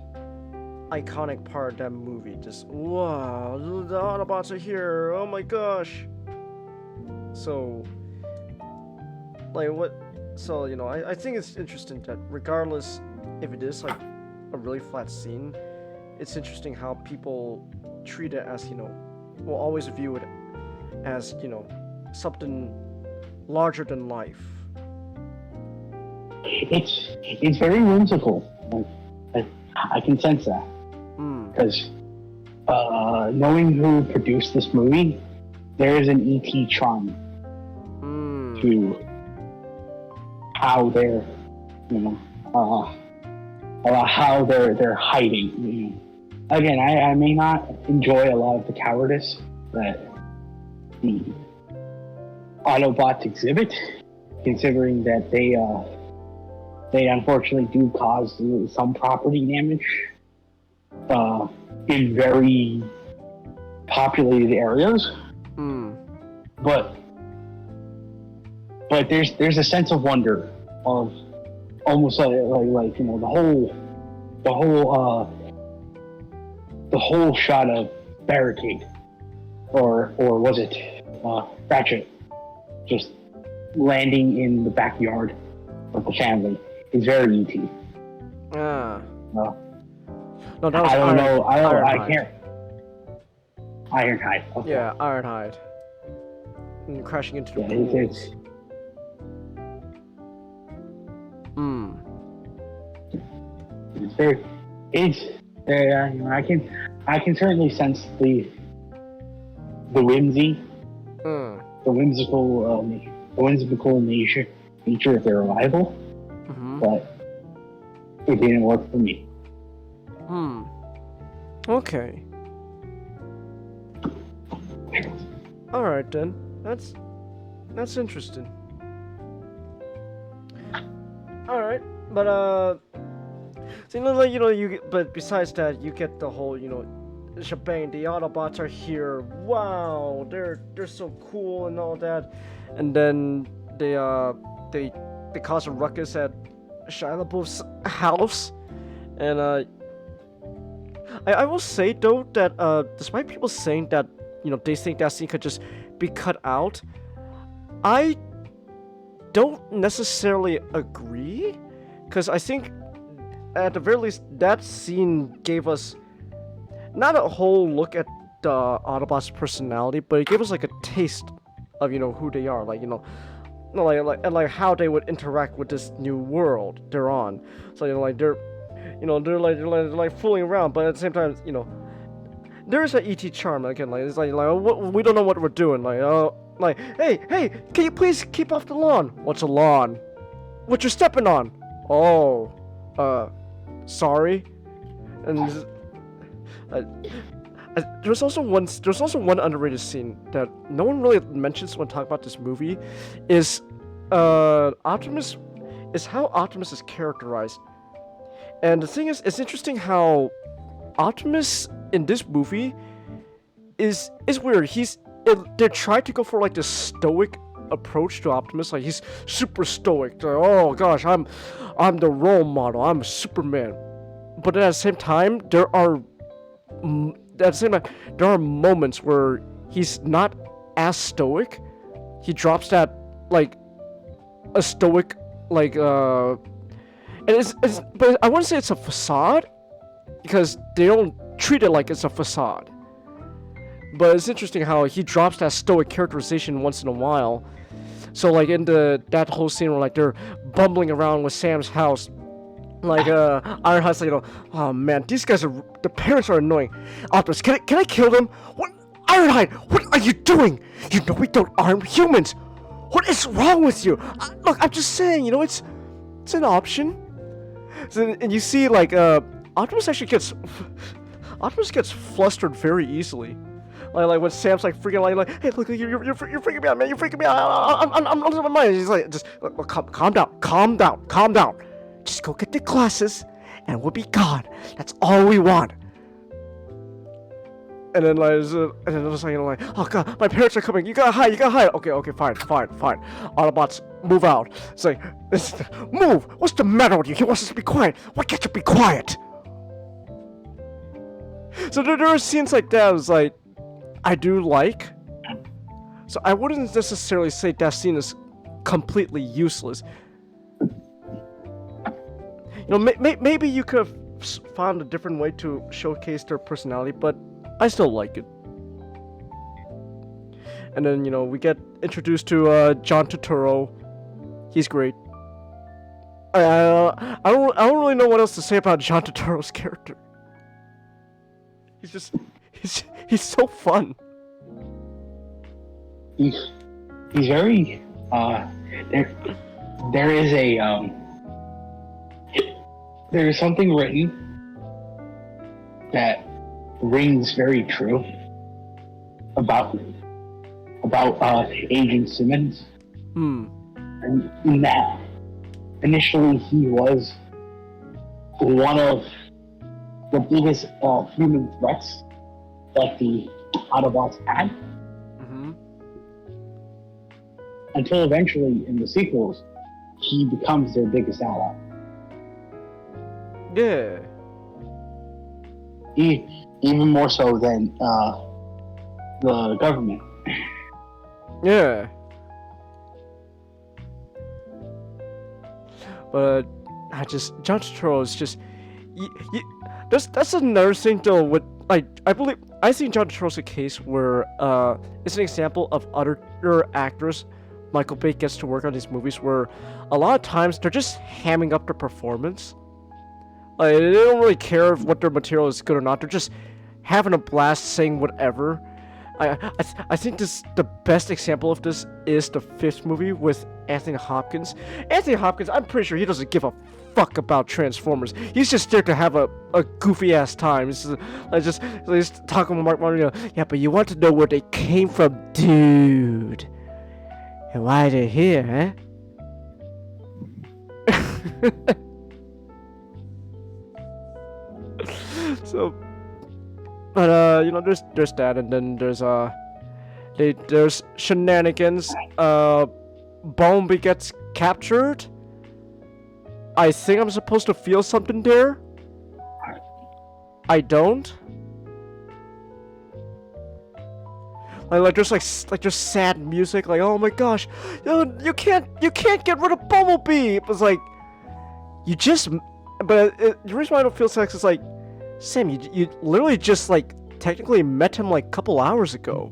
iconic part of that movie. Just wow, the Autobots are here! Oh my gosh! So, like what? So I think it's interesting that regardless if it is like a really flat scene, it's interesting how people treat it as, will always view it as, something larger than life. It's very whimsical. I can sense that. Because knowing who produced this movie, there is an ET charm to how they're, how they're hiding. Again, I may not enjoy a lot of the cowardice that the Autobots exhibit, considering that they unfortunately do cause some property damage in very populated areas. But there's a sense of wonder, of almost like the whole shot of Barricade, or was it Ratchet, just landing in the backyard of the family is very ET. No, that was I can't. Ironhide. Okay. Yeah, Ironhide. And crashing into the pools. It's very. I can certainly sense the whimsy, the whimsical nature of their arrival, but it didn't work for me. Okay. All right then. That's interesting. All right, but so but besides that, you get the whole shebang. The Autobots are here. Wow, they're so cool and all that, and then they cause a ruckus at Shia LaBeouf's house, and I will say though that despite people saying that they think that scene could just be cut out, I don't necessarily agree, because I think at the very least that scene gave us not a whole look at the Autobots' personality, but it gave us like a taste of who they are, like how they would interact with this new world they're on. So they're fooling around, but at the same time there is an ET charm again. It's like we don't know what we're doing. Hey, can you please keep off the lawn? What's a lawn? What you're stepping on? Oh, sorry. And there's also one underrated scene that no one really mentions when talking about this movie, is Optimus, is how Optimus is characterized. And the thing is, it's interesting how Optimus in this movie is weird. They're trying to go for like this stoic approach to Optimus. Like, he's super stoic. Like, oh gosh, I'm the role model. I'm Superman. But at the same time, there are moments where he's not as stoic. He drops that like a stoic but I wouldn't say it's a facade, because they don't treat it like it's a facade. But it's interesting how he drops that stoic characterization once in a while. So like in that whole scene where like they're bumbling around with Sam's house, like Ironhide's like, oh man, these guys the parents are annoying. Optimus, can I kill them? What? Ironhide, what are you doing? You know we don't arm humans. What is wrong with you? Look, I'm just saying, it's an option. So, and you see like Optimus gets flustered very easily. Like when Sam's like freaking like, hey, look, you're freaking me out, man. You're freaking me out. I'm losing my mind. He's like, just calm down. Just go get the glasses, and we'll be gone. That's all we want. And then it was like, oh god, my parents are coming. You gotta hide. Okay, fine. Autobots, move out. It's like, move. What's the matter with you? He wants us to be quiet. Why can't you be quiet? So there are scenes like that. It's like, I do like. So I wouldn't necessarily say that scene is completely useless. Maybe you could have found a different way to showcase their personality, but I still like it. And then, we get introduced to John Turturro. He's great. I don't really know what else to say about John Turturro's character. He's so fun. He's very there is a there is something written that rings very true about Agent Simmons. And in that, initially he was one of the biggest human threats that the Autobots had. Until eventually, in the sequels, he becomes their biggest ally. Yeah. Even more so than the government. Yeah. But John Turturro is just, that's another thing though. With I think John Turturro's a case where it's an example of other actors Michael Bay gets to work on these movies where a lot of times they're just hamming up their performance. Like, they don't really care if what their material is good or not. They're just having a blast saying whatever. I think the best example of this is the 5th movie with Anthony Hopkins. Anthony Hopkins, I'm pretty sure he doesn't give a fuck about Transformers. He's just there to have a goofy ass time. He's talking with Mark Mario. Yeah, but you want to know where they came from, dude? And why they're here, huh? So, but there's that, and then there's shenanigans. Bumblebee gets captured. I think I'm supposed to feel something there. I don't. Like there's sad music, like, oh my gosh, you can't get rid of Bumblebee. It was like, but the reason why I don't feel sad is like, Sam, you literally just like technically met him like a couple hours ago.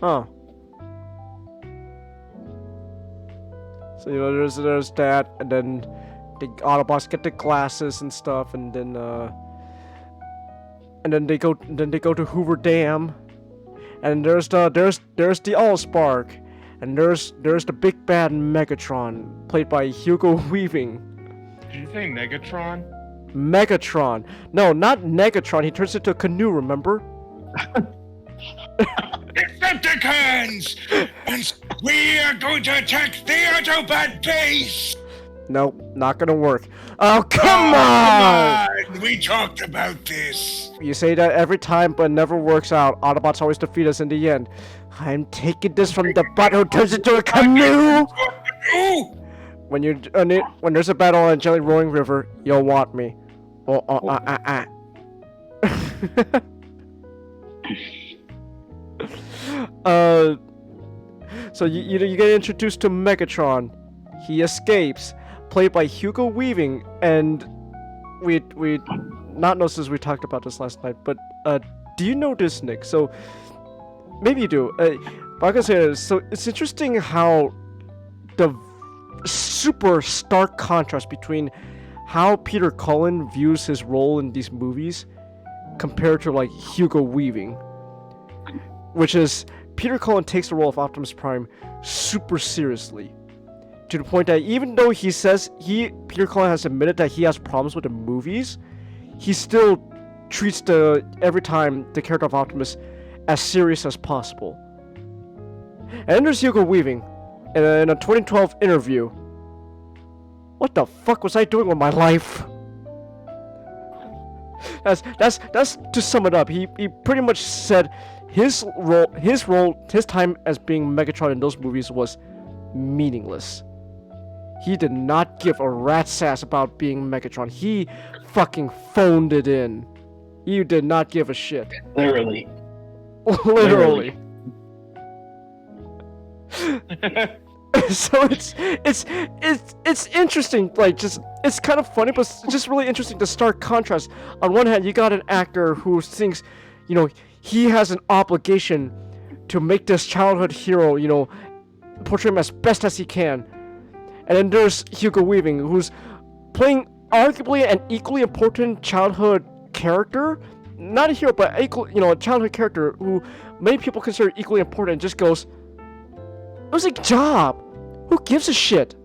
Huh. So there's that, and then the Autobots get the glasses and stuff, and then they go to Hoover Dam, and there's the Allspark, and there's the big bad Megatron, played by Hugo Weaving. Did you say Negatron? Megatron. No, not Negatron. He turns into a canoe, remember? Decepticons! And we are going to attack the Autobot base! Nope, not gonna work. Oh, come on! We talked about this. You say that every time, but it never works out. Autobots always defeat us in the end. I'm taking this from the bot who turns into a canoe! When there's a battle on a gently rolling river, you'll want me. So you get introduced to Megatron. He escapes, played by Hugo Weaving, and we not know since we talked about this last night, but do you know this, Nick? So maybe you do. But I can say this. So it's interesting how the super stark contrast between how Peter Cullen views his role in these movies compared to like Hugo Weaving, which is Peter Cullen takes the role of Optimus Prime super seriously, to the point that even though he says Peter Cullen has admitted that he has problems with the movies, he still treats every time the character of Optimus as serious as possible. And then there's Hugo Weaving in a 2012 interview. What the fuck was I doing with my life? That's to sum it up. He pretty much said his time as being Megatron in those movies was meaningless. He did not give a rat's ass about being Megatron. He fucking phoned it in. He did not give a shit. Literally. Literally. So it's interesting, like just it's kind of funny, but it's just really interesting to stark contrast. On one hand, you got an actor who thinks, you know, he has an obligation to make this childhood hero, you know, portray him as best as he can. And then there's Hugo Weaving, who's playing arguably an equally important childhood character, not a hero, but equal, you know, a childhood character who many people consider equally important. And just goes, it was a job. Who gives a shit?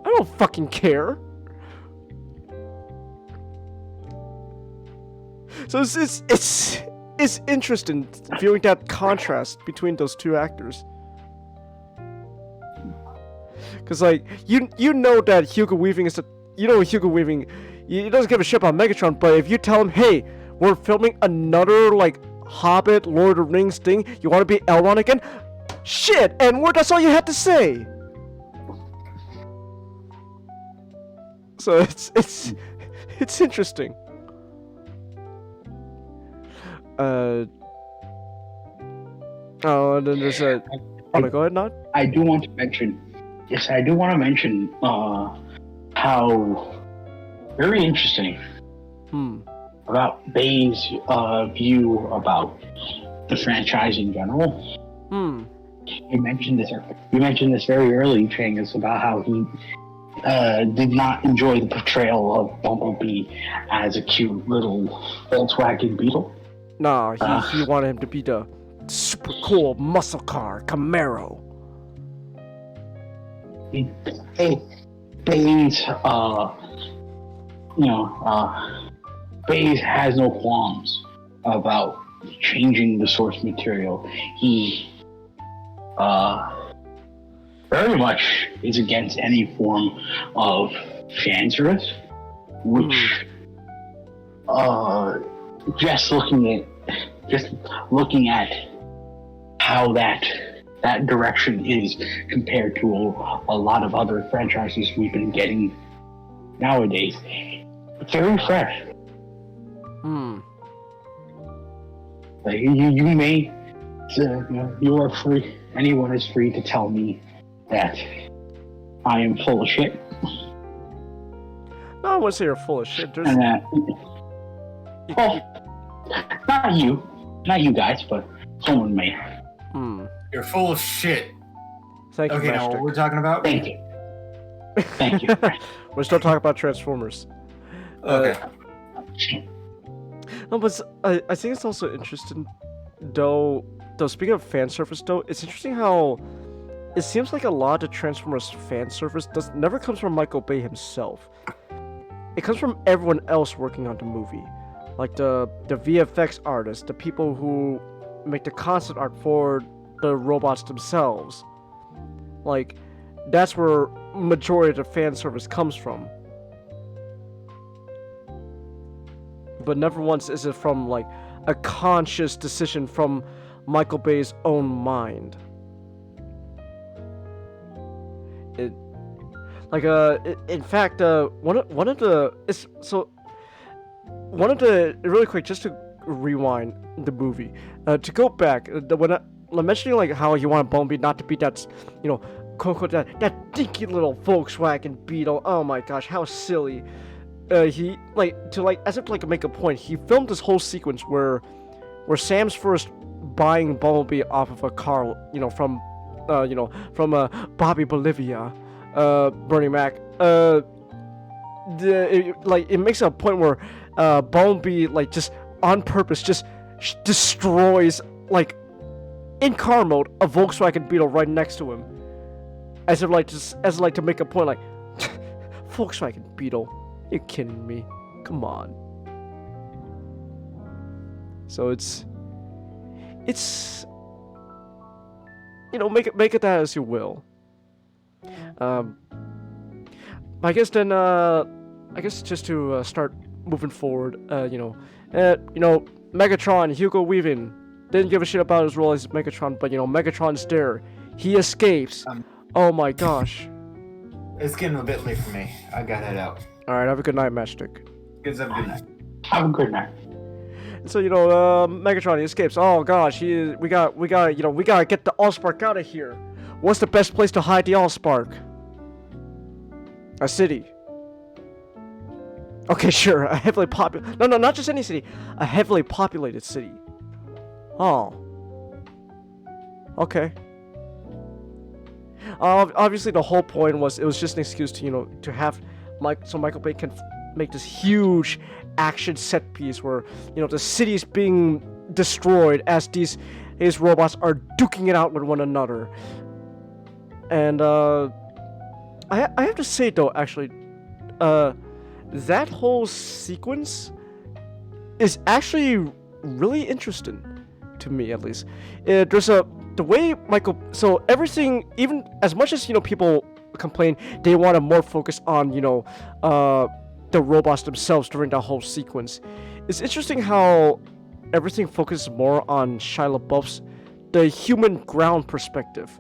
I don't fucking care. So it's interesting viewing that contrast between those two actors. Cause like you know that Hugo Weaving is Hugo Weaving, he doesn't give a shit about Megatron, but if you tell him, hey, we're filming another like Hobbit, Lord of the Rings thing, you want to be Elrond again? Shit, and that's all you had to say. So it's interesting. And then there's a. Oh, go ahead, Nod. I do want to mention. Yes, I do want to mention how very interesting about Bay's view about the franchise in general. You mentioned this very early, Chang, about how he did not enjoy the portrayal of Bumblebee as a cute little Volkswagen Beetle. No, he wanted him to be the super cool muscle car Camaro. Bayes, Bayes has no qualms about changing the source material. He very much is against any form of fan service, which just looking at how that direction is compared to a lot of other franchises we've been getting nowadays. It's very fresh. Like you may, you are free. Anyone is free to tell me that I am full of shit. No, I wouldn't say you're full of shit. And that, not you guys, but someone may. You're full of shit. Thank you, okay, now what we're talking about? Thank you. Thank you. We're still talking about Transformers. Okay. No, but I think it's also interesting, though speaking of fan service, though, it's interesting how it seems like a lot of the Transformers fan service never comes from Michael Bay himself. It comes from everyone else working on the movie. Like the VFX artists, the people who make the concept art for the robots themselves. Like, that's where majority of the fan service comes from. But never once is it from like a conscious decision from Michael Bay's own mind. In fact, one of the really quick, just to rewind the movie, to go back, when I'm mentioning like how you want Bumblebee not to be that, you know, quote unquote that dinky little Volkswagen Beetle. Oh my gosh, how silly. He as if to make a point, he filmed this whole sequence where Sam's first buying Bumblebee off of a car, from Bobby Bolivia, Bernie Mac. It makes a point where Bumblebee just on purpose just destroys in car mode a Volkswagen Beetle right next to him, as if to make a point Volkswagen Beetle. You kidding me? Come on. So it's make it that as you will. I guess then just to start moving forward, Megatron, Hugo Weaving didn't give a shit about his role as Megatron, but Megatron's there. He escapes. Oh my gosh. It's getting a bit late for me. I gotta head out. Alright, have a good night, Matchstick. Have a good night. Have a good night. So Megatron, he escapes. Oh gosh, we gotta get the Allspark out of here. What's the best place to hide the Allspark? A city. Okay, sure. A heavily populated... No, not just any city. A heavily populated city. Oh. Okay. Obviously, the whole point was it was just an excuse to, to have Michael Bay can make this huge action set piece where, the city is being destroyed as these robots are duking it out with one another. And, I have to say, though, actually, that whole sequence is actually really interesting to me, at least. The way so everything, even as much as, people complain they want to more focus on, the robots themselves during that whole sequence, it's interesting how everything focuses more on Shia LaBeouf's, the human ground perspective.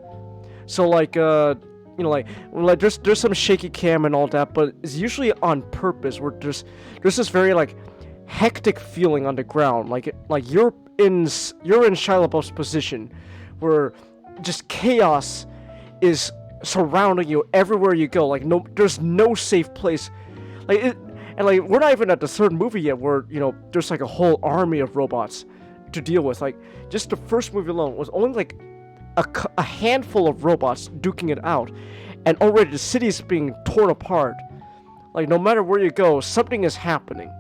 So, like, there's some shaky cam and all that, but it's usually on purpose, where there's this very, like, hectic feeling on the ground, like you're in Shia LaBeouf's position, where just chaos is surrounding you everywhere you go. Like, there's no safe place. And we're not even at the third movie yet, where there's like a whole army of robots to deal with. Like, just the first movie alone was only like a handful of robots duking it out, and already the city's being torn apart. Like, no matter where you go, something is happening.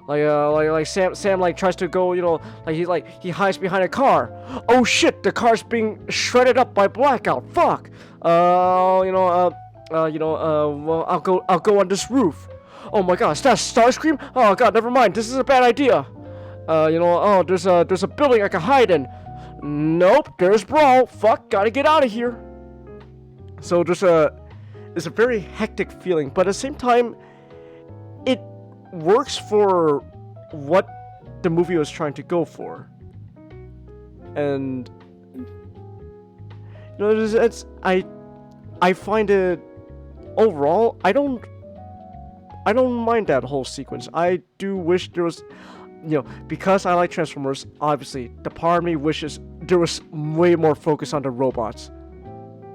Like Sam like tries to go, he hides behind a car. Oh shit, the car's being shredded up by blackout. Fuck. Well, I'll go on this roof. Oh my god, is that Starscream? Oh god, never mind. This is a bad idea. There's a building I can hide in. Nope, there's Brawl. Fuck, gotta get out of here. So it's a very hectic feeling, but at the same time, it works for what the movie was trying to go for. And I find it overall, I don't mind that whole sequence. I do wish there was, because I like Transformers, obviously the part of me wishes there was way more focus on the robots.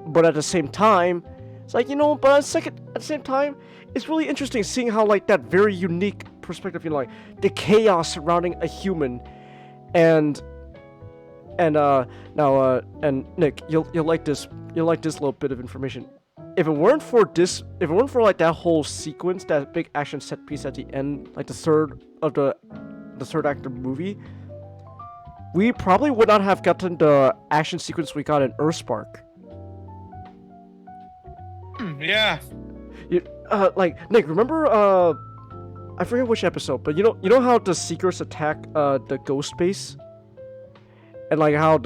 But at the same time, it's like, but at the same time, it's really interesting seeing how, like, that very unique perspective, like the chaos surrounding a human, and Nick, you'll like this little bit of information. If it weren't for like that whole sequence, that big action set piece at the end, like the third act of the movie, we probably would not have gotten the action sequence we got in Earthspark. Yeah. Like, Nick, remember, I forget which episode, but you know how the Seekers attack, the ghost base? And, like, how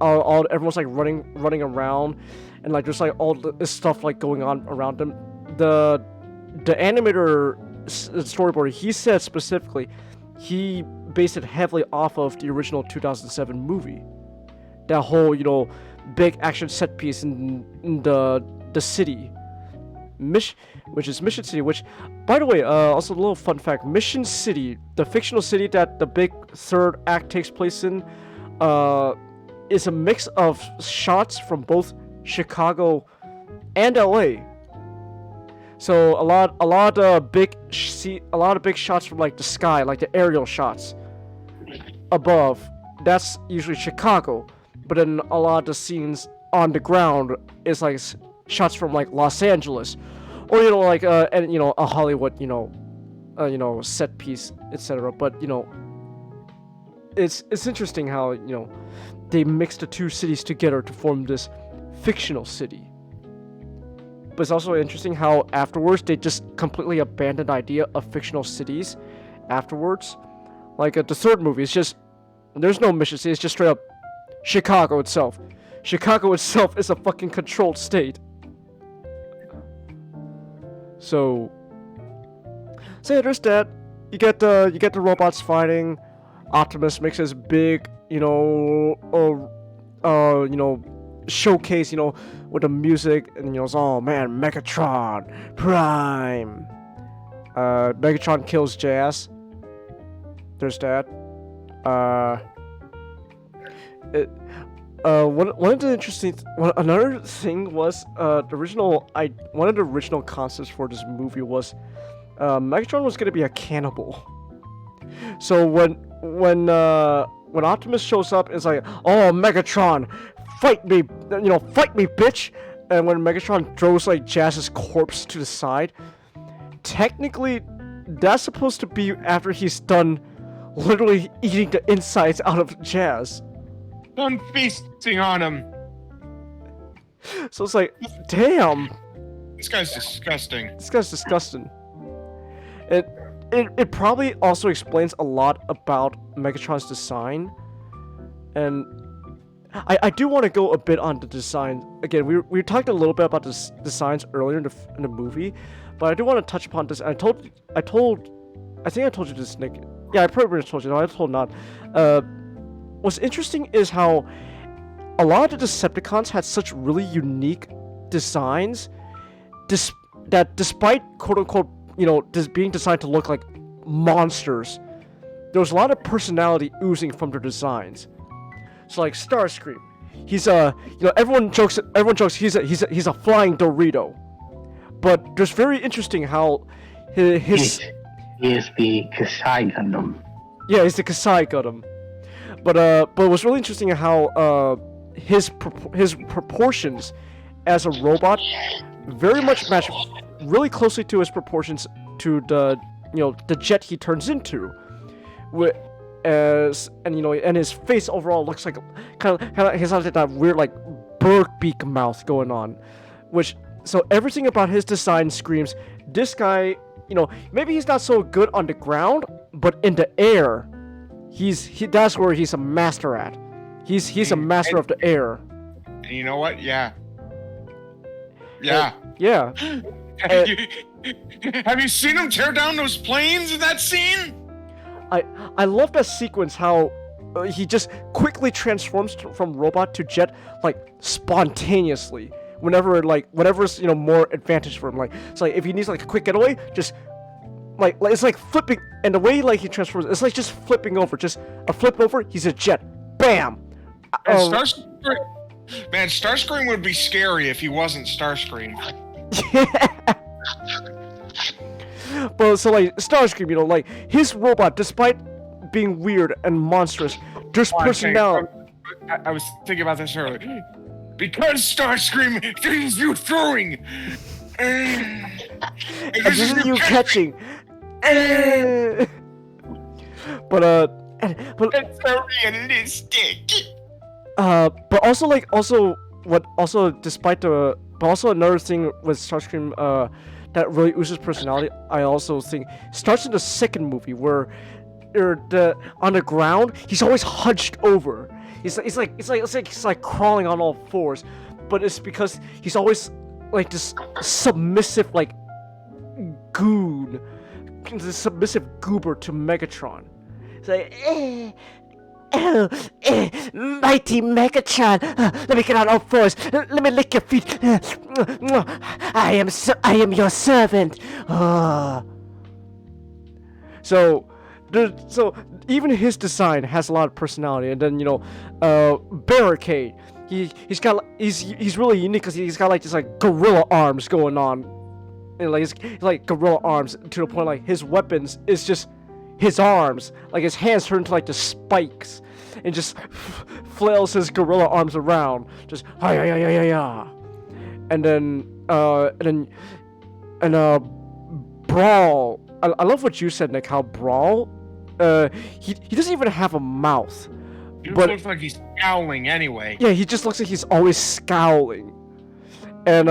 all everyone's, like, running around, and, like, there's, like, all this stuff, like, going on around them. The animator storyboard, he said specifically, he based it heavily off of the original 2007 movie. That whole, big action set piece in the city, which is Mission City, which, by the way, also a little fun fact, Mission City, the fictional city that the big third act takes place in, is a mix of shots from both Chicago and LA. So a lot of big shots from, like, the sky, like the aerial shots above, that's usually Chicago, but then a lot of the scenes on the ground is, like, shots from, like, Los Angeles, or a Hollywood set piece, etc. But it's interesting how they mix the two cities together to form this fictional city. But it's also interesting how afterwards they just completely abandoned the idea of fictional cities afterwards. Like, the third movie, it's just, there's no mission city, it's just straight up Chicago itself. Chicago itself is a fucking controlled state. So yeah, there's that. You get the robots fighting. Optimus makes his big, showcase, with the music, and oh man, Megatron Prime. Megatron kills Jazz. There's that. one of the another thing was one of the original concepts for this movie was Megatron was gonna be a cannibal. So when Optimus shows up, it's like, oh, Megatron, fight me, fight me, bitch. And when Megatron throws like Jazz's corpse to the side, technically that's supposed to be after he's done literally eating the insides out of Jazz. Done feasting on him. So it's like, damn. This guy's disgusting. This guy's disgusting. It probably also explains a lot about Megatron's design. And I do want to go a bit on the design. Again, we talked a little bit about the designs earlier in the movie, but I do want to touch upon this. I think I told you this, Nick. Yeah, I probably told you. No, I told not. What's interesting is how a lot of the Decepticons had such really unique designs, that despite quote unquote, being designed to look like monsters, there was a lot of personality oozing from their designs. So like Starscream, he's everyone jokes he's a flying Dorito, but there's very interesting how his he is the Kasai Gundam. Yeah, he's the Kasai Gundam. But what's really interesting how his proportions as a robot very much match really closely to his proportions to the jet he turns into. And his face overall looks like kind of he has like that weird like bird beak mouth going on, so everything about his design screams this guy. Maybe he's not so good on the ground, but in the air, that's where he's a master at. He's a master of the air. And you know what? Yeah. Yeah. Yeah. Have you seen him tear down those planes in that scene? I love that sequence how he just quickly transforms from robot to jet like spontaneously whatever's more advantage for him. Like it's like if he needs like a quick getaway, just like it's like flipping, and the way like he transforms, it's like just flipping over, just a flip over, he's a jet, bam. Starscream would be scary if he wasn't Starscream. But so like Starscream, like his robot, despite being weird and monstrous, there's personality. I was thinking about this earlier. Because Starscream, this is you throwing. This is you catching. But it's so realistic. But also another thing with Starscream that really oozes personality, I also think starts in the second movie where on the ground he's always hunched over. It's like crawling on all fours, but it's because he's always like this submissive like goon, this submissive goober to Megatron. It's like, mighty Megatron, let me get on all fours. Let me lick your feet. I am your servant. So even his design has a lot of personality. And then Barricade. He's really unique because he's got like this like gorilla arms going on, and like he's like gorilla arms to the point like his weapons is just his arms, like his hands turn into like the spikes, and just flails his gorilla arms around, just hi. And then Brawl. I love what you said, Nick. How Brawl, he doesn't even have a mouth. He just looks like he's scowling anyway. Yeah, he just looks like he's always scowling. And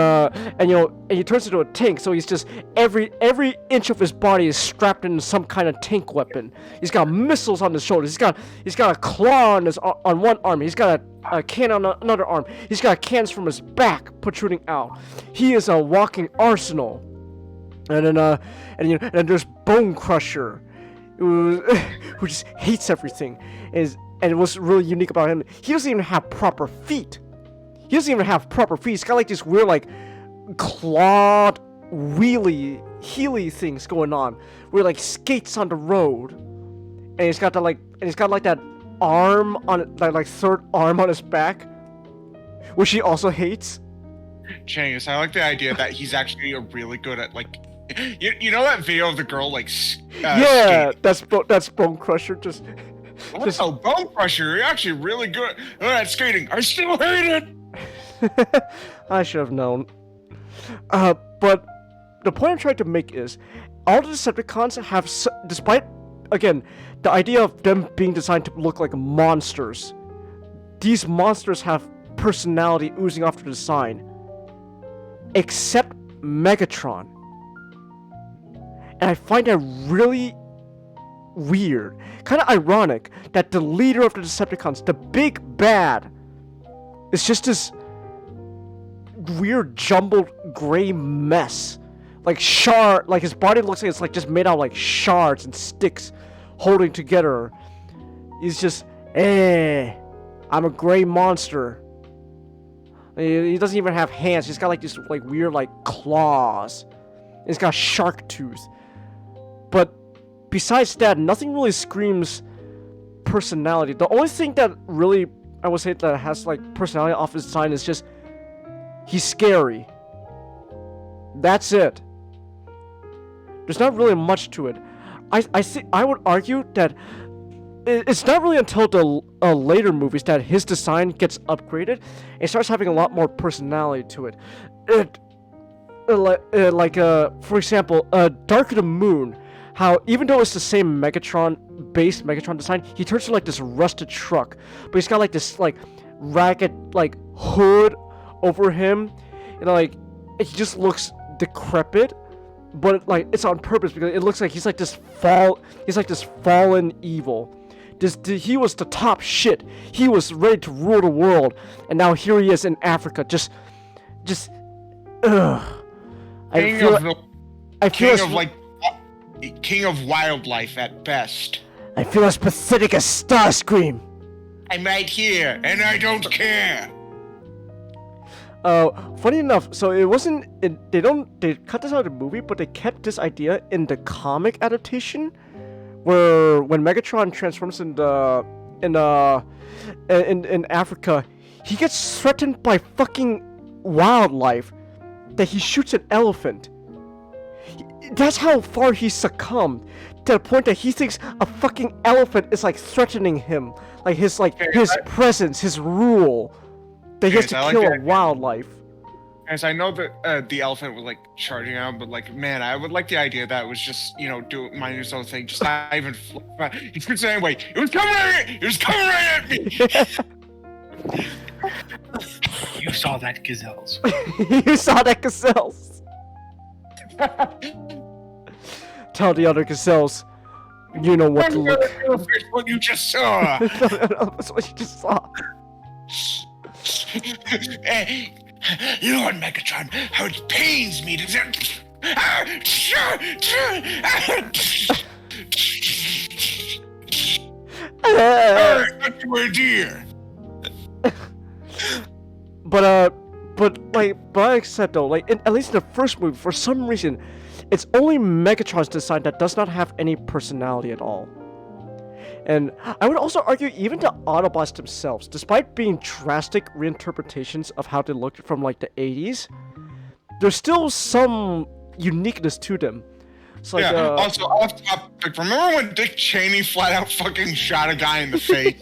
he turns into a tank, so he's just every inch of his body is strapped into some kind of tank weapon. He's got missiles on his shoulders. He's got a claw on one arm. He's got a cannon on another arm. He's got cannons from his back protruding out. He is a walking arsenal. And then there's Bone Crusher, who just hates everything. And what's really unique about him, he doesn't even have proper feet. He's got like this weird like clawed wheelie heely things going on, where like skates on the road, and he's got that arm on like third arm on his back, which he also hates. Changis, I like the idea that he's actually really good at like, you know that video of the girl like, yeah, that's Bone Crusher. Just Bone Crusher. You're actually really good at skating. I still hate it. I should have known. But the point I'm trying to make is, all the Decepticons have, despite again the idea of them being designed to look like monsters, these monsters have personality oozing off the design. Except Megatron. And I find that really weird. Kind of ironic that the leader of the Decepticons, the big bad, is just this weird jumbled gray mess. Like like his body looks like it's like just made out of like shards and sticks holding together. He's just, I'm a gray monster. He doesn't even have hands. He's got like these like weird like claws. He's got a shark tooth. But besides that, nothing really screams personality. The only thing that really I would say that has like personality off his design is just he's scary. That's it. There's not really much to it. I would argue that it's not really until the later movies that his design gets upgraded and starts having a lot more personality to it. For example, Dark of the Moon, how even though it's the same base Megatron design, he turns to like this rusted truck, but he's got like this like ragged like hood over him, and like he just looks decrepit. But like it's on purpose because it looks like he's like this fallen evil. He was the top shit. He was ready to rule the world, and now here he is in Africa, just ugh. King of wildlife at best. I feel as pathetic as Starscream. I'm right here, and I don't care. Funny enough, so it wasn't. They cut this out of the movie, but they kept this idea in the comic adaptation, where when Megatron transforms in Africa, he gets threatened by fucking wildlife, that he shoots an elephant. That's how far he succumbed, to the point that he thinks a fucking elephant is like threatening him, like his presence, his rule. That he has to kill a wildlife. As I know that the elephant was like charging out, but like, man, I would like the idea that it was just, do my new own thing, just not even. He shoots it anyway. It was coming right at me. You saw that, gazelles. You saw that, gazelles. Tell the other gazelles, you know what to look. What you just saw. That's what you just saw. You know what, Megatron? How it pains me to. I thought you were a deer. But I said though, at least in the first movie, for some reason, it's only Megatron's design that does not have any personality at all. And I would also argue even the Autobots themselves, despite being drastic reinterpretations of how they looked from like the 80s, there's still some uniqueness to them. It's like, also, off topic, remember when Dick Cheney flat out fucking shot a guy in the face?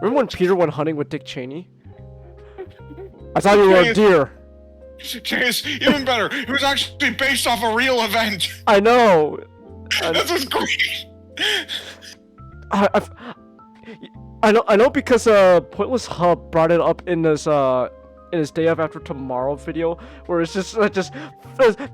Remember when Peter went hunting with Dick Cheney? I thought you were a deer. Chase, even better. It was actually based off a real event. I know. This was great. I know because Pointless Hub brought it up in his Day of After Tomorrow video, where it's just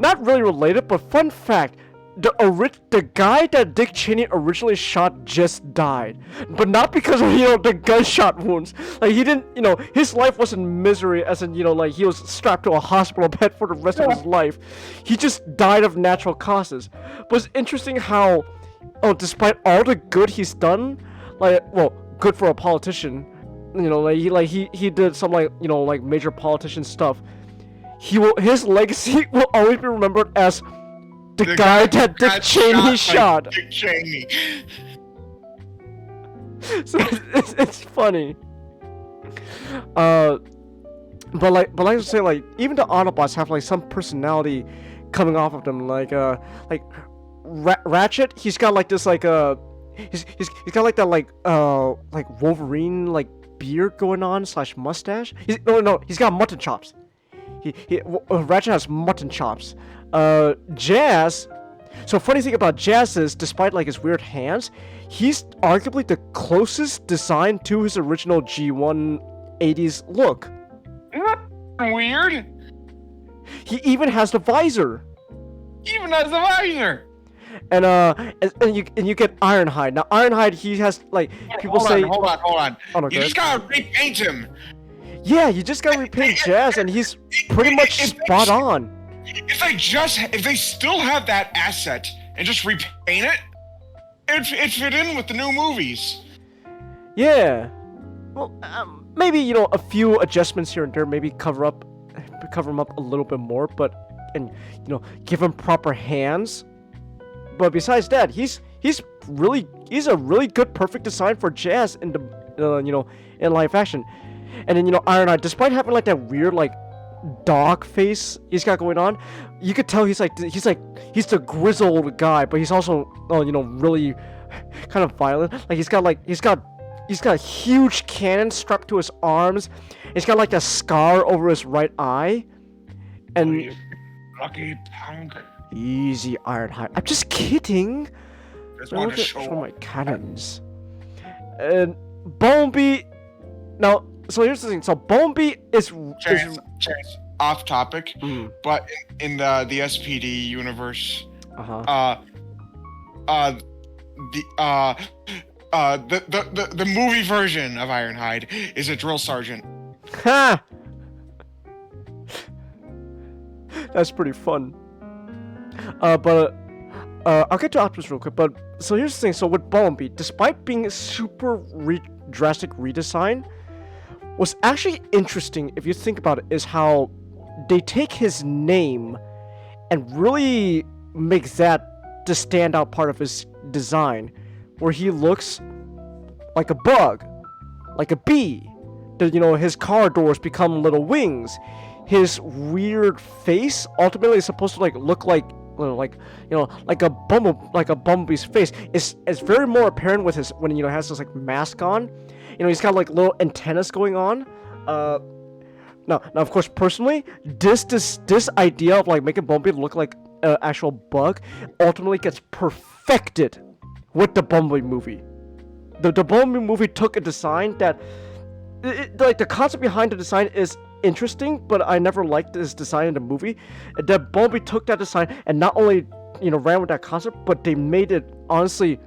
not really related, but fun fact. The guy that Dick Cheney originally shot just died, but not because of the gunshot wounds. Like he didn't, his life wasn't misery, as in like he was strapped to a hospital bed for the rest of his life. He just died of natural causes. But it's interesting how, despite all the good he's done, good for a politician, he did some major politician stuff. His legacy will always be remembered as the guy that Dick Cheney shot. Dick Cheney. So it's funny. But like I say, like even the Autobots have like some personality coming off of them. Like Ratchet, he's got like this like he's got like that like Wolverine like beard going on / mustache. He's got mutton chops. Ratchet has mutton chops. Jazz. So funny thing about Jazz is, despite like his weird hands, he's arguably the closest design to his original G1 80s look. Weird. He even has the visor. And you get Ironhide. Now Ironhide, he has like people say. Hold on. Oh, no, You just gotta repaint him. Yeah, you just gotta repaint Jazz, and he's pretty much spot on. If they still have that asset and just repaint it, it fit in with the new movies. Yeah. Well, maybe a few adjustments here and there, maybe cover him up a little bit more, give him proper hands. But besides that, he's a really good, perfect design for Jazz in the in live action. And then Ironhide, despite having like that weird like dog face he's got going on, you could tell he's the grizzled guy, but he's also really kind of violent. Like he's got a huge cannon strapped to his arms. He's got like a scar over his right eye. And lucky punk. Easy, Ironhide. I'm just kidding. Just want to show my cannons. And Bonebee. Now, so here's the thing. So Bonebee is off topic, but in the SPD universe, the movie version of Ironhide is a drill sergeant. Ha! That's pretty fun. But I'll get to Optimus real quick. But so here's the thing. So with Bonebee, despite being a super drastic redesign, what's actually interesting, if you think about it, is how they take his name and really make that the standout part of his design, where he looks like a bug, like a bee. His car doors become little wings. His weird face ultimately is supposed to look like a bumblebee's face. It's very more apparent with his when he has this mask on. He's got like little antennas going on. Now of course, personally, this idea of making Bumblebee look like an actual bug ultimately gets perfected with the Bumblebee movie. The Bumblebee movie took a design that, the concept behind the design is interesting, but I never liked this design in the movie. That Bumblebee took that design and not only ran with that concept, but they made it honestly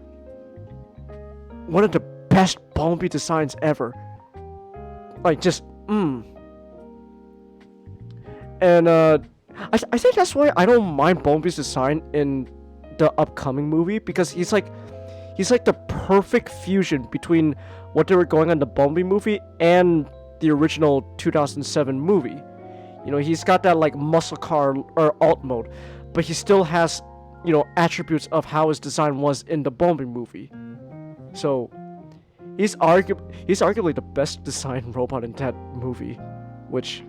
one of the best Bumblebee designs ever. And I think that's why I don't mind Bumblebee's design in the upcoming movie, because he's like the perfect fusion between what they were going on in the Bumblebee movie and the original 2007 movie. He's got that muscle car or alt mode, but he still has attributes of how his design was in the Bumblebee movie. So he's arguably the best designed robot in that movie, which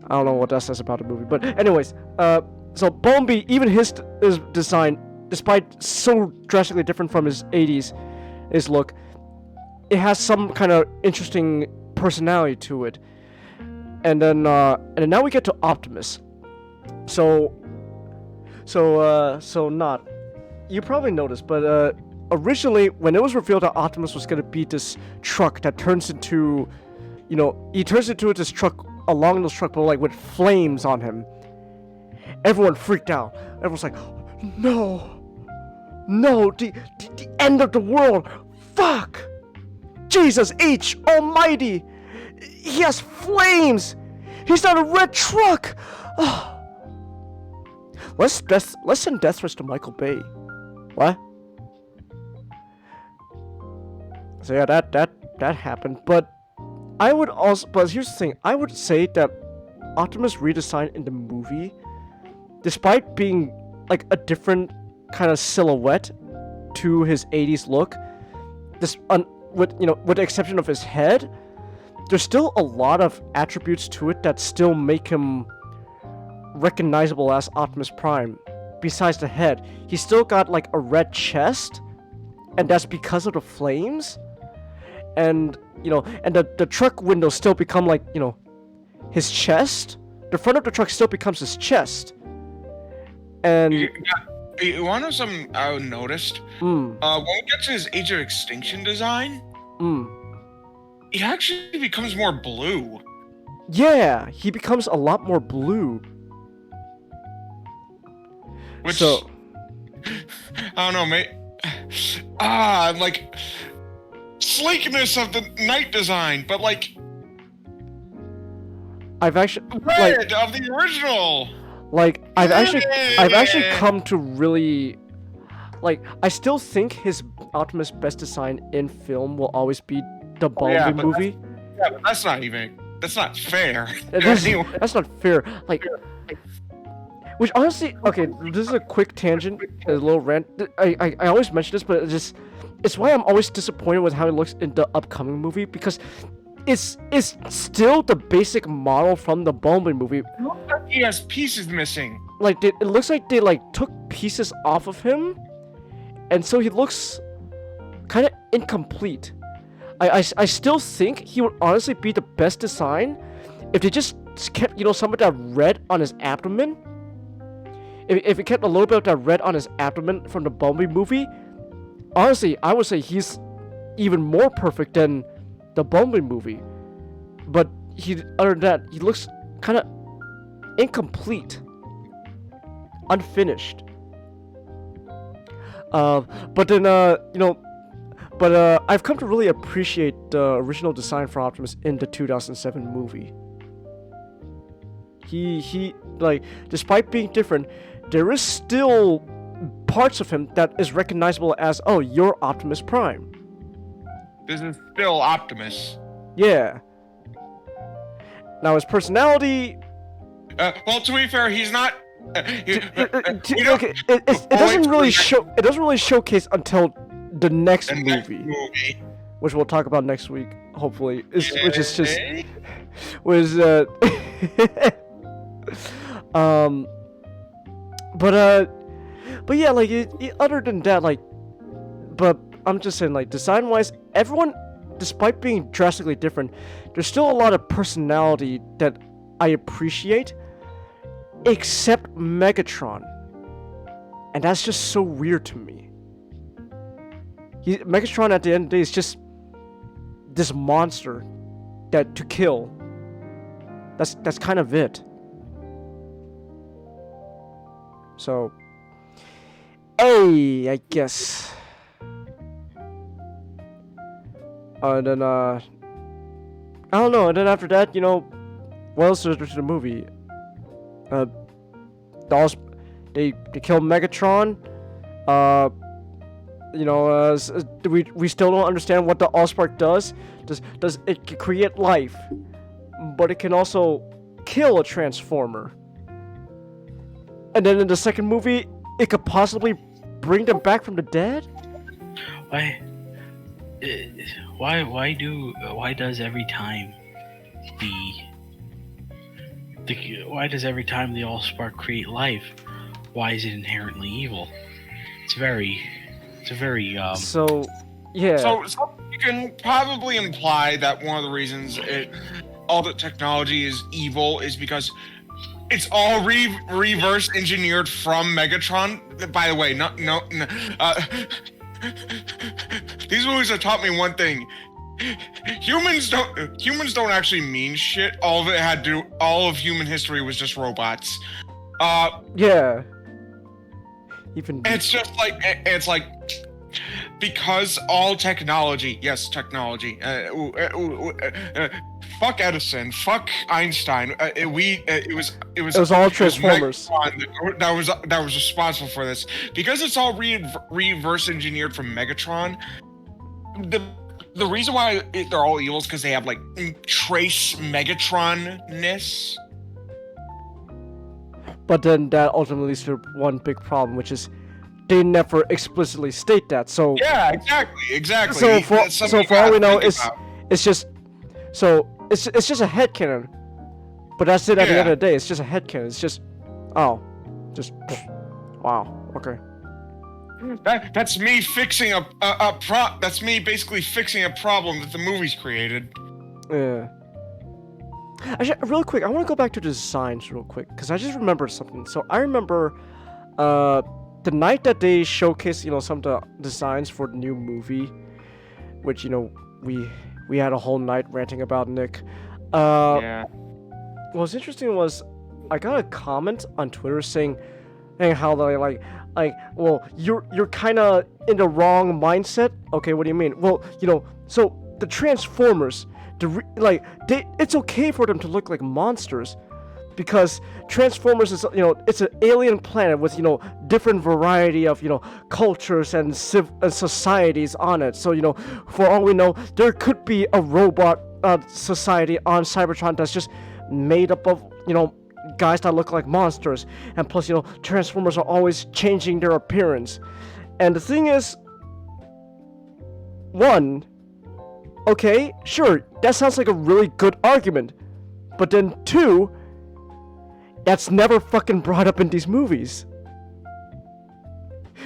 I don't know what that says about the movie. But anyways, so Bumblebee, even his design, despite so drastically different from his 80s look, it has some kind of interesting personality to it. And then now we get to Optimus. So not, you probably noticed, but originally when it was revealed that Optimus was gonna be this truck that turns into, he turns into this truck, along this truck, but with flames on him. Everyone freaked out. Everyone's like, no, the end of the world. Fuck! Jesus H Almighty! He has flames! He's not a red truck! Let's send death threats to Michael Bay. What? So yeah, that happened. But here's the thing. I would say that Optimus redesign in the movie, despite being a different kind of silhouette to his 80s look, with the exception of his head, there's still a lot of attributes to it that still make him recognizable as Optimus Prime. Besides the head, he's still got like a red chest, and that's because of the flames. And and the truck windows still become like his chest. The front of the truck still becomes his chest. And you want to know something I noticed? When we get to his Age of Extinction design, he actually becomes more blue. Yeah, he becomes a lot more blue. Which, I don't know, mate. Like, sleekness of the night design, but like, I've actually red of the original. Like, I've actually come to really, like, I still think his Optimus best design in film will always be the Bumblebee movie. But that's not fair. That's not fair. Like, which honestly, okay, this is a quick tangent, a little rant. I always mention this, but it's why I'm always disappointed with how it looks in the upcoming movie, because it's still the basic model from the Bumblebee movie. It looks like he has pieces missing. Like, it looks like they took pieces off of him, and so he looks kind of incomplete. I still think he would honestly be the best design if they just kept some of that red on his abdomen. If he kept a little bit of that red on his abdomen from the Bumblebee movie, honestly, I would say he's even more perfect than the Bumblebee movie. But other than that, he looks kind of incomplete, unfinished. But then I've come to really appreciate the original design for Optimus in the 2007 movie. He like, despite being different, there is still parts of him that is recognizable as, oh, you're Optimus Prime. This is still Optimus. Yeah. Now his personality. Well, to be fair, he's not. It doesn't really show. It doesn't really showcase until the next movie, which we'll talk about next week, hopefully. Which is just but yeah, like other than that, like, but I'm just saying, like, design-wise, everyone, despite being drastically different, there's still a lot of personality that I appreciate, except Megatron, and that's just so weird to me. Megatron at the end of the day is just this monster that to kill. That's kind of it. So, I guess. And then I don't know. And then after that, what else is there to the movie? They kill Megatron. We still don't understand what the Allspark does. Does it create life, but it can also kill a Transformer. And then in the second movie, it could possibly bring them back from the dead? Why does every time the Allspark create life, why is it inherently evil? It's very So, yeah. So you can probably imply that one of the reasons all the technology is evil is because it's all reverse engineered from Megatron. By the way, these movies have taught me one thing: humans don't actually mean shit. All of human history was just robots. Yeah. It's like because all technology, yes, technology. Fuck Edison, fuck Einstein. It was all Transformers that was responsible for this, because it's all reverse engineered from Megatron. The reason why they're all evil is because they have like trace Megatron-ness. But then that ultimately leads to one big problem, which is they never explicitly state that. So yeah, exactly. So for all we know, it's just so it's just a headcanon. But that's it at the end of the day. It's just a headcanon. It's just, wow. Okay. That's me fixing that's me basically fixing a problem that the movies created. Yeah. Actually, real quick, I want to go back to the designs real quick because I just remembered something. So I remember, the night that they showcased, some of the designs for the new movie, which we had a whole night ranting about, Nick. Yeah. What was interesting was I got a comment on Twitter saying how they well, you're kind of in the wrong mindset. Okay, what do you mean? Well, so the Transformers, it's okay for them to look like monsters, because Transformers is, it's an alien planet with, different variety of, cultures and societies on it. So, for all we know, there could be a robot society on Cybertron that's just made up of, guys that look like monsters. And plus, Transformers are always changing their appearance. And the thing is, one, okay, sure, that sounds like a really good argument. But then two, that's never fucking brought up in these movies.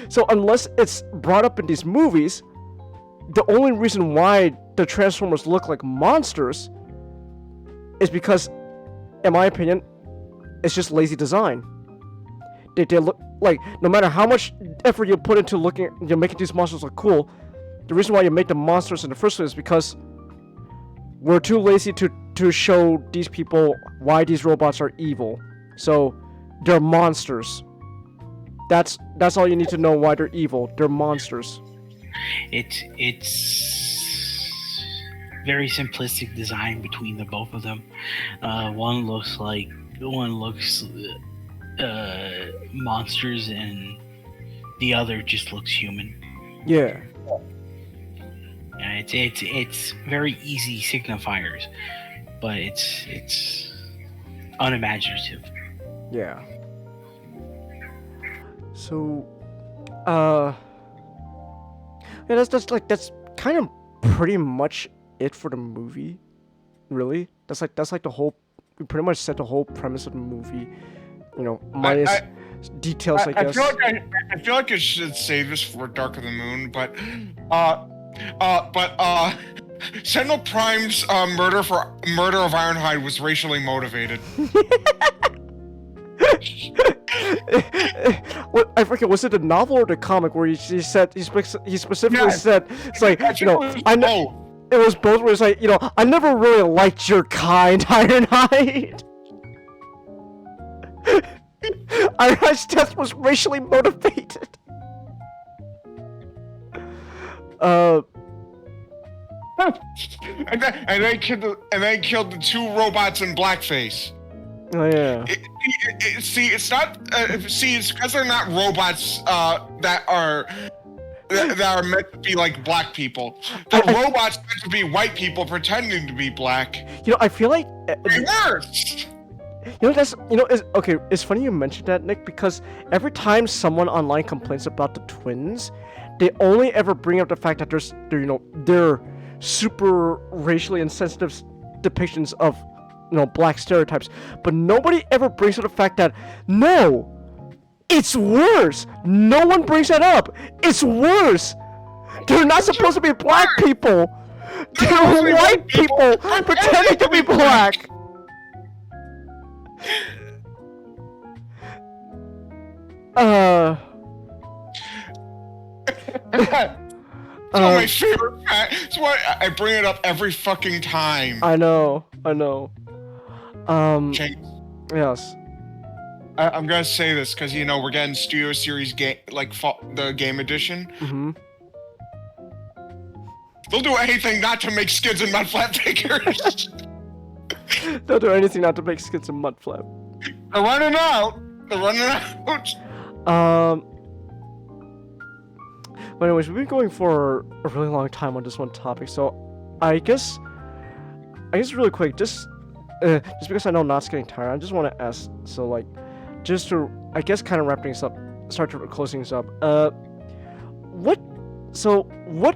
So unless it's brought up in these movies, the only reason why the Transformers look like monsters is because, in my opinion, it's just lazy design. They look like, no matter how much effort you put into making these monsters look cool, the reason why you make the monsters in the first place is because we're too lazy to show these people why these robots are evil. So they're monsters. That's all you need to know why they're evil. They're monsters. It's very simplistic design between the both of them. One looks monsters, and the other just looks human. Yeah. It's very easy signifiers, but it's unimaginative. Yeah. So, yeah, that's kind of pretty much it for the movie. Really, that's like the whole. We pretty much set the whole premise of the movie. Minus details, I guess. I feel like I should save this for Dark of the Moon, but Sentinel Prime's murder of Ironhide was racially motivated. What, I forget, was it the novel or the comic where he specifically said, it's like, I know. It was both, where it's like, I never really liked your kind, Ironhide. Ironhide's death was racially motivated. And they killed the two robots in blackface. Oh yeah. It's not. It's because they're not robots that are meant to be like black people. The robots meant to be white people pretending to be black. I feel like worse. It's funny you mentioned that, Nick, because every time someone online complains about the twins, they only ever bring up the fact that they're super racially insensitive depictions of black stereotypes, but nobody ever brings up the fact that no, it's worse. No one brings that up. It's worse. They're not supposed to be black people. They're white people pretending to be black. It's one of my favorite. It's why I bring it up every fucking time. I know. James, yes. I'm gonna say this because we're getting Studio Series game, the game edition. Mm-hmm. They'll do anything not to make skids and mudflap figures. They'll do anything not to make skids and mudflap. They're running out. But anyways, we've been going for a really long time on this one topic, so I guess really quick, just because I know Not's getting tired, I just want to ask, so just to, I guess, kind of wrap things up, start to close things up, what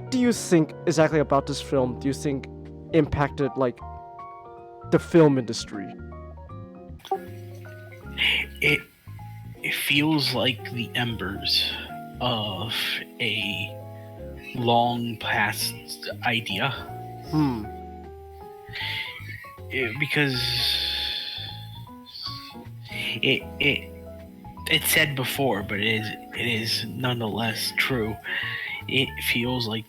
do you think exactly about this film do you think impacted, the film industry? It feels like the embers of a long past idea. Because it's said before, but it is nonetheless true. It feels like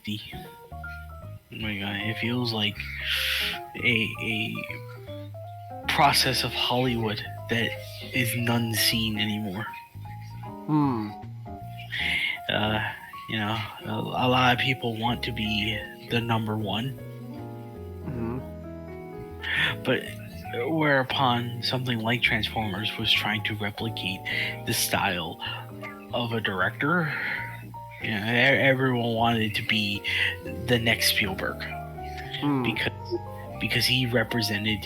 it feels like a process of Hollywood that is none seen anymore. You know, a lot of people want to be the number one. But whereupon something like Transformers was trying to replicate the style of a director, you know, everyone wanted to be the next Spielberg because he represented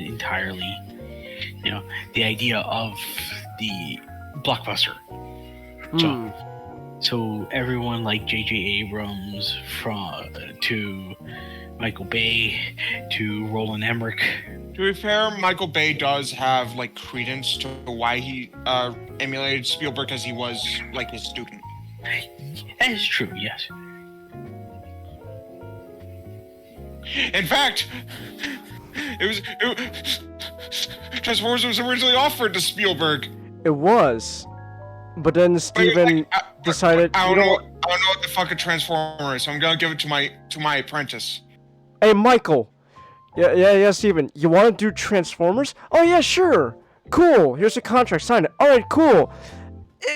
entirely, you know, the idea of the blockbuster. So everyone like J.J. Abrams to Michael Bay to Roland Emmerich. To be fair, Michael Bay does have like credence to why he emulated Spielberg, because he was like his student. That is true, yes. In fact, Transformers was originally offered to Spielberg. It was, but then Steven decided. I don't know what the fuck a Transformer is, so I'm gonna give it to my apprentice. Hey, Michael. Yeah, Steven. You want to do Transformers? Oh, yeah, sure. Cool. Here's the contract. Sign it. All right, cool.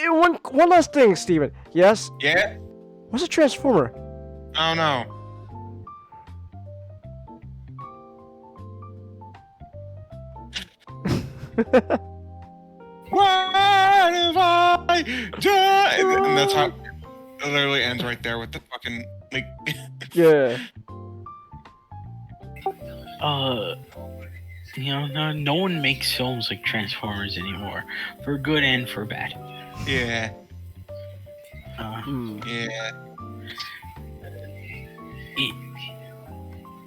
One last thing, Steven. Yes? Yeah? What's a Transformer? I don't know. What have I done? And that's how it literally ends right there with the fucking like. Yeah. You know, no one makes films like Transformers anymore, for good and for bad. Yeah. Yeah.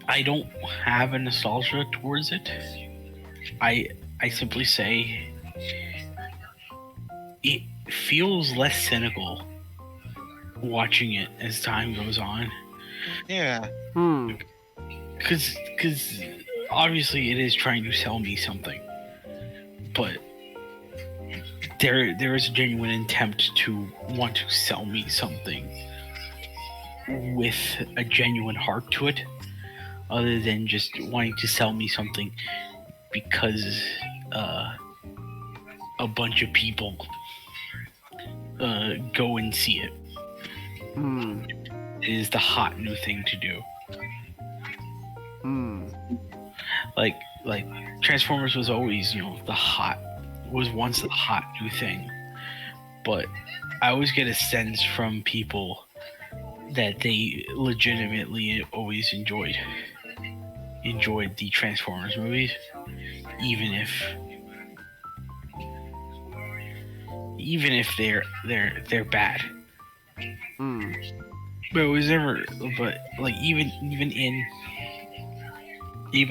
I don't have a nostalgia towards it. I simply say it feels less cynical watching it as time goes on. Yeah. Because obviously it is trying to sell me something, but there is a genuine attempt to want to sell me something with a genuine heart to it, other than just wanting to sell me something because a bunch of people go and see it. It is the hot new thing to do. Like Transformers was always, you know, once the hot new thing. But I always get a sense from people that they legitimately always enjoyed the Transformers movies, even if they're bad. But it was never. But like even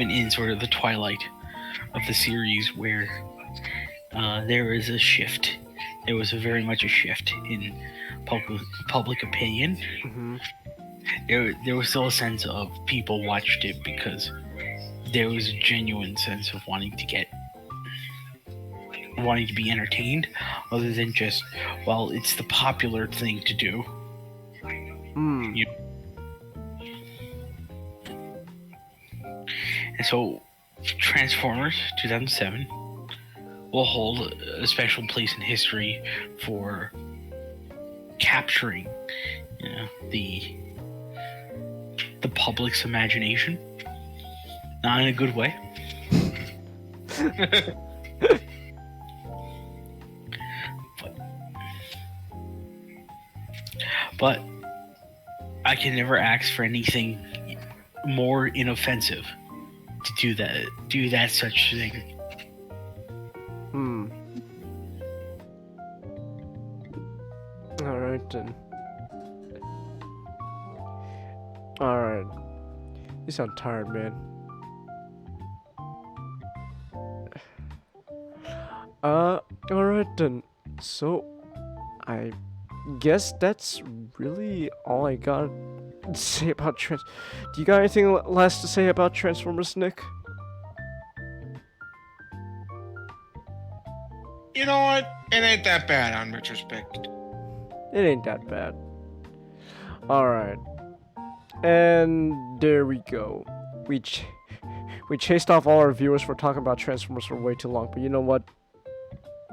in sort of the twilight of the series, where there is a shift. There was very much a shift in public opinion. There was still a sense of people watched it because there was a genuine sense of wanting to be entertained, other than just, well, it's the popular thing to do. You know? And so Transformers 2007 will hold a special place in history for capturing, you know, the public's imagination. Not in a good way. But I can never ask for anything more inoffensive to do that such thing. Alright then. Alright. You sound tired, man. Alright then. So, I guess that's really all I got to say about Do you got anything last to say about Transformers, Nick? You know what? It ain't that bad on retrospect. It ain't that bad. Alright. And there we go. We chased off all our viewers for talking about Transformers for way too long, but you know what?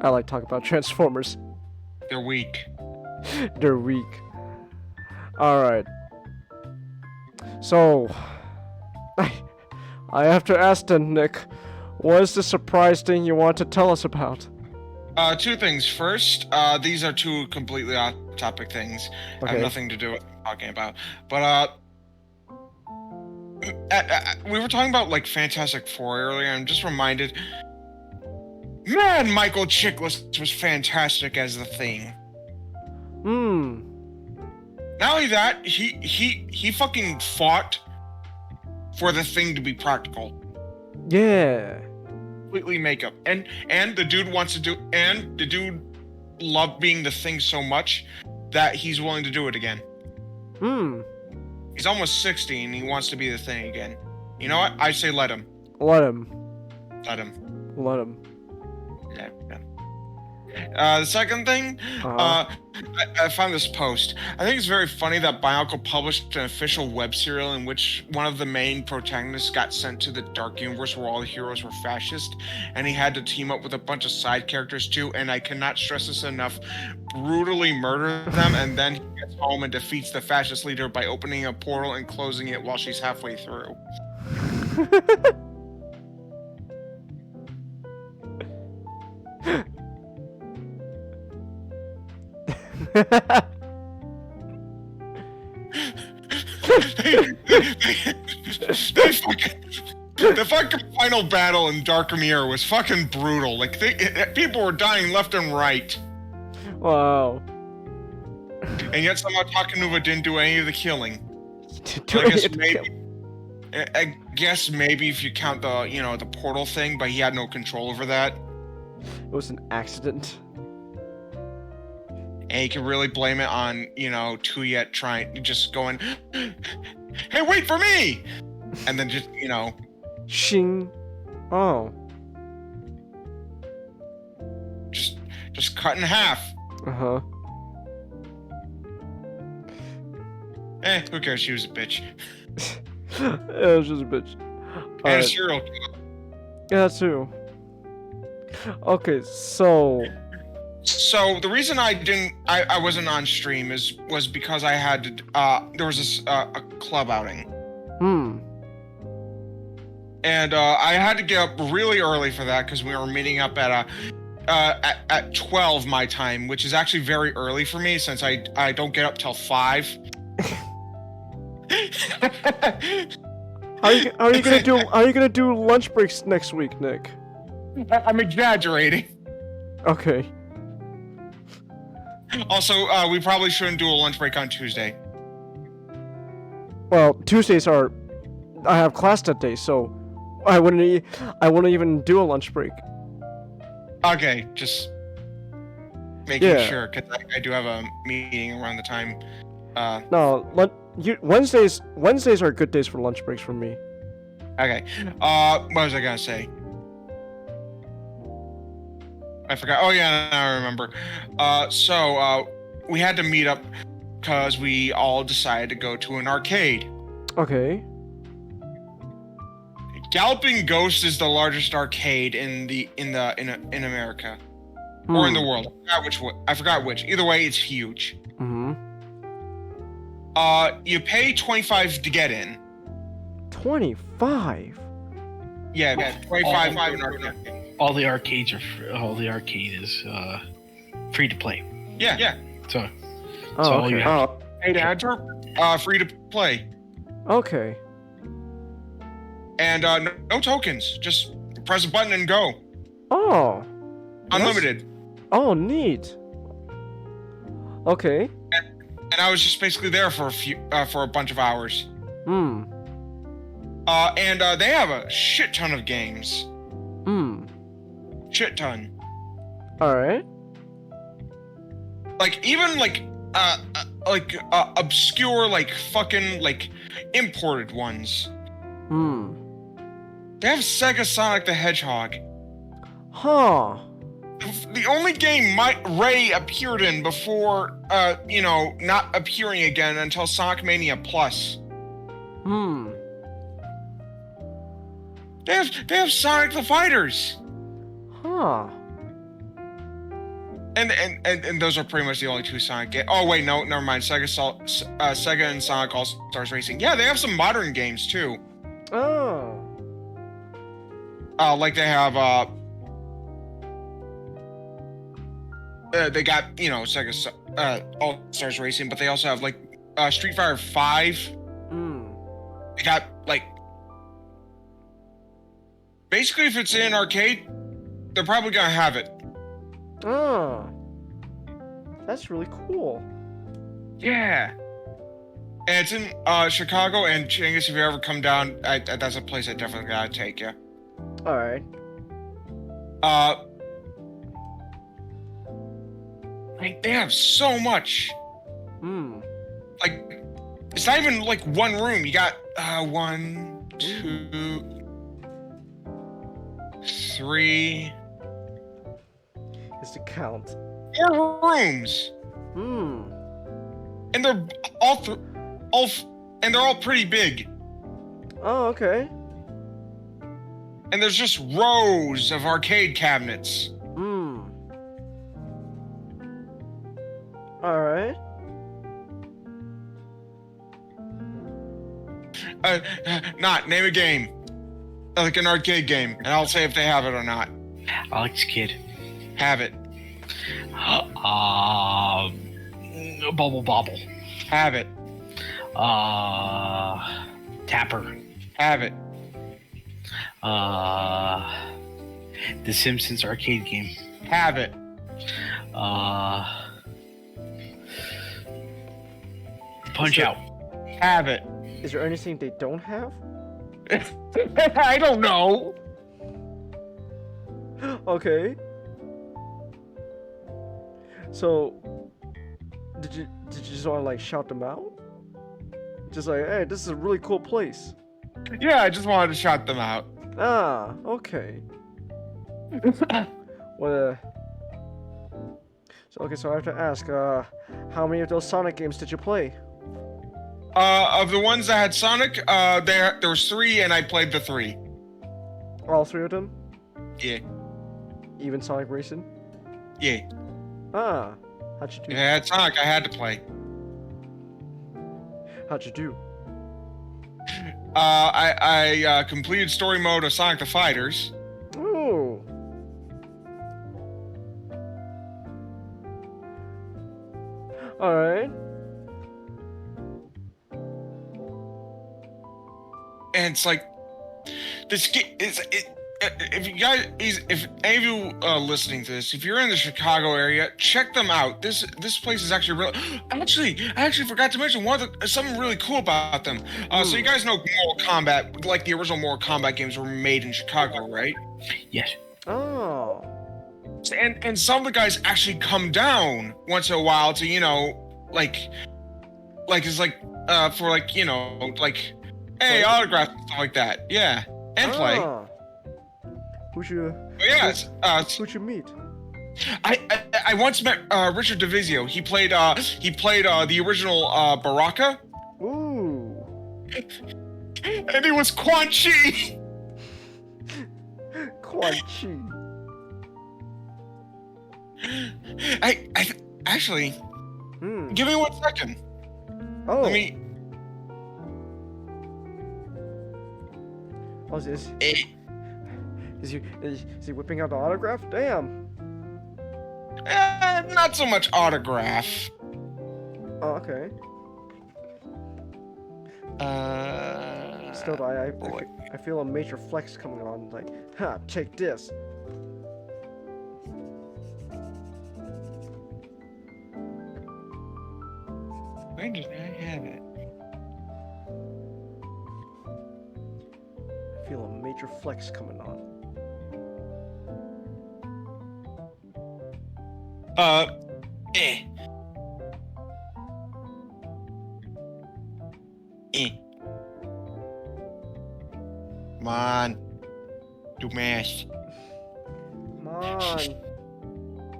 I like talking about Transformers. They're weak. They're weak. Alright. So, I have to ask then, Nick, what is the surprise thing you want to tell us about? Two things. First, these are two completely off-topic things. Okay. Have nothing to do with what I'm talking about. But, we were talking about, like, Fantastic Four earlier, and I'm just reminded... Man, Michael Chiklis was fantastic as the Thing. Not only that, he fucking fought for the Thing to be practical. Yeah. Completely makeup. And the dude wants to do, and the dude loved being the Thing so much that he's willing to do it again. He's almost 60 and he wants to be the Thing again. You know what? I say let him. Let him. Let him. Let him. The second thing, I found this post. I think it's very funny that Bionicle published an official web serial in which one of the main protagonists got sent to the dark universe where all the heroes were fascist, and he had to team up with a bunch of side characters too, and I cannot stress this enough, brutally murder them, and then he gets home and defeats the fascist leader by opening a portal and closing it while she's halfway through. The fucking final battle in Dark Mirror was fucking brutal. Like, people were dying left and right. Wow. And yet somehow Takanuva didn't do any of the killing. I guess maybe if you count the, the portal thing, but he had no control over that. It was an accident. And you can really blame it on, Tuyet just going, hey, wait for me! And then just, Shing. Oh. Just cut in half. Uh-huh. Who cares? She was a bitch. Yeah, it was just a bitch. And a serial killer. Yeah, too. Okay, so the reason I wasn't on stream was because I had to, there was this, a club outing. And, I had to get up really early for that because we were meeting up at 12 my time, which is actually very early for me since I don't get up till 5. Are you gonna do lunch breaks next week, Nick? I'm exaggerating. Okay. Also, we probably shouldn't do a lunch break on Tuesday. Well, Tuesdays I have class that day, so I wouldn't even do a lunch break. Okay, just making sure, because I do have a meeting around the time. No, Wednesdays are good days for lunch breaks for me. Okay. What was I gonna say? I forgot. Oh yeah, now I remember. So we had to meet up because we all decided to go to an arcade. Okay. Galloping Ghost is the largest arcade in America, or in the world. I forgot which. Either way, it's huge. You pay $25 to get in. 25. Yeah, 25. All the arcade is free to play. Yeah. So Oh, all you okay. have. Paid ads are free to play. Okay. And no tokens. Just press a button and go. Oh. Unlimited. Oh, neat. Okay. And I was just basically there for a bunch of hours. And they have a shit ton of games. Shit ton. Alright. Like, even, like, obscure, like, fucking, like, imported ones. They have Sega Sonic the Hedgehog. Huh. The only game Ray appeared in before, you know, not appearing again until Sonic Mania Plus. They have Sonic the Fighters. Huh. And those are pretty much the only two Sonic games. Oh wait, no, never mind. Sega and Sonic All Stars Racing. Yeah, they have some modern games too. Oh. Like they have they got, you know, Sega All Stars Racing, but they also have like Street Fighter 5. They got like basically if it's in arcade, they're probably gonna have it. Oh. That's really cool. Yeah. And it's in Chicago, and Chingus, if you ever come down, that's a place I definitely gotta take you. Alright. Like, they have so much. Like, it's not even like one room. You got 1, 2, 3. Is to count. 4 rooms. And they're all pretty big. Oh, okay. And there's just rows of arcade cabinets. Alright. Name a game. Like an arcade game, and I'll say if they have it or not. Alex Kidd. Have it. Bubble Bobble. Have it. Tapper. Have it. The Simpsons arcade game. Have it. Punch Out. Have it. Is there anything they don't have? I don't know. Okay. So, did you just want to like shout them out? Just like, hey, this is a really cool place. Yeah, I just wanted to shout them out. Ah, okay. Well, so I have to ask, how many of those Sonic games did you play? Of the ones that had Sonic, there was 3, and I played the 3. All 3 of them? Yeah. Even Sonic Racing? Yeah. Ah, how'd you do? If I had Sonic, I had to play. How'd you do? I completed story mode of Sonic the Fighters. Ooh. Alright. And it's like, this game is if you guys, if any of you listening to this, if you're in the Chicago area, check them out. This place is actually real. I actually forgot to mention something really cool about them. So you guys know Mortal Kombat, like the original Mortal Kombat games were made in Chicago, right? Yes. Oh. And some of the guys actually come down once in a while to, you know, like it's like for like, you know, like, hey, autographs and stuff like that. Yeah, and play. Who'd you? Who'd you meet? I once met Richard DeVizio. He played the original Baraka. Ooh. And he was Quan Chi. Quan Chi. I actually. Give me 1 second. Oh. Let me. What's this? Is he whipping out the autograph? Damn. Not so much autograph. Oh, okay. Still, I feel a major flex coming on. Like, ha, take this. Where did I have it? get your flex coming on. Eh. Come on. Do math. Come on.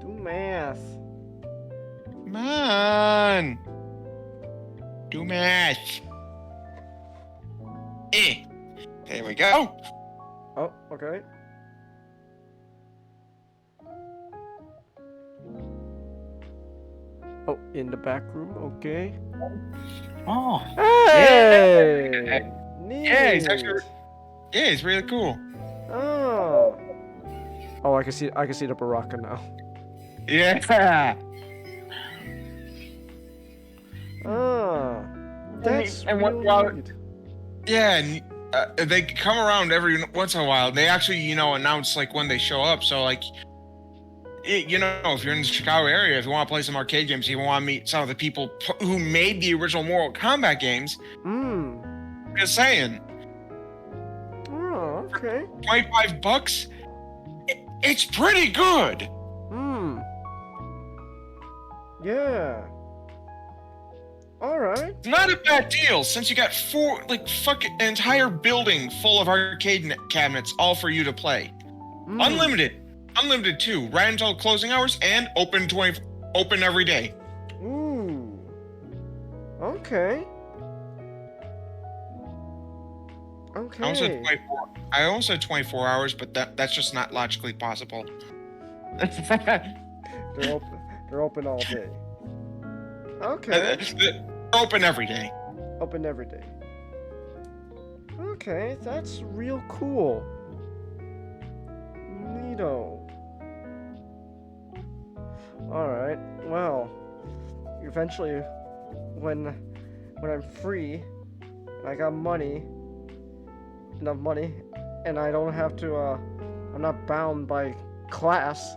Do math. Come on. Do math. There we go. Oh, okay. Oh, in the back room, okay. Oh. Hey! Neat. Yeah, he's actually. Yeah, it's really cool. Oh. Oh, I can see the Baraka now. Yeah. Ah. That's and really while, neat. yeah, and they come around every once in a while. They actually, announce like when they show up. So like, if you're in the Chicago area, if you want to play some arcade games, you want to meet some of the people who made the original Mortal Kombat games. Just saying. Oh, okay. $25. It's pretty good. Yeah. All right. It's not a bad deal since you got fucking an entire building full of arcade cabinets, all for you to play. Unlimited too. Right until closing hours and open every day. Ooh. Okay. Okay. I almost said 24 hours, but that's just not logically possible. They're open all day. Okay. They're open every day. Open every day. Okay, that's real cool. Neato. Alright, well, eventually, when I'm free, I got enough money, and I don't have to, I'm not bound by class,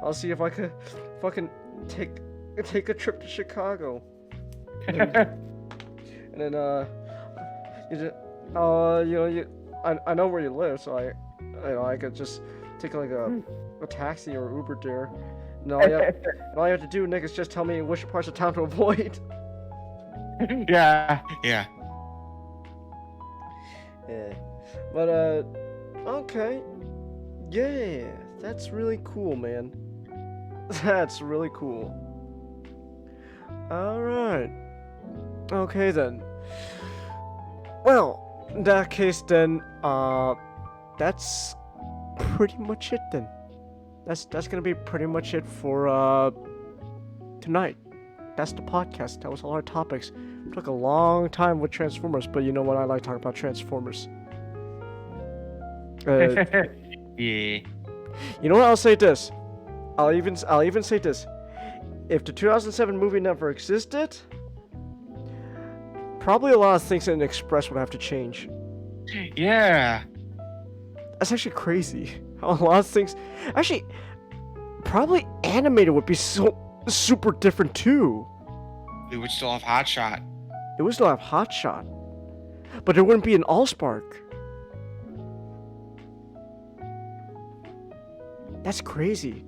I'll see if I could fucking take a trip to Chicago. And then, I know where you live, so I could just take like a taxi or Uber there. And all you have to do, Nick, is just tell me which parts of town to avoid. Yeah. Yeah. But, okay. Yeah, that's really cool, man. That's really cool. Alright. Okay, then. Well, in that case, then, that's pretty much it, then. That's gonna be pretty much it for, tonight. That's the podcast. That was all our topics. It took a long time with Transformers, but you know what? I like talking about Transformers. Yeah. You know what? I'll say this. I'll even say this. If the 2007 movie never existed, probably a lot of things in Express would have to change. Yeah. That's actually crazy. How a lot of things... Actually, probably animated would be so super different too. We would still have Hotshot. It would still have Hotshot. But there wouldn't be an Allspark. That's crazy.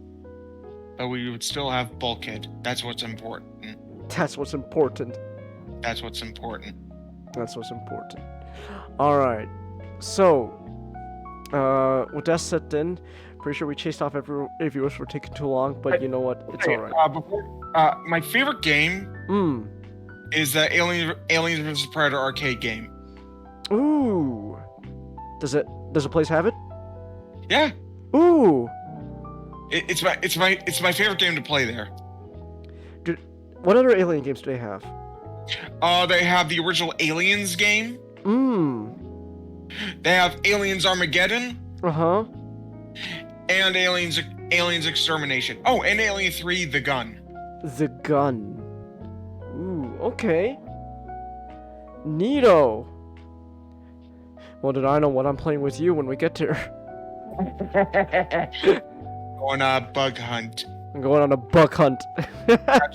But we would still have Bulkhead. That's what's important. That's what's important. That's what's important. That's what's important. Alright. So, with that said then, pretty sure we chased off every viewers for taking too long, but you know what? It's alright. My favorite game is the Aliens vs. Predator arcade game. Ooh. Does the place have it? Yeah. Ooh. It's my favorite game to play there. Dude, what other Alien games do they have? They have the original Aliens game. They have Aliens Armageddon. Uh-huh. And Aliens Extermination. Oh, and Alien 3, The Gun. The Gun. Ooh, okay. Neato. Well, then I know what I'm playing with you when we get there. On a bug hunt. I'm going on a bug hunt. I have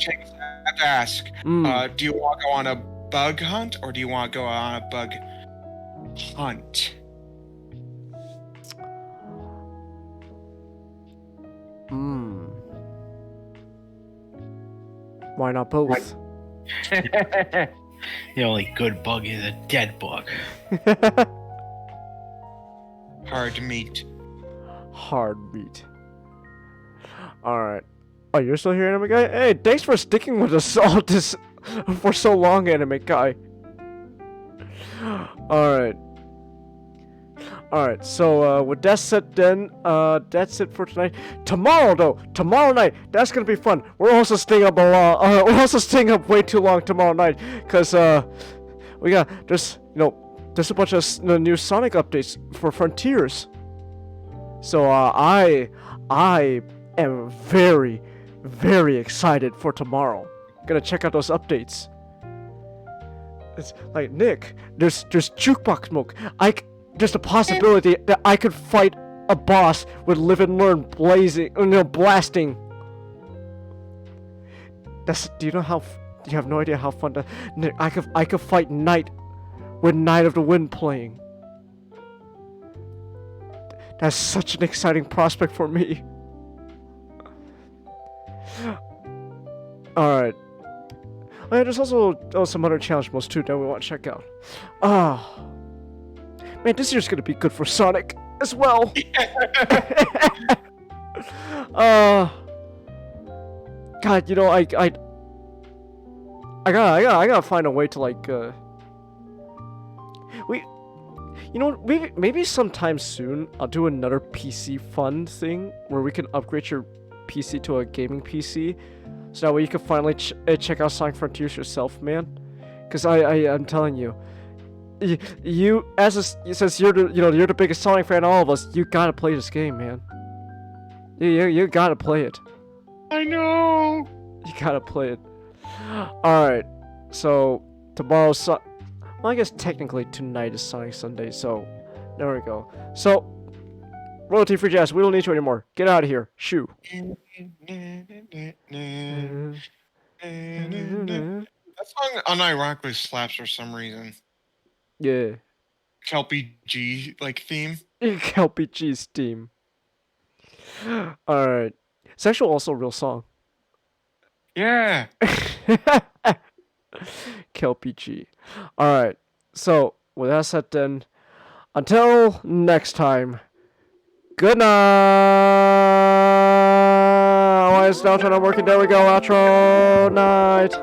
to ask, do you want to go on a bug hunt or do you want to go on a bug hunt? Why not both? The only good bug is a dead bug. Hard meat. Hard meat. Alright. Oh, you're still here, anime guy? Hey, thanks for sticking with us all this for so long, anime guy. Alright. Alright, so with that said then, that's it for tonight. Tomorrow though, tomorrow night, that's gonna be fun. We're also staying up we're also staying up way too long tomorrow night, cause we got there's a bunch of new Sonic updates for Frontiers. So I am very, very excited for tomorrow. Gonna check out those updates. It's like, Nick, there's jukebox smoke. There's a possibility that I could fight a boss with Live and Learn blasting. Do you have no idea how fun that, Nick, I could fight Night with Night of the Wind playing. That's such an exciting prospect for me. Alright. Oh, yeah, there's also some other challenge modes too that we want to check out. Man, this year's gonna be good for Sonic as well. God, I gotta find a way to maybe sometime soon I'll do another PC fun thing where we can upgrade your PC to a gaming PC, so that way you can finally check out Sonic Frontiers yourself, man. Cause I'm telling you, since you're the biggest Sonic fan of all of us, you gotta play this game, man. You gotta play it. I know. You gotta play it. All right, so tomorrow's well, I guess technically tonight is Sonic Sunday, so there we go. So, royalty free jazz, we don't need you anymore. Get out of here. Shoo. That song unironically slaps for some reason. Yeah. Kelpie G theme. Kelpie G's theme. Alright. It's actually also a real song. Yeah. Kelpie G. Alright. So, with that said then, until next time, good night! Oh, it's now not working. There we go. Outro. Night.